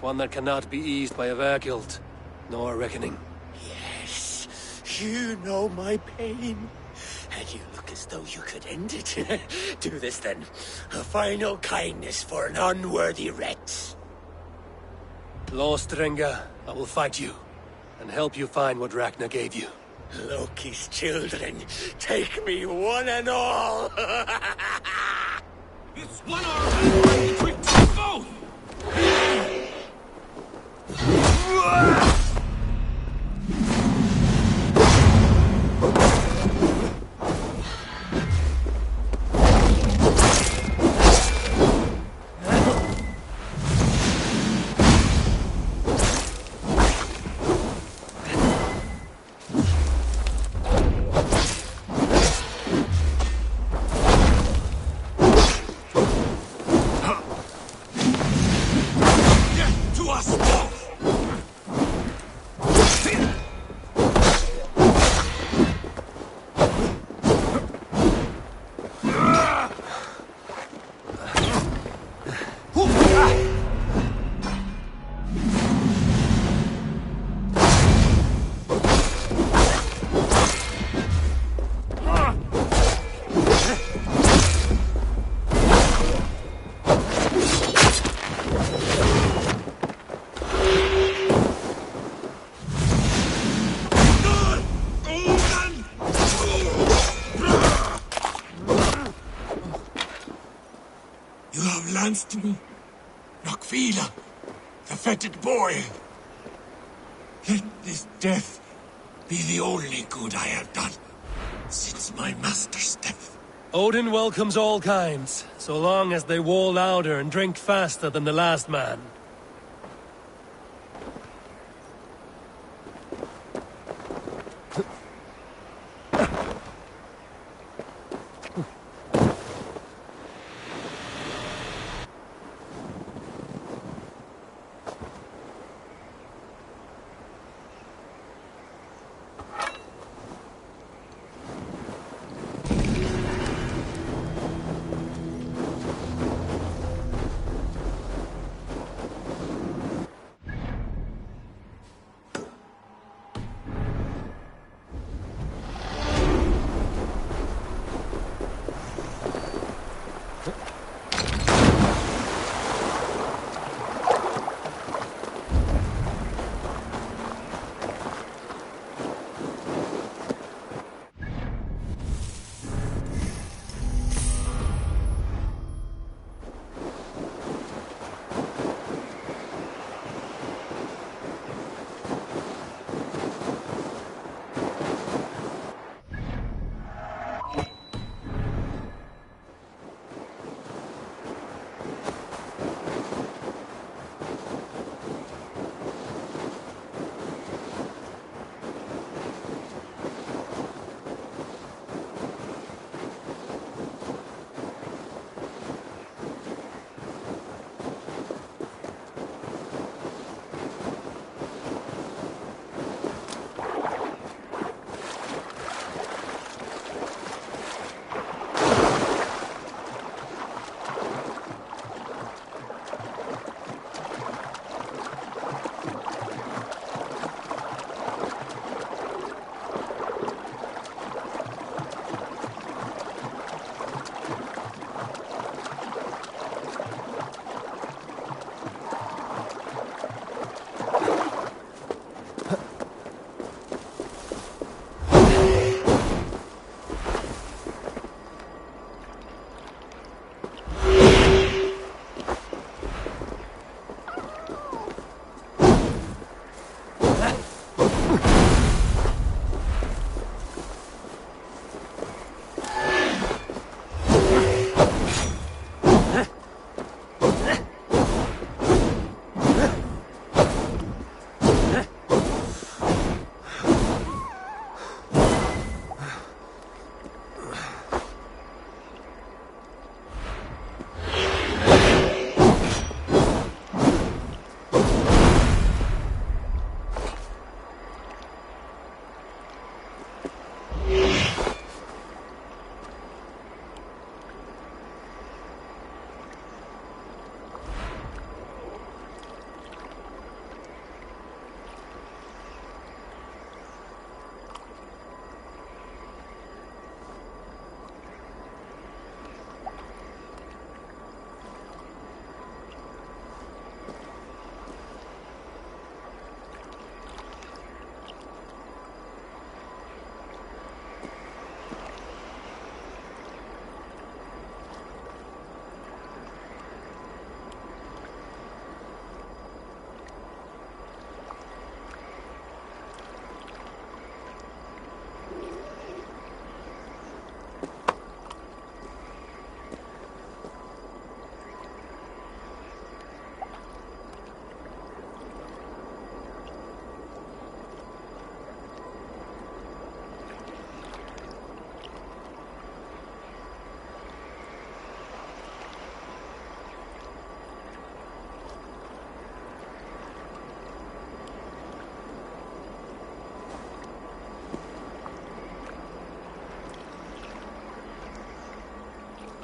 S3: one that cannot be eased by a Vergild, nor a reckoning.
S6: Yes, you know my pain, and you look as though you could end it. Do this then, a final kindness for an unworthy wretch.
S3: Lost Drengr, I will fight you, and help you find what Ragnar gave you.
S6: Loki's children, take me one and all!
S5: It's 1 hour away between both! To me, Rockvila, the fetid boy. Let this death be the only good I have done since my master's death.
S3: Odin welcomes all kinds, so long as they war louder and drink faster than the last man.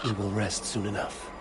S10: He will rest soon enough.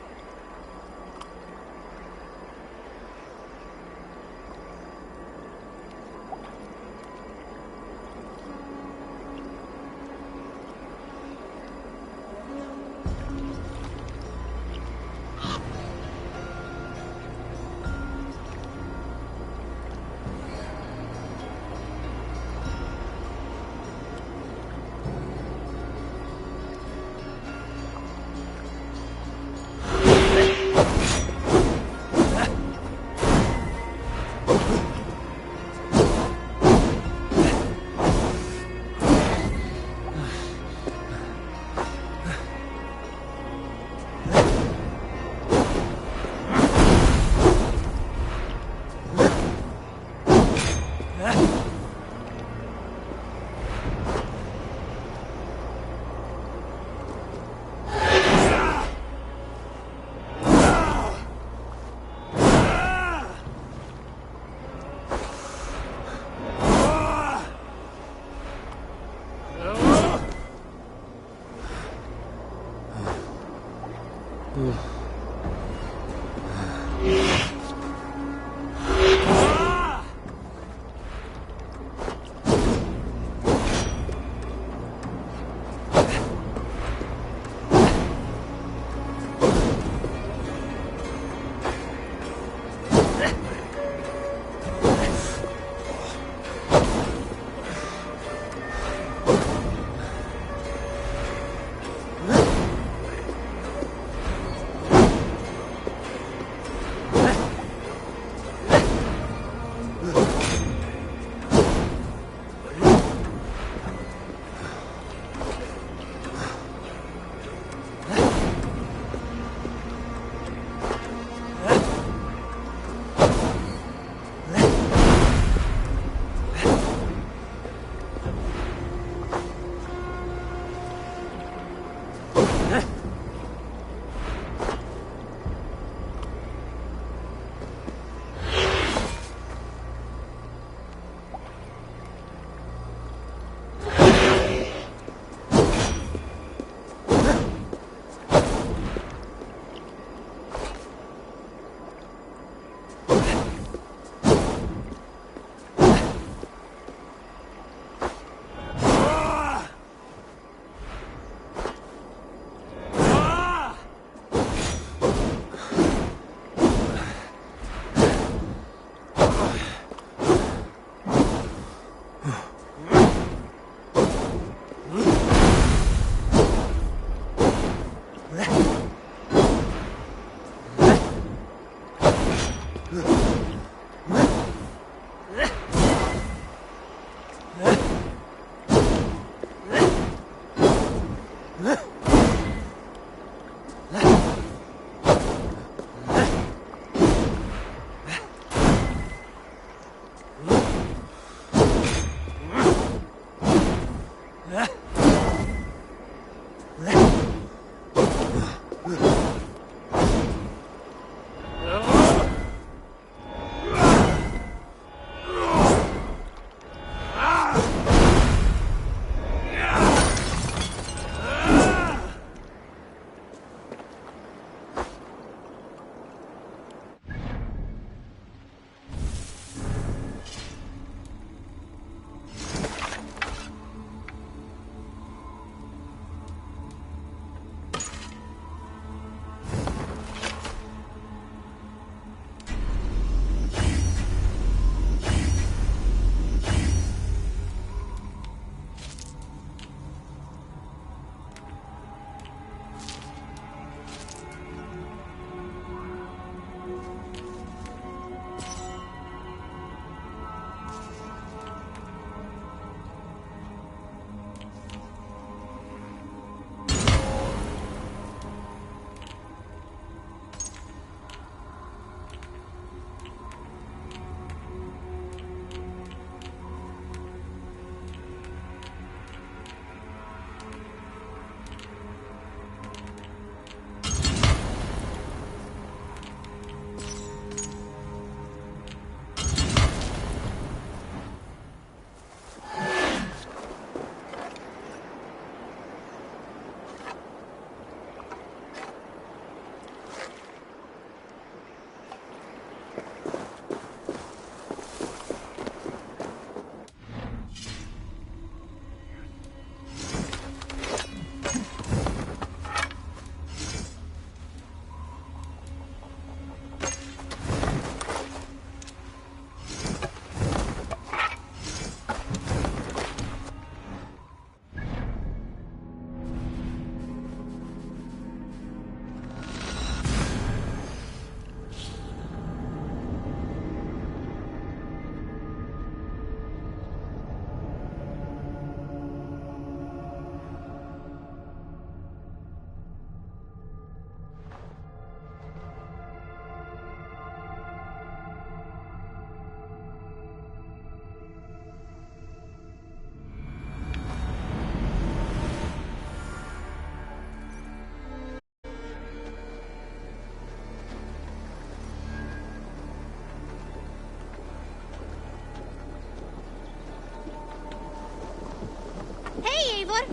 S2: Hey, Eivor!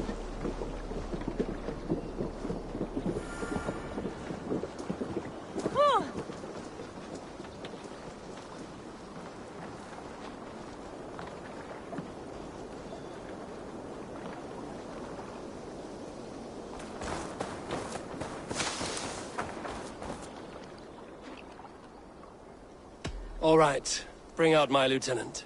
S2: Whew.
S3: All right. Bring out my lieutenant.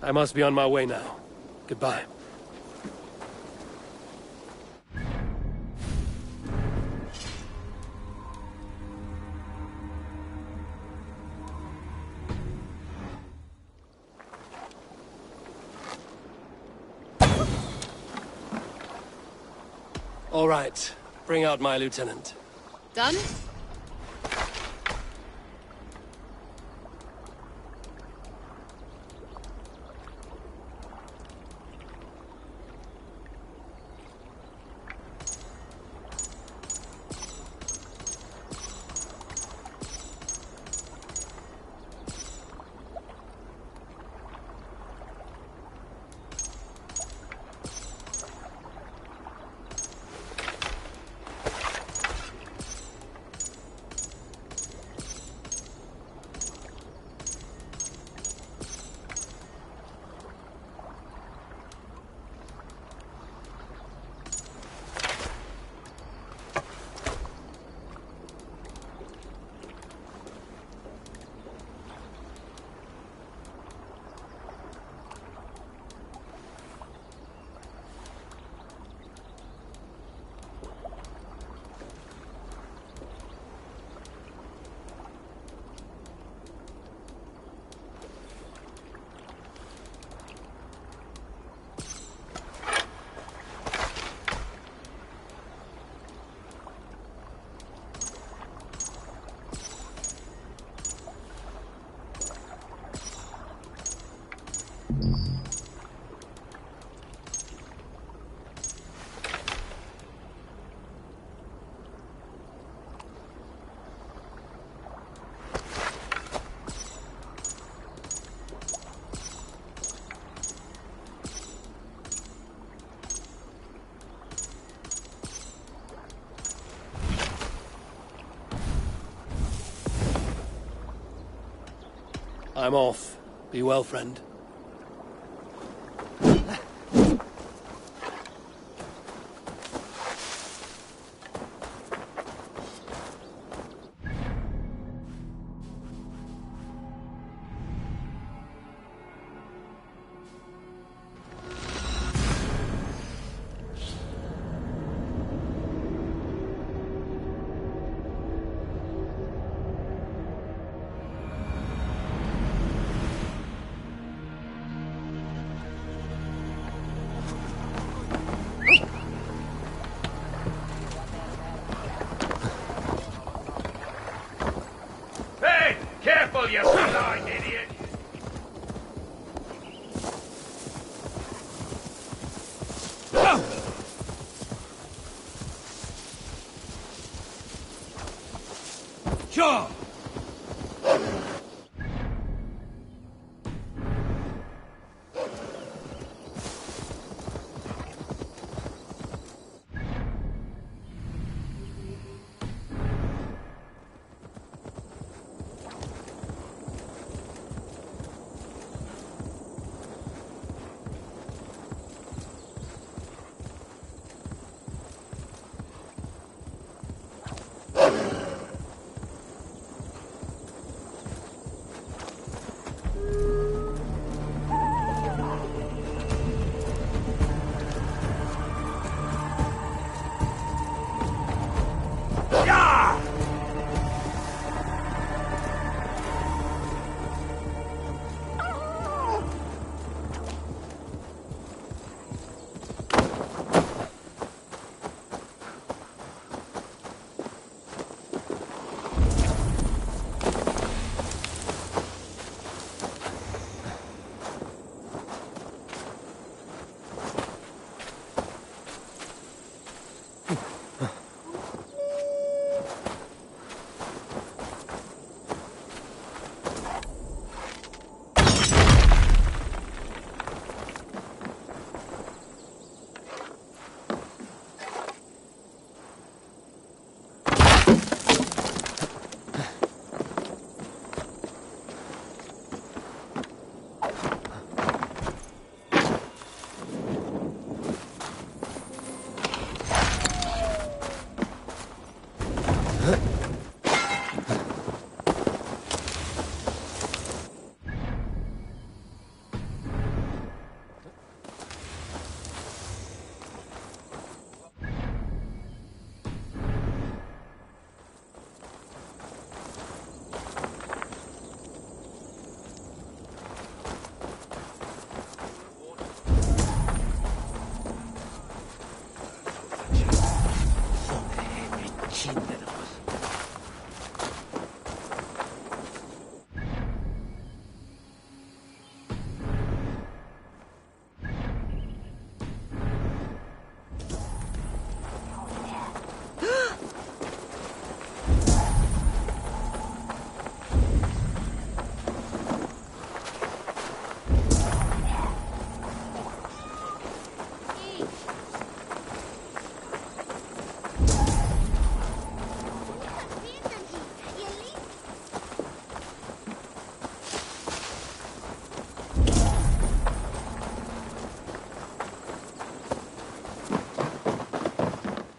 S3: I must be on my way now. Goodbye. All right. Bring out my lieutenant.
S18: Done?
S3: I'm off. Be well, friend.
S13: Hey! Careful, you blind idiot! Sure!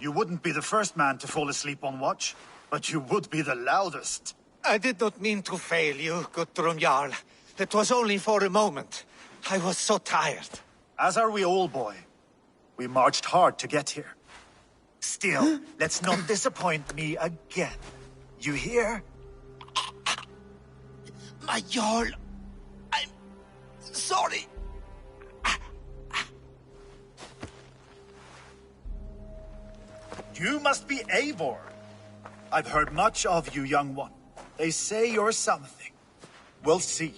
S17: You wouldn't be the first man to fall asleep on watch, but you would be the loudest.
S22: I did not mean to fail you, Guthrum Jarl. It was only for a moment. I was so tired.
S17: As are we all, boy. We marched hard to get here. Still, let's not disappoint me again. You hear?
S22: My Jarl, I'm sorry.
S17: You must be Eivor. I've heard much of you, young one. They say you're something. We'll see.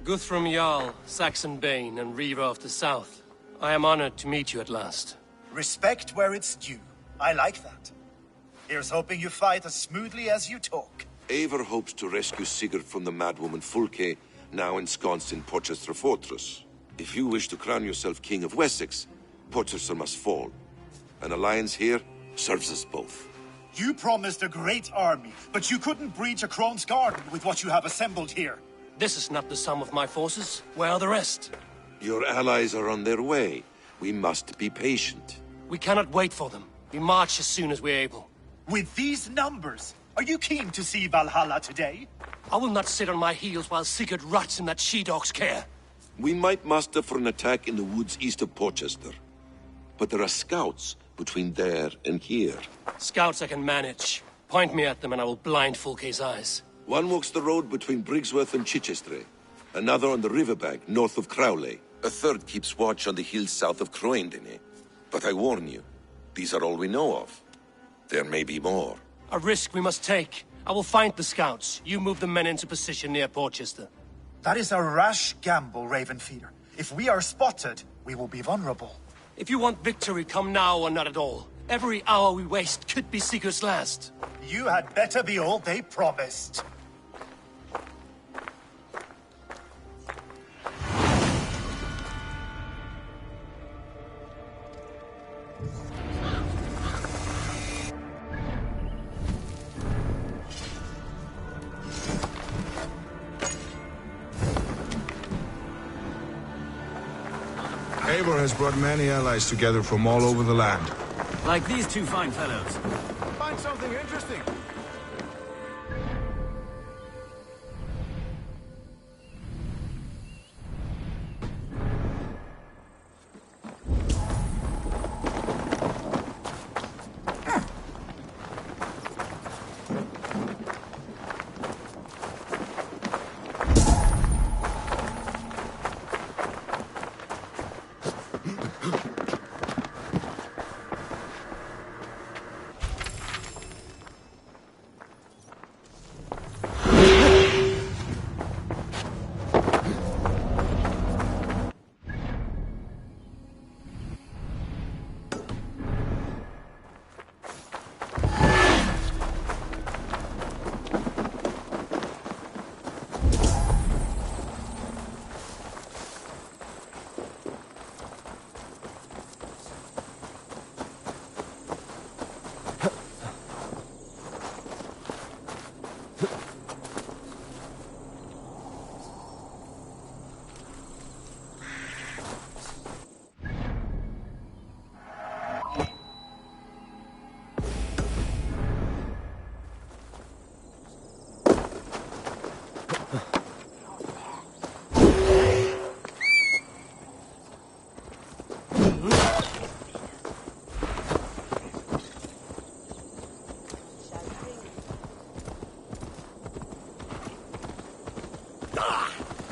S3: Guthrum Jarl, Saxon Bane, and Reaver of the South. I am honored to meet you at last.
S17: Respect where it's due. I like that. Here's hoping you fight as smoothly as you talk.
S23: Eivor hopes to rescue Sigurd from the madwoman Fulke, now ensconced in Porchester Fortress. If you wish to crown yourself King of Wessex, Porchester must fall. An alliance here serves us both.
S17: You promised a great army, but you couldn't breach a Krone's garden with what you have assembled here.
S3: This is not the sum of my forces. Where are the rest?
S23: Your allies are on their way. We must be patient.
S3: We cannot wait for them. We march as soon as we're able.
S17: With these numbers, are you keen to see Valhalla today?
S3: I will not sit on my heels while Sigurd rots in that she-dog's care.
S23: We might muster for an attack in the woods east of Porchester. But there are scouts between there and here.
S3: Scouts I can manage. Point me at them and I will blind Fulke's eyes.
S23: One walks the road between Briggsworth and Chichester. Another on the riverbank north of Crowley. A third keeps watch on the hills south of Croendene. But I warn you, these are all we know of. There may be more.
S3: A risk we must take. I will find the scouts. You move the men into position near Porchester.
S17: That is a rash gamble, Ravenfeeder. If we are spotted, we will be vulnerable.
S3: If you want victory, come now or not at all. Every hour we waste could be Seeker's last.
S17: You had better be all they promised.
S8: Eivor has brought many allies together from all over the land.
S15: Like these two fine fellows.
S8: Find something interesting.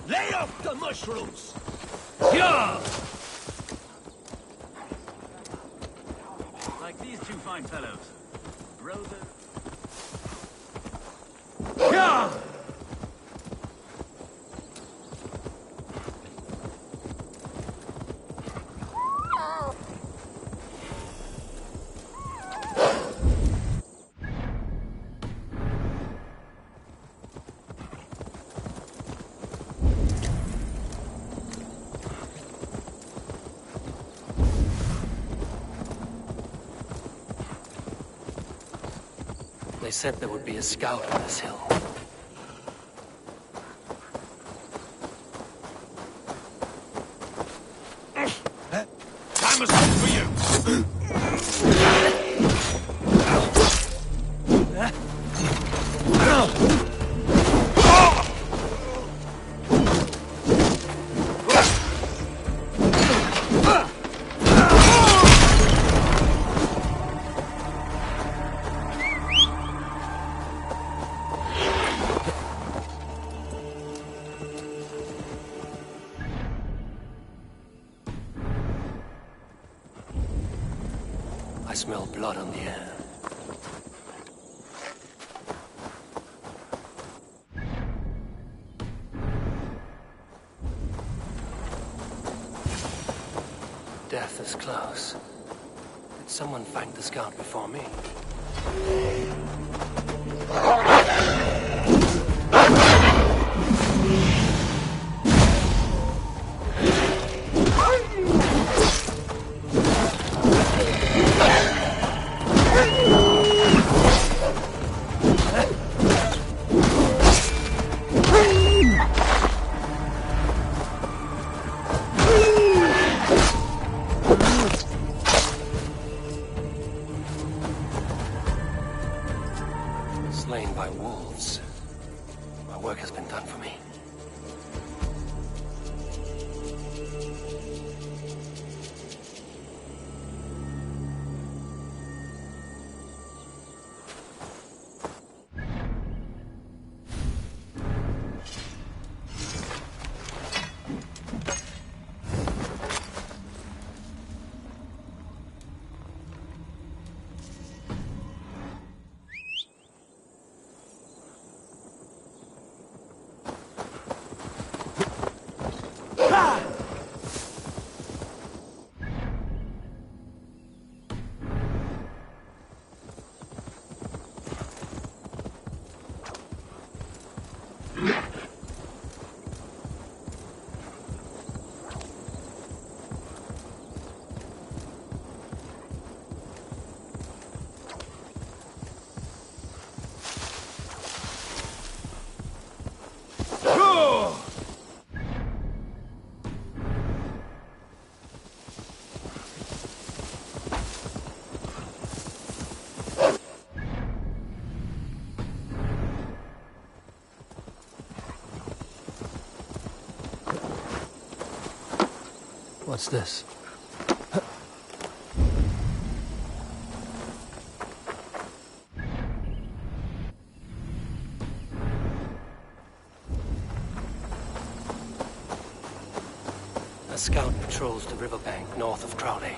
S6: Lay off the mushrooms!
S15: Yeah! Like these two fine fellows. Brother.
S6: Yeah!
S3: They said there would be a scout on this hill.
S6: Time is up for you!
S3: I smell blood on the air. Death is close. Did someone find the scout before me? Slain by wolves. My work has been done for me. What's this? A scout patrols the riverbank north of Crowley.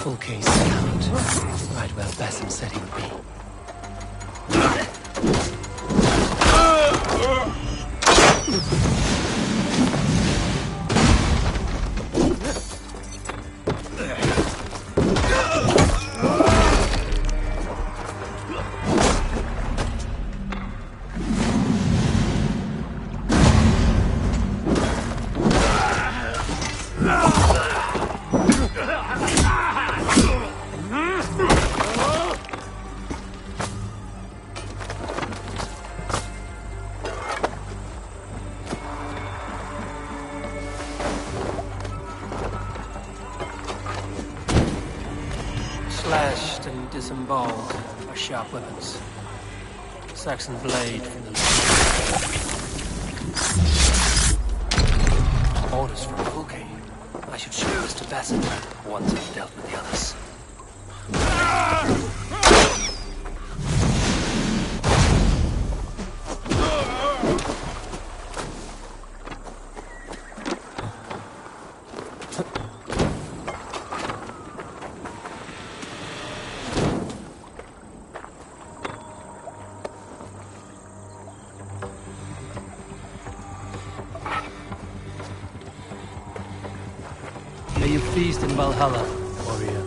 S3: Full case scout. Right where Basim said he would be. Slashed and disemboweled are sharp weapons. Saxon blade from the orders from Fulke. I should show this to Basim once I've dealt with the others. May you feast in Valhalla, warrior.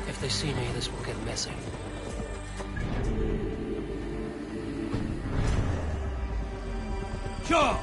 S3: If they see me, this will get messy. Sure.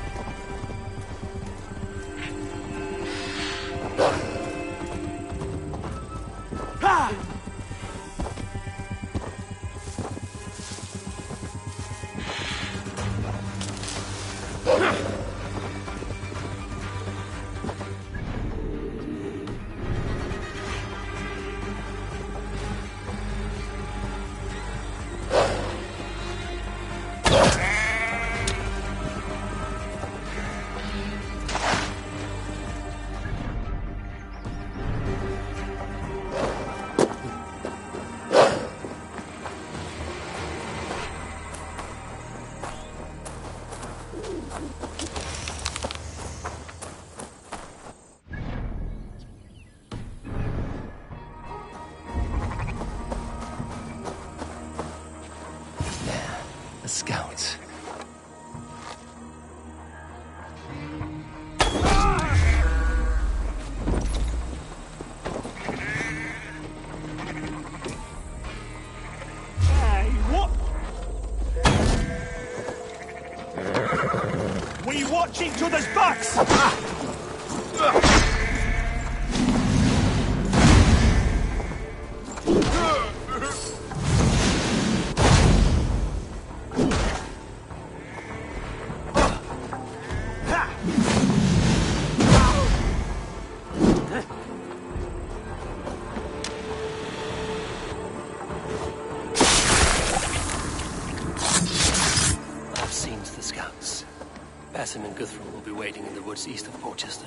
S3: Scouts.
S7: Hey, what? We watch each other's backs!
S3: Basim and Guthrum will be waiting in the woods east of Portchester.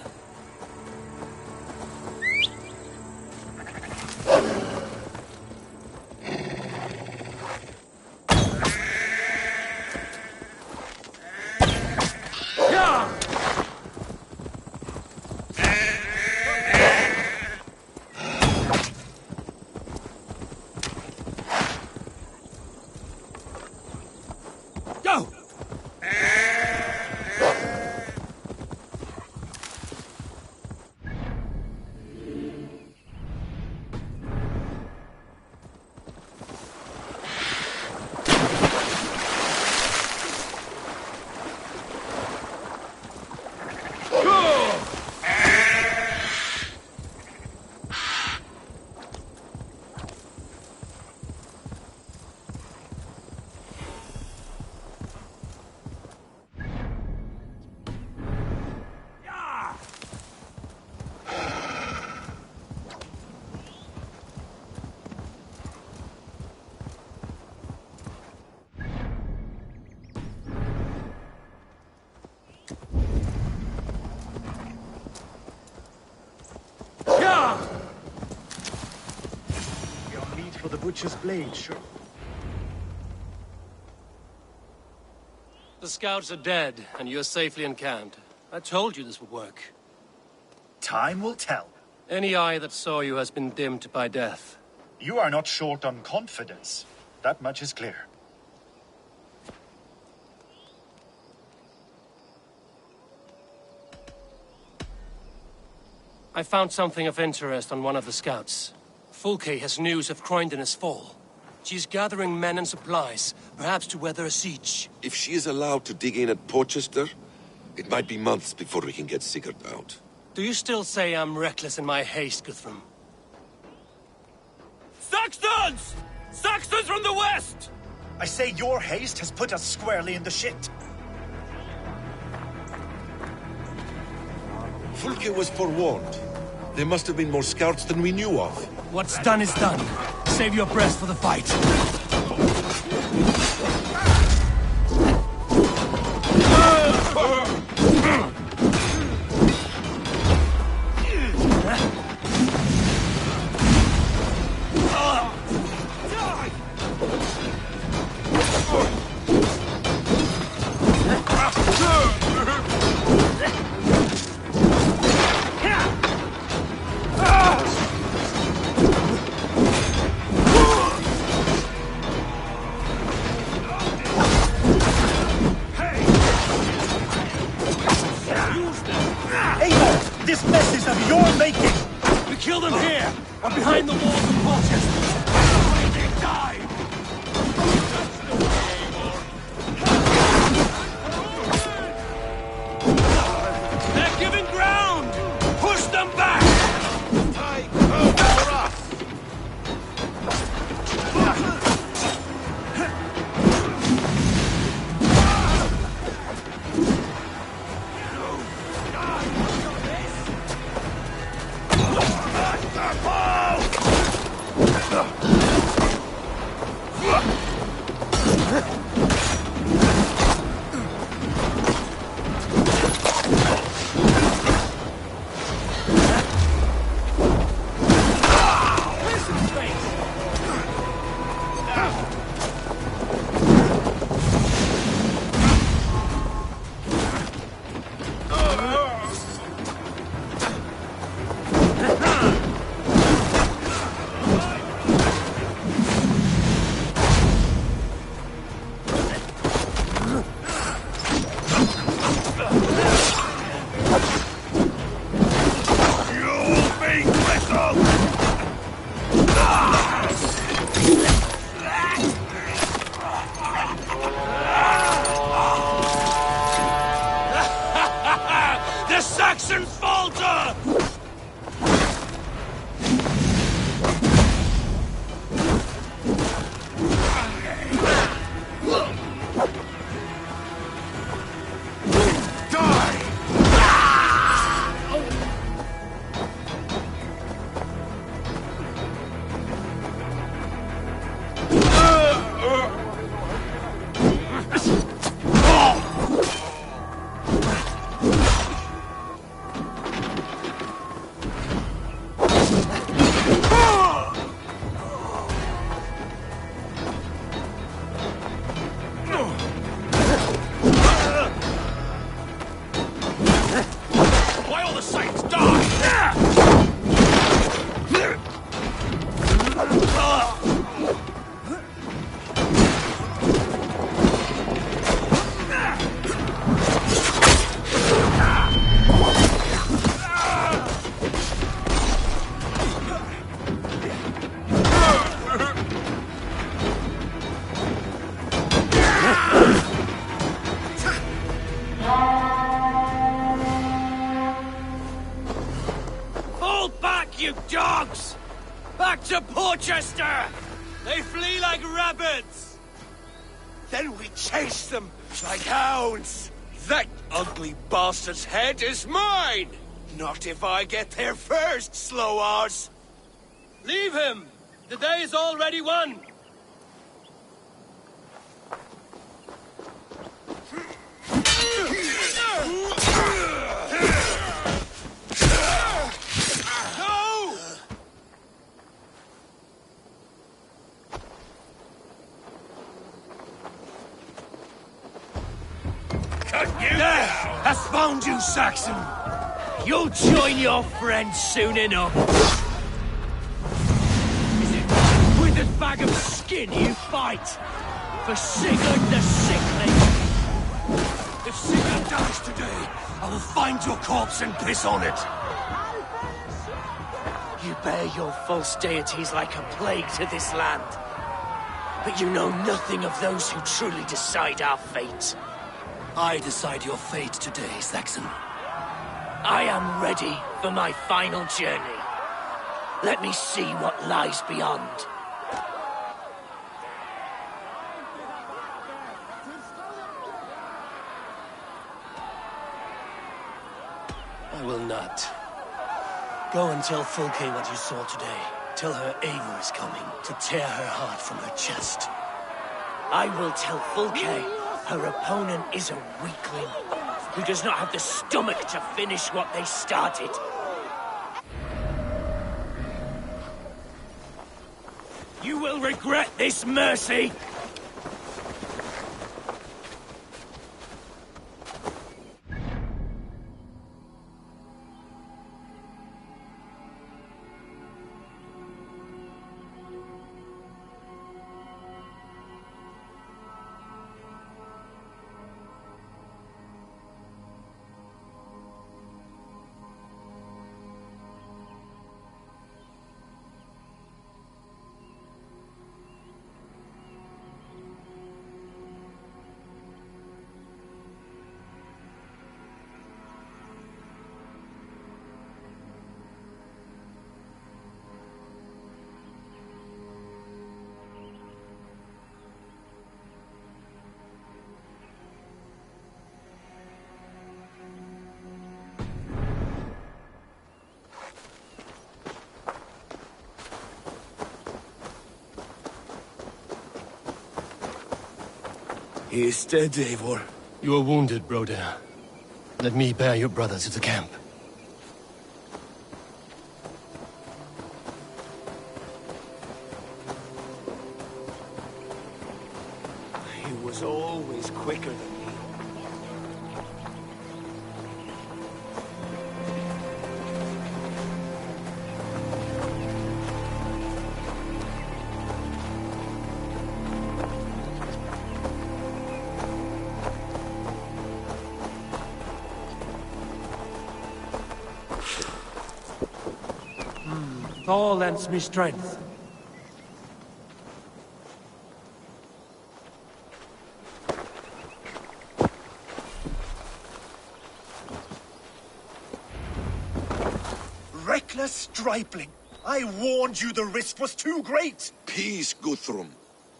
S17: butcher's blade, sure.
S3: The scouts are dead, and you're safely encamped. I told you this would work.
S17: Time will tell.
S3: Any eye that saw you has been dimmed by death.
S17: You are not short on confidence. That much is clear.
S3: I found something of interest on one of the scouts. Fulke has news of Croydon's fall. She's gathering men and supplies, perhaps to weather a siege.
S23: If she is allowed to dig in at Porchester, it might be months before we can get Sigurd out.
S3: Do you still say I'm reckless in my haste, Guthrum?
S7: Saxons! Saxons from the west!
S17: I say your haste has put us squarely in the shit.
S23: Fulke was forewarned. There must have been more scouts than we knew of.
S3: What's done is done. Save your breath for the fight.
S17: This mess is of your making!
S3: We killed them here, or behind the walls of Porchester. They died! They're giving ground! Push them back! Take over us!
S7: You dogs! Back to Porchester! They flee like rabbits!
S21: Then we chase them like hounds. That ugly bastard's head is mine! Not if I get there first, slow-arse!
S3: Leave him! The day is already won!
S21: Death has found you, Saxon!
S6: You'll join your friends soon enough. Is it with a bag of skin you fight? For Sigurd the Sickly?
S21: If Sigurd dies today, I will find your corpse and piss on it.
S6: You bear your false deities like a plague to this land. But you know nothing of those who truly decide our fate.
S3: I decide your fate today, Saxon.
S6: I am ready for my final journey. Let me see what lies beyond.
S3: I will not. Go and tell Fulke what you saw today. Tell her Eivor is coming to tear her heart from her chest.
S6: I will tell Fulke her opponent is a weakling who does not have the stomach to finish what they started. You will regret this, Mercy!
S21: He is dead, Eivor.
S3: You are wounded, Broder. Let me bear your brother to the camp.
S21: He was always quicker than me.
S3: Thor lends me strength.
S17: Reckless stripling! I warned you the risk was too great!
S23: Peace, Guthrum.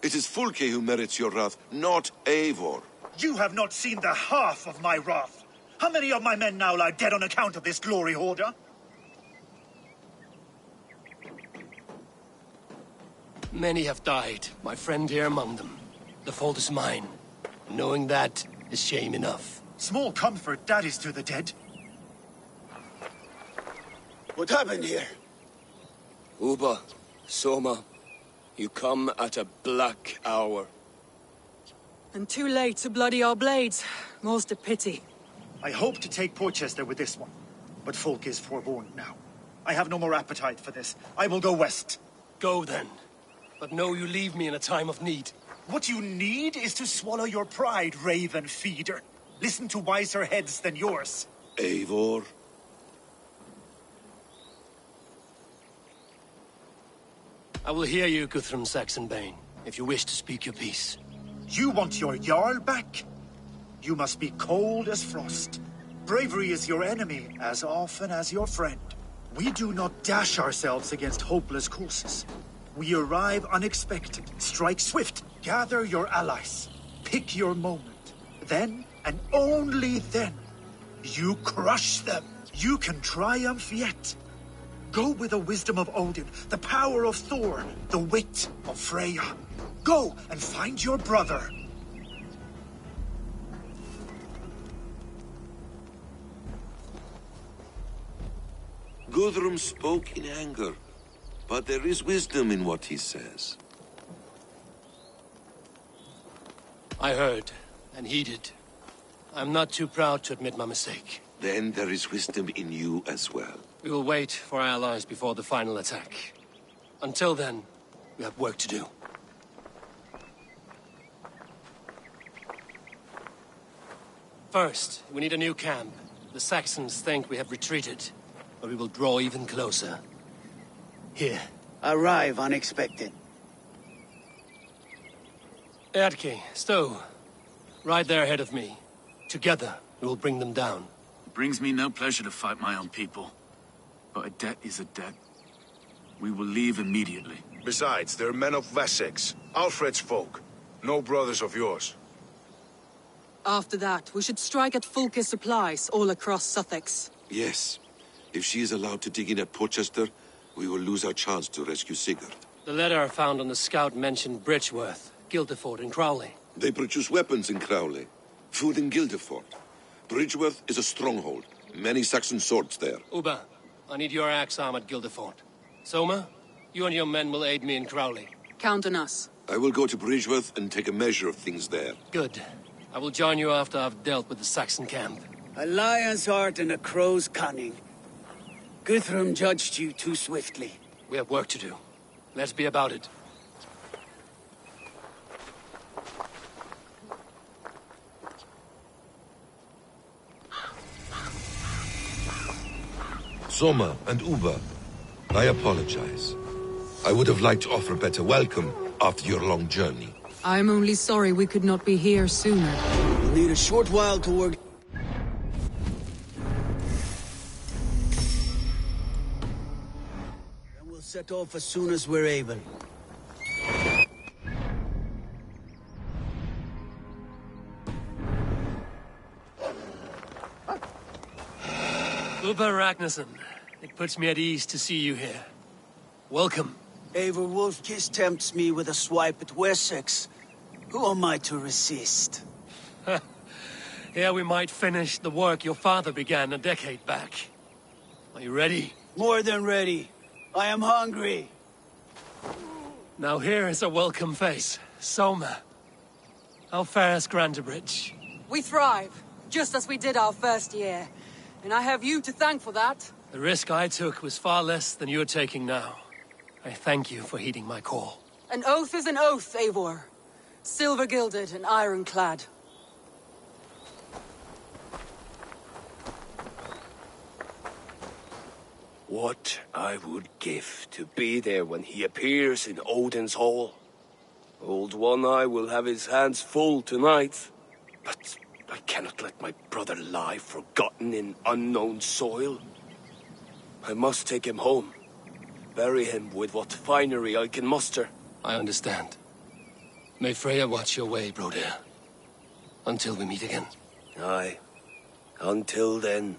S23: It is Fulke who merits your wrath, not Eivor.
S17: You have not seen the half of my wrath. How many of my men now lie dead on account of this glory hoarder?
S3: Many have died, my friend here among them. The fault is mine. Knowing that is shame enough.
S17: Small comfort that is to the dead.
S21: What happened here?
S1: Uba, Soma, you come at a black hour.
S9: And too late to bloody our blades. More's the pity.
S17: I hope to take Porchester with this one, but Folk is forewarned now. I have no more appetite for this. I will go west.
S3: Go then. But know you leave me in a time of need.
S17: What you need is to swallow your pride, raven feeder. Listen to wiser heads than yours.
S23: Eivor?
S3: I will hear you, Guthrum Saxonbane, if you wish to speak your piece.
S17: You want your Jarl back? You must be cold as frost. Bravery is your enemy as often as your friend. We do not dash ourselves against hopeless courses. We arrive unexpected, strike swift, gather your allies, pick your moment. Then, and only then, you crush them. You can triumph yet. Go with the wisdom of Odin, the power of Thor, the wit of Freya. Go and find your brother.
S23: Guthrum spoke in anger, but there is wisdom in what he says.
S3: I heard and heeded. I'm not too proud to admit my mistake.
S23: Then there is wisdom in you as well.
S3: We will wait for our allies before the final attack. Until then, we have work to do. First, we need a new camp. The Saxons think we have retreated, but we will draw even closer. Here.
S11: Arrive unexpected.
S3: Erke, Stowe. Right there ahead of me. Together, we will bring them down.
S15: It brings me no pleasure to fight my own people. But a debt is a debt. We will leave immediately.
S8: Besides, they're men of Wessex, Alfred's folk. No brothers of yours.
S9: After that, we should strike at Fulke's supplies all across Sussex.
S23: Yes. If she is allowed to dig in at Portchester, we will lose our chance to rescue Sigurd.
S3: The letter found on the scout mentioned Bridgeworth, Guildeford, and Crowley.
S23: They produce weapons in Crowley, food in Guildeford. Bridgeworth is a stronghold. Many Saxon swords there.
S3: Uba, I need your axe arm at Guildeford. Soma, you and your men will aid me in Crowley.
S9: Count on us.
S23: I will go to Bridgeworth and take a measure of things there.
S3: Good. I will join you after I've dealt with the Saxon camp.
S11: A lion's heart and a crow's cunning. Guthrum judged you too swiftly.
S3: We have work to do. Let's be about it.
S23: Soma and Uba, I apologize. I would have liked to offer a better welcome after your long journey.
S9: I'm only sorry we could not be here sooner.
S11: We'll need a short while to work. Then we'll set off as soon as we're able.
S3: Uba Ragnarsson, it puts me at ease to see you here. Welcome.
S11: Eivor Wolfkiss tempts me with a swipe at Wessex. Who am I to resist?
S3: Here we might finish the work your father began a decade back. Are you ready?
S11: More than ready. I am hungry.
S3: Now here is a welcome face. Soma. How fares Grantebridge?
S9: We thrive, just as we did our first year. And I have you to thank for that.
S3: The risk I took was far less than you're taking now. I thank you for heeding my call.
S9: An oath is an oath, Eivor. Silver-gilded and ironclad.
S1: What I would give to be there when he appears in Odin's hall. Old One-Eye will have his hands full tonight. But I cannot let my brother lie forgotten in unknown soil. I must take him home. Bury him with what finery I can muster.
S3: I understand. May Freya watch your way, Broder. Until we meet again.
S1: Aye. Until then.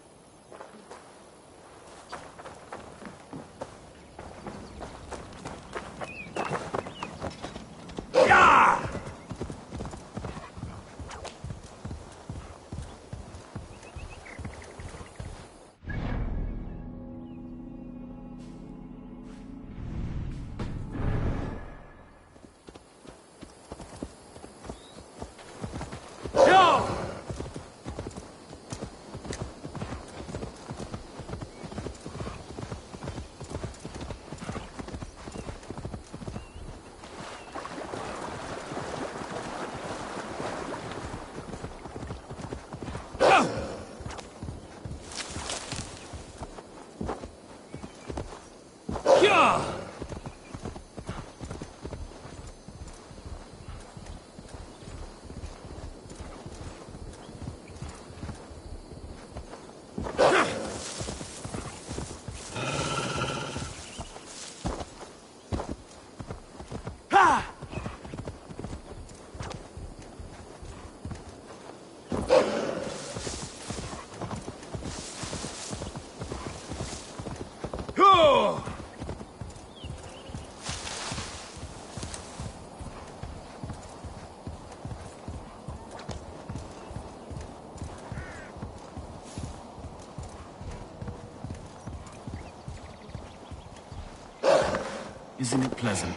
S15: Isn't it pleasant?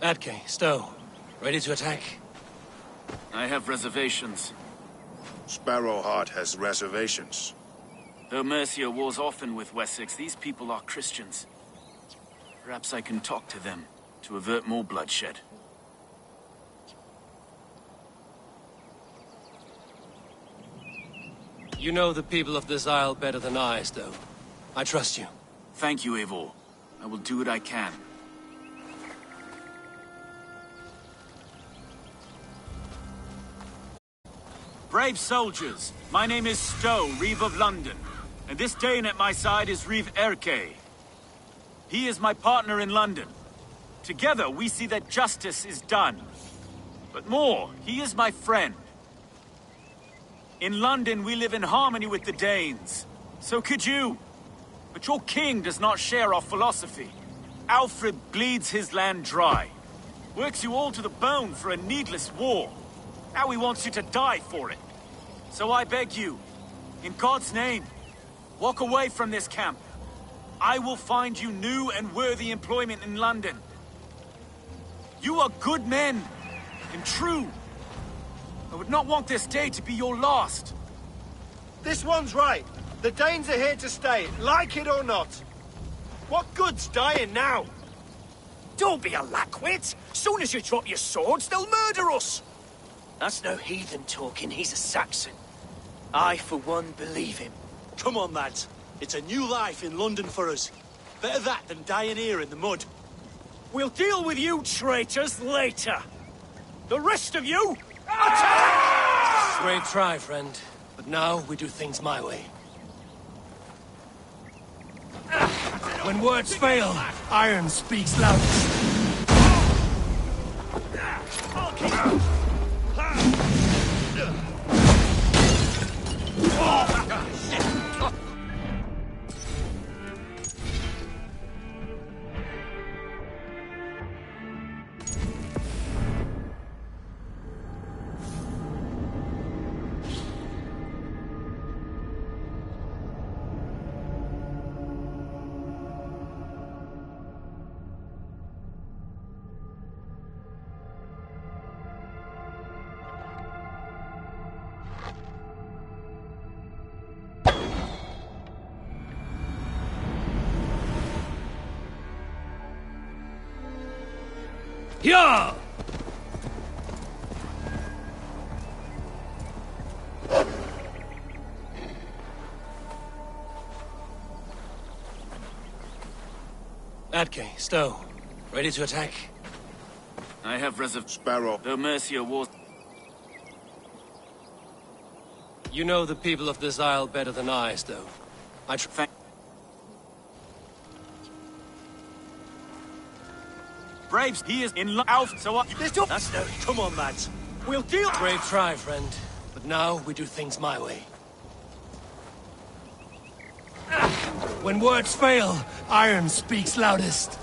S3: Atke, Stowe, ready to attack?
S15: I have reservations.
S8: Sparrowheart has reservations.
S15: Though Mercia wars often with Wessex, these people are Christians. Perhaps I can talk to them to avert more bloodshed.
S3: You know the people of this isle better than I, Stowe. I trust you.
S15: Thank you, Eivor. I will do what I can. Brave soldiers, my name is Stowe, Reeve of London, and this Dane at my side is Reeve Erke. He is my partner in London. Together we see that justice is done. But more, he is my friend. In London we live in harmony with the Danes. So could you. But your king does not share our philosophy. Alfred bleeds his land dry. Works you all to the bone for a needless war. Now he wants you to die for it. So I beg you, in God's name, walk away from this camp. I will find you new and worthy employment in London. You are good men, and true. I would not want this day to be your last.
S7: This one's right. The Danes are here to stay, like it or not. What good's dying now?
S6: Don't be a lackwit! Soon as you drop your swords, they'll murder us! That's no heathen talking, he's a Saxon. I, for one, believe him.
S7: Come on, lads. It's a new life in London for us. Better that than dying here in the mud.
S6: We'll deal with you traitors later. The rest of you, attack!
S3: Great try, friend. But now we do things my way. When words fail, iron speaks loudest.
S7: Yeah!
S3: Atke, Stowe, ready to attack?
S15: I have
S8: Sparrow.
S15: Though Mercia wars...
S3: You know the people of this isle better than I, Stowe.
S6: Braves, he is in Alf, so I...
S7: That's no... Come on, lads. We'll deal...
S3: Brave try, friend. But now we do things my way. When words fail, iron speaks loudest.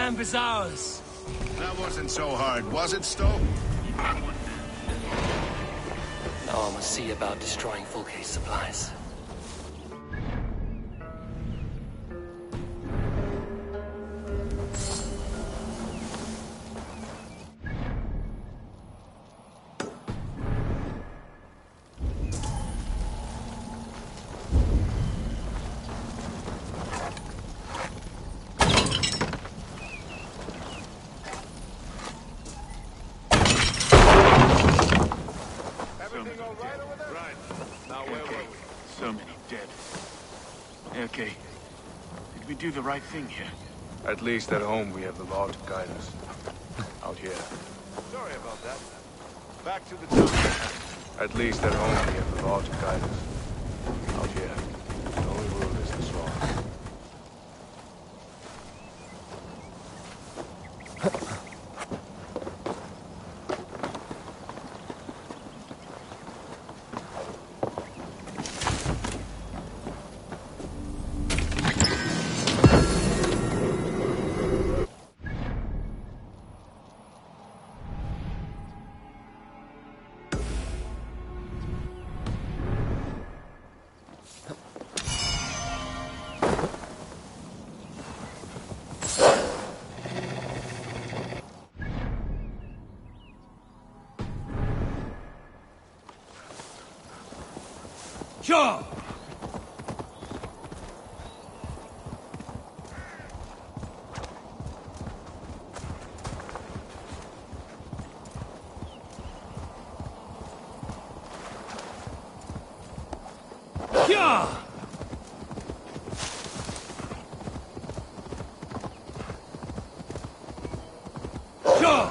S3: camp is ours.
S8: That wasn't so hard, was it, Stowe?
S3: Now I must see about destroying Fulke's supplies.
S15: So many dead. Okay. Did we do the right thing here?
S8: At least at home we have the law to guide us. Out here.
S7: Sorry about that. Back to the town.
S8: At least at home we have the law to guide us. Out here. The only rule is the sword.
S3: Sure! Yeah! Sure!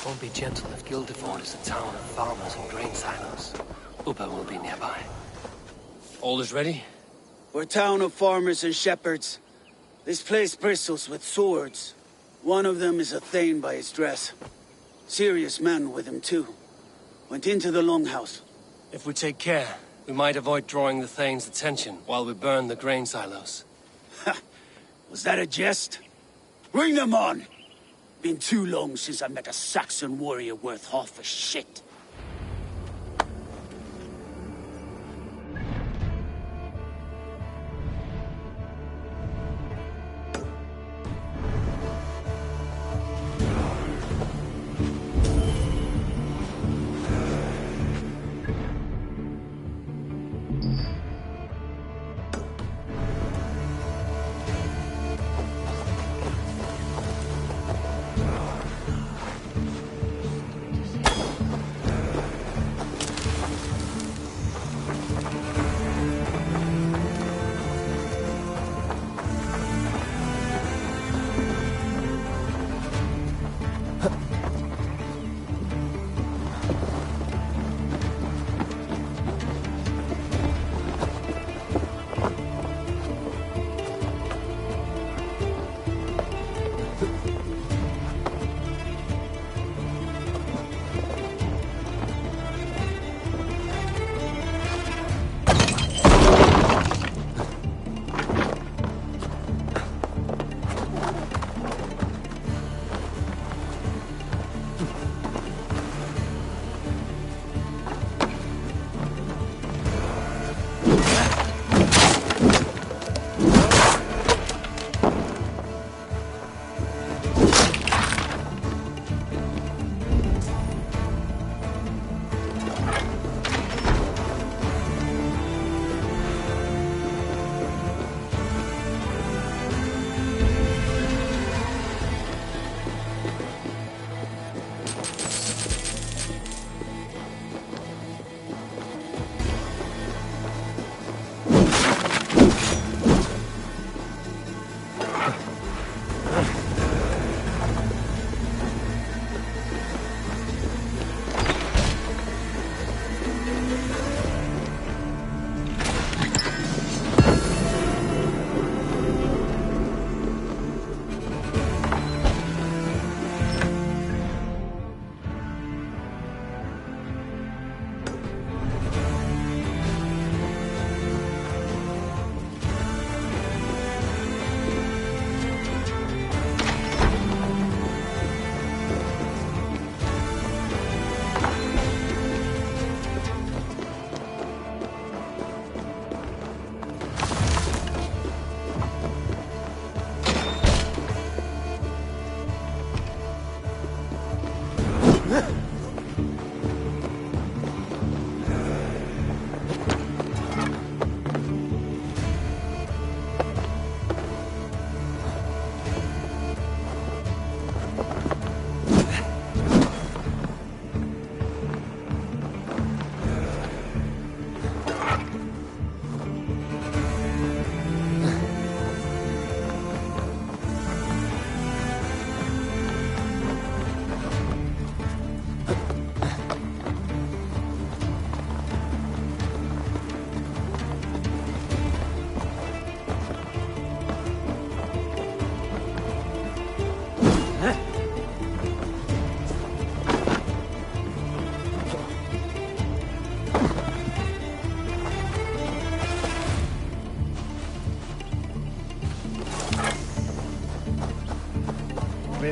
S3: Won't be gentle if Guildeford is a town of farmers and grain silos. Upa will be nearby. All is ready?
S11: We're a town of farmers and shepherds. This place bristles with swords. One of them is a Thane by his dress. Serious man with him too. Went into the longhouse.
S3: If we take care, we might avoid drawing the Thane's attention while we burn the grain silos.
S11: Ha! Was that a jest? Bring them on! Been too long since I met a Saxon warrior worth half a shit.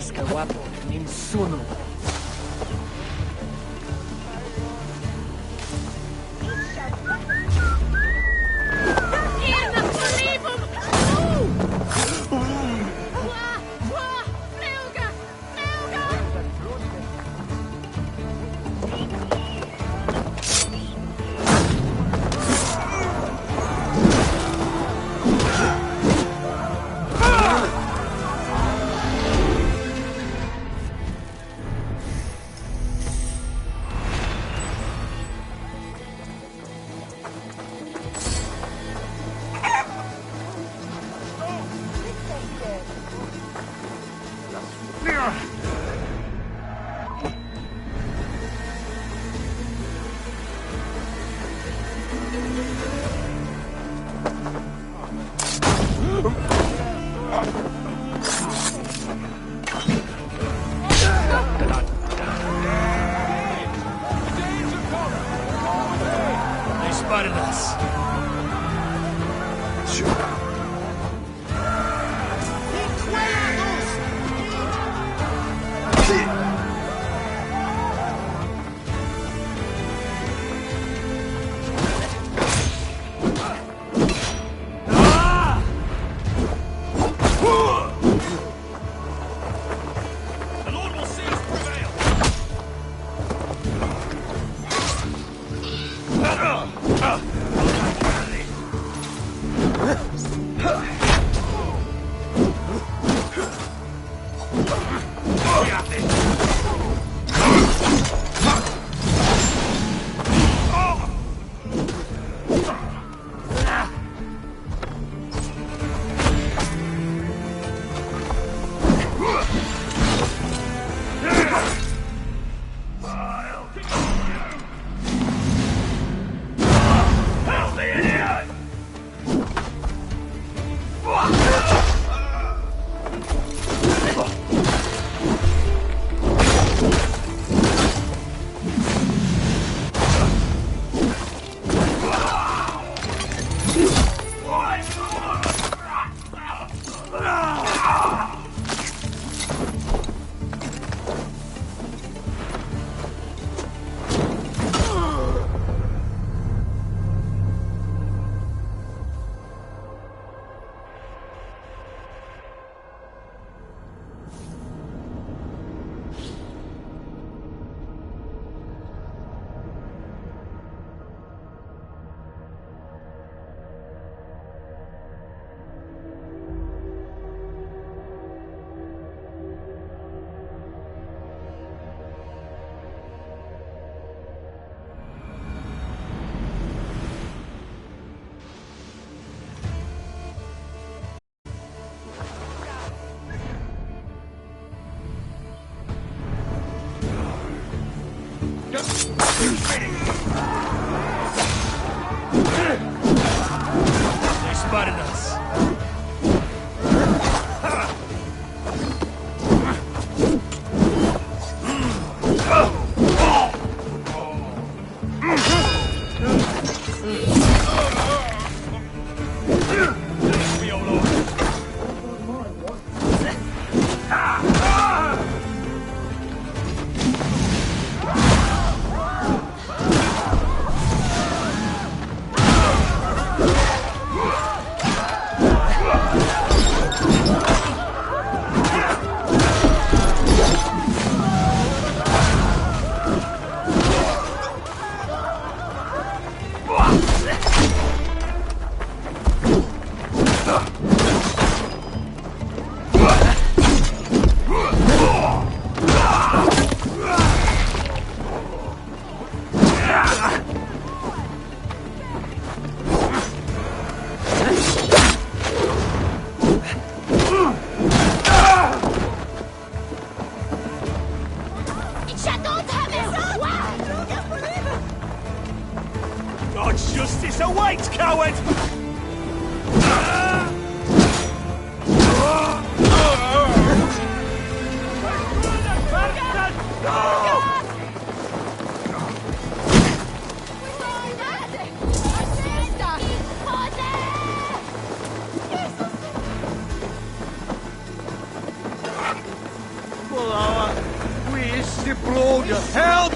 S3: Jesca Wapo, Ninsuno.
S6: They spotted us. They spotted us. God's justice awaits, coward!
S21: you help!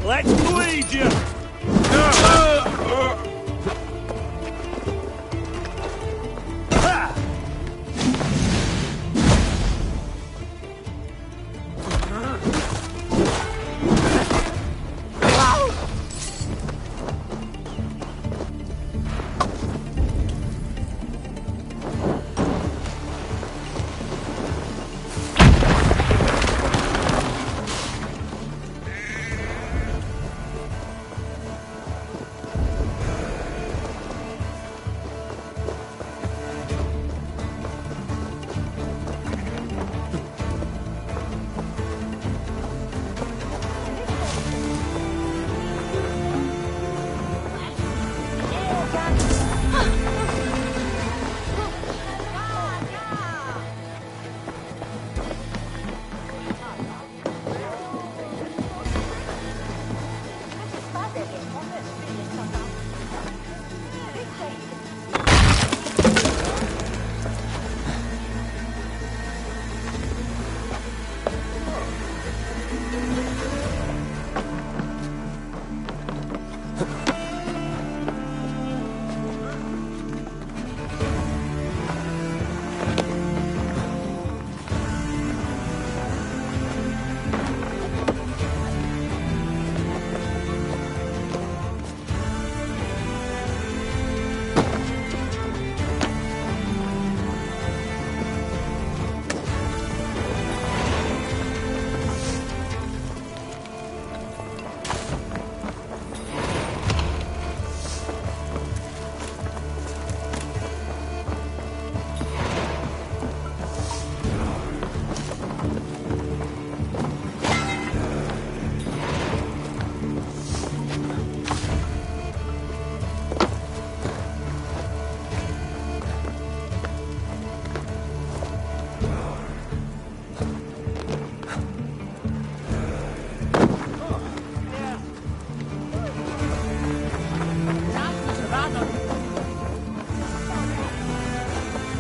S4: Let's bleed you!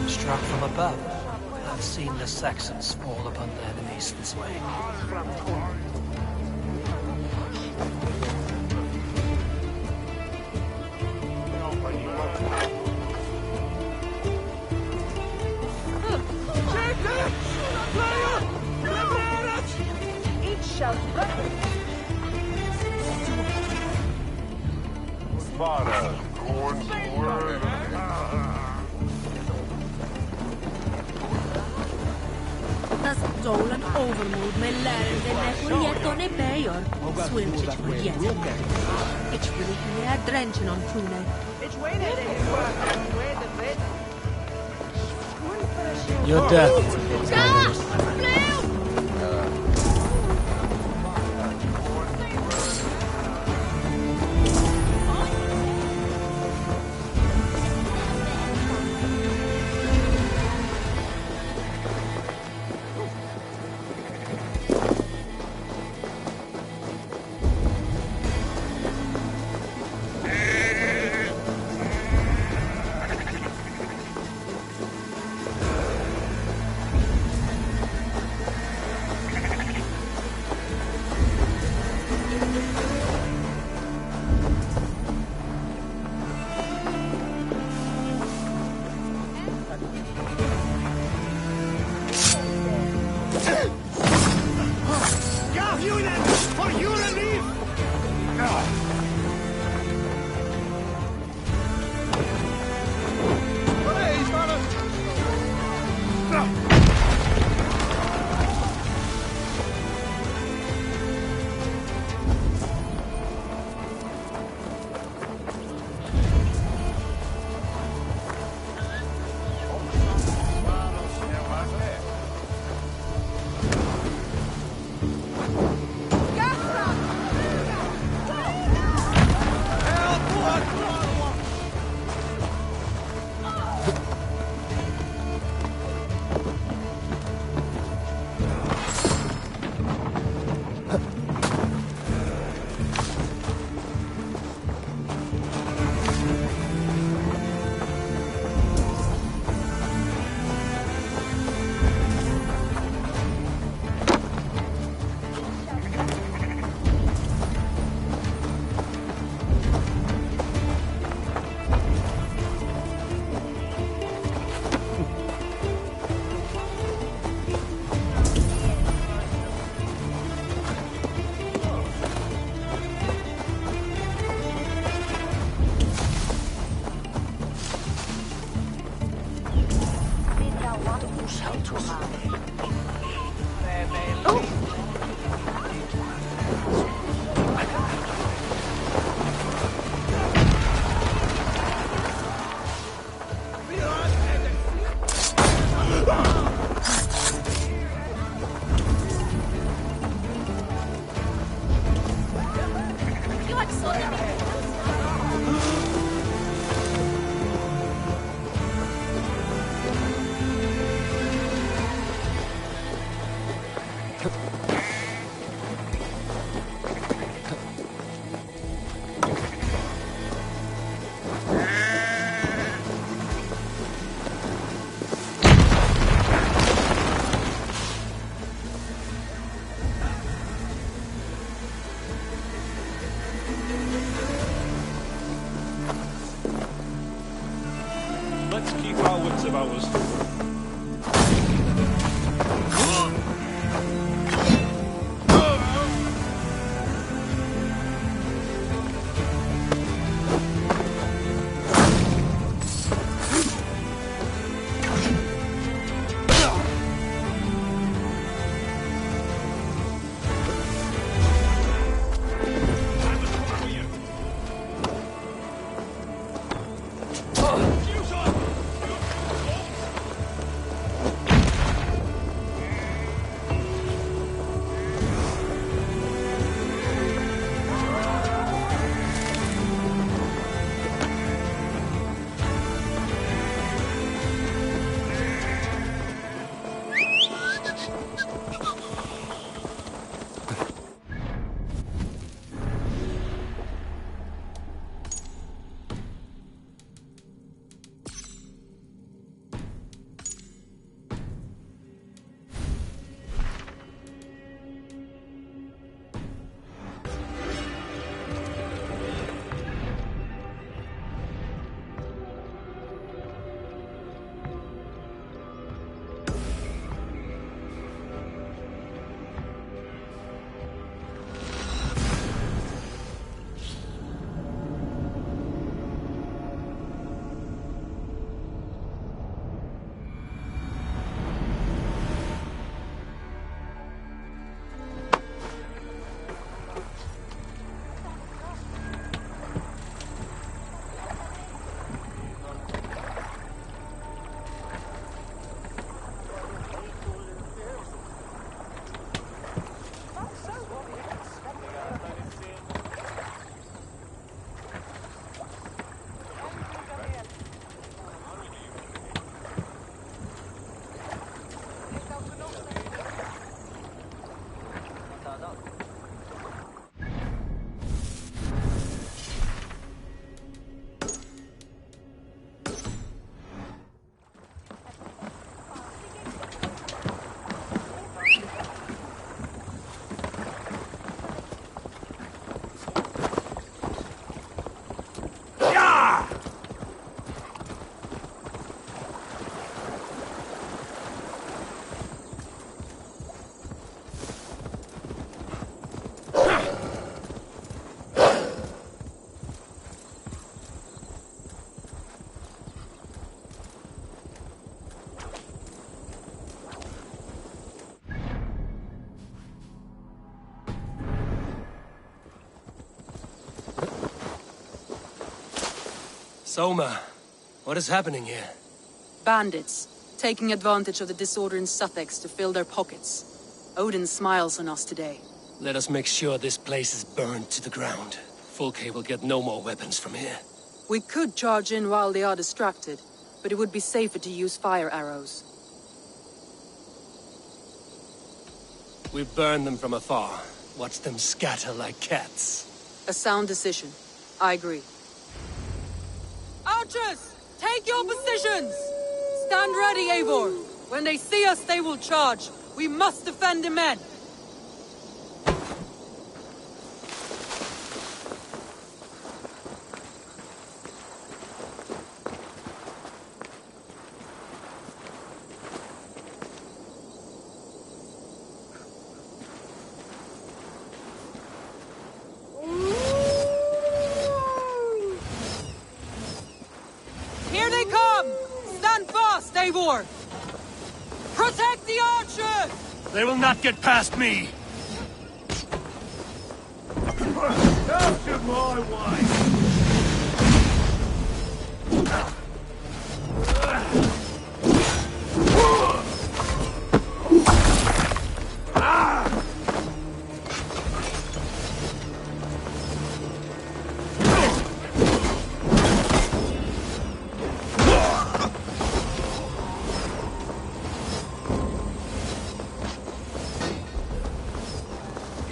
S3: Struck from above. I've seen the Saxons fall upon their enemies this way.
S19: Each shall
S2: Tas dolan overmoed me lærde me forjetone beyor. Swimchit forjetet. Ich will mehr drenchen on Trune.
S3: Your death.
S7: Gav you then, for you relief! Please,
S4: Let's keep our wits about us.
S3: Soma, what is happening here?
S9: Bandits, taking advantage of the disorder in Sussex to fill their pockets. Odin smiles on us today.
S3: Let us make sure this place is burned to the ground. Fulke will get no more weapons from here.
S9: We could charge in while they are distracted, but it would be safer to use fire arrows.
S3: We burn them from afar. Watch them scatter like cats.
S9: A sound decision. I agree. Archers! Take your positions! Stand ready, Eivor! When they see us, they will charge. We must defend the men! Here they come! Stand fast, Eivor! Protect the archers!
S3: They will not get past me!
S4: Out of my way!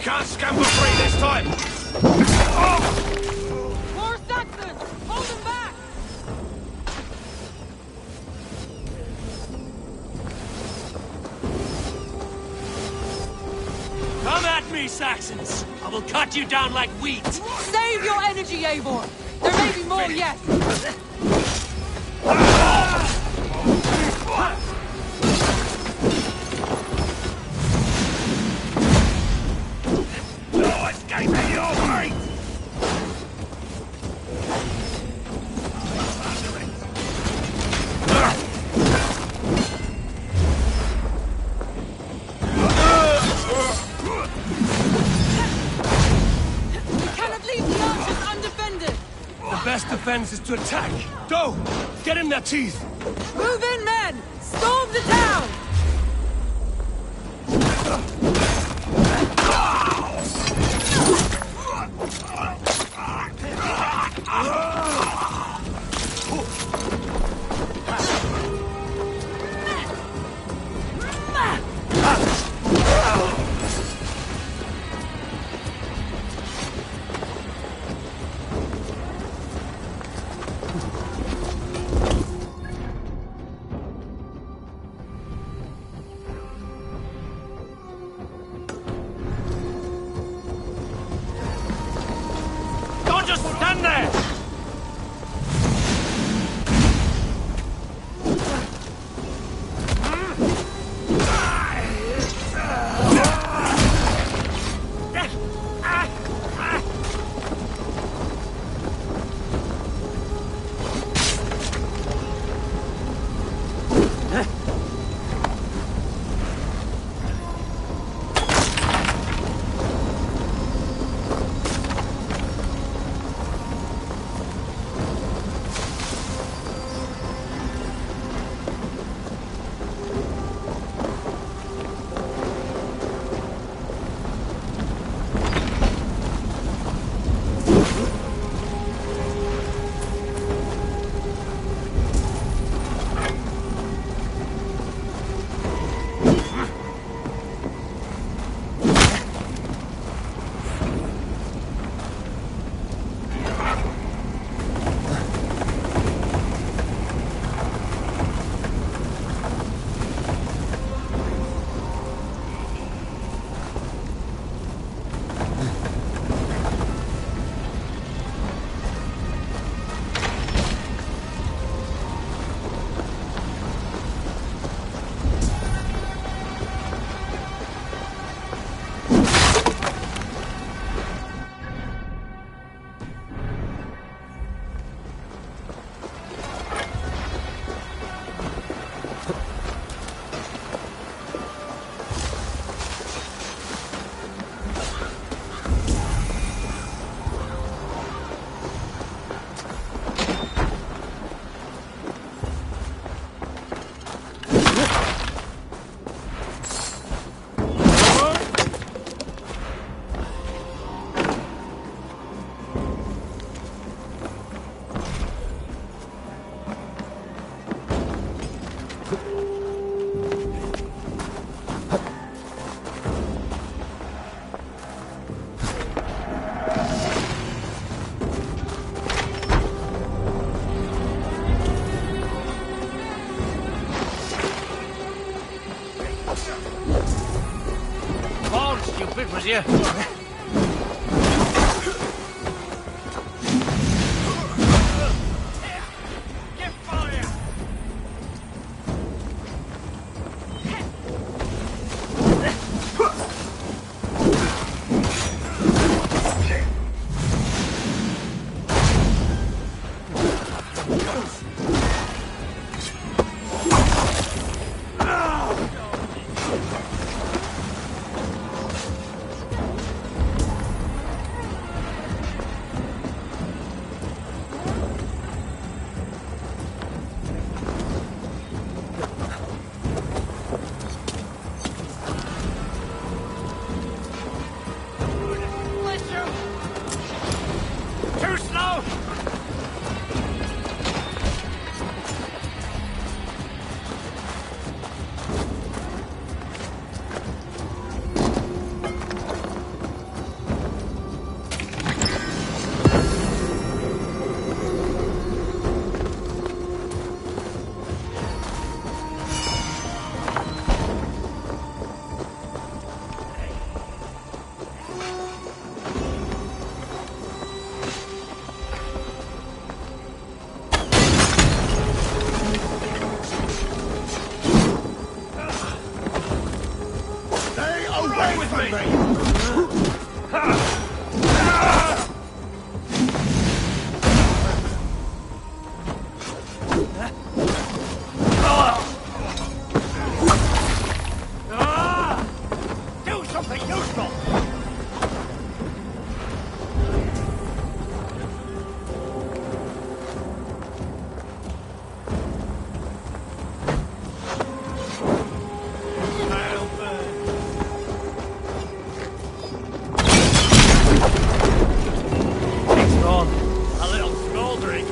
S1: Can't scamper free this time!
S9: More Saxons! Hold them back!
S3: Come at me, Saxons! I will cut you down like wheat!
S9: Save your energy, Eivor! There may be more yet!
S4: No escaping your way!
S9: We cannot leave the archers undefended!
S3: The best defense is to attack! Go! Get in their teeth!
S9: Move in, men! Storm the town!
S6: stupid, was you? Too slow!
S4: Stay away from me!
S6: Do something useful! It's gone. A little smoldering.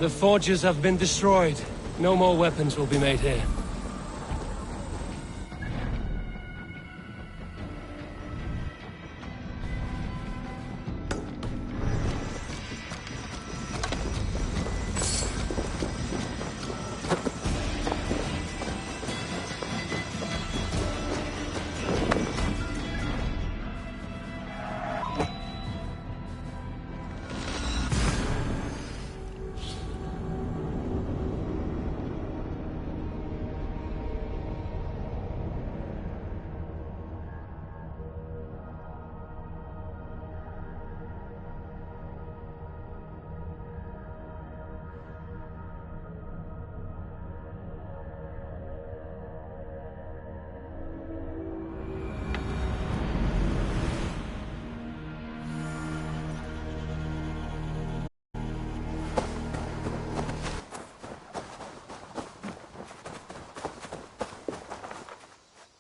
S3: The forges have been destroyed. No more weapons will be made here.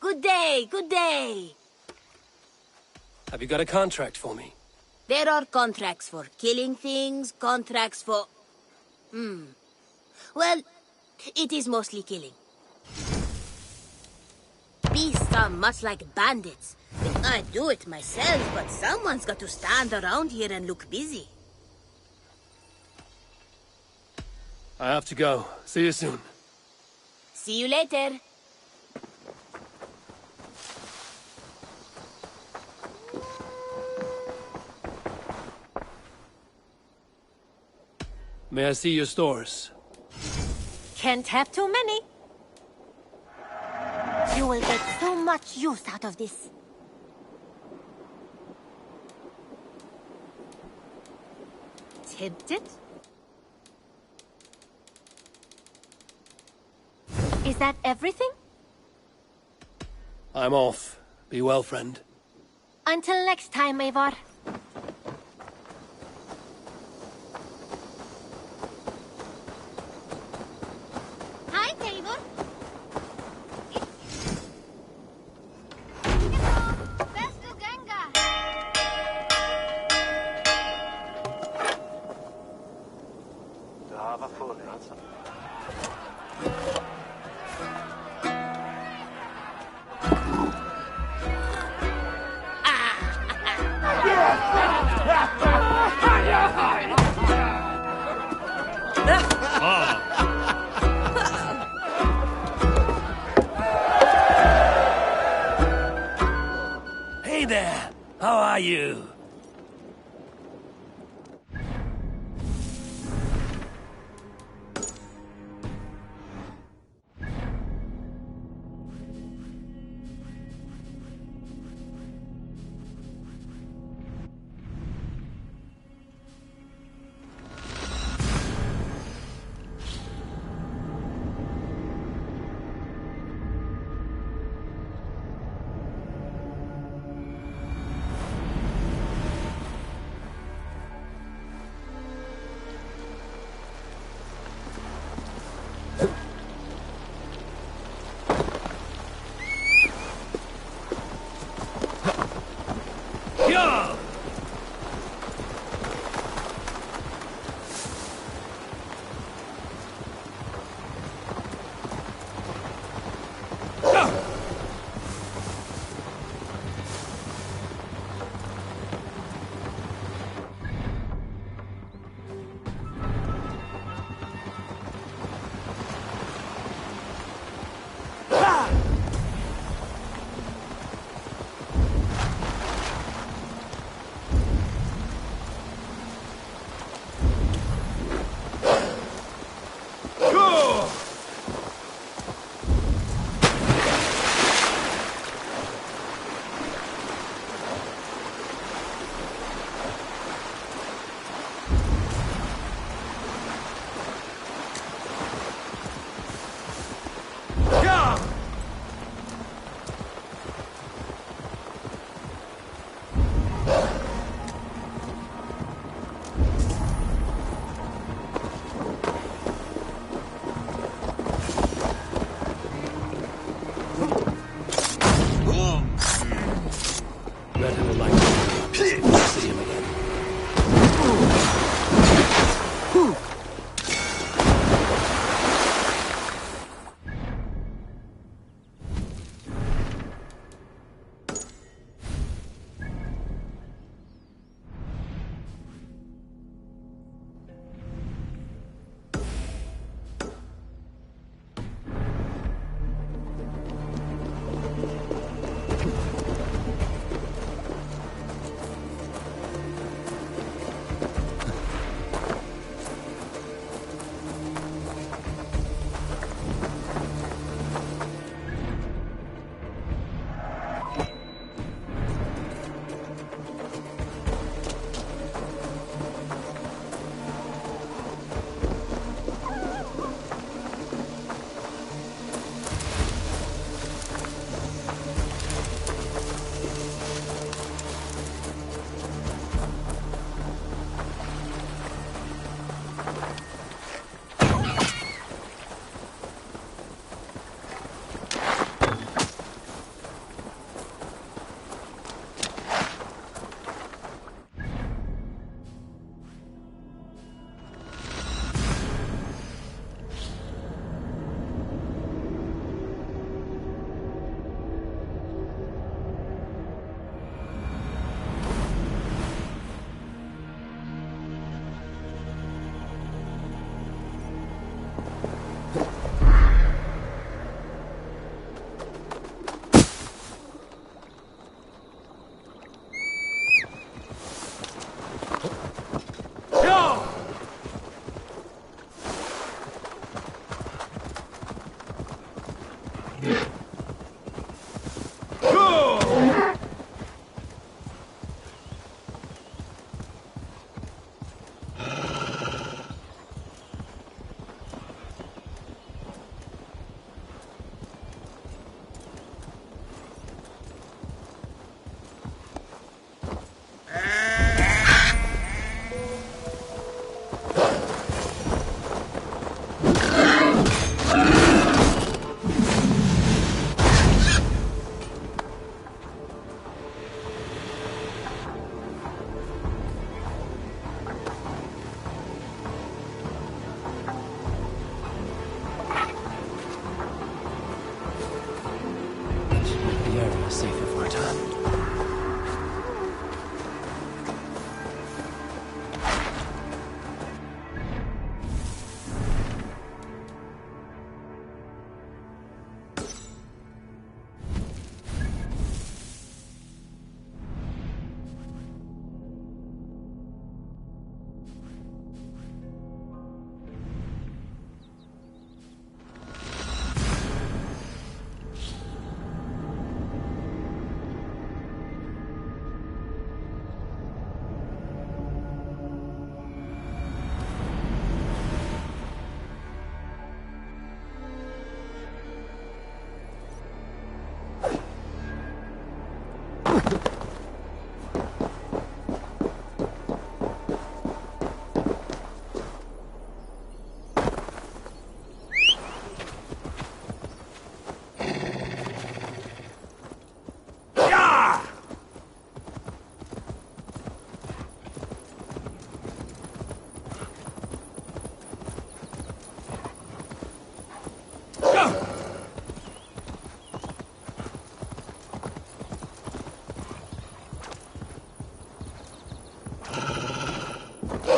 S14: Good day, good day.
S3: Have you got a contract for me?
S14: There are contracts for killing things, contracts for... Well, it is mostly killing. Beasts are much like bandits. I'd do it myself, but someone's got to stand around here and look busy.
S3: I have to go. See you soon.
S14: See you later.
S3: May I see your stores?
S19: Can't have too many. You will get so much use out of this. Tempted? Is that everything?
S3: I'm off. Be well, friend.
S19: Until next time, Eivor. Hi, Eivor.
S6: Hey there! How are you?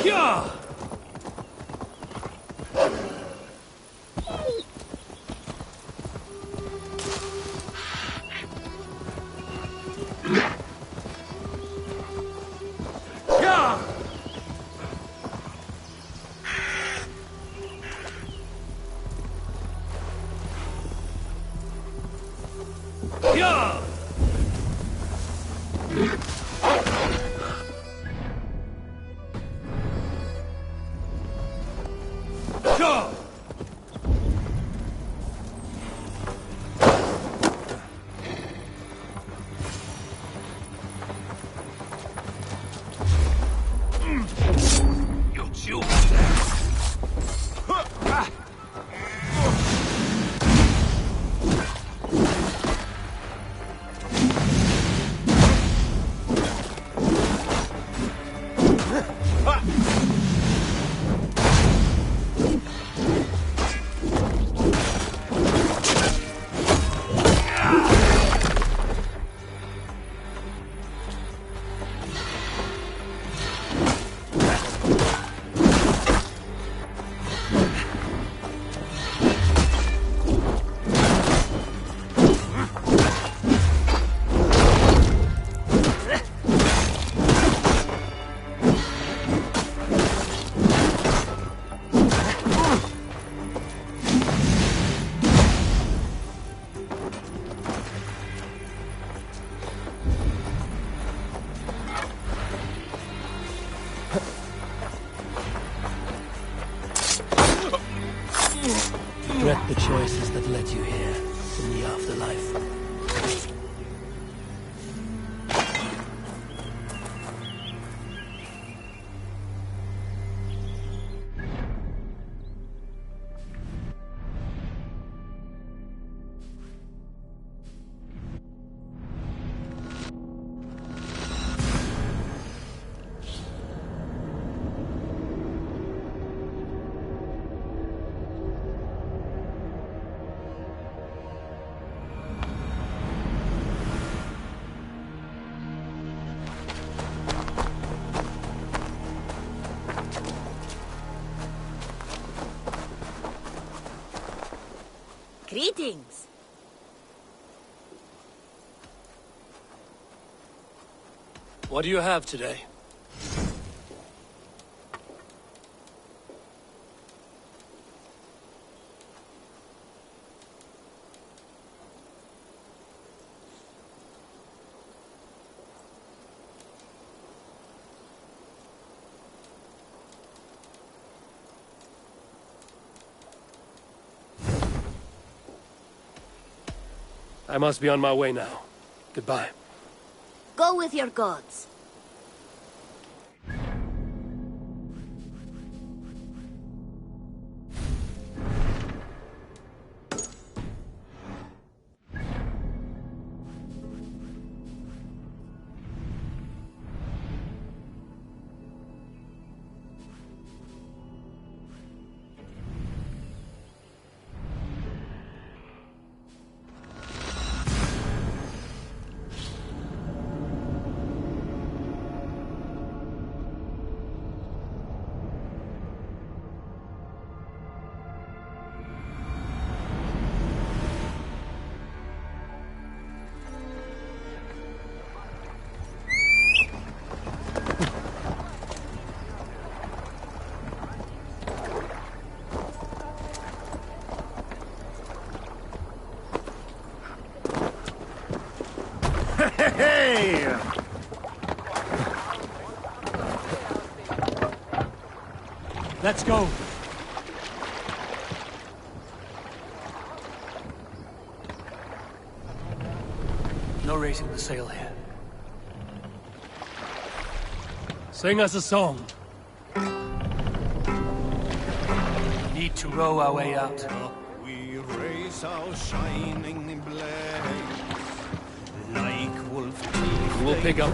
S3: Yeah! Regret the choices that led you here in the afterlife.
S14: Greetings.
S3: What do you have today? I must be on my way now. Goodbye.
S14: Go with your gods.
S4: Hey!
S3: Let's go. No raising the sail here. Sing us a song. Need to row our way out.
S4: We raise our shining blade like wolf.
S3: We'll pick up.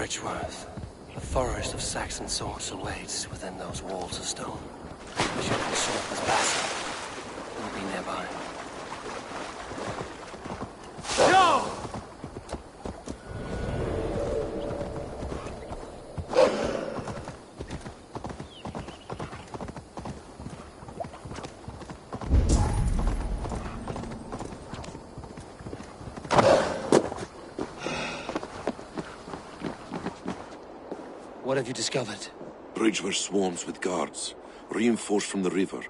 S3: Bridgeworth. A forest of Saxon swords awaits within those walls of stone. I should consult with Basil. He'll be nearby.
S15: No!
S3: What have you discovered?
S23: Bridgeworth swarms with guards, reinforced from the river.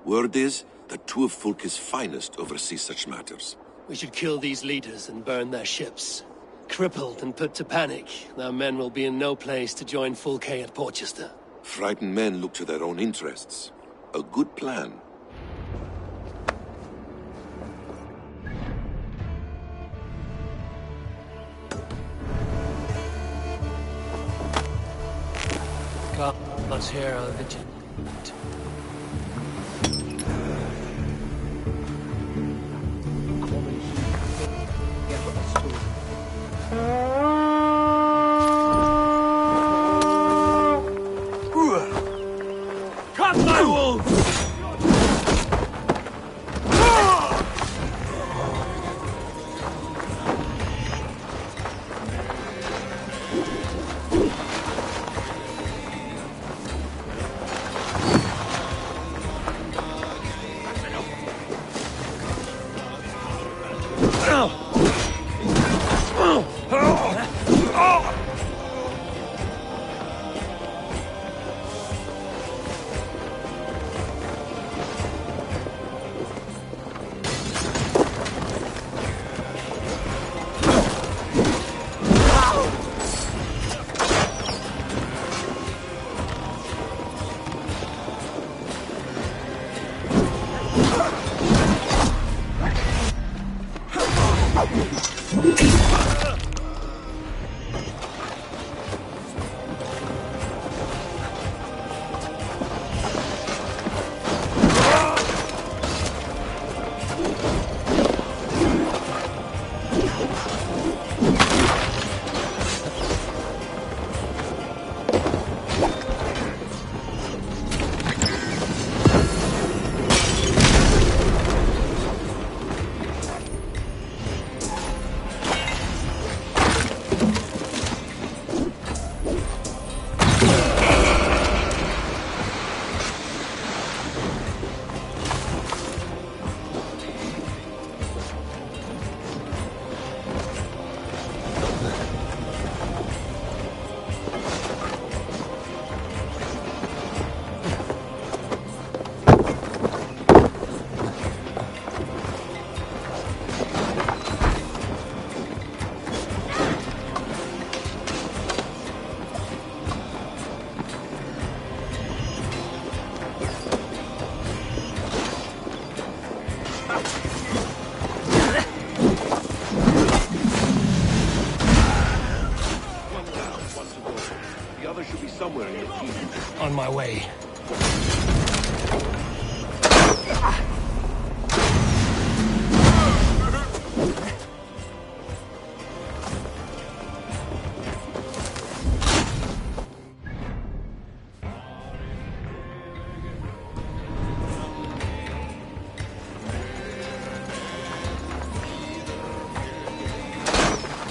S23: Word is that two of Fulke's finest oversee such matters.
S3: We should kill these leaders and burn their ships. Crippled and put to panic, their men will be in no place to join Fulke at Portchester.
S23: Frightened men look to their own interests. A good plan.
S3: Gods here are vigilant.
S15: Cut my wolves!
S23: Somewhere in the kingdom.
S3: On my way.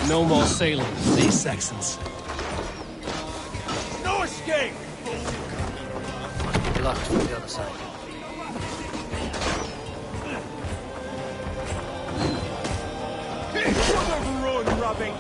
S3: No more sailing, these Saxons.
S15: No escape!
S3: Locked from the other side.
S15: What a road rubbing!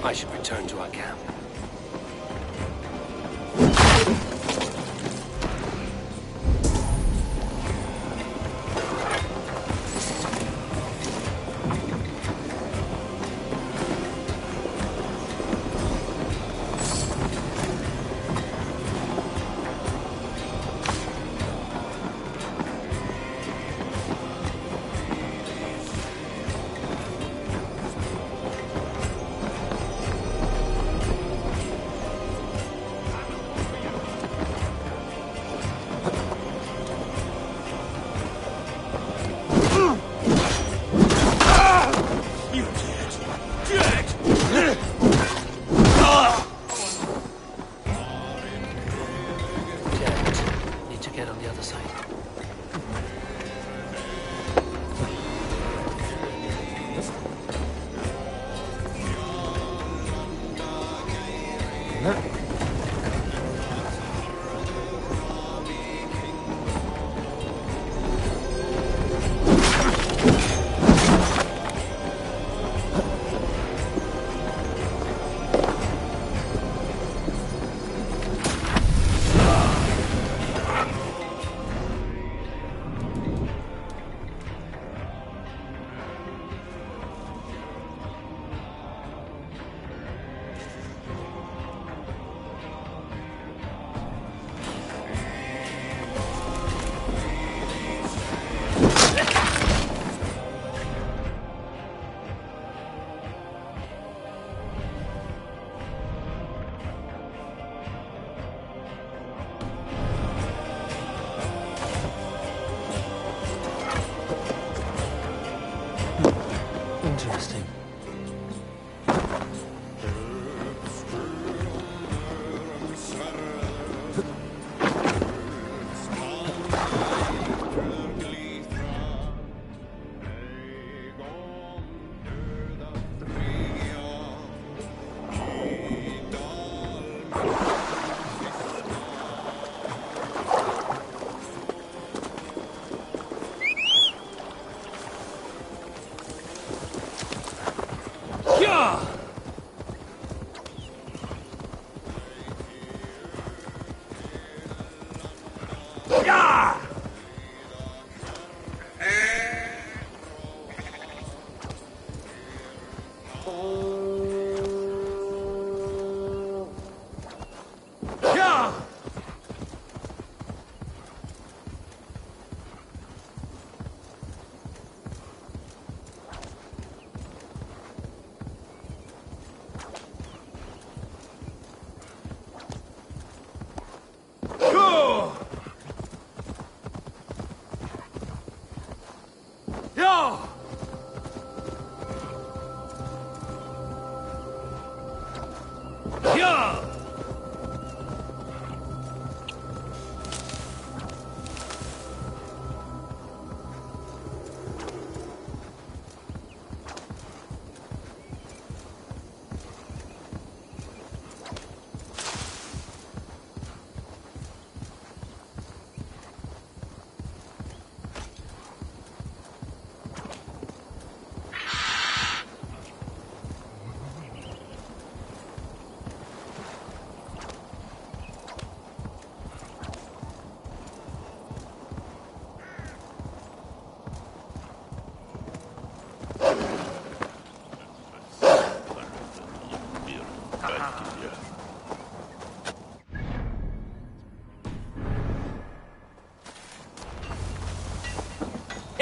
S10: I should return to our camp.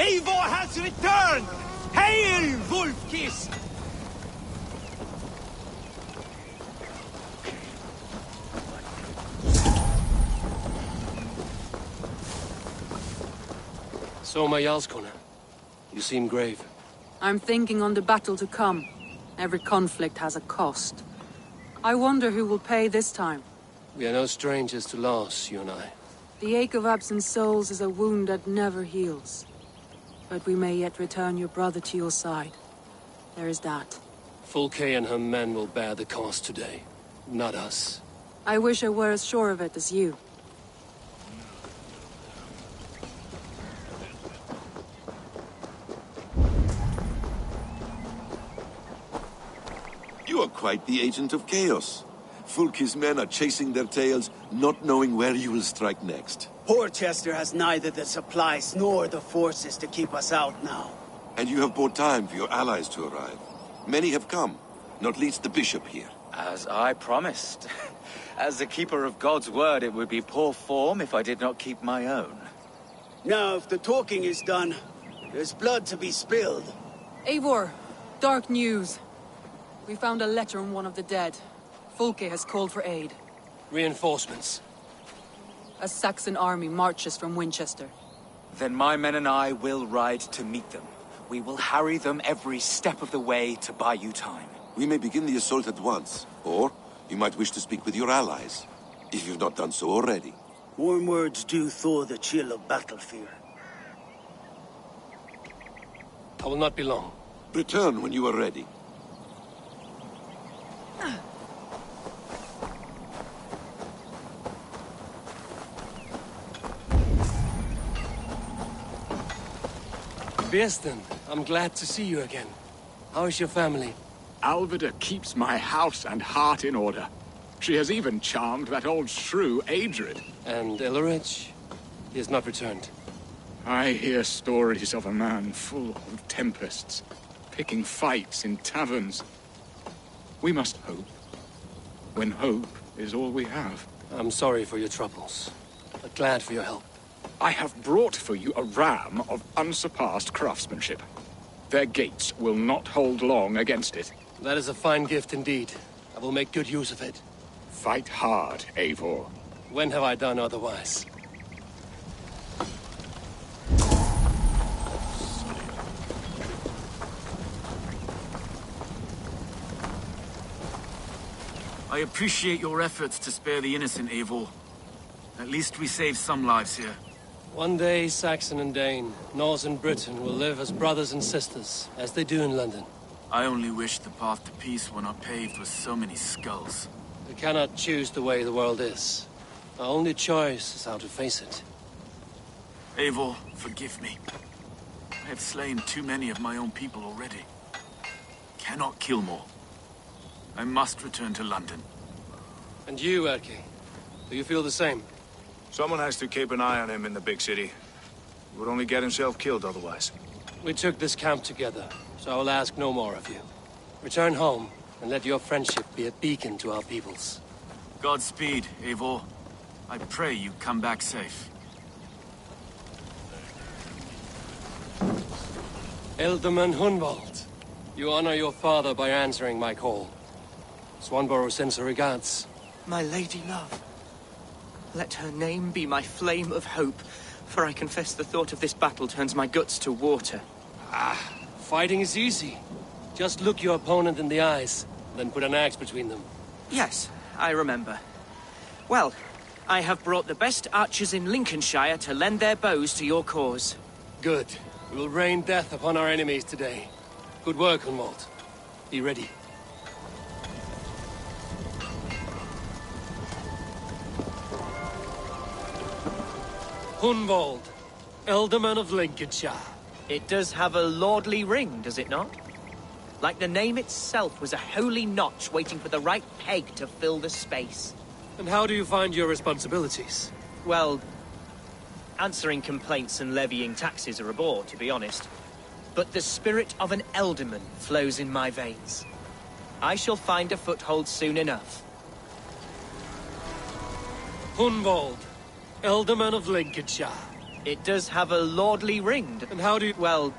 S6: Eivor has returned! Hail, Wolfkiss!
S3: So, my Jarlskona, you seem grave.
S9: I'm thinking on the battle to come. Every conflict has a cost. I wonder who will pay this time.
S3: We are no strangers to loss, you and I.
S9: The ache of absent souls is a wound that never heals. But we may yet return your brother to your side. There is that.
S3: Fulke and her men will bear the cost today, not us.
S9: I wish I were as sure of it as you.
S23: You are quite the agent of chaos. Fulke's men are chasing their tails, not knowing where you will strike next.
S11: Porchester has neither the supplies nor the forces to keep us out now.
S23: And you have bought time for your allies to arrive. Many have come, not least the bishop here.
S15: As I promised. As the keeper of God's word, it would be poor form if I did not keep my own.
S11: Now, if the talking is done, there's blood to be spilled.
S9: Eivor, dark news. We found a letter on one of the dead. Fulke has called for aid.
S3: Reinforcements.
S9: A Saxon army marches from Winchester.
S15: Then my men and I will ride to meet them. We will harry them every step of the way to buy you time.
S23: We may begin the assault at once, or you might wish to speak with your allies, if you've not done so already.
S11: Warm words do thaw the chill of battle fear.
S3: I will not be long.
S23: Return when you are ready.
S3: Birsten, I'm glad to see you again. How is your family?
S5: Alvida keeps my house and heart in order. She has even charmed that old shrew, Adrid.
S3: And Illerich? He has not returned.
S5: I hear stories of a man full of tempests, picking fights in taverns. We must hope, when hope is all we have.
S3: I'm sorry for your troubles, but glad for your help.
S5: I have brought for you a ram of unsurpassed craftsmanship. Their gates will not hold long against it.
S3: That is a fine gift indeed. I will make good use of it.
S5: Fight hard, Eivor.
S3: When have I done otherwise?
S15: I appreciate your efforts to spare the innocent, Eivor. At least we saved some lives here.
S3: One day, Saxon and Dane, Norse and Briton will live as brothers and sisters, as they do in London.
S15: I only wish the path to peace were not paved with so many skulls.
S3: We cannot choose the way the world is. Our only choice is how to face it.
S15: Eivor, forgive me. I have slain too many of my own people already. Cannot kill more. I must return to London.
S3: And you, Erke? Do you feel the same?
S8: Someone has to keep an eye on him in the big city. He would only get himself killed otherwise.
S3: We took this camp together, so I will ask no more of you. Return home, and let your friendship be a beacon to our peoples.
S15: Godspeed, Eivor. I pray you come back safe.
S3: Ealdorman Hunwald, you honor your father by answering my call. Swanborough sends her regards.
S12: My lady love. Let her name be my flame of hope, for I confess the thought of this battle turns my guts to water.
S3: Fighting is easy. Just look your opponent in the eyes, then put an axe between them.
S12: Yes, I remember. Well, I have brought the best archers in Lincolnshire to lend their bows to your cause.
S3: Good. We will rain death upon our enemies today. Good work, Hunwald. Be ready. Hunwald, Ealdorman of Lincolnshire.
S12: It does have a lordly ring, does it not? Like the name itself was a holy notch waiting for the right peg to fill the space.
S3: And how do you find your responsibilities?
S12: Well, answering complaints and levying taxes are a bore, to be honest. But the spirit of an ealdorman flows in my veins. I shall find a foothold soon enough.
S3: Hunwald, Ealdorman of Lincolnshire.
S12: It does have a lordly ring.
S3: And how do you...
S12: Well...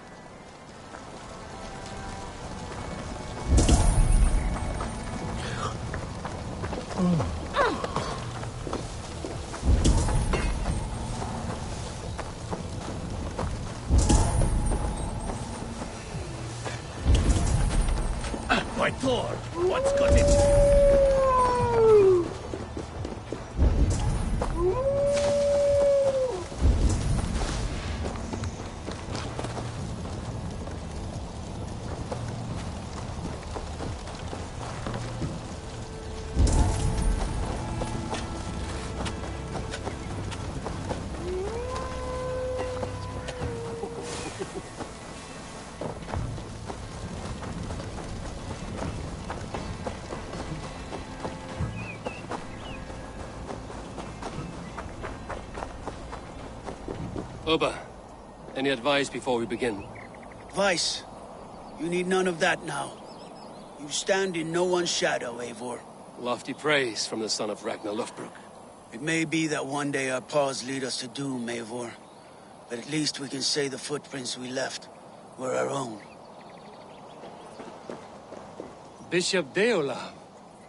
S21: My Thor, what's got it?
S3: Oba, any advice before we begin?
S11: Vice, you need none of that now. You stand in no one's shadow, Eivor.
S3: Lofty praise from the son of Ragnar Lothbrok.
S11: It may be that one day our paths lead us to doom, Eivor. But at least we can say the footprints we left were our own.
S3: Bishop Deola.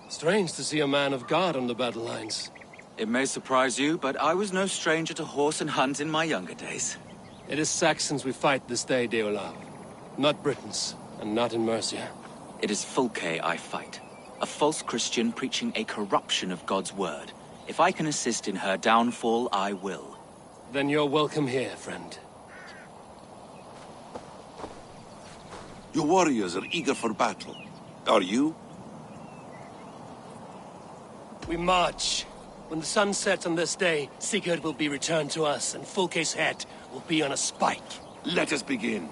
S3: Strange to see a man of God on the battle lines.
S16: It may surprise you, but I was no stranger to horse and hunt in my younger days.
S3: It is Saxons we fight this day, Deola. Not Britons, and not in Mercia.
S16: It is Fulke I fight. A false Christian preaching a corruption of God's word. If I can assist in her downfall, I will.
S3: Then you're welcome here, friend.
S23: Your warriors are eager for battle. Are you?
S3: We march. When the sun sets on this day, Sigurd will be returned to us, and Fulke's head will be on a spike.
S23: Let us begin.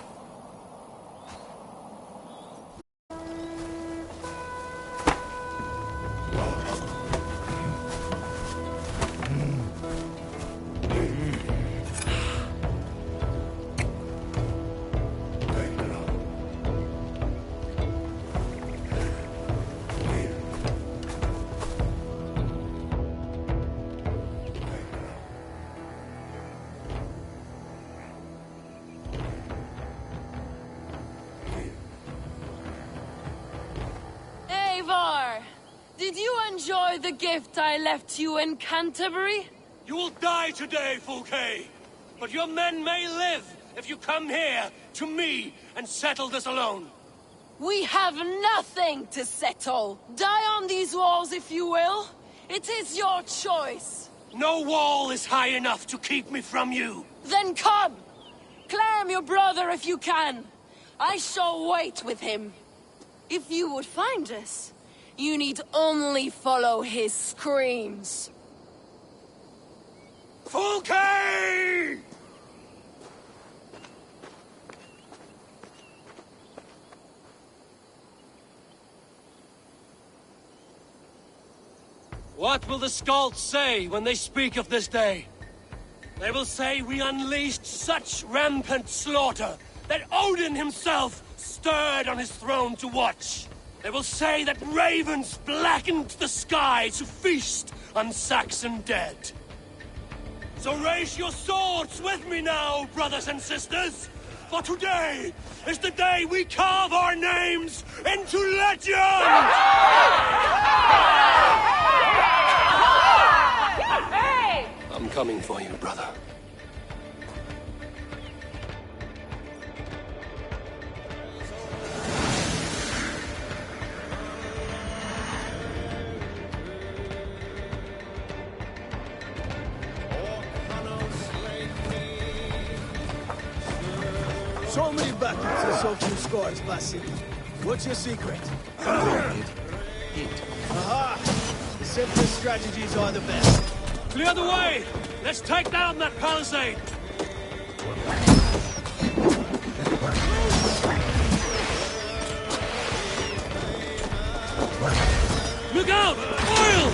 S19: Did you enjoy the gift I left you in Canterbury?
S3: You will die today, Fulke! But your men may live if you come here to me and settle this alone.
S19: We have nothing to settle. Die on these walls if you will. It is your choice.
S3: No wall is high enough to keep me from you.
S19: Then come! Claim your brother if you can. I shall wait with him. If you would find us, you need only follow his screams.
S3: Fulke! What will the Skalds say when they speak of this day? They will say we unleashed such rampant slaughter that Odin himself stirred on his throne to watch. They will say that ravens blackened the sky to feast on Saxon dead. So raise your swords with me now, brothers and sisters, for today is the day we carve our names into legend! I'm coming for you, brother.
S11: So many battles and so few scars, Basil. What's your secret? Aha! The simplest strategies are the best.
S3: Clear the way! Let's take down that palisade! Look out! Oil!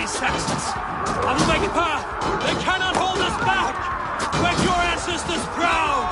S3: these Saxons! I will make it path! They cannot hold us back! Make your ancestors proud!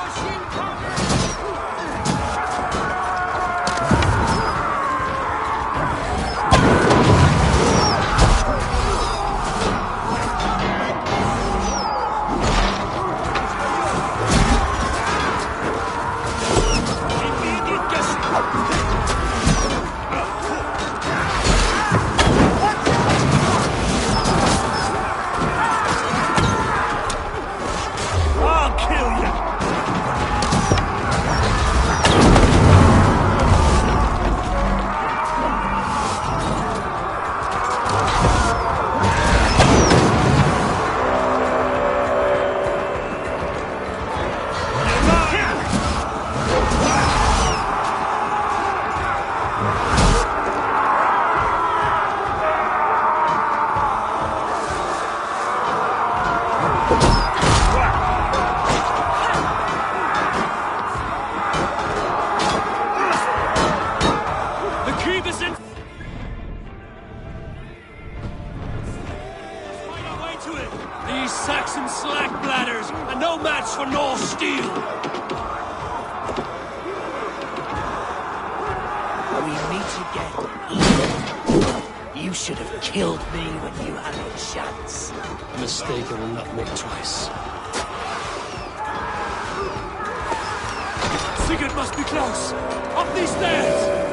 S3: These Saxon slack bladders are no match for Norse steel!
S6: We meet again. You should have killed me when you had a chance.
S3: A mistake I will not make twice. Sigurd must be close! Up these stairs!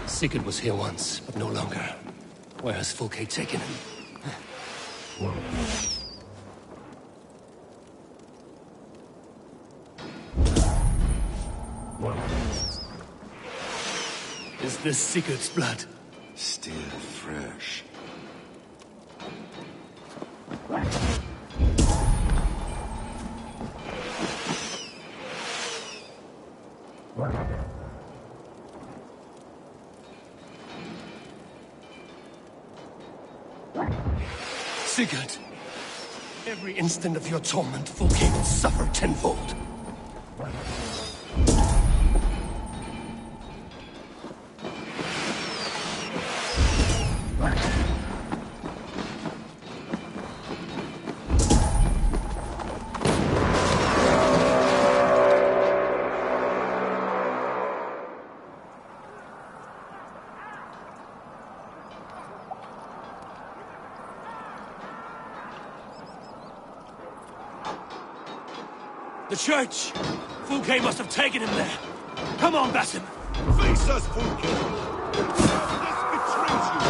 S3: Sigurd was here once, but no longer. Where has Fulke taken him? Is this Sigurd's blood?
S23: Still fresh.
S3: Sigurd! Every instant of your torment, Fulke will suffer tenfold. The church! Fulke must have taken him there. Come on, Basim.
S4: Face us, Fulke! This betrays you!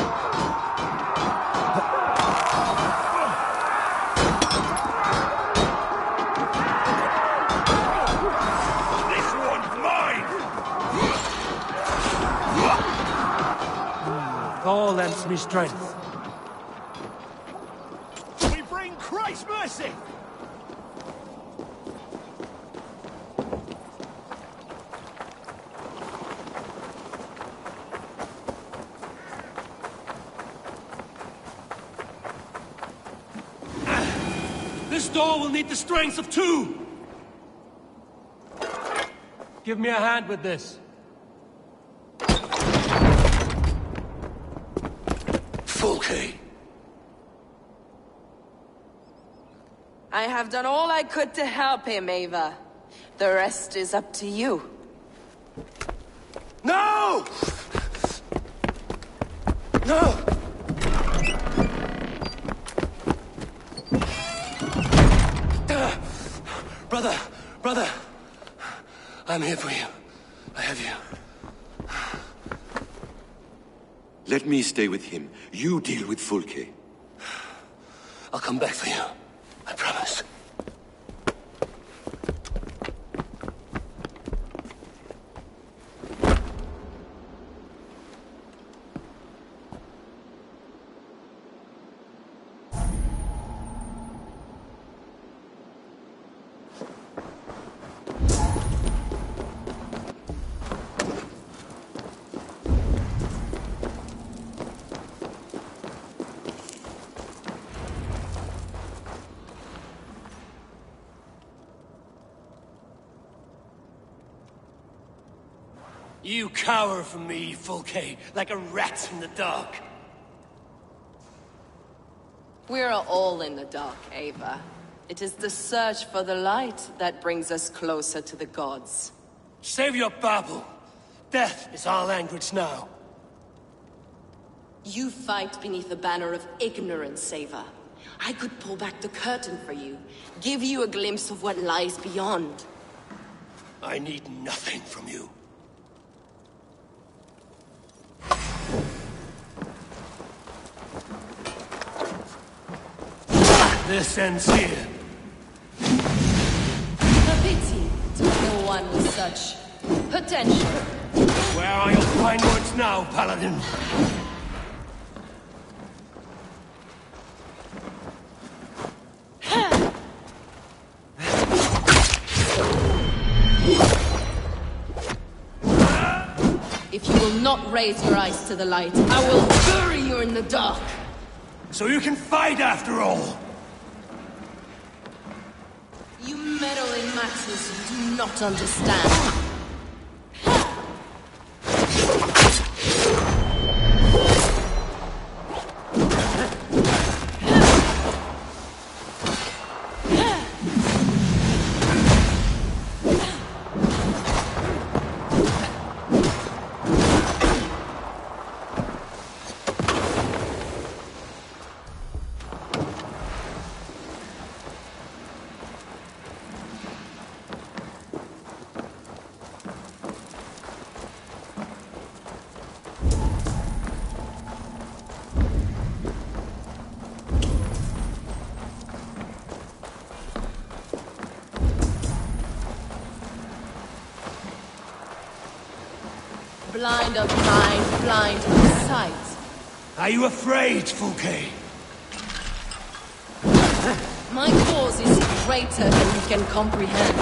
S4: This one's mine!
S3: Thor lends me strength.
S4: We bring Christ's mercy!
S3: This door will need the strength of two! Give me a hand with this.
S1: Fulke!
S19: I have done all I could to help him, Ava. The rest is up to you.
S1: No! No! Brother, I'm here for you. I have you.
S23: Let me stay with him. You deal with Fulke.
S1: I'll come back for you. I promise.
S3: You cower from me, Fulke, like a rat in the dark.
S19: We're all in the dark, Ava. It is the search for the light that brings us closer to the gods.
S3: Save your babble. Death is our language now.
S19: You fight beneath the banner of ignorance, Ava. I could pull back the curtain for you, give you a glimpse of what lies beyond.
S3: I need nothing from you. This ends here.
S19: A pity to kill one with such potential.
S3: Where are your fine words now, Paladin?
S19: If you will not raise your eyes to the light, I will bury you in the dark!
S3: So you can fight after all!
S19: You meddle in matters you do not understand. Blind of mind, blind of sight.
S3: Are you afraid, Fulke?
S19: My cause is greater than you can comprehend.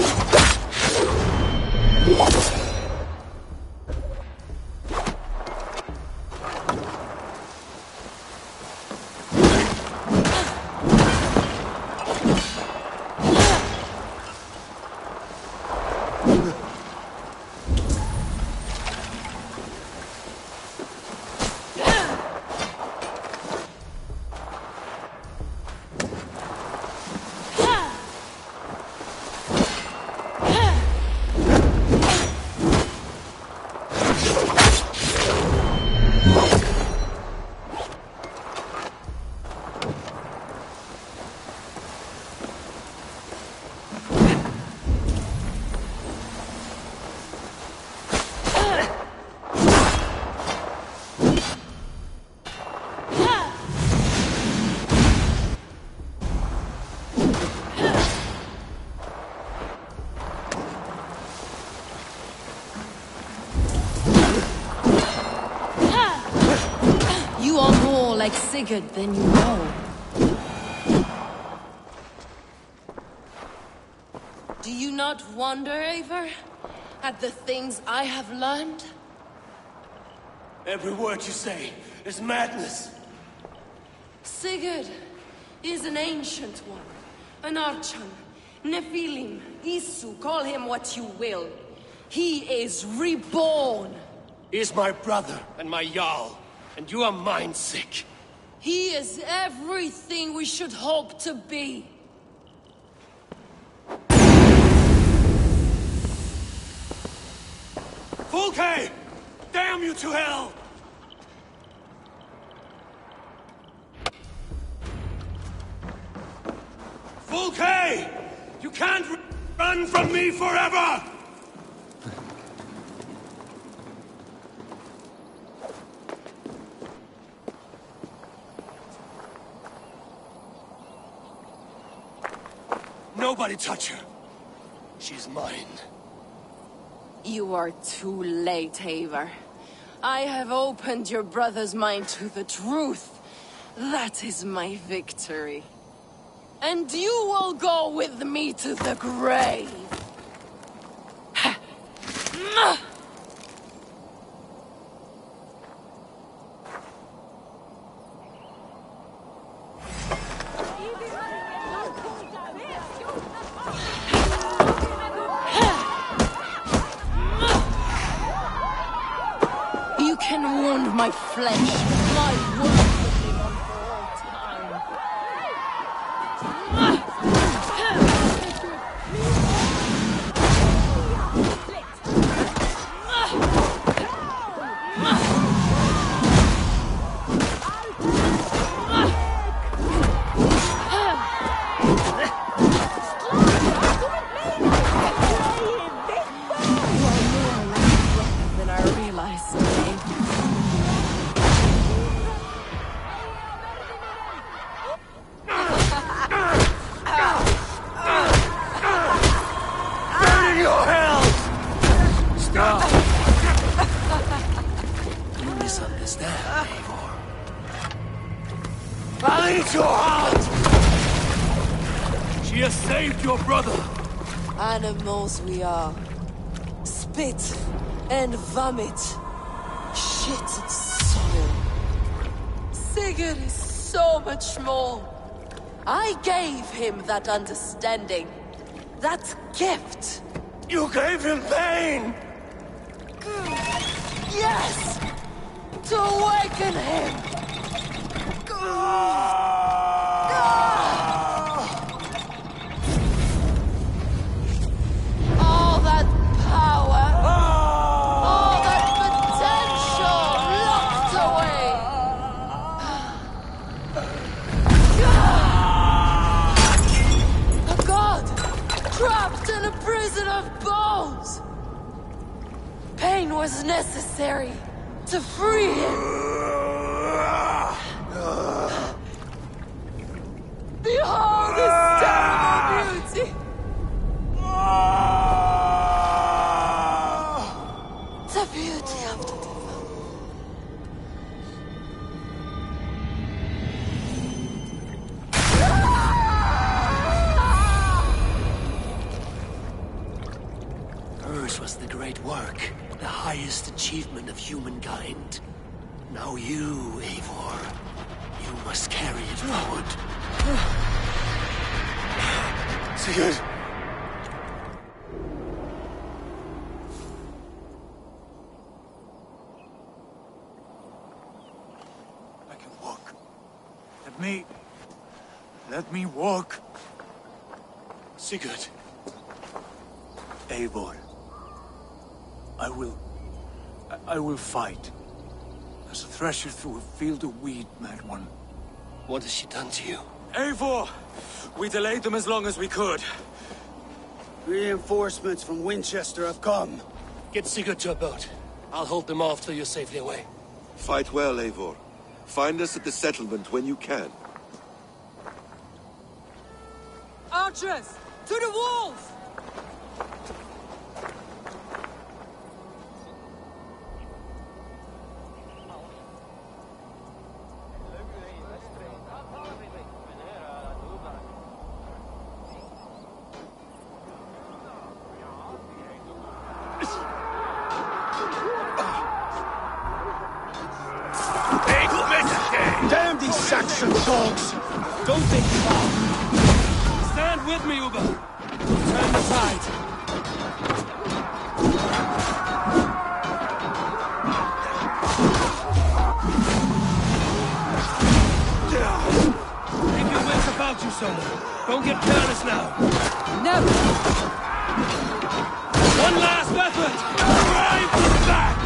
S19: You are more like Sigurd than you know. Do you not wonder, Eivor, at the things I have learned?
S3: Every word you say is madness.
S19: Sigurd is an ancient one, an Archon, Nephilim, Isu, call him what you will. He is reborn.
S3: He is my brother and my Jarl, and you are mind-sick.
S19: He is everything we should hope to be.
S3: Fulke! Damn you to hell! Fulke! You can't run from me forever! Nobody touch her. She's mine.
S19: You are too late, Eivor. I have opened your brother's mind to the truth. That is my victory. And you will go with me to the grave. can wound my flesh. My word will live on for all time. Than I realized today.
S21: Burn in your hells! Stop!
S1: You misunderstand, Eivor.
S21: I'll eat your heart! She has saved your brother!
S19: Animals we are. Spit and vomit. Shit and soil. Sigurd is so much more. I gave him that understanding. That gift.
S21: You gave him pain!
S19: Yes! To awaken him! All that power, all that potential locked away. A god trapped in a prison of bones. Pain was necessary to free him. Behold this terrible beauty. The beauty of the divine.
S1: Hers was the great work, the highest achievement of humankind. Now you, Eivor, you must carry it forward.
S21: Sigurd!
S15: I can walk. Let me walk.
S1: Sigurd. Eivor.
S15: I will fight. As a thresher through a field of wheat, mad one.
S1: What has she done to you?
S15: Eivor! We delayed them as long as we could.
S11: Reinforcements from Winchester have come.
S1: Get Sigurd to a boat. I'll hold them off till you're safely away.
S23: Fight well, Eivor. Find us at the settlement when you can.
S9: Archers! To the walls!
S21: Damn these Saxon dogs!
S3: Don't think about. Stand with me, Uber. Turn the tide. Keep your wits about you, Solo. Don't get careless now.
S9: No!
S3: One last effort! Drive them back!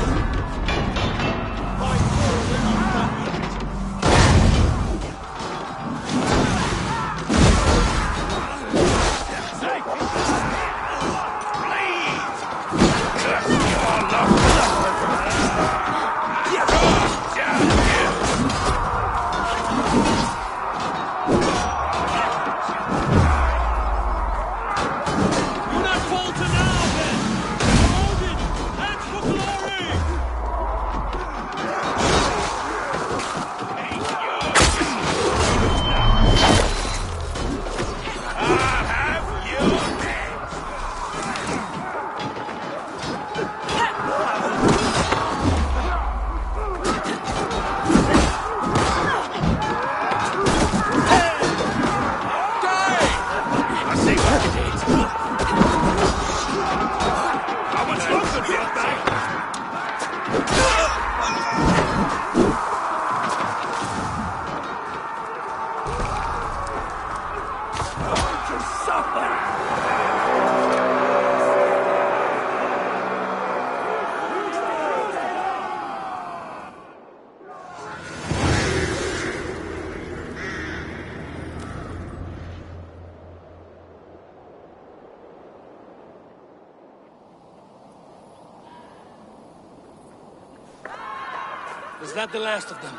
S3: Is that the last of them?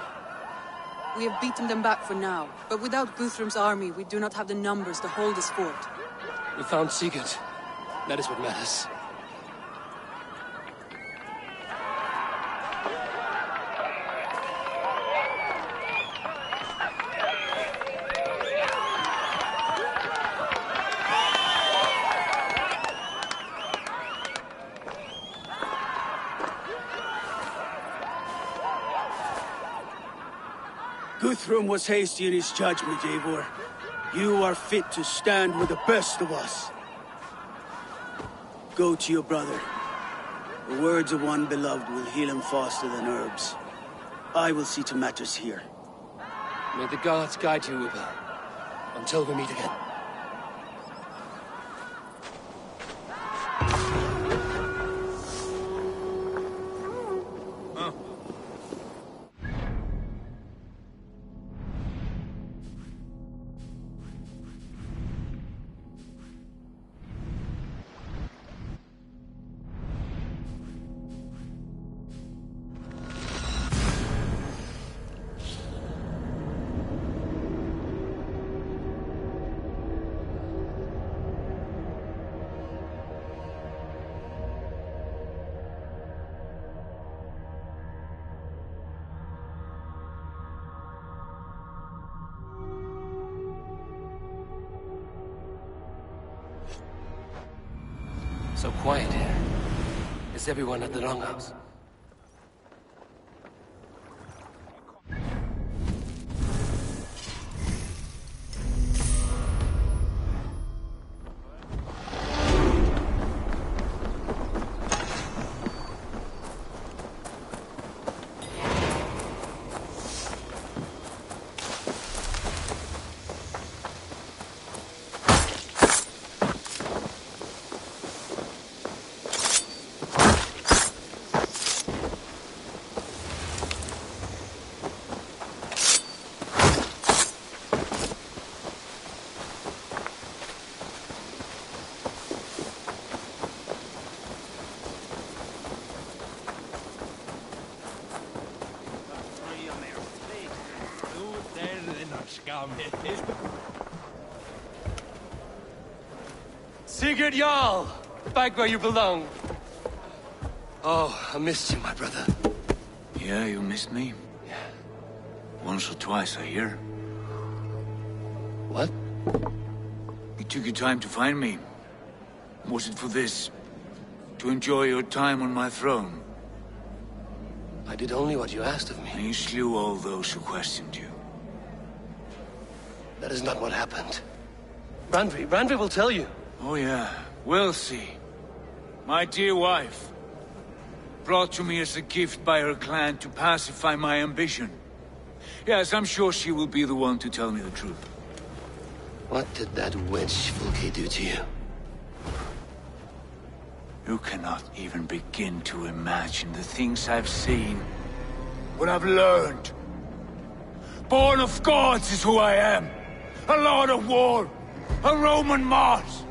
S9: We have beaten them back for now, but without Guthrum's army, we do not have the numbers to hold this fort.
S3: We found Sigurd. That is what matters.
S11: Guthrum was hasty in his judgment, Eivor. You are fit to stand with the best of us. Go to your brother. The words of one beloved will heal him faster than herbs. I will see to matters here.
S3: May the gods guide you, Uber. Until we meet again. So quiet here. Is everyone at the longhouse? Sigurd Jarl! Back where you belong. Oh, I missed you, my brother.
S15: Yeah, you missed me?
S3: Yeah.
S15: Once or twice, I hear.
S3: What?
S15: You took your time to find me. Was it for this? To enjoy your time on my throne?
S3: I did only what you asked of me.
S15: And you slew all those who questioned you.
S3: That is not what happened. Randvi will tell you.
S15: Oh yeah, we'll see. My dear wife, brought to me as a gift by her clan to pacify my ambition. Yes, I'm sure she will be the one to tell me the truth.
S3: What did that wench Fulke do to you?
S15: You cannot even begin to imagine the things I've seen. What I've learned. Born of gods is who I am. A lord of war. A Roman Mars.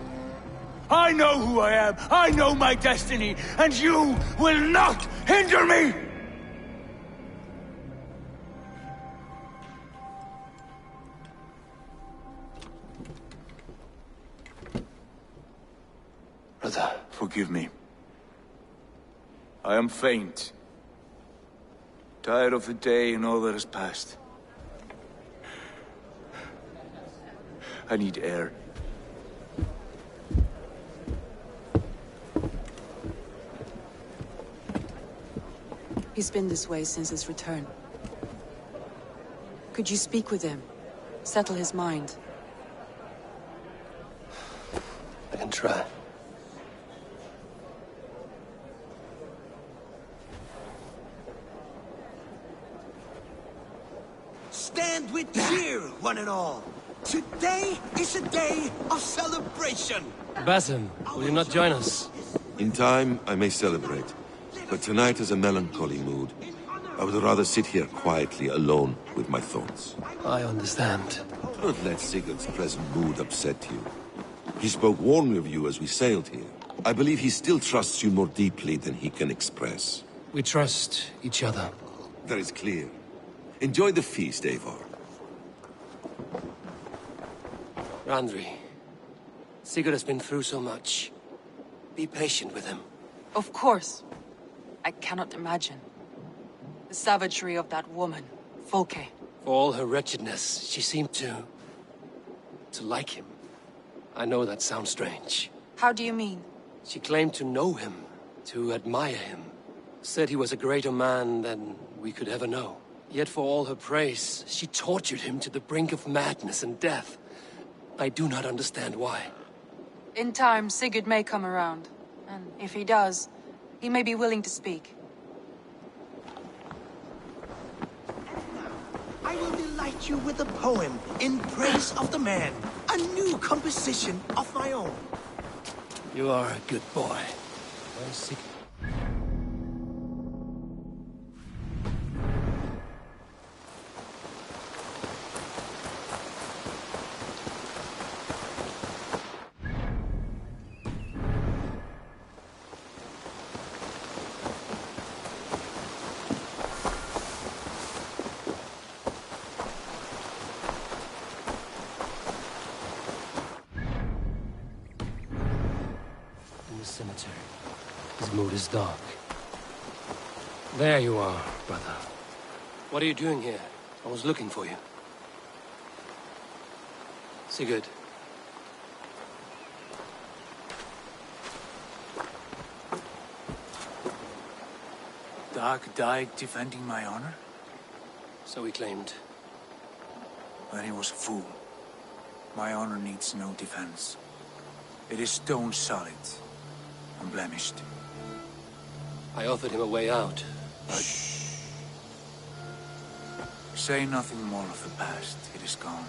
S15: I know who I am. I know my destiny. And you will not hinder me!
S3: Brother.
S15: Forgive me. I am faint. Tired of the day and all that has passed. I need air.
S9: He's been this way since his return. Could you speak with him? Settle his mind?
S3: I can try.
S21: Stand with cheer, one and all. Today is a day of celebration.
S3: Basim, will you not join us?
S23: In time, I may celebrate. But tonight is a melancholy mood. I would rather sit here quietly, alone, with my thoughts.
S3: I understand.
S23: Don't let Sigurd's present mood upset you. He spoke warmly of you as we sailed here. I believe he still trusts you more deeply than he can express.
S3: We trust each other.
S23: That is clear. Enjoy the feast, Eivor.
S1: Randvi, Sigurd has been through so much. Be patient with him.
S9: Of course. I cannot imagine. The savagery of that woman, Folke.
S1: For all her wretchedness, she seemed to like him. I know that sounds strange.
S9: How do you mean?
S1: She claimed to know him, to admire him. Said he was a greater man than we could ever know. Yet for all her praise, she tortured him to the brink of madness and death. I do not understand why.
S9: In time, Sigurd may come around. And if he does, he may be willing to speak.
S6: I will delight you with a poem in praise of the man. A new composition of my own.
S1: You are a good boy. Well, Sigurd. Cemetery. His mood is dark. There you are, brother. What are you doing here? I was looking for you. Sigurd.
S15: Dag died defending my honor?
S1: So he claimed.
S15: Then he was a fool. My honor needs no defense. It is stone solid. Unblemished.
S1: I offered him a way out, but...
S15: Shh. Say nothing more of the past. It is gone.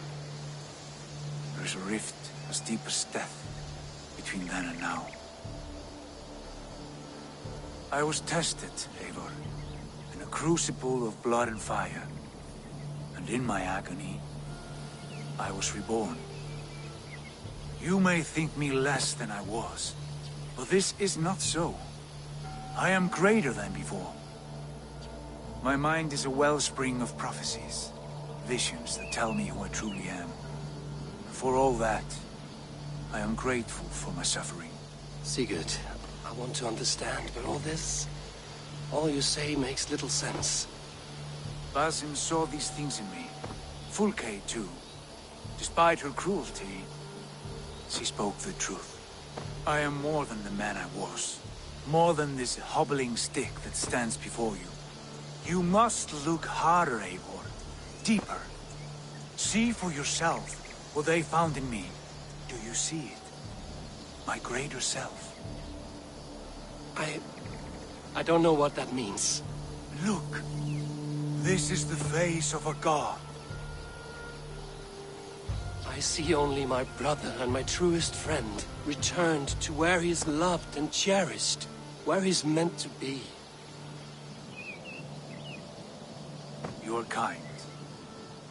S15: There is a rift as deep as death between then and now. I was tested, Eivor, in a crucible of blood and fire. And in my agony, I was reborn. You may think me less than I was. But this is not so. I am greater than before. My mind is a wellspring of prophecies, visions that tell me who I truly am. For all that, I am grateful for my suffering.
S1: Sigurd, I want to understand, but all you say makes little sense.
S15: Basim saw these things in me. Fulke, too. Despite her cruelty, she spoke the truth. I am more than the man I was. More than this hobbling stick that stands before you. You must look harder, Eivor. Deeper. See for yourself what they found in me. Do you see it? My greater self.
S1: I don't know what that means.
S15: Look. This is the face of a god.
S1: I see only my brother and my truest friend returned to where he is loved and cherished, where he's meant to be.
S15: You're kind.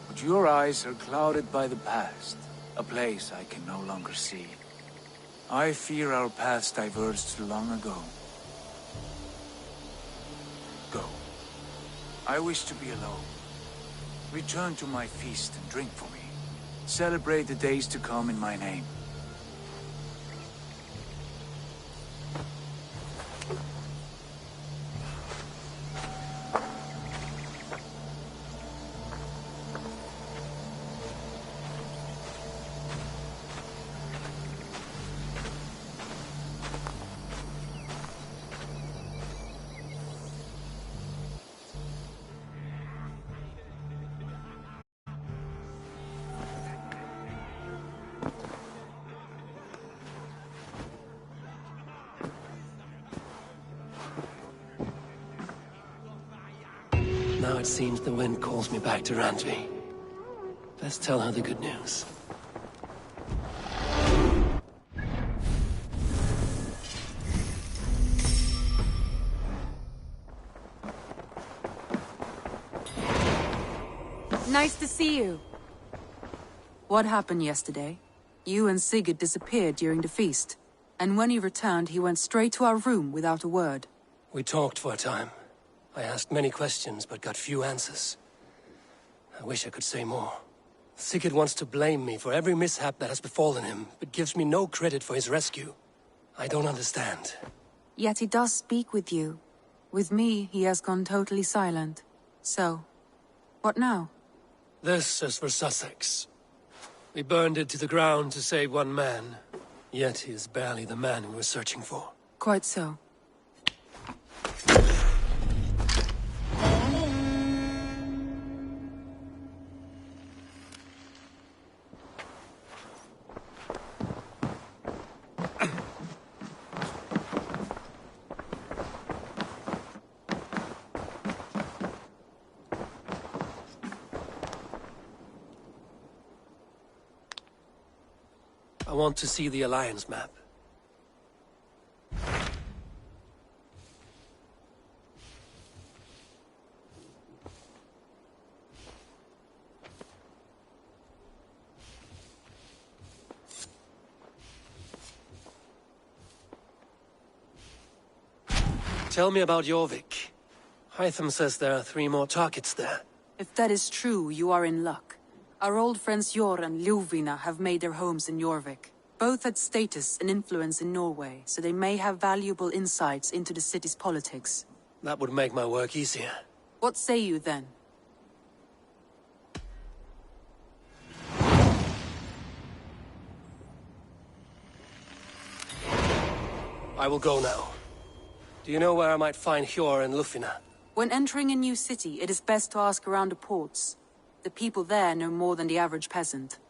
S15: But your eyes are clouded by the past, a place I can no longer see. I fear our paths diverged long ago. Go. I wish to be alone. Return to my feast and drink for me. Celebrate the days to come in my name.
S1: Now it seems the wind calls me back to Randvi. Best tell her the good news.
S9: Nice to see you. What happened yesterday? You and Sigurd disappeared during the feast. And when he returned, he went straight to our room without a word.
S1: We talked for a time.
S3: I asked many questions, but got few answers. I wish I could say more. Sigurd wants to blame me for every mishap that has befallen him, but gives me no credit for his rescue. I don't understand.
S9: Yet he does speak with you. With me, he has gone totally silent. So, what now?
S3: This is for Sussex. We burned it to the ground to save one man. Yet he is barely the man we were searching for.
S9: Quite so.
S3: I want to see the Alliance map. Tell me about Jorvik. Hytham says there are 3 more targets there.
S9: If that is true, you are in luck. Our old friends Jor and Ljuvina have made their homes in Jorvik. Both had status and influence in Norway, so they may have valuable insights into the city's politics.
S3: That would make my work easier.
S9: What say you then?
S3: I will go now. Do you know where I might find Hjor and Ljufina?
S9: When entering a new city, it is best to ask around the ports. The people there know more than the average peasant.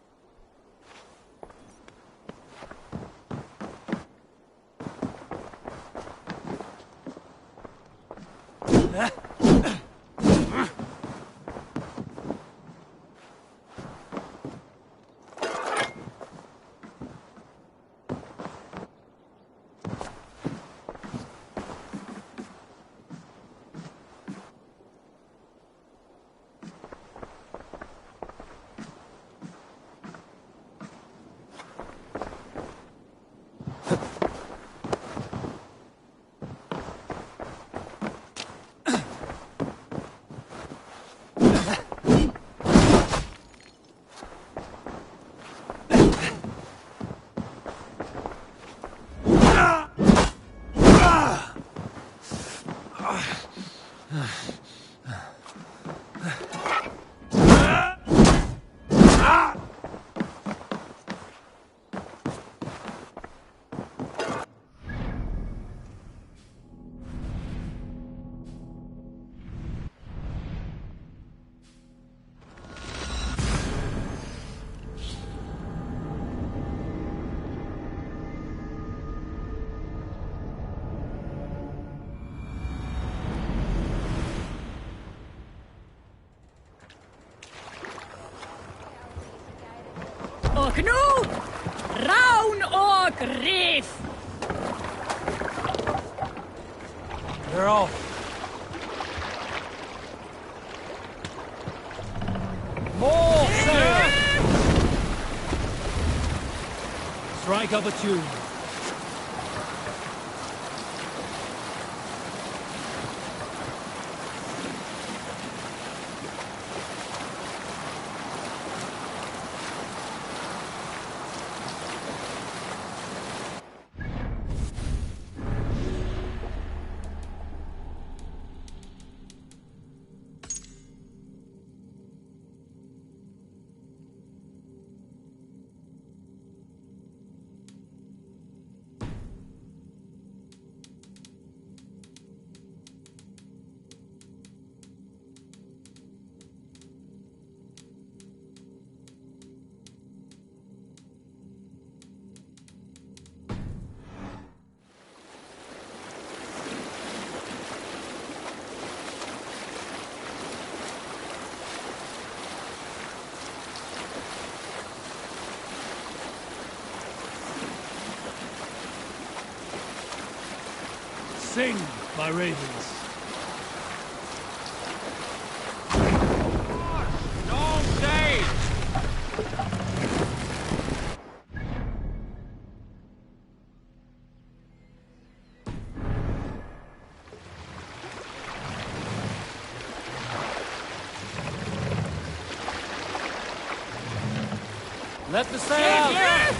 S13: Och nu, Raun och Riff!
S3: They're off. More sail! Strike up a tune.
S18: Sing, my ravens.
S15: Don't stay!
S18: Let the sail out!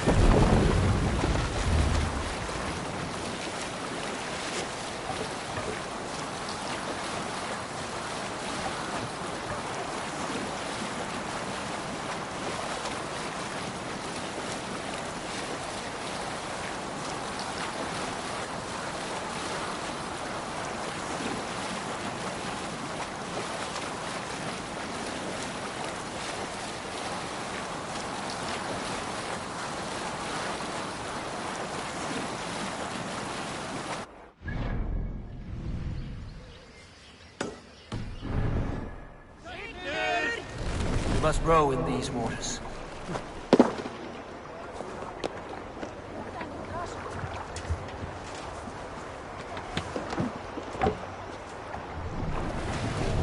S3: We must row in these waters.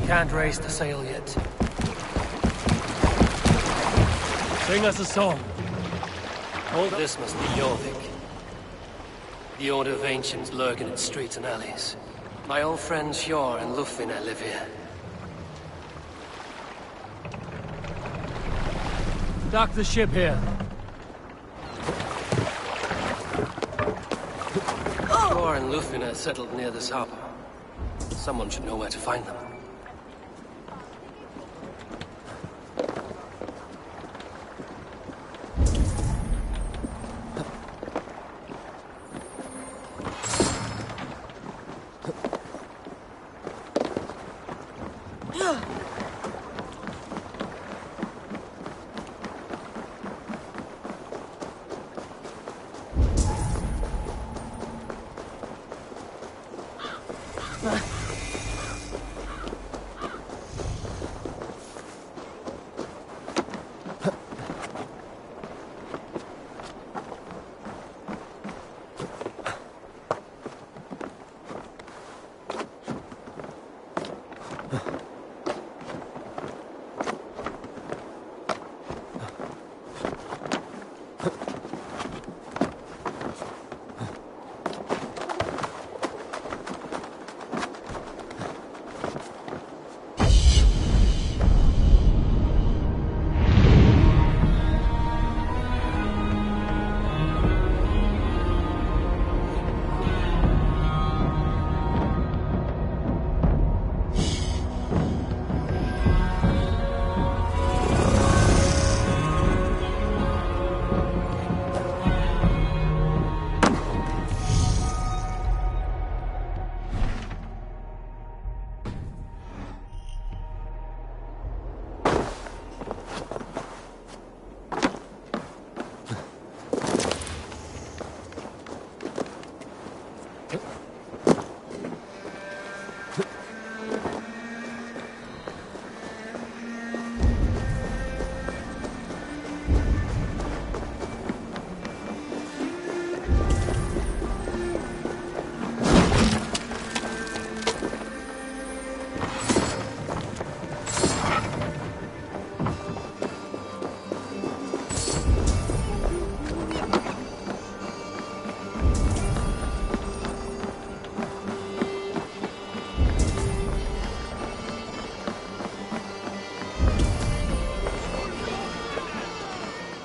S3: Can't raise the sail yet.
S18: Sing us a song.
S3: This must be Jorvik. The Order of Ancients lurk in its streets and alleys. My old friends Hjor and Lufvina live here.
S18: Dock the ship here.
S3: Hjor and Lufvina settled near this harbor. Someone should know where to find them.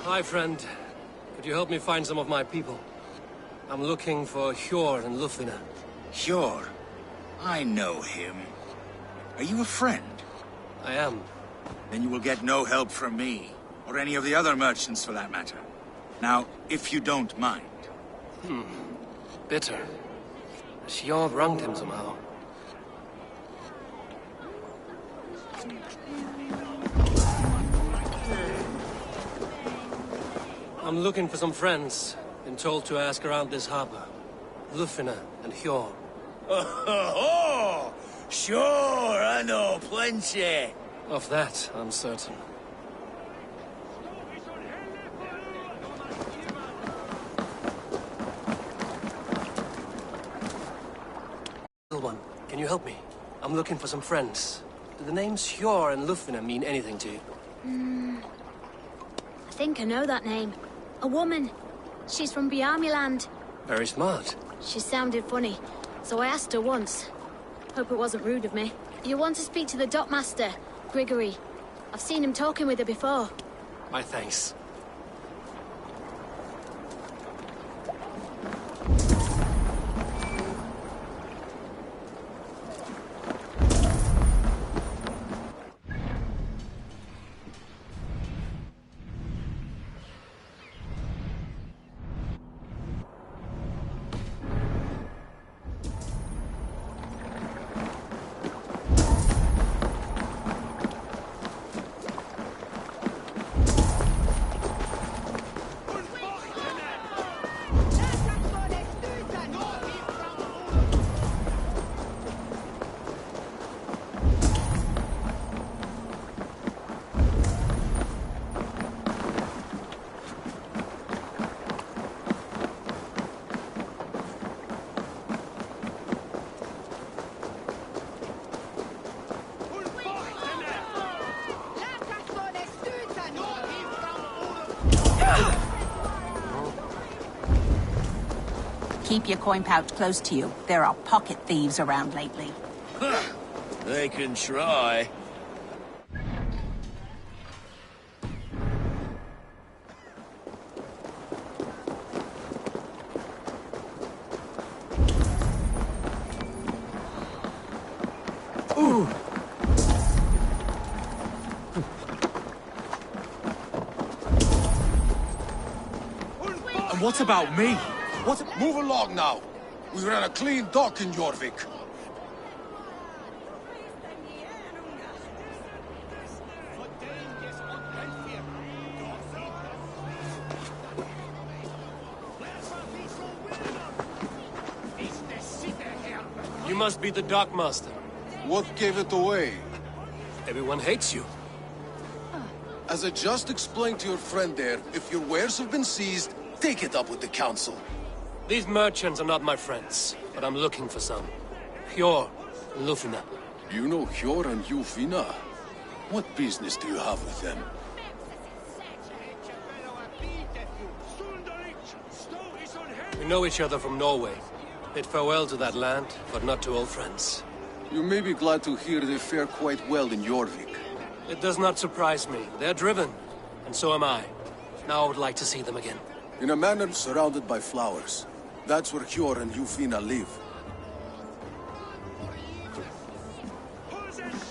S3: Hi, friend. Could you help me find some of my people? I'm looking for Hjor and Lufvina.
S17: Hjor? I know him. Are you a friend?
S3: I am.
S17: Then you will get no help from me, or any of the other merchants for that matter. Now, if you don't mind.
S3: Bitter. Hjor wronged him somehow. I'm looking for some friends. Been told to ask around this harbor. Lufvina and Hjor.
S6: Oh, sure, I know plenty.
S3: Of that, I'm certain. Little one, can you help me? I'm looking for some friends. Do the names Hjor and Lufvina mean anything to you?
S20: I think I know that name. A woman. She's from Bjarmiland.
S3: Very smart.
S20: She sounded funny, so I asked her once. Hope it wasn't rude of me. You want to speak to the dockmaster, Grigory. I've seen him talking with her before.
S3: My thanks.
S2: Keep your coin pouch close to you. There are pocket thieves around lately.
S21: They can try.
S15: Ooh. And what about me? What?
S4: Move along now. We ran a clean dock in Jorvik.
S3: You must be the dockmaster.
S4: What gave it away?
S3: Everyone hates you.
S4: As I just explained to your friend there, if your wares have been seized, take it up with the council.
S3: These merchants are not my friends, but I'm looking for some. Hjor and Lufina.
S4: You know Hjor and Lufina? What business do you have with them?
S3: We know each other from Norway. Bid farewell to that land, but not to old friends.
S4: You may be glad to hear they fare quite well in Jorvik.
S3: It does not surprise me. They're driven, and so am I. Now I would like to see them again.
S4: In a manor surrounded by flowers. That's where Hjor and Lufina live.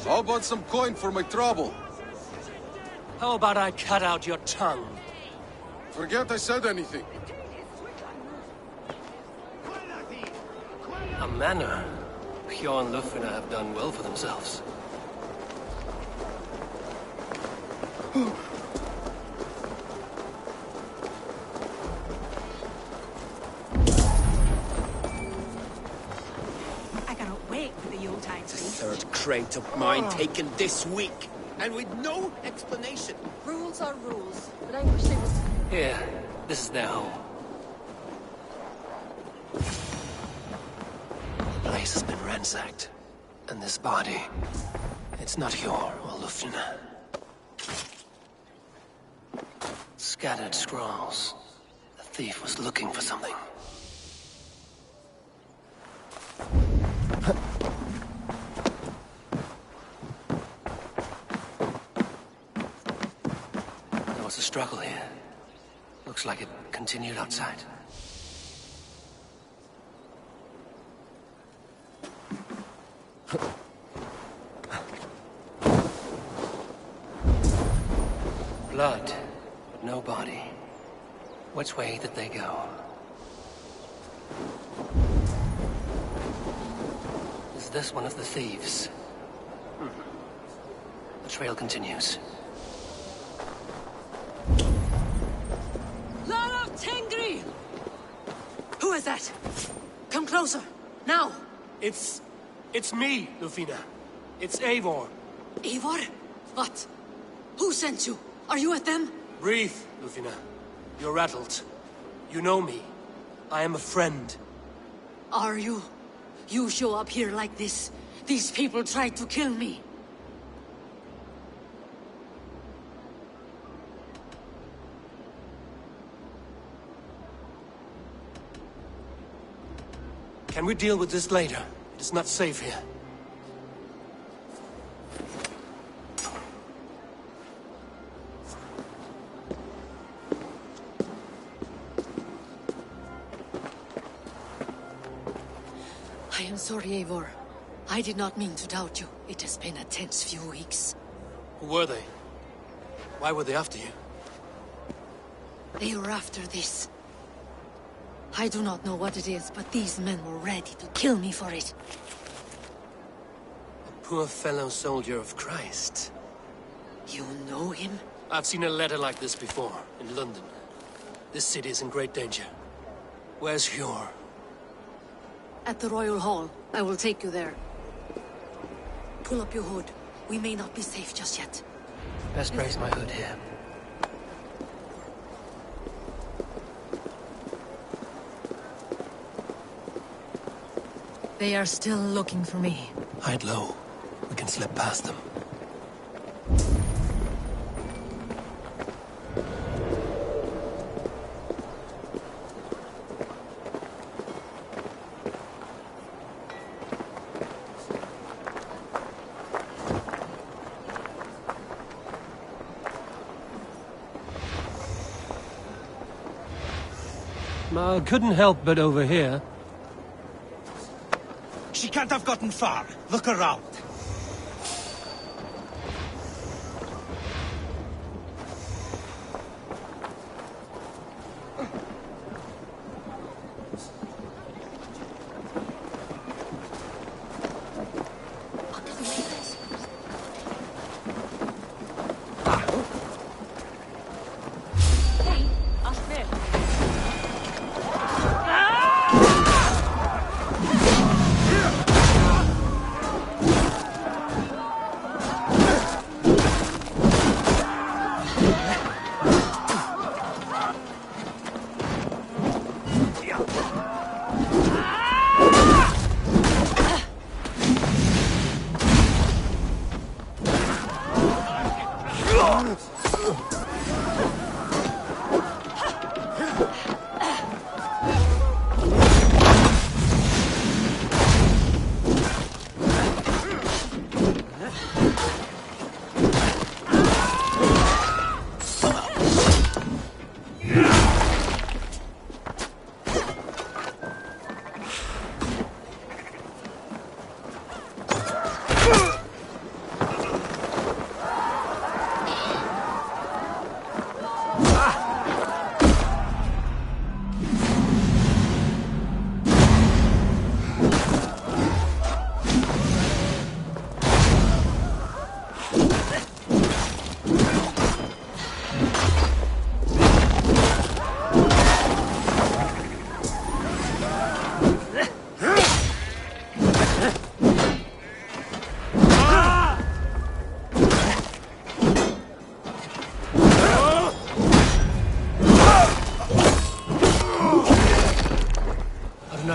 S4: How about some coin for my trouble?
S3: How about I cut out your tongue?
S4: Forget I said anything.
S3: A manor. Hjor and Lufina have done well for themselves.
S2: I cannot wait for the Yuletide
S21: The
S2: feast.
S21: third crate of mine taken this week, and with no explanation.
S19: Rules are rules, but I wish they would...
S3: Here, this is their home. The place has been ransacked. And this body, it's not Hjor or Lufina. Scattered scrolls. The thief was looking for something. There was a struggle here. Looks like it continued outside. Blood, but no body. Which way did they go? Is this one of the thieves? The trail continues.
S19: Lord of Tengri! Who is that? Come closer, now!
S3: It's me, Lufina. It's Eivor.
S19: Eivor? What? Who sent you? Are you with them?
S3: Breathe, Lufina. You're rattled. You know me. I am a friend.
S19: Are you? You show up here like this. These people tried to kill me.
S3: Can we deal with this later? It is not safe here.
S19: I am sorry, Eivor. I did not mean to doubt you. It has been a tense few weeks.
S3: Who were they? Why were they after you?
S19: They were after this. I do not know what it is, but these men were ready to kill me for it.
S3: A poor fellow soldier of Christ.
S19: You know him?
S3: I've seen a letter like this before, in London. This city is in great danger. Where's Hjor?
S19: At the Royal Hall. I will take you there. Pull up your hood. We may not be safe just yet.
S3: Best raise my hood here.
S19: They are still looking for me.
S3: Hide low. We can slip past them. Couldn't help but overhear.
S6: She can't have gotten far. Look around.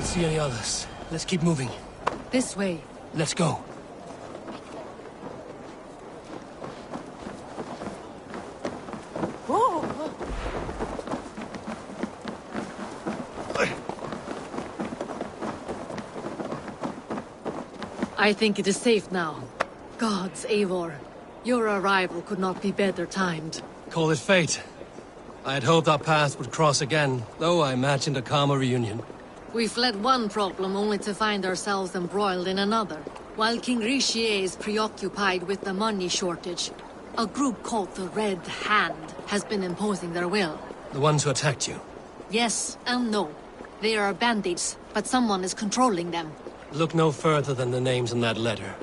S3: See any others. Let's keep moving.
S9: This way.
S3: Let's go.
S9: I think it is safe now. Gods, Eivor. Your arrival could not be better timed.
S3: Call it fate. I had hoped our paths would cross again, though I imagined a calmer reunion.
S9: We fled one problem only to find ourselves embroiled in another. While King Richier is preoccupied with the money shortage, a group called the Red Hand has been imposing their will.
S3: The ones who attacked you?
S9: Yes and no. They are bandits, but someone is controlling them.
S3: Look no further than the names in that letter.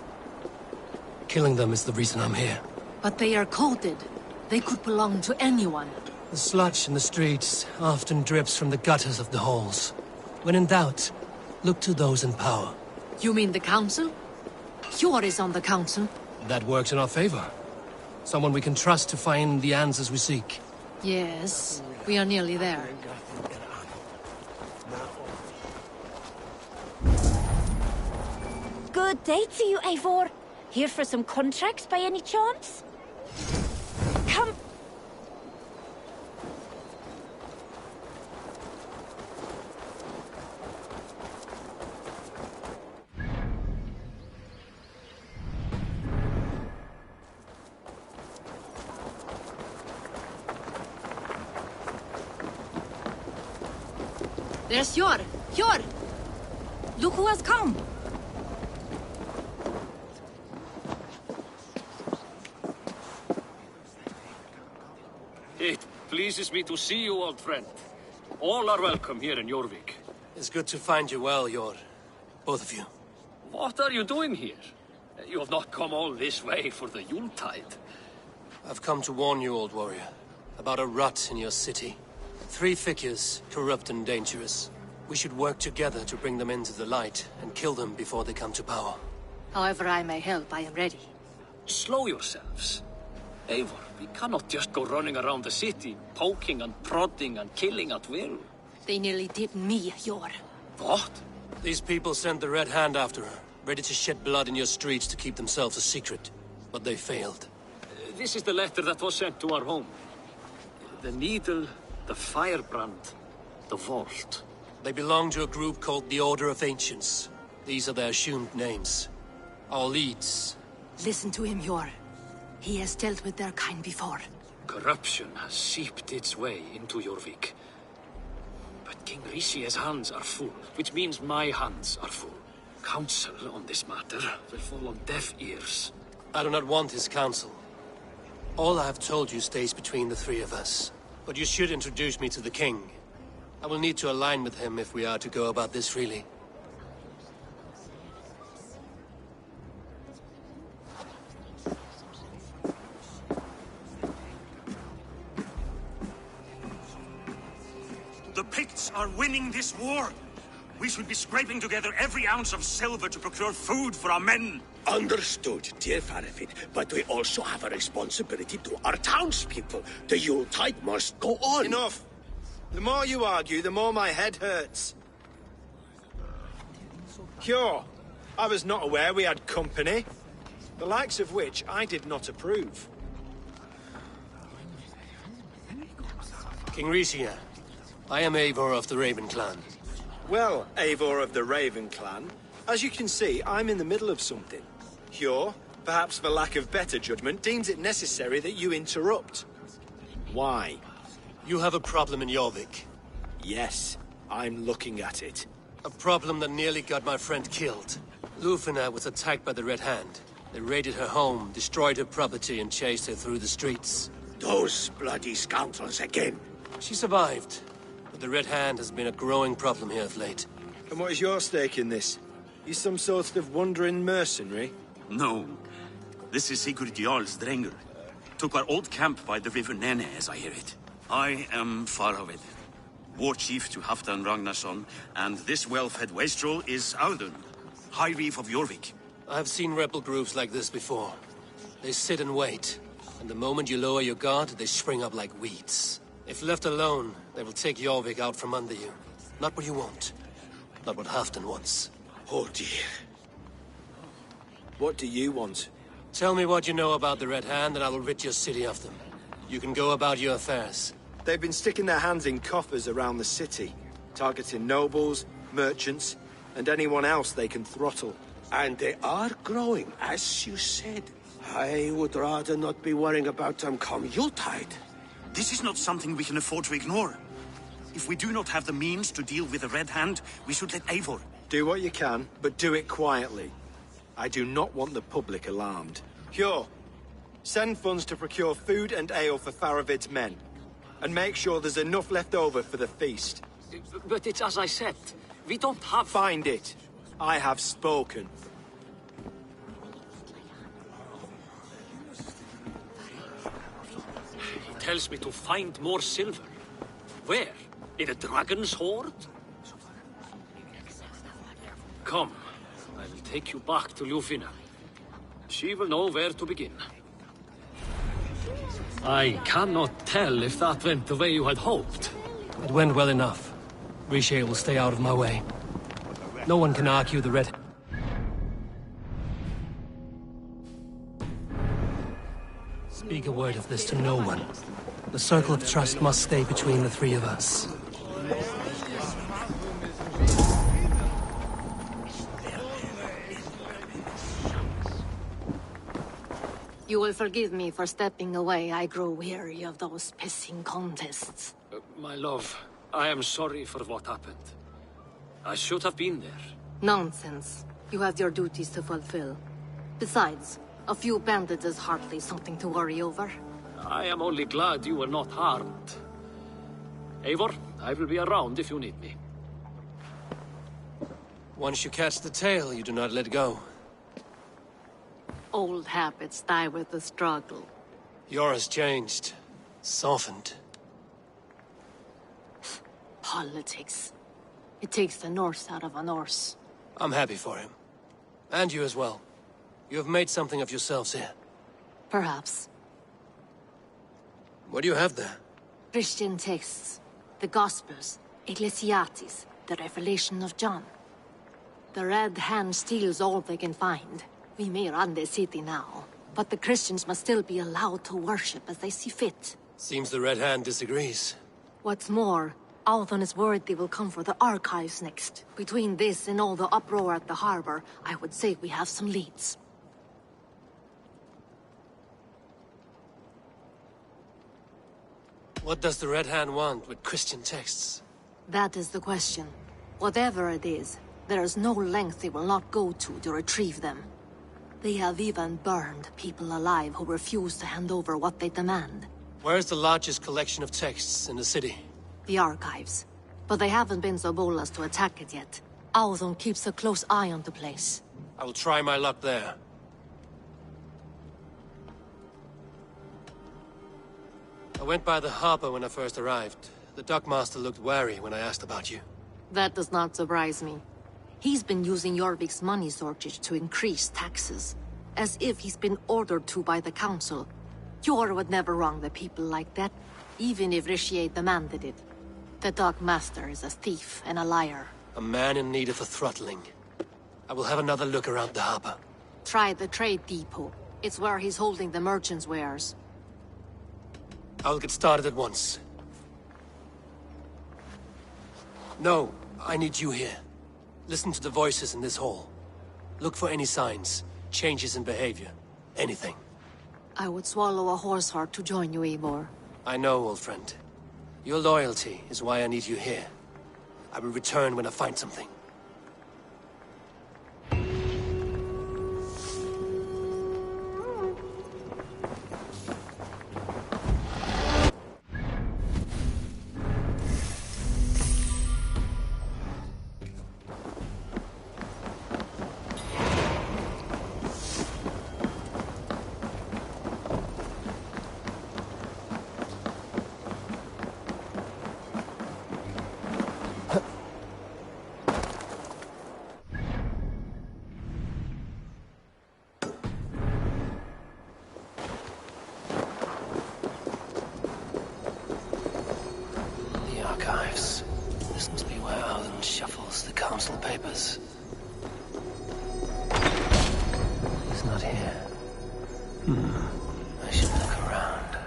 S3: Killing them is the reason I'm here.
S9: But they are coded. They could belong to anyone.
S3: The sludge in the streets often drips from the gutters of the halls. When in doubt, look to those in power.
S9: You mean the council? Hjor is on the council.
S3: That works in our favor. Someone we can trust to find the answers we seek.
S9: Yes, we are nearly there.
S7: Good day to you, Eivor. Here for some contracts by any chance? Come.
S9: There's Hjor! Hjor! Look who has come!
S14: It pleases me to see you, old friend. All are welcome here in Jorvik.
S3: It's good to find you well, Hjor. Both of you.
S14: What are you doing here? You have not come all this way for the Yuletide.
S3: I've come to warn you, old warrior, about a rot in your city. 3 figures, corrupt and dangerous. We should work together to bring them into the light and kill them before they come to power.
S9: However I may help, I am ready.
S14: Slow yourselves. Eivor, we cannot just go running around the city, poking and prodding and killing at will.
S9: They nearly did me, Hjor.
S14: What?
S3: These people sent the Red Hand after her, ready to shed blood in your streets to keep themselves a secret. But they failed.
S14: This is the letter that was sent to our home. The needle, the firebrand, the vault.
S3: They belong to a group called the Order of Ancients. These are their assumed names. Our leads.
S9: Listen to him, Hjor. He has dealt with their kind before.
S14: Corruption has seeped its way into Jorvik. But King Rishi's hands are full, which means my hands are full. Counsel on this matter will fall on deaf ears.
S3: I do not want his counsel. All I have told you stays between the three of us. But you should introduce me to the king. I will need to align with him if we are to go about this freely.
S5: The Picts are winning this war. We should be scraping together every ounce of silver to procure food for our men.
S21: Understood, dear Faravid, but we also have a responsibility to our townspeople. The Yuletide must go on.
S10: Enough! The more you argue, the more my head hurts. Cure, I was not aware we had company, the likes of which I did not approve.
S3: King Rishia, I am Eivor of the Raven clan.
S10: Well, Eivor of the Raven clan, as you can see, I'm in the middle of something. Cure, perhaps for lack of better judgment, deems it necessary that you interrupt. Why?
S3: You have a problem in Jorvik.
S10: Yes, I'm looking at it.
S3: A problem that nearly got my friend killed. Lufina was attacked by the Red Hand. They raided her home, destroyed her property, and chased her through the streets.
S21: Those bloody scoundrels again.
S3: She survived, but the Red Hand has been a growing problem here of late.
S10: And what is your stake in this? You some sort of wandering mercenary?
S5: No. This is Sigurd Jarl's Drenger. Took our old camp by the river Nene, as I hear it. I am Faravid, war chief to Halfdan Ragnarsson, and this well-fed wastrel is Audun, High Reef of Jorvik.
S3: I've seen rebel groups like this before. They sit and wait, and the moment you lower your guard, they spring up like weeds. If left alone, they will take Jorvik out from under you. Not what you want. Not what Halfdan wants.
S21: Oh dear.
S10: What do you want?
S3: Tell me what you know about the Red Hand, and I will rid your city of them. You can go about your affairs.
S10: They've been sticking their hands in coffers around the city, targeting nobles, merchants, and anyone else they can throttle.
S21: And they are growing, as you said. I would rather not be worrying about them come Yuletide.
S5: This is not something we can afford to ignore. If we do not have the means to deal with the Red Hand, we should let Eivor.
S10: Do what you can, but do it quietly. I do not want the public alarmed. Cure, send funds to procure food and ale for Faravid's men. And make sure there's enough left over for the feast.
S14: But it's as I said, we don't have...
S10: Find it. I have spoken.
S14: He tells me to find more silver. Where? In a dragon's hoard? Come, I will take you back to Lufina. She will know where to begin. I cannot tell if that went the way you had hoped.
S3: It went well enough. Riche will stay out of my way. No one can argue the Red... Speak a word of this to no one. The circle of trust must stay between the three of us.
S22: You will forgive me for stepping away. I grow weary of those pissing contests.
S14: My love, I am sorry for what happened. I should have been there.
S22: Nonsense. You have your duties to fulfill. Besides, a few bandits is hardly something to worry over.
S14: I am only glad you were not harmed. Eivor, I will be around if you need me.
S3: Once you catch the tail, you do not let go.
S22: Old habits die with the struggle.
S3: Yours changed. Softened.
S22: Politics. It takes the Norse out of a Norse.
S3: I'm happy for him. And you as well. You have made something of yourselves here.
S22: Perhaps.
S3: What do you have there?
S22: Christian texts. The Gospels. Ecclesiastes. The Revelation of John. The Red Hand steals all they can find. We may run the city now, but the Christians must still be allowed to worship as they see fit.
S3: Seems the Red Hand disagrees.
S22: What's more, Althon is worried they will come for the archives next. Between this and all the uproar at the harbor, I would say we have some leads.
S3: What does the Red Hand want with Christian texts?
S22: That is the question. Whatever it is, there is no length they will not go to retrieve them. They have even burned people alive who refuse to hand over what they demand.
S3: Where's the largest collection of texts in the city?
S22: The archives. But they haven't been so bold as to attack it yet. Auðun keeps a close eye on the place.
S3: I will try my luck there. I went by the harbor when I first arrived. The dockmaster looked wary when I asked about you.
S22: That does not surprise me. He's been using Jorvik's money shortage to increase taxes. As if he's been ordered to by the council. Jor would never wrong the people like that, even if Rishier demanded it. The dockmaster is a thief and a liar.
S3: A man in need of a throttling. I will have another look around the harbor.
S22: Try the trade depot. It's where he's holding the merchants' wares.
S3: I will get started at once. No, I need you here. Listen to the voices in this hall. Look for any signs, changes in behavior, anything.
S22: I would swallow a horse heart to join you, Eivor.
S3: I know, old friend. Your loyalty is why I need you here. I will return when I find something. This must be where Auðun shuffles the council papers. He's not here. I should look around.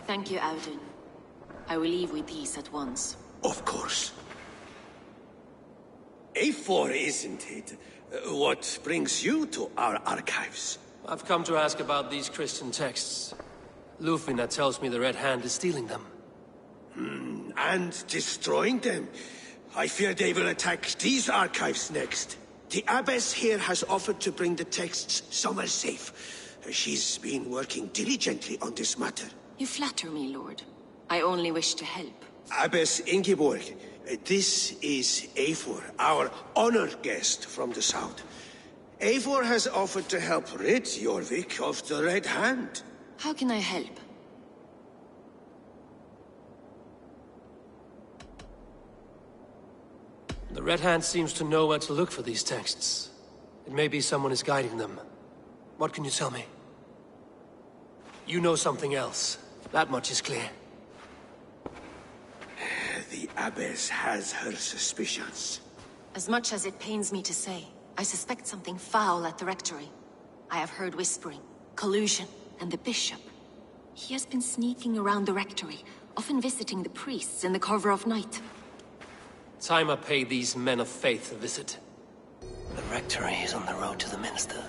S8: Thank you, Auðun. I will leave with these at once.
S21: Of course. A4, isn't it? What brings you to our archives?
S3: I've come to ask about these Christian texts. Lufina tells me the Red Hand is stealing them.
S21: And destroying them. I fear they will attack these archives next. The abbess here has offered to bring the texts somewhere safe. She's been working diligently on this matter.
S8: You flatter me, Lord. I only wish to help.
S21: Abbess Ingeborg, this is Eivor, our honored guest from the south. Eivor has offered to help rid Jorvik of the Red Hand.
S8: How can I help?
S3: The Red Hand seems to know where to look for these texts. It may be someone is guiding them. What can you tell me? You know something else. That much is clear.
S21: The abbess has her suspicions.
S8: As much as it pains me to say, I suspect something foul at the rectory. I have heard whispering, collusion, and the bishop. He has been sneaking around the rectory, often visiting the priests in the cover of night.
S3: Time I pay these men of faith a visit. The rectory is on the road to the minster.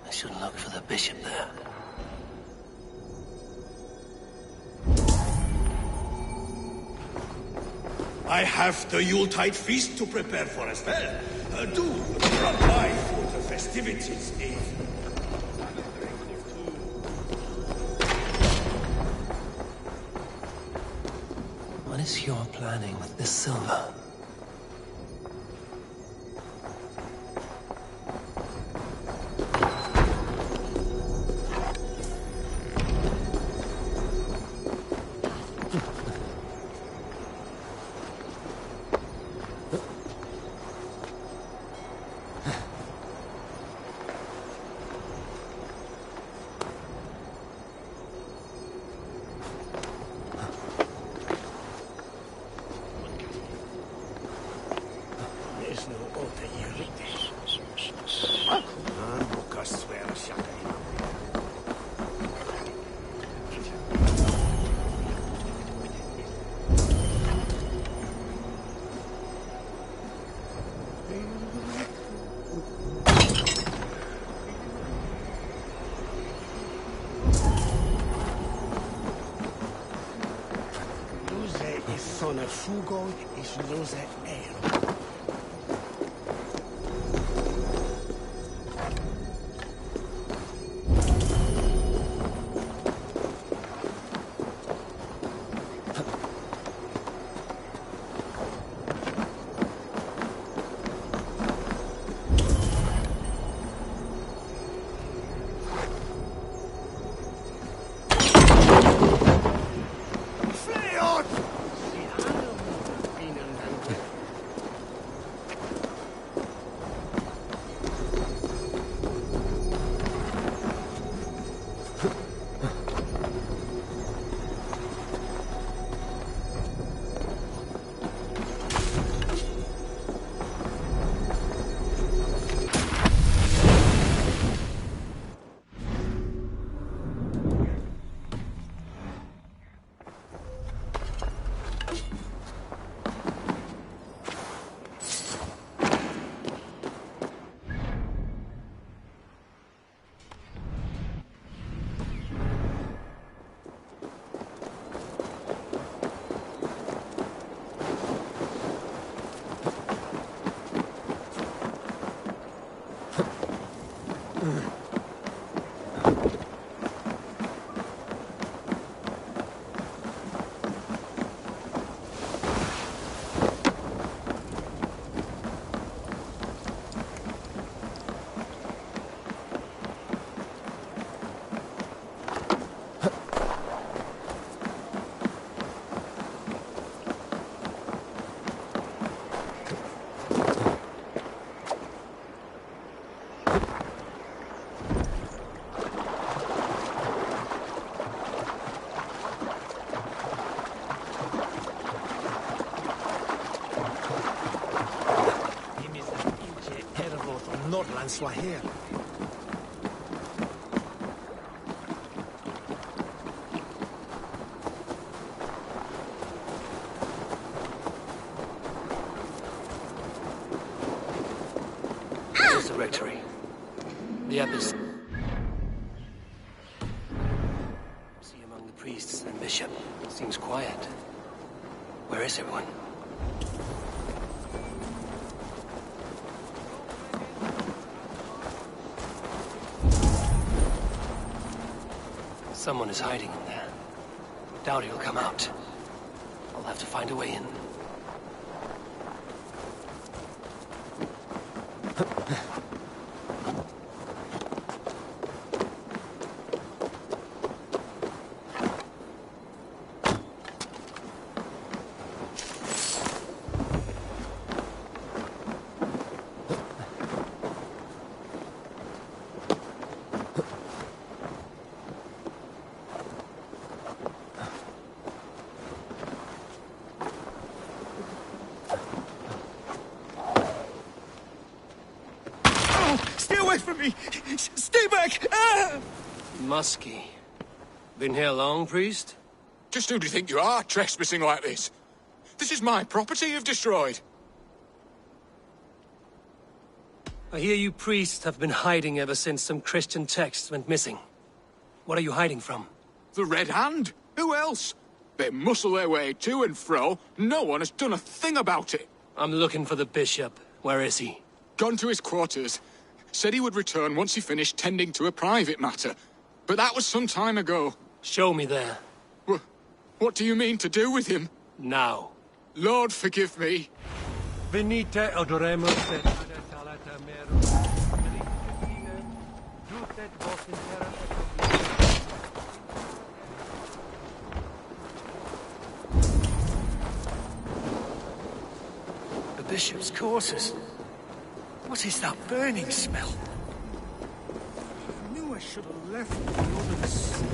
S3: I should look for the bishop there.
S21: I have the Yuletide feast to prepare for as well. Do drop by for the festivities, Eve.
S3: What is your planning with this silver?
S21: sonar fugo is lose ale. Nordland Swahili.
S3: There's the rectory. The abbess. See among the priests and bishop. Seems quiet. Where is everyone? Someone is hiding in there. Doubt he'll come out. I'll have to find a way in.
S15: Stay away from me! Stay back! Ah!
S3: Muskie. Been here long, priest?
S11: Just who do you think you are, trespassing like this? This is my property you've destroyed.
S3: I hear you priests have been hiding ever since some Christian texts went missing. What are you hiding from?
S11: The Red Hand? Who else? They muscle their way to and fro. No one has done a thing about it.
S3: I'm looking for the bishop. Where is he?
S11: Gone to his quarters. Said he would return once he finished tending to a private matter. But that was some time ago.
S3: Show me there.
S11: What do you mean to do with him?
S3: Now.
S11: Lord, forgive me.
S18: Venite adoremus et ad salata merum. Ducet vos in terra
S6: The bishop's quarters. What is that burning smell?
S21: I knew I should have left the others.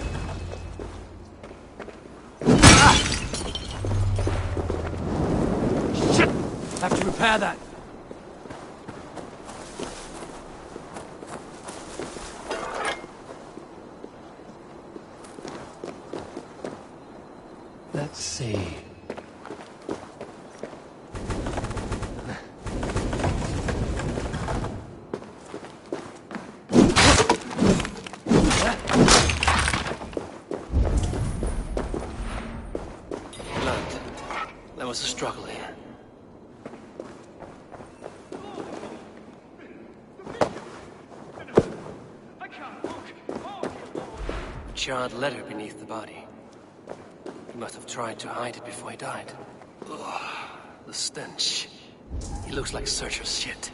S3: Shit! Have to repair that. Let's see. was a struggle here. A charred letter beneath the body. He must have tried to hide it before he died. Ugh, the stench. He looks like Searcher's shit.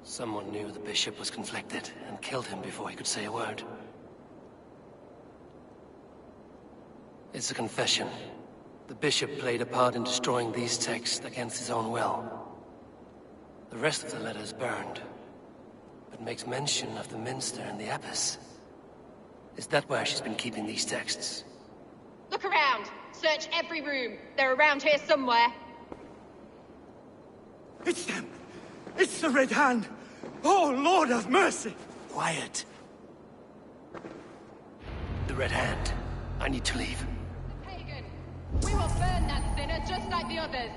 S3: Someone knew the bishop was conflicted and killed him before he could say a word. It's a confession. The bishop played a part in destroying these texts against his own will. The rest of the letter is burned, but makes mention of the minster and the abbess. Is that where she's been keeping these texts?
S12: Look around! Search every room! They're around here somewhere!
S6: It's them! It's the Red Hand! Oh, Lord have mercy!
S3: Quiet. The Red Hand. I need to leave.
S12: Pagan! We will burn that sinner just like the others!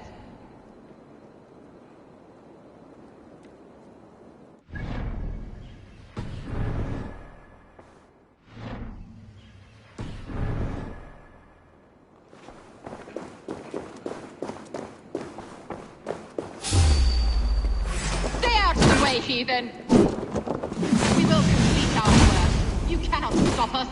S12: Stay out of the way, heathen! We will complete our work. You cannot stop us.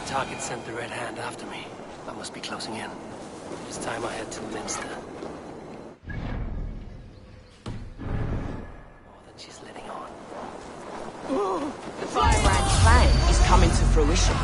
S3: Target sent the Red Hand after me. I must be closing in. It's time I head to the minster. More than she's letting on.
S2: The Firebrand plan is coming to fruition.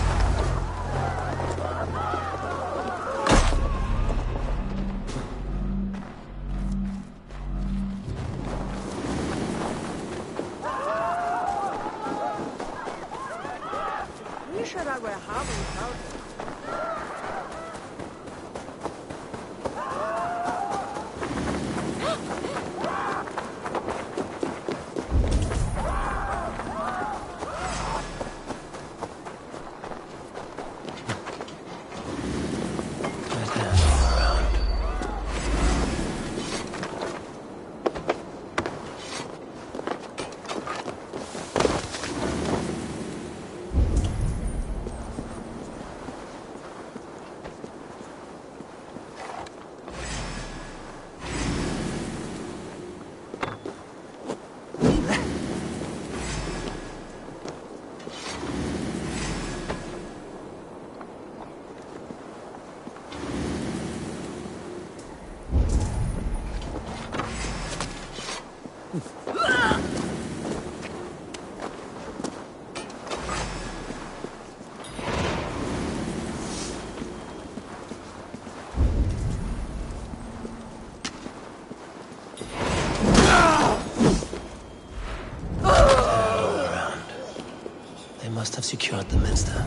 S3: They must have secured the minster.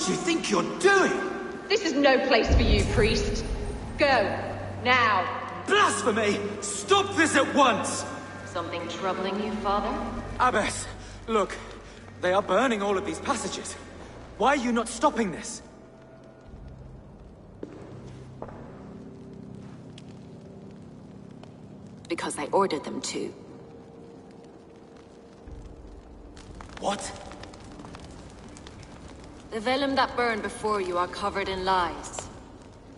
S6: do you think you're doing?
S12: This is no place for you, priest. Go. Now.
S15: Blasphemy! Stop this at once!
S8: Something troubling you, Father?
S15: Abbess, look. They are burning all of these passages. Why are you not stopping this?
S8: Because I ordered them to.
S15: What?
S8: The vellum that burned before you are covered in lies.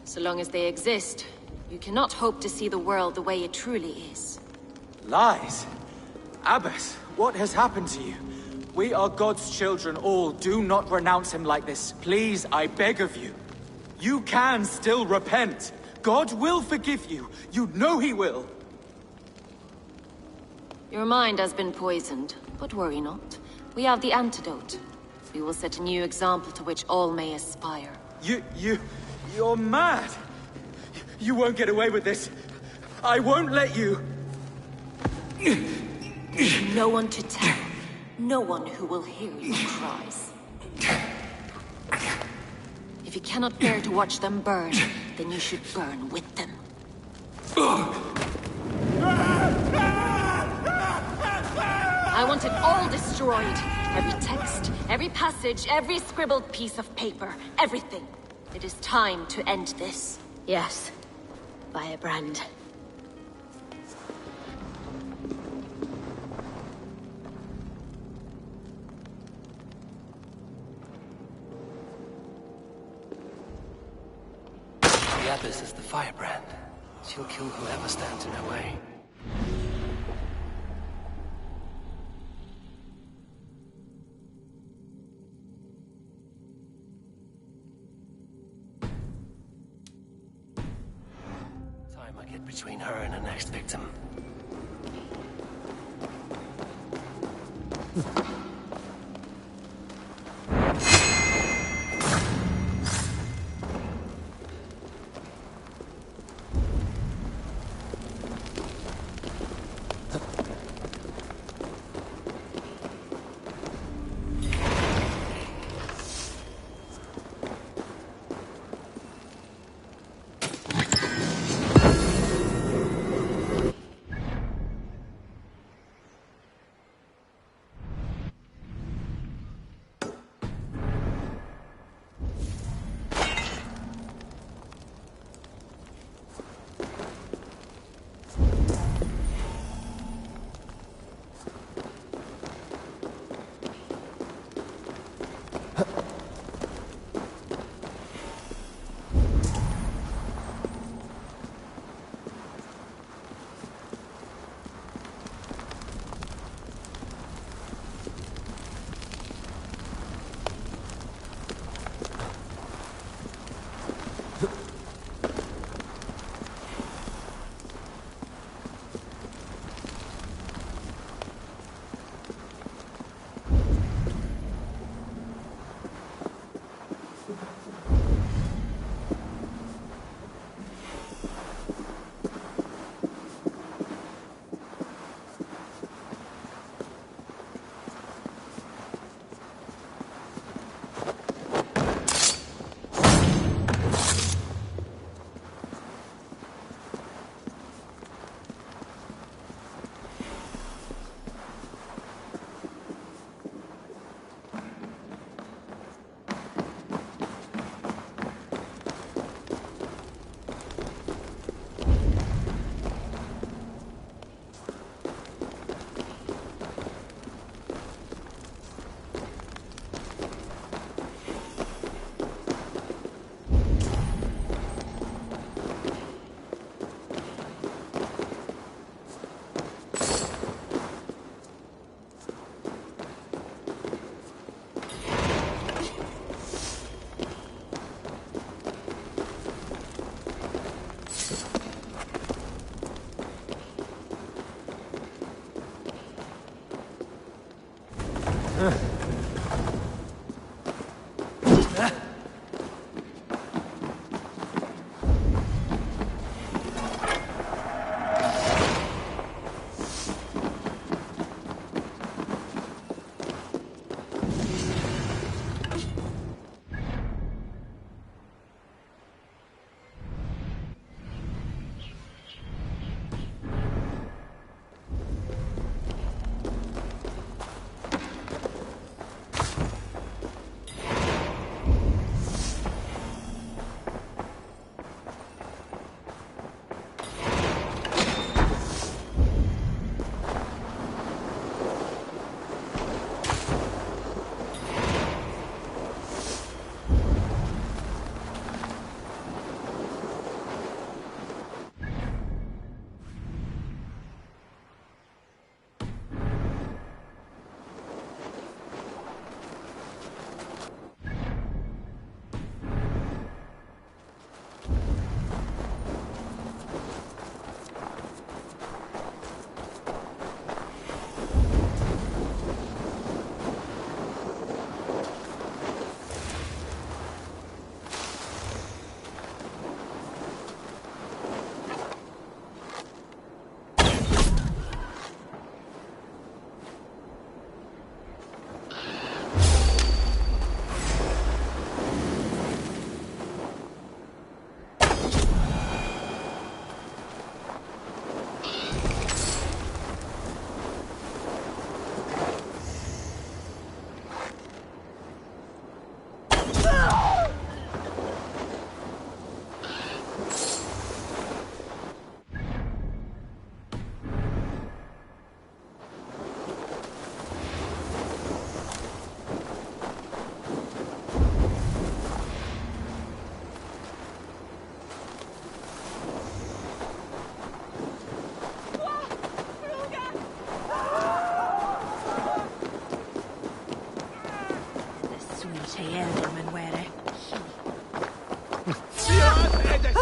S8: So long as they exist, you cannot hope to see the world the way it truly is.
S15: Lies? Abbess, what has happened to you? We are God's children all. Do not renounce him like this. Please, I beg of you. You can still repent. God will forgive you. You know he will.
S8: Your mind has been poisoned, but worry not. We have the antidote. We will set a new example to which all may aspire.
S15: You're mad. You won't get away with this. I won't let you.
S8: No one to tell. No one who will hear your cries. If you cannot bear to watch them burn, then you should burn with them. I want it all destroyed. Every text, every passage, every scribbled piece of paper. Everything. It is time to end this.
S20: Yes. Firebrand.
S3: The Abbess is the firebrand. She'll kill whoever stands in her way. Time I get between her and her next victim.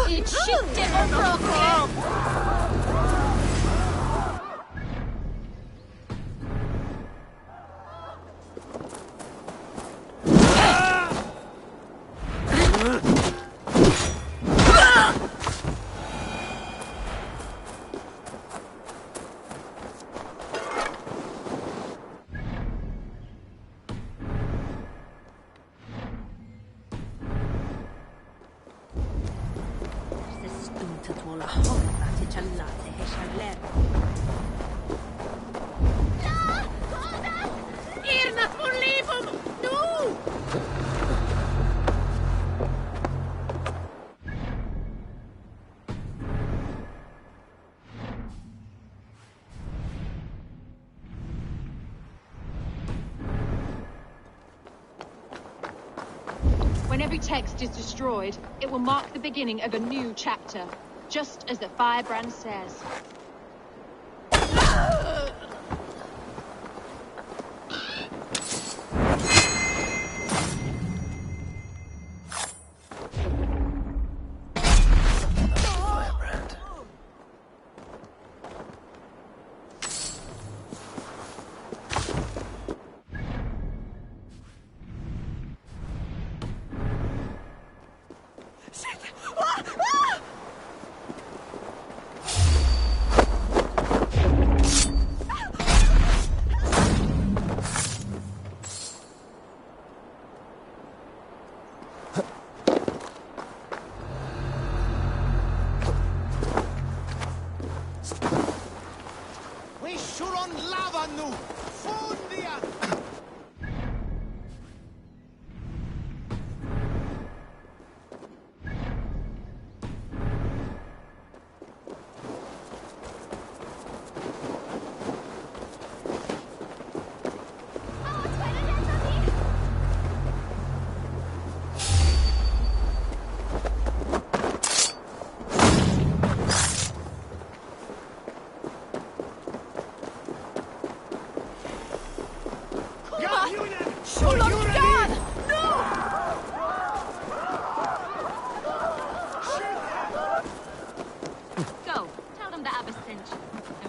S20: Eat shit, devil broken!
S12: When every text is destroyed, it will mark the beginning of a new chapter, just as the firebrand says.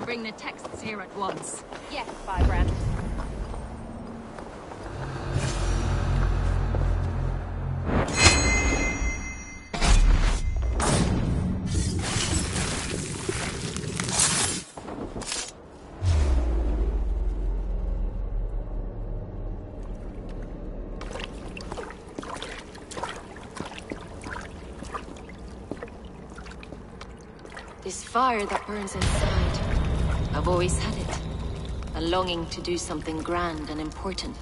S22: Bring the texts here at once.
S12: Yes, firebrand.
S8: This fire that burns inside, I've always had it. A longing to do something grand and important.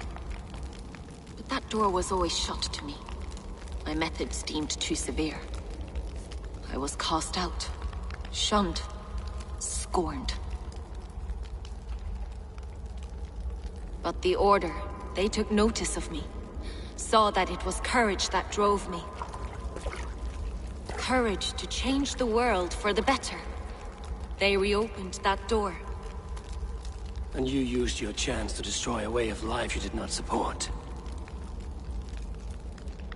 S8: But that door was always shut to me. My methods deemed too severe. I was cast out, shunned, scorned. But the Order, they took notice of me. Saw that it was courage that drove me. Courage to change the world for the better. They reopened that door.
S3: And you used your chance to destroy a way of life you did not support.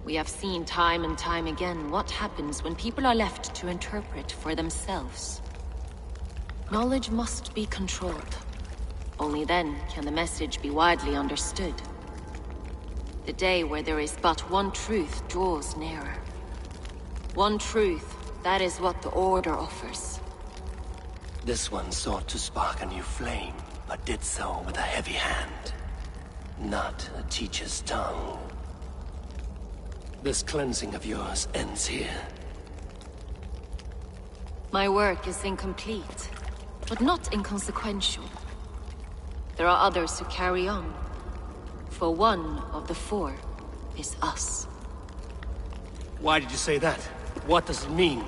S8: We have seen time and time again what happens when people are left to interpret for themselves. Knowledge must be controlled. Only then can the message be widely understood. The day where there is but one truth draws nearer. One truth, that is what the Order offers.
S3: This one sought to spark a new flame, but did so with a heavy hand. Not a teacher's tongue. This cleansing of yours ends here.
S8: My work is incomplete, but not inconsequential. There are others who carry on. For one of the four is us.
S3: Why did you say that? What does it mean?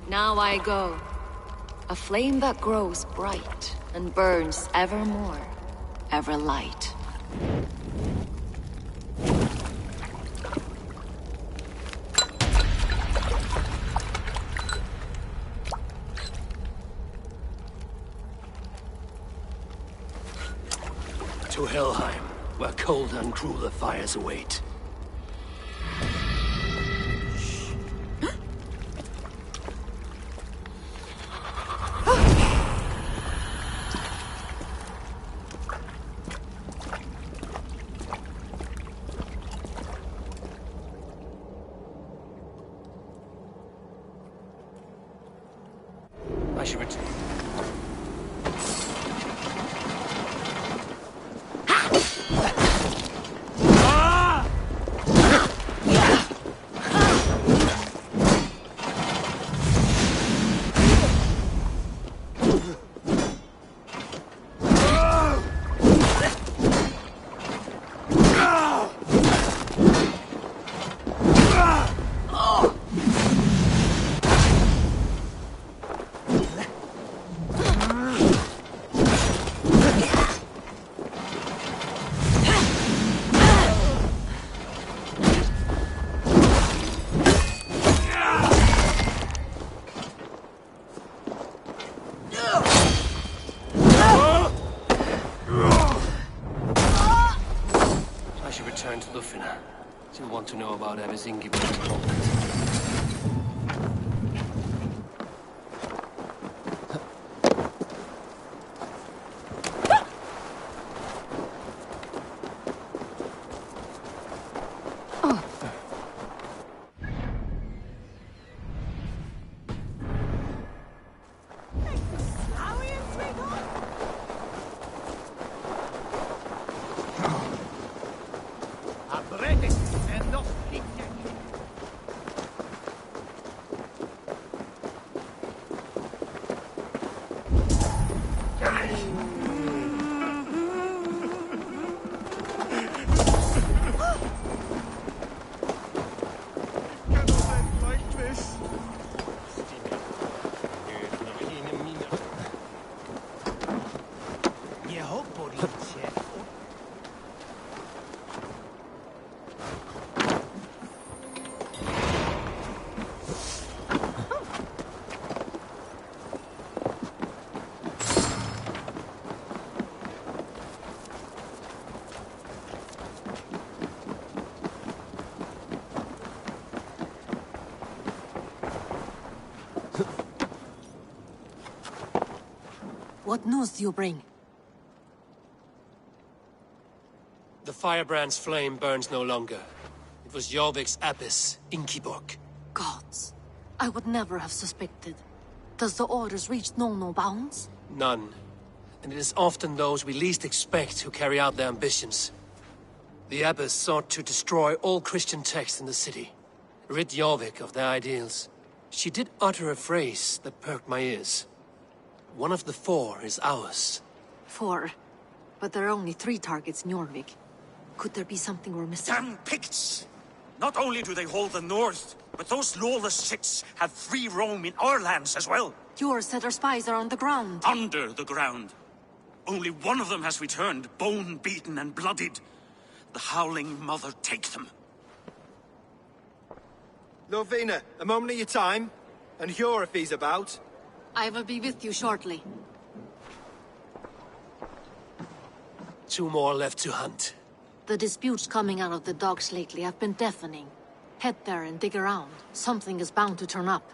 S8: Now I go. A flame that grows bright and burns ever more, ever light.
S3: To Helheim, where colder and crueler fires await. she returned. She'll want to know about Abbess Ingeborg's moment.
S22: What news do you bring?
S3: The firebrand's flame burns no longer. It was Jorvik's abbess, Ingeborg.
S22: Gods, I would never have suspected. Does the orders reach no bounds?
S3: None. And it is often those we least expect who carry out their ambitions. The abbess sought to destroy all Christian texts in the city, rid Jorvik of their ideals. She did utter a phrase that perked my ears. One of the 4 is ours.
S22: 4? But there are only 3 targets in Jorvik. Could there be something we're missing?
S5: Damn Picts! Not only do they hold the north, but those lawless shits have free roam in our lands as well.
S22: Yours said our spies are on the ground.
S5: Under the ground. Only one of them has returned, bone-beaten and bloodied. The Howling Mother take them.
S10: Lovina, a moment of your time. And Hjor if he's about.
S22: I will be with you shortly.
S3: 2 more left to hunt.
S22: The disputes coming out of the docks lately have been deafening. Head there and dig around. Something is bound to turn up.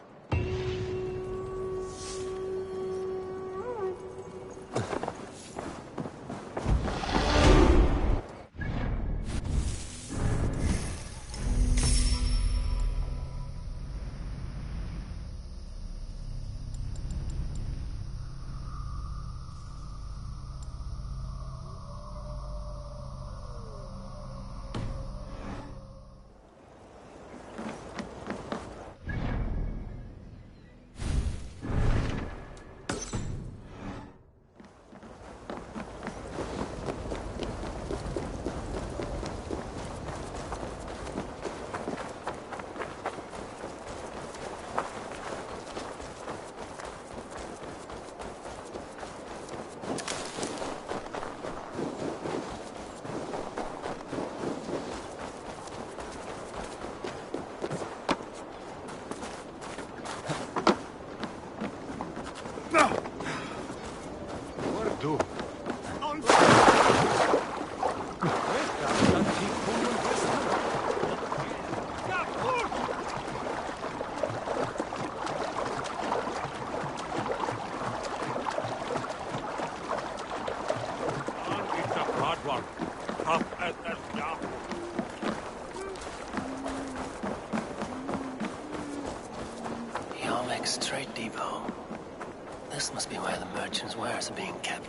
S3: This must be where the merchants' wares are being kept.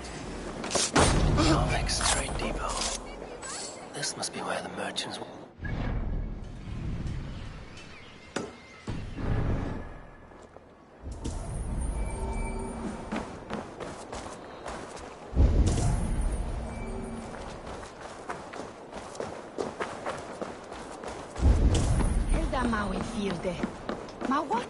S3: Norvik's trade depot. This must be where the merchants...
S13: Hilda Maui Fielde. Ma what?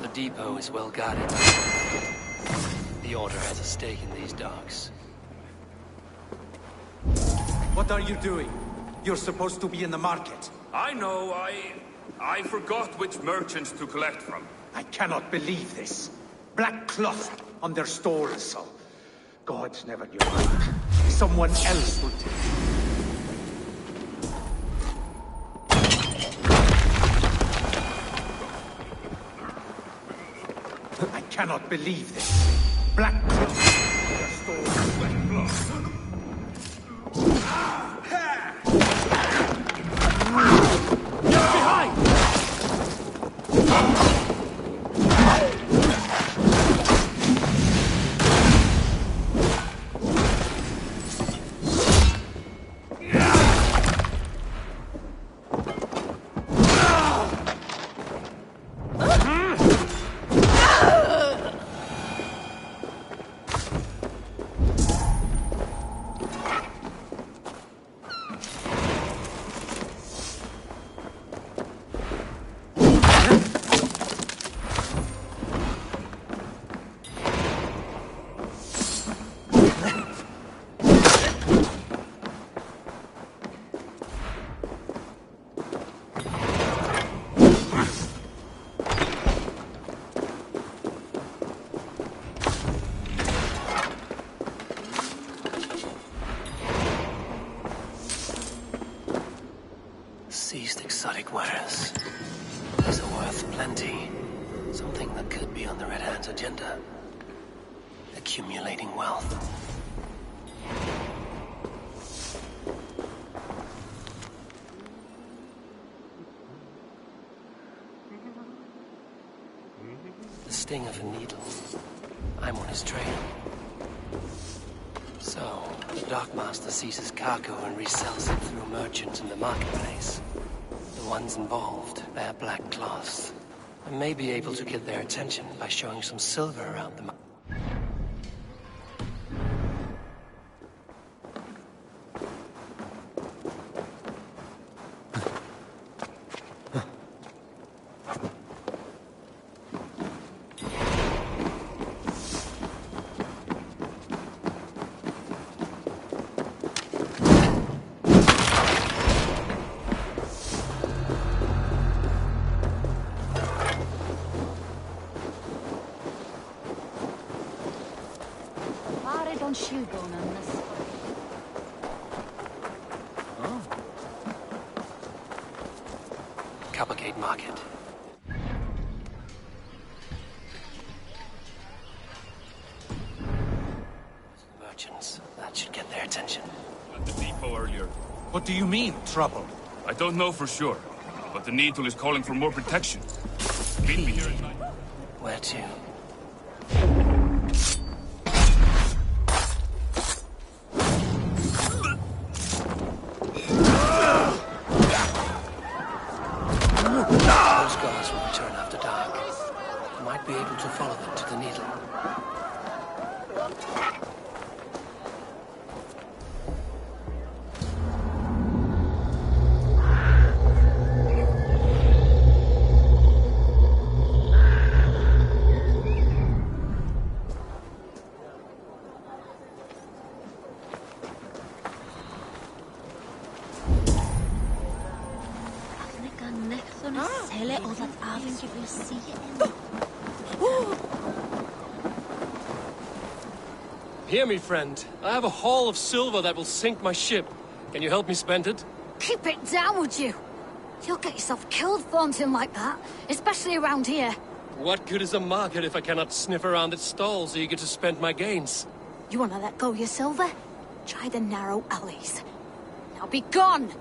S3: The depot is well guarded. The Order has a stake in these docks.
S1: What are you doing? You're supposed to be in the market.
S16: I know, I forgot which merchants to collect from.
S1: I cannot believe this. Black cloth on their stores, so... Gods never knew. Someone else would take it. I cannot believe this. Black cloth on their stores. Black cloth. Get behind!
S3: Seized exotic wares. These are worth plenty. Something that could be on the Red Hand's agenda. Accumulating wealth. The sting of a needle. I'm on his trail. So, the dockmaster seizes cargo and resells it through merchants in the marketplace. The ones involved wear black cloths. I may be able to get their attention by showing some silver around them. Coppergate Market. Merchants. That should get their attention.
S16: At the depot earlier.
S1: What do you mean, trouble?
S16: I don't know for sure, but the Needle is calling for more protection. Meet me here at night.
S3: Where to? Those guards will return after dark. I might be able to follow them to the Needle.
S20: Tell it or that I'll give you see it.
S3: Hear me, friend. I have a haul of silver that will sink my ship. Can you help me spend it?
S20: Keep it down, would you? You'll get yourself killed flaunting like that, especially around here.
S3: What good is a market if I cannot sniff around its stalls eager to spend my gains?
S20: You want to let go of your silver? Try the narrow alleys. Now be gone!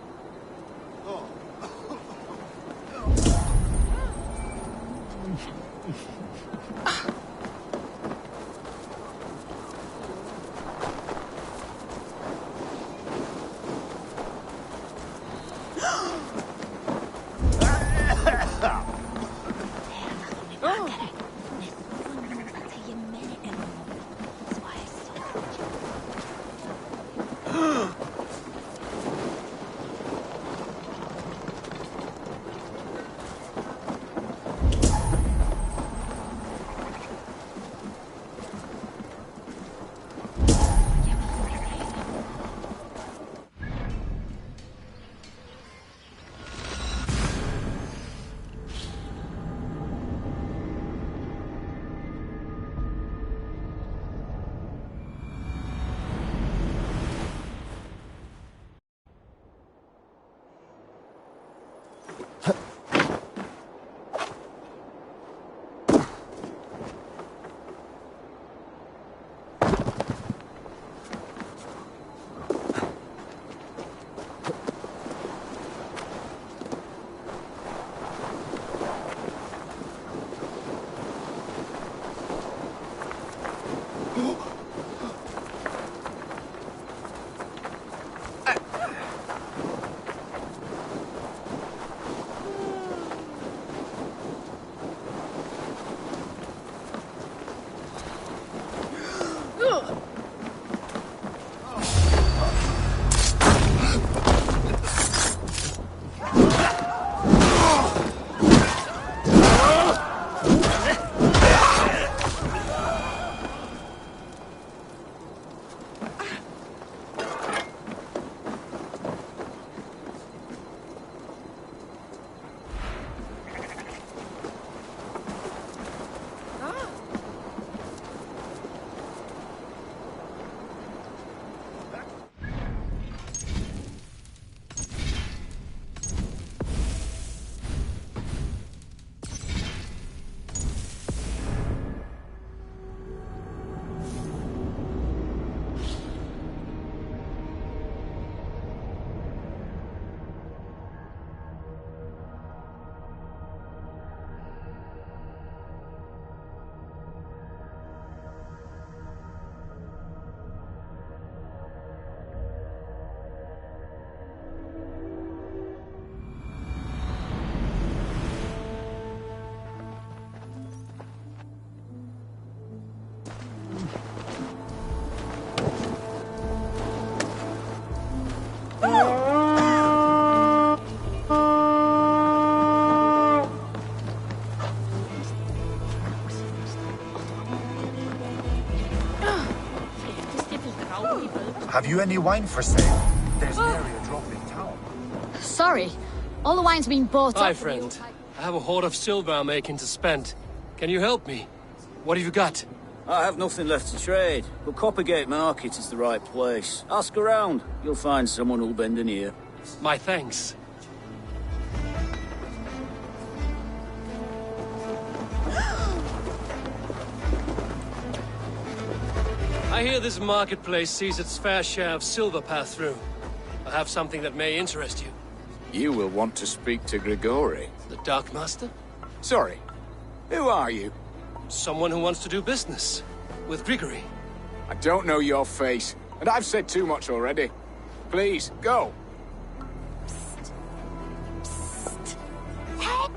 S4: Have you any wine for sale? There's nary a drop in town.
S20: Sorry. All the wine's been bought
S3: Hi,
S20: up.
S3: friend. I have a hoard of silver I'm making to spend. Can you help me? What have you got?
S17: I have nothing left to trade, but Coppergate Market is the right place. Ask around. You'll find someone who'll bend an ear.
S3: My thanks. I hear this marketplace sees its fair share of silver pass through. I have something that may interest you.
S11: You will want to speak to Grigori.
S3: The Dark Master?
S11: Sorry. Who are you?
S3: Someone who wants to do business. With Grigori.
S11: I don't know your face, and I've said too much already. Please, go.
S20: Hey!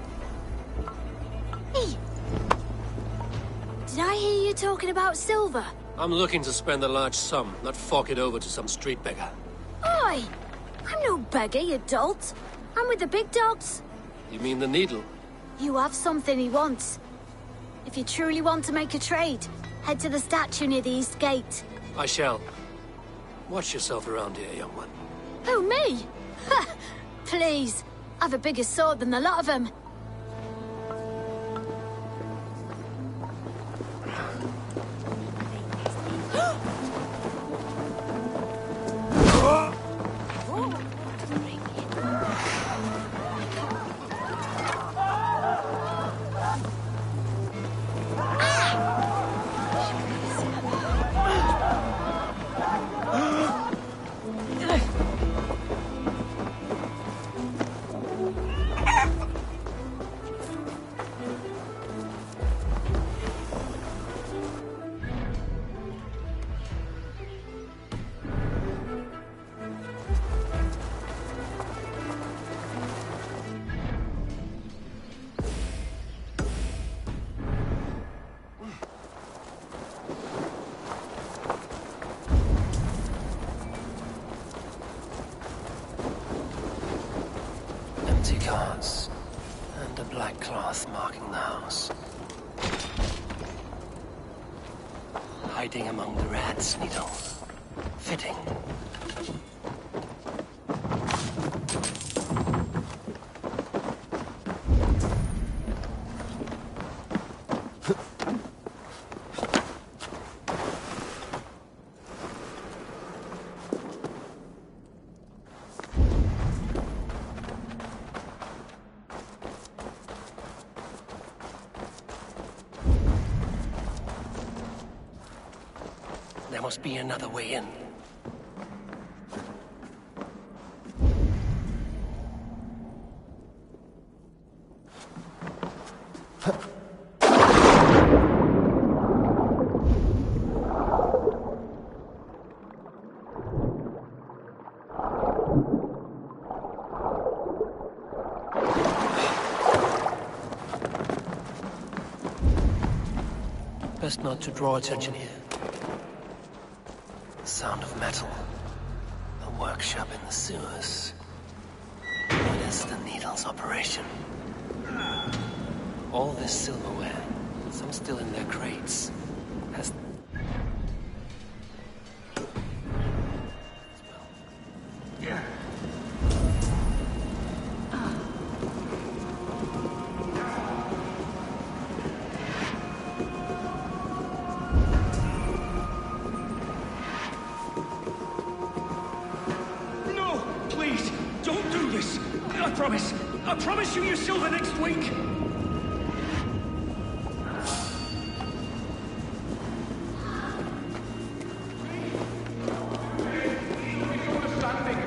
S20: Did I hear you talking about silver?
S3: I'm looking to spend a large sum, not fork it over to some street beggar.
S20: Oi! I'm no beggar, you dolt. I'm with the big dogs.
S3: You mean the needle?
S20: You have something he wants. If you truly want to make a trade, head to the statue near the East Gate.
S3: I shall. Watch yourself around here, young one.
S20: Who, me? Ha! Please. I've a bigger sword than the lot of them.
S3: empty carts, and a black cloth marking the house. Hiding among the rat's needle. Fitting. There must be another way in. Best not to draw attention here. The sound of metal. A workshop in the sewers. What is the needle's operation? All this silverware, some still in their crates, has...
S1: I promise you your silver next week!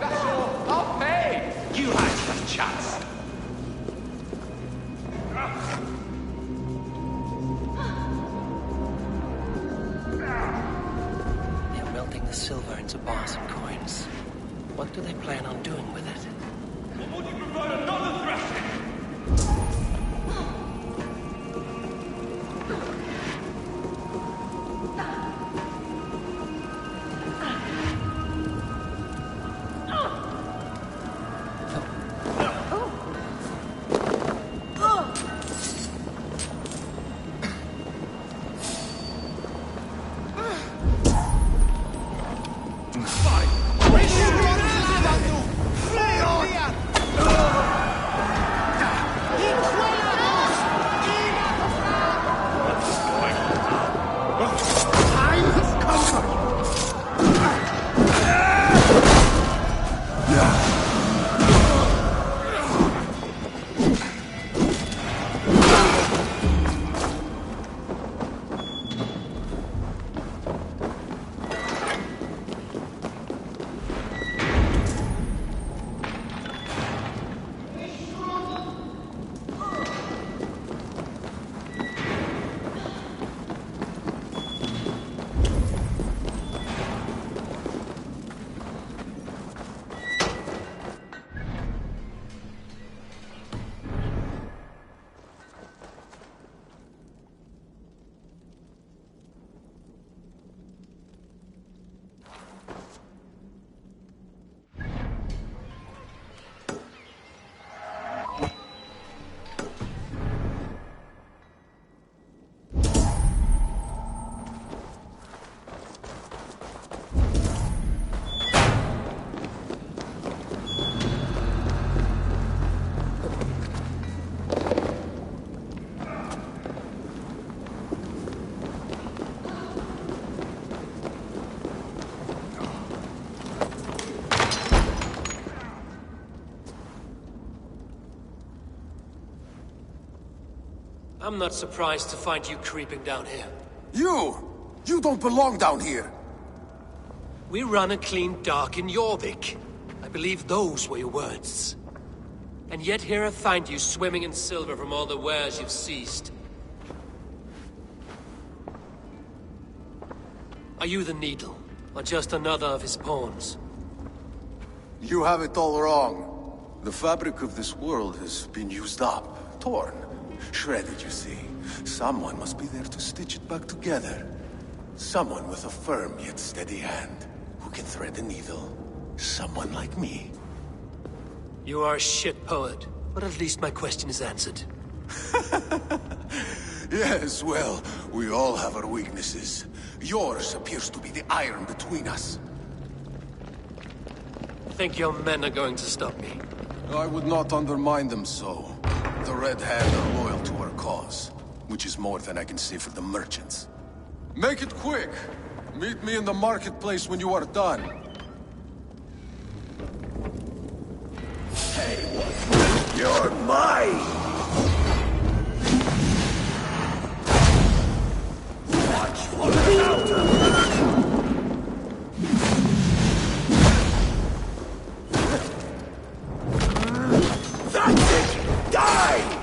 S7: That's all. I'll pay!
S1: You had a chance.
S3: They're melting the silver into bars and coins. What do they plan on doing with it?
S1: Would you prefer another thrashing?
S3: I'm not surprised to find you creeping down here.
S19: You don't belong down here!
S3: We run a clean dock in Jorvik. I believe those were your words. And yet here I find you swimming in silver from all the wares you've seized. Are you the Needle, or just another of his pawns?
S19: You have it all wrong. The fabric of this world has been used up, torn, shredded, you see. Someone must be there to stitch it back together. Someone with a firm yet steady hand, who can thread a needle. Someone like me.
S3: You are a shit poet, But at least my question is answered.
S19: Yes, well, we all have our weaknesses. Yours appears to be the iron between us.
S3: Think your men are going to stop me?
S19: I would not undermine them so. The Red Hand are loyal to our cause, which is more than I can say for the merchants. Make it quick! Meet me in the marketplace when you are done.
S21: Hey, what? You're mine! Watch for the counter! That's it! Die!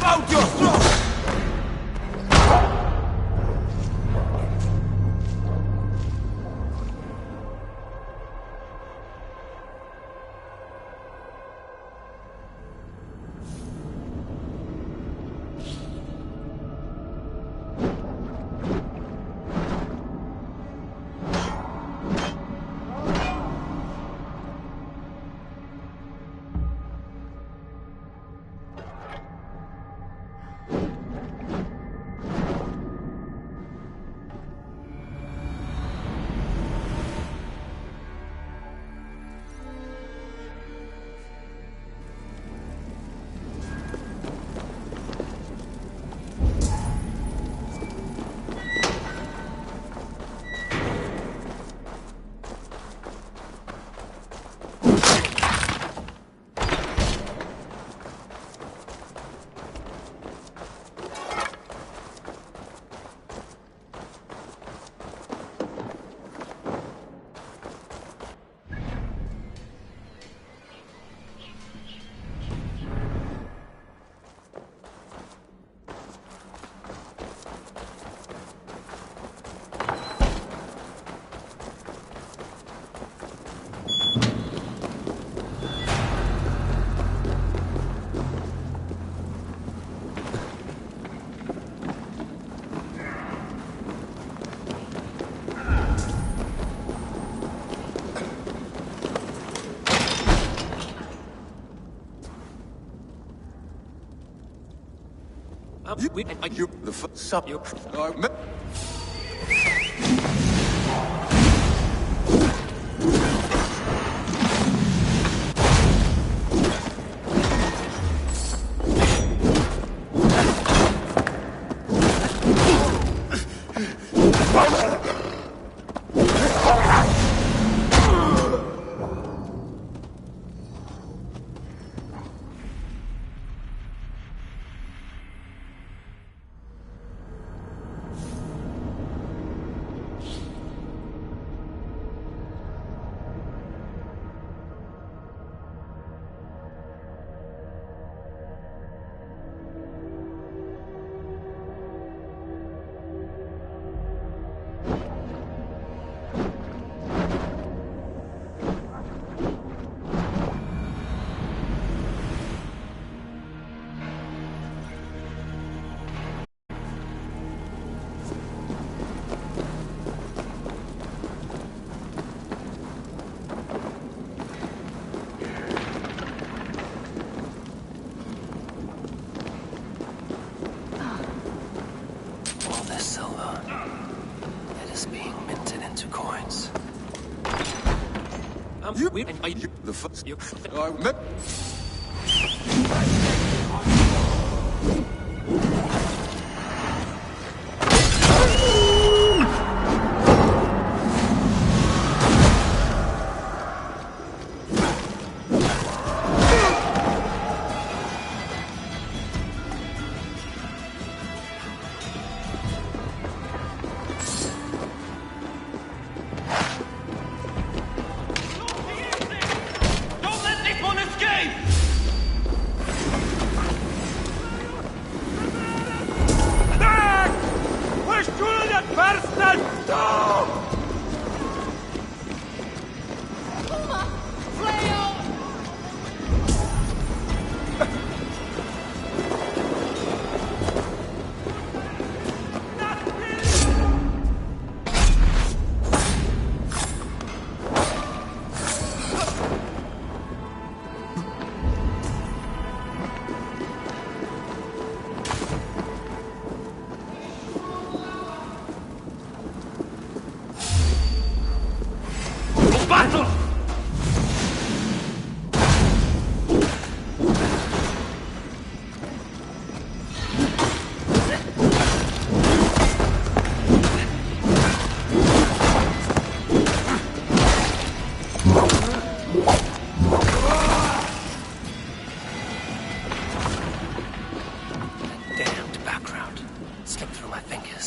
S21: Out your throat!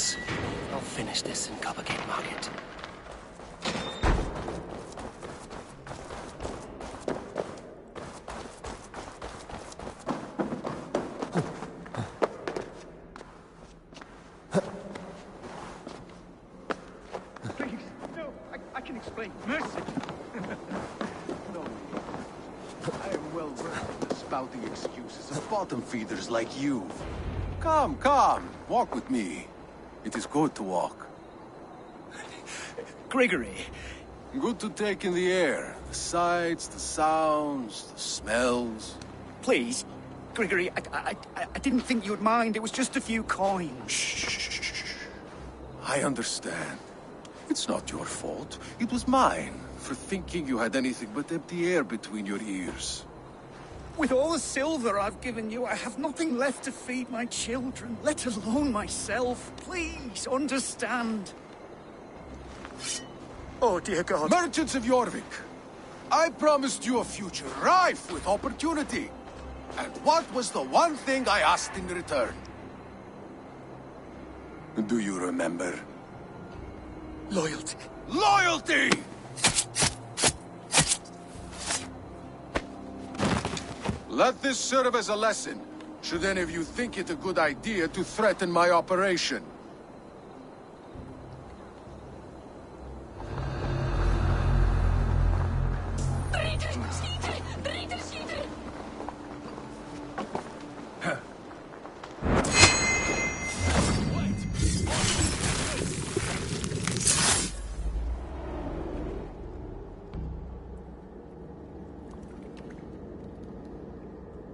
S3: Yes. I'll finish this in Coppergate Market.
S1: Please, no, I can explain. Mercy!
S19: No, I am well versed in the spouting excuses of bottom feeders like you. Come, come, walk with me. It is good to walk.
S6: Gregory.
S19: Good to take in the air. The sights, the sounds, the smells.
S6: Please, Gregory, I didn't think you'd mind. It was just a few coins.
S19: Shh. I understand. It's not your fault. It was mine, for thinking you had anything but empty air between your ears.
S6: With all the silver I've given you, I have nothing left to feed my children, let alone myself. Please, understand. Oh, dear God.
S19: Merchants of Jorvik, I promised you a future rife with opportunity. And what was the one thing I asked in return? Do you remember?
S6: Loyalty.
S19: Loyalty! Let this serve as a lesson, should any of you think it a good idea to threaten my operation.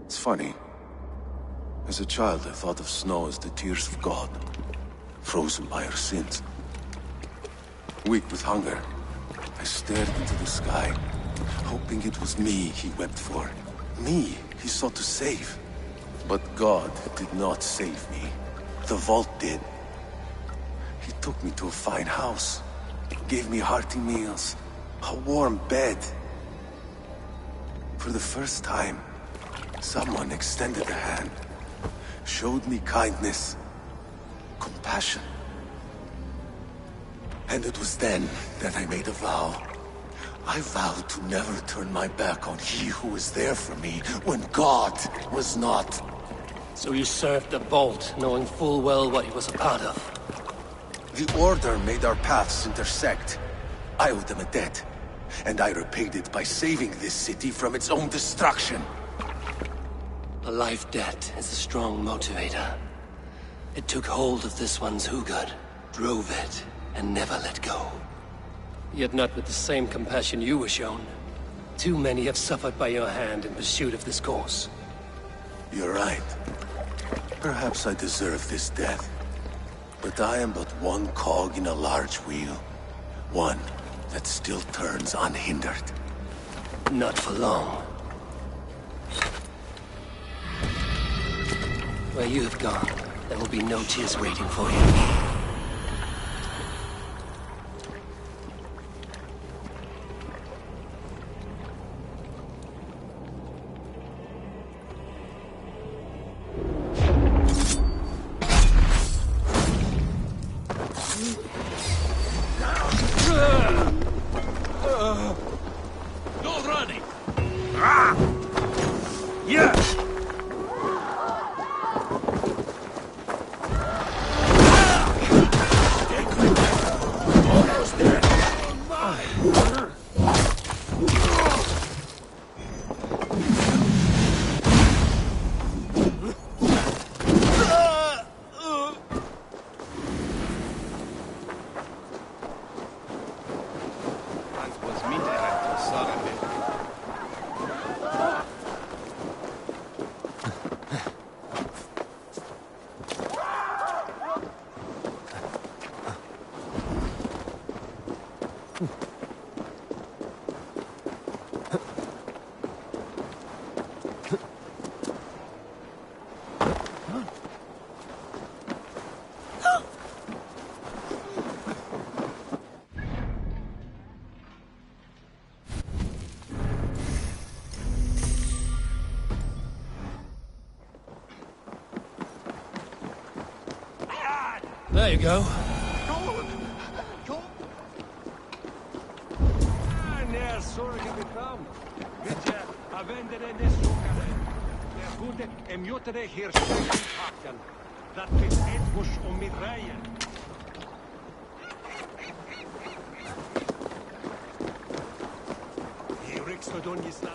S19: It's funny. As a child, I thought of snow as the tears of God, frozen by our sins. Weak with hunger, I stared into the sky, hoping it was me he wept for. Me he sought to save. But God did not save me. The vault did. He took me to a fine house, gave me hearty meals, a warm bed. For the first time, someone extended a hand, showed me kindness, compassion. And it was then that I made a vow. I vowed to never turn my back on he who was there for me when God was not.
S3: So you served the Vault, knowing full well what he was a part of.
S19: The Order made our paths intersect. I owed them a debt, and I repaid it by saving this city from its own destruction.
S3: A life debt is a strong motivator. It took hold of this one's Hugad, drove it, and never let go. Yet not with the same compassion you were shown. Too many have suffered by your hand in pursuit of this cause.
S19: You're right. Perhaps I deserve this death. But I am but one cog in a large wheel. One that still turns unhindered.
S3: Not for long. Where you have gone, there will be no tears waiting for you.
S5: No running! Ah! Yes! Almost there.
S3: There you go.
S18: När sorgen blir fram. Vet jag, använder det nesokare. Jag borde emjuta det här stöken. Det finns ett kurs om mitt rejen. I riksfördon gisslas.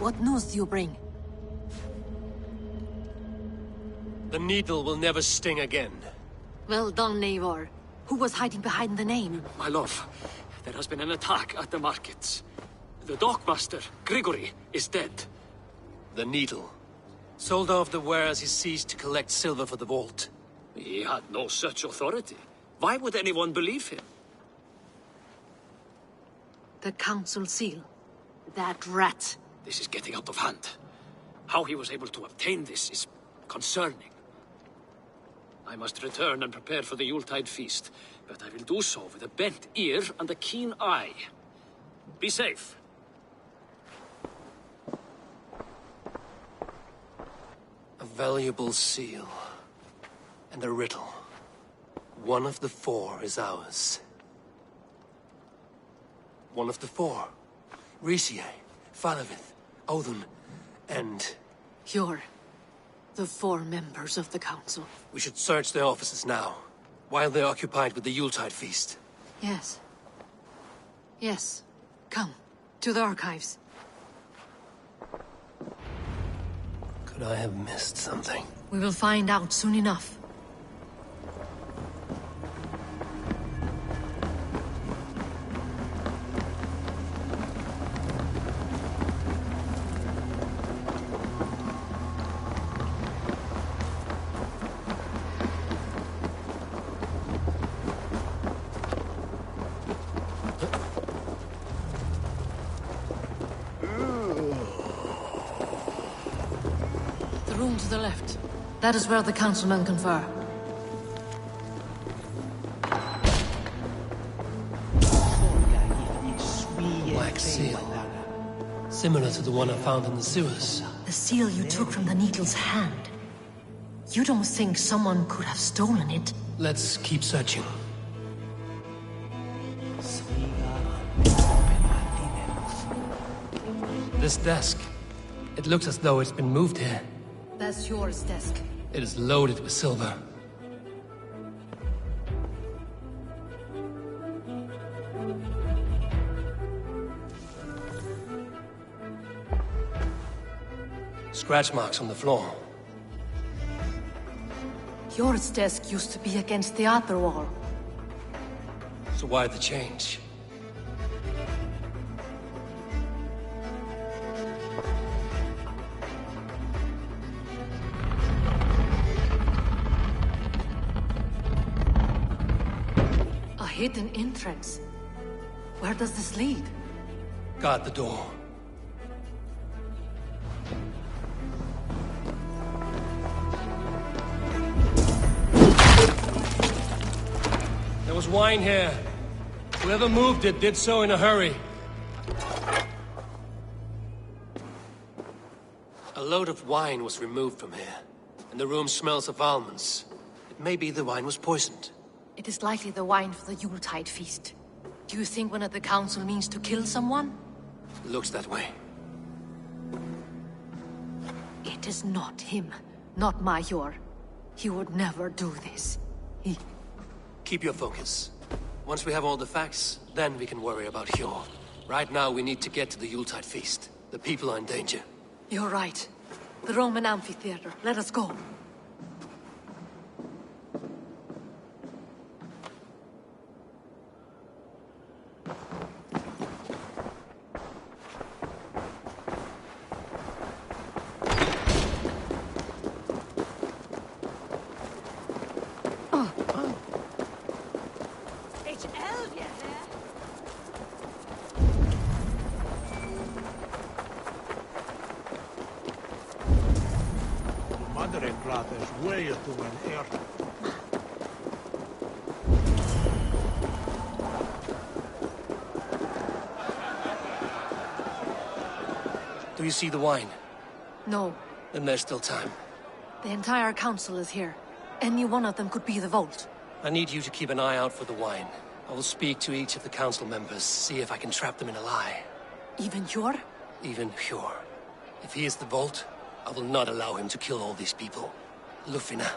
S22: What news do you bring?
S3: The needle will never sting again.
S22: Well done, Eivor. Who was hiding behind the name?
S9: My love, there has been an attack at the markets. The dockmaster, Grigory, is dead.
S3: The needle. Sold off the wares he ceased to collect silver for the vault.
S9: He had no such authority. Why would anyone believe him?
S22: The council seal. That rat.
S9: This is getting out of hand. How he was able to obtain this is concerning. I must return and prepare for the Yuletide feast, but I will do so with a bent ear and a keen eye. Be safe.
S3: A valuable seal. And a riddle. One of the four is ours. One of the four. Ricie, Falavith, Odin, and...
S22: You're the four members of the council.
S3: We should search their offices now, while they're occupied with the Yuletide feast.
S22: Yes. Yes. Come, to the archives.
S3: Could I have missed something?
S22: We will find out soon enough. To the left. That is where the councilmen confer.
S3: Black seal. Similar to the one I found in the sewers.
S22: The seal you took from the needle's hand. You don't think someone could have stolen it?
S3: Let's keep searching. This desk. It looks as though it's been moved here.
S22: That's yours, desk.
S3: It is loaded with silver. Scratch marks on the floor.
S22: Yours desk used to be against the other wall.
S3: So why the change?
S22: A hidden entrance. Where does this lead?
S3: Guard the door. There was wine here. Whoever moved it did so in a hurry. A load of wine was removed from here, and the room smells of almonds. It may be the wine was poisoned.
S22: It is likely the wine for the Yuletide feast. Do you think one of the council means to kill someone?
S3: Looks that way.
S22: It is not him. Not Major. He would never do this.
S3: Keep your focus. Once we have all the facts, then we can worry about Hjor. Right now, we need to get to the Yuletide feast. The people are in danger.
S22: You're right. The Roman amphitheater. Let us go.
S3: Do you see the wine?
S22: No.
S3: Then there's still time.
S22: The entire council is here. Any one of them could be the Vault.
S3: I need you to keep an eye out for the wine. I will speak to each of the council members, see if I can trap them in a lie.
S22: Even Hjor?
S3: Even Hjor. If he is the Vault, I will not allow him to kill all these people. Lufina.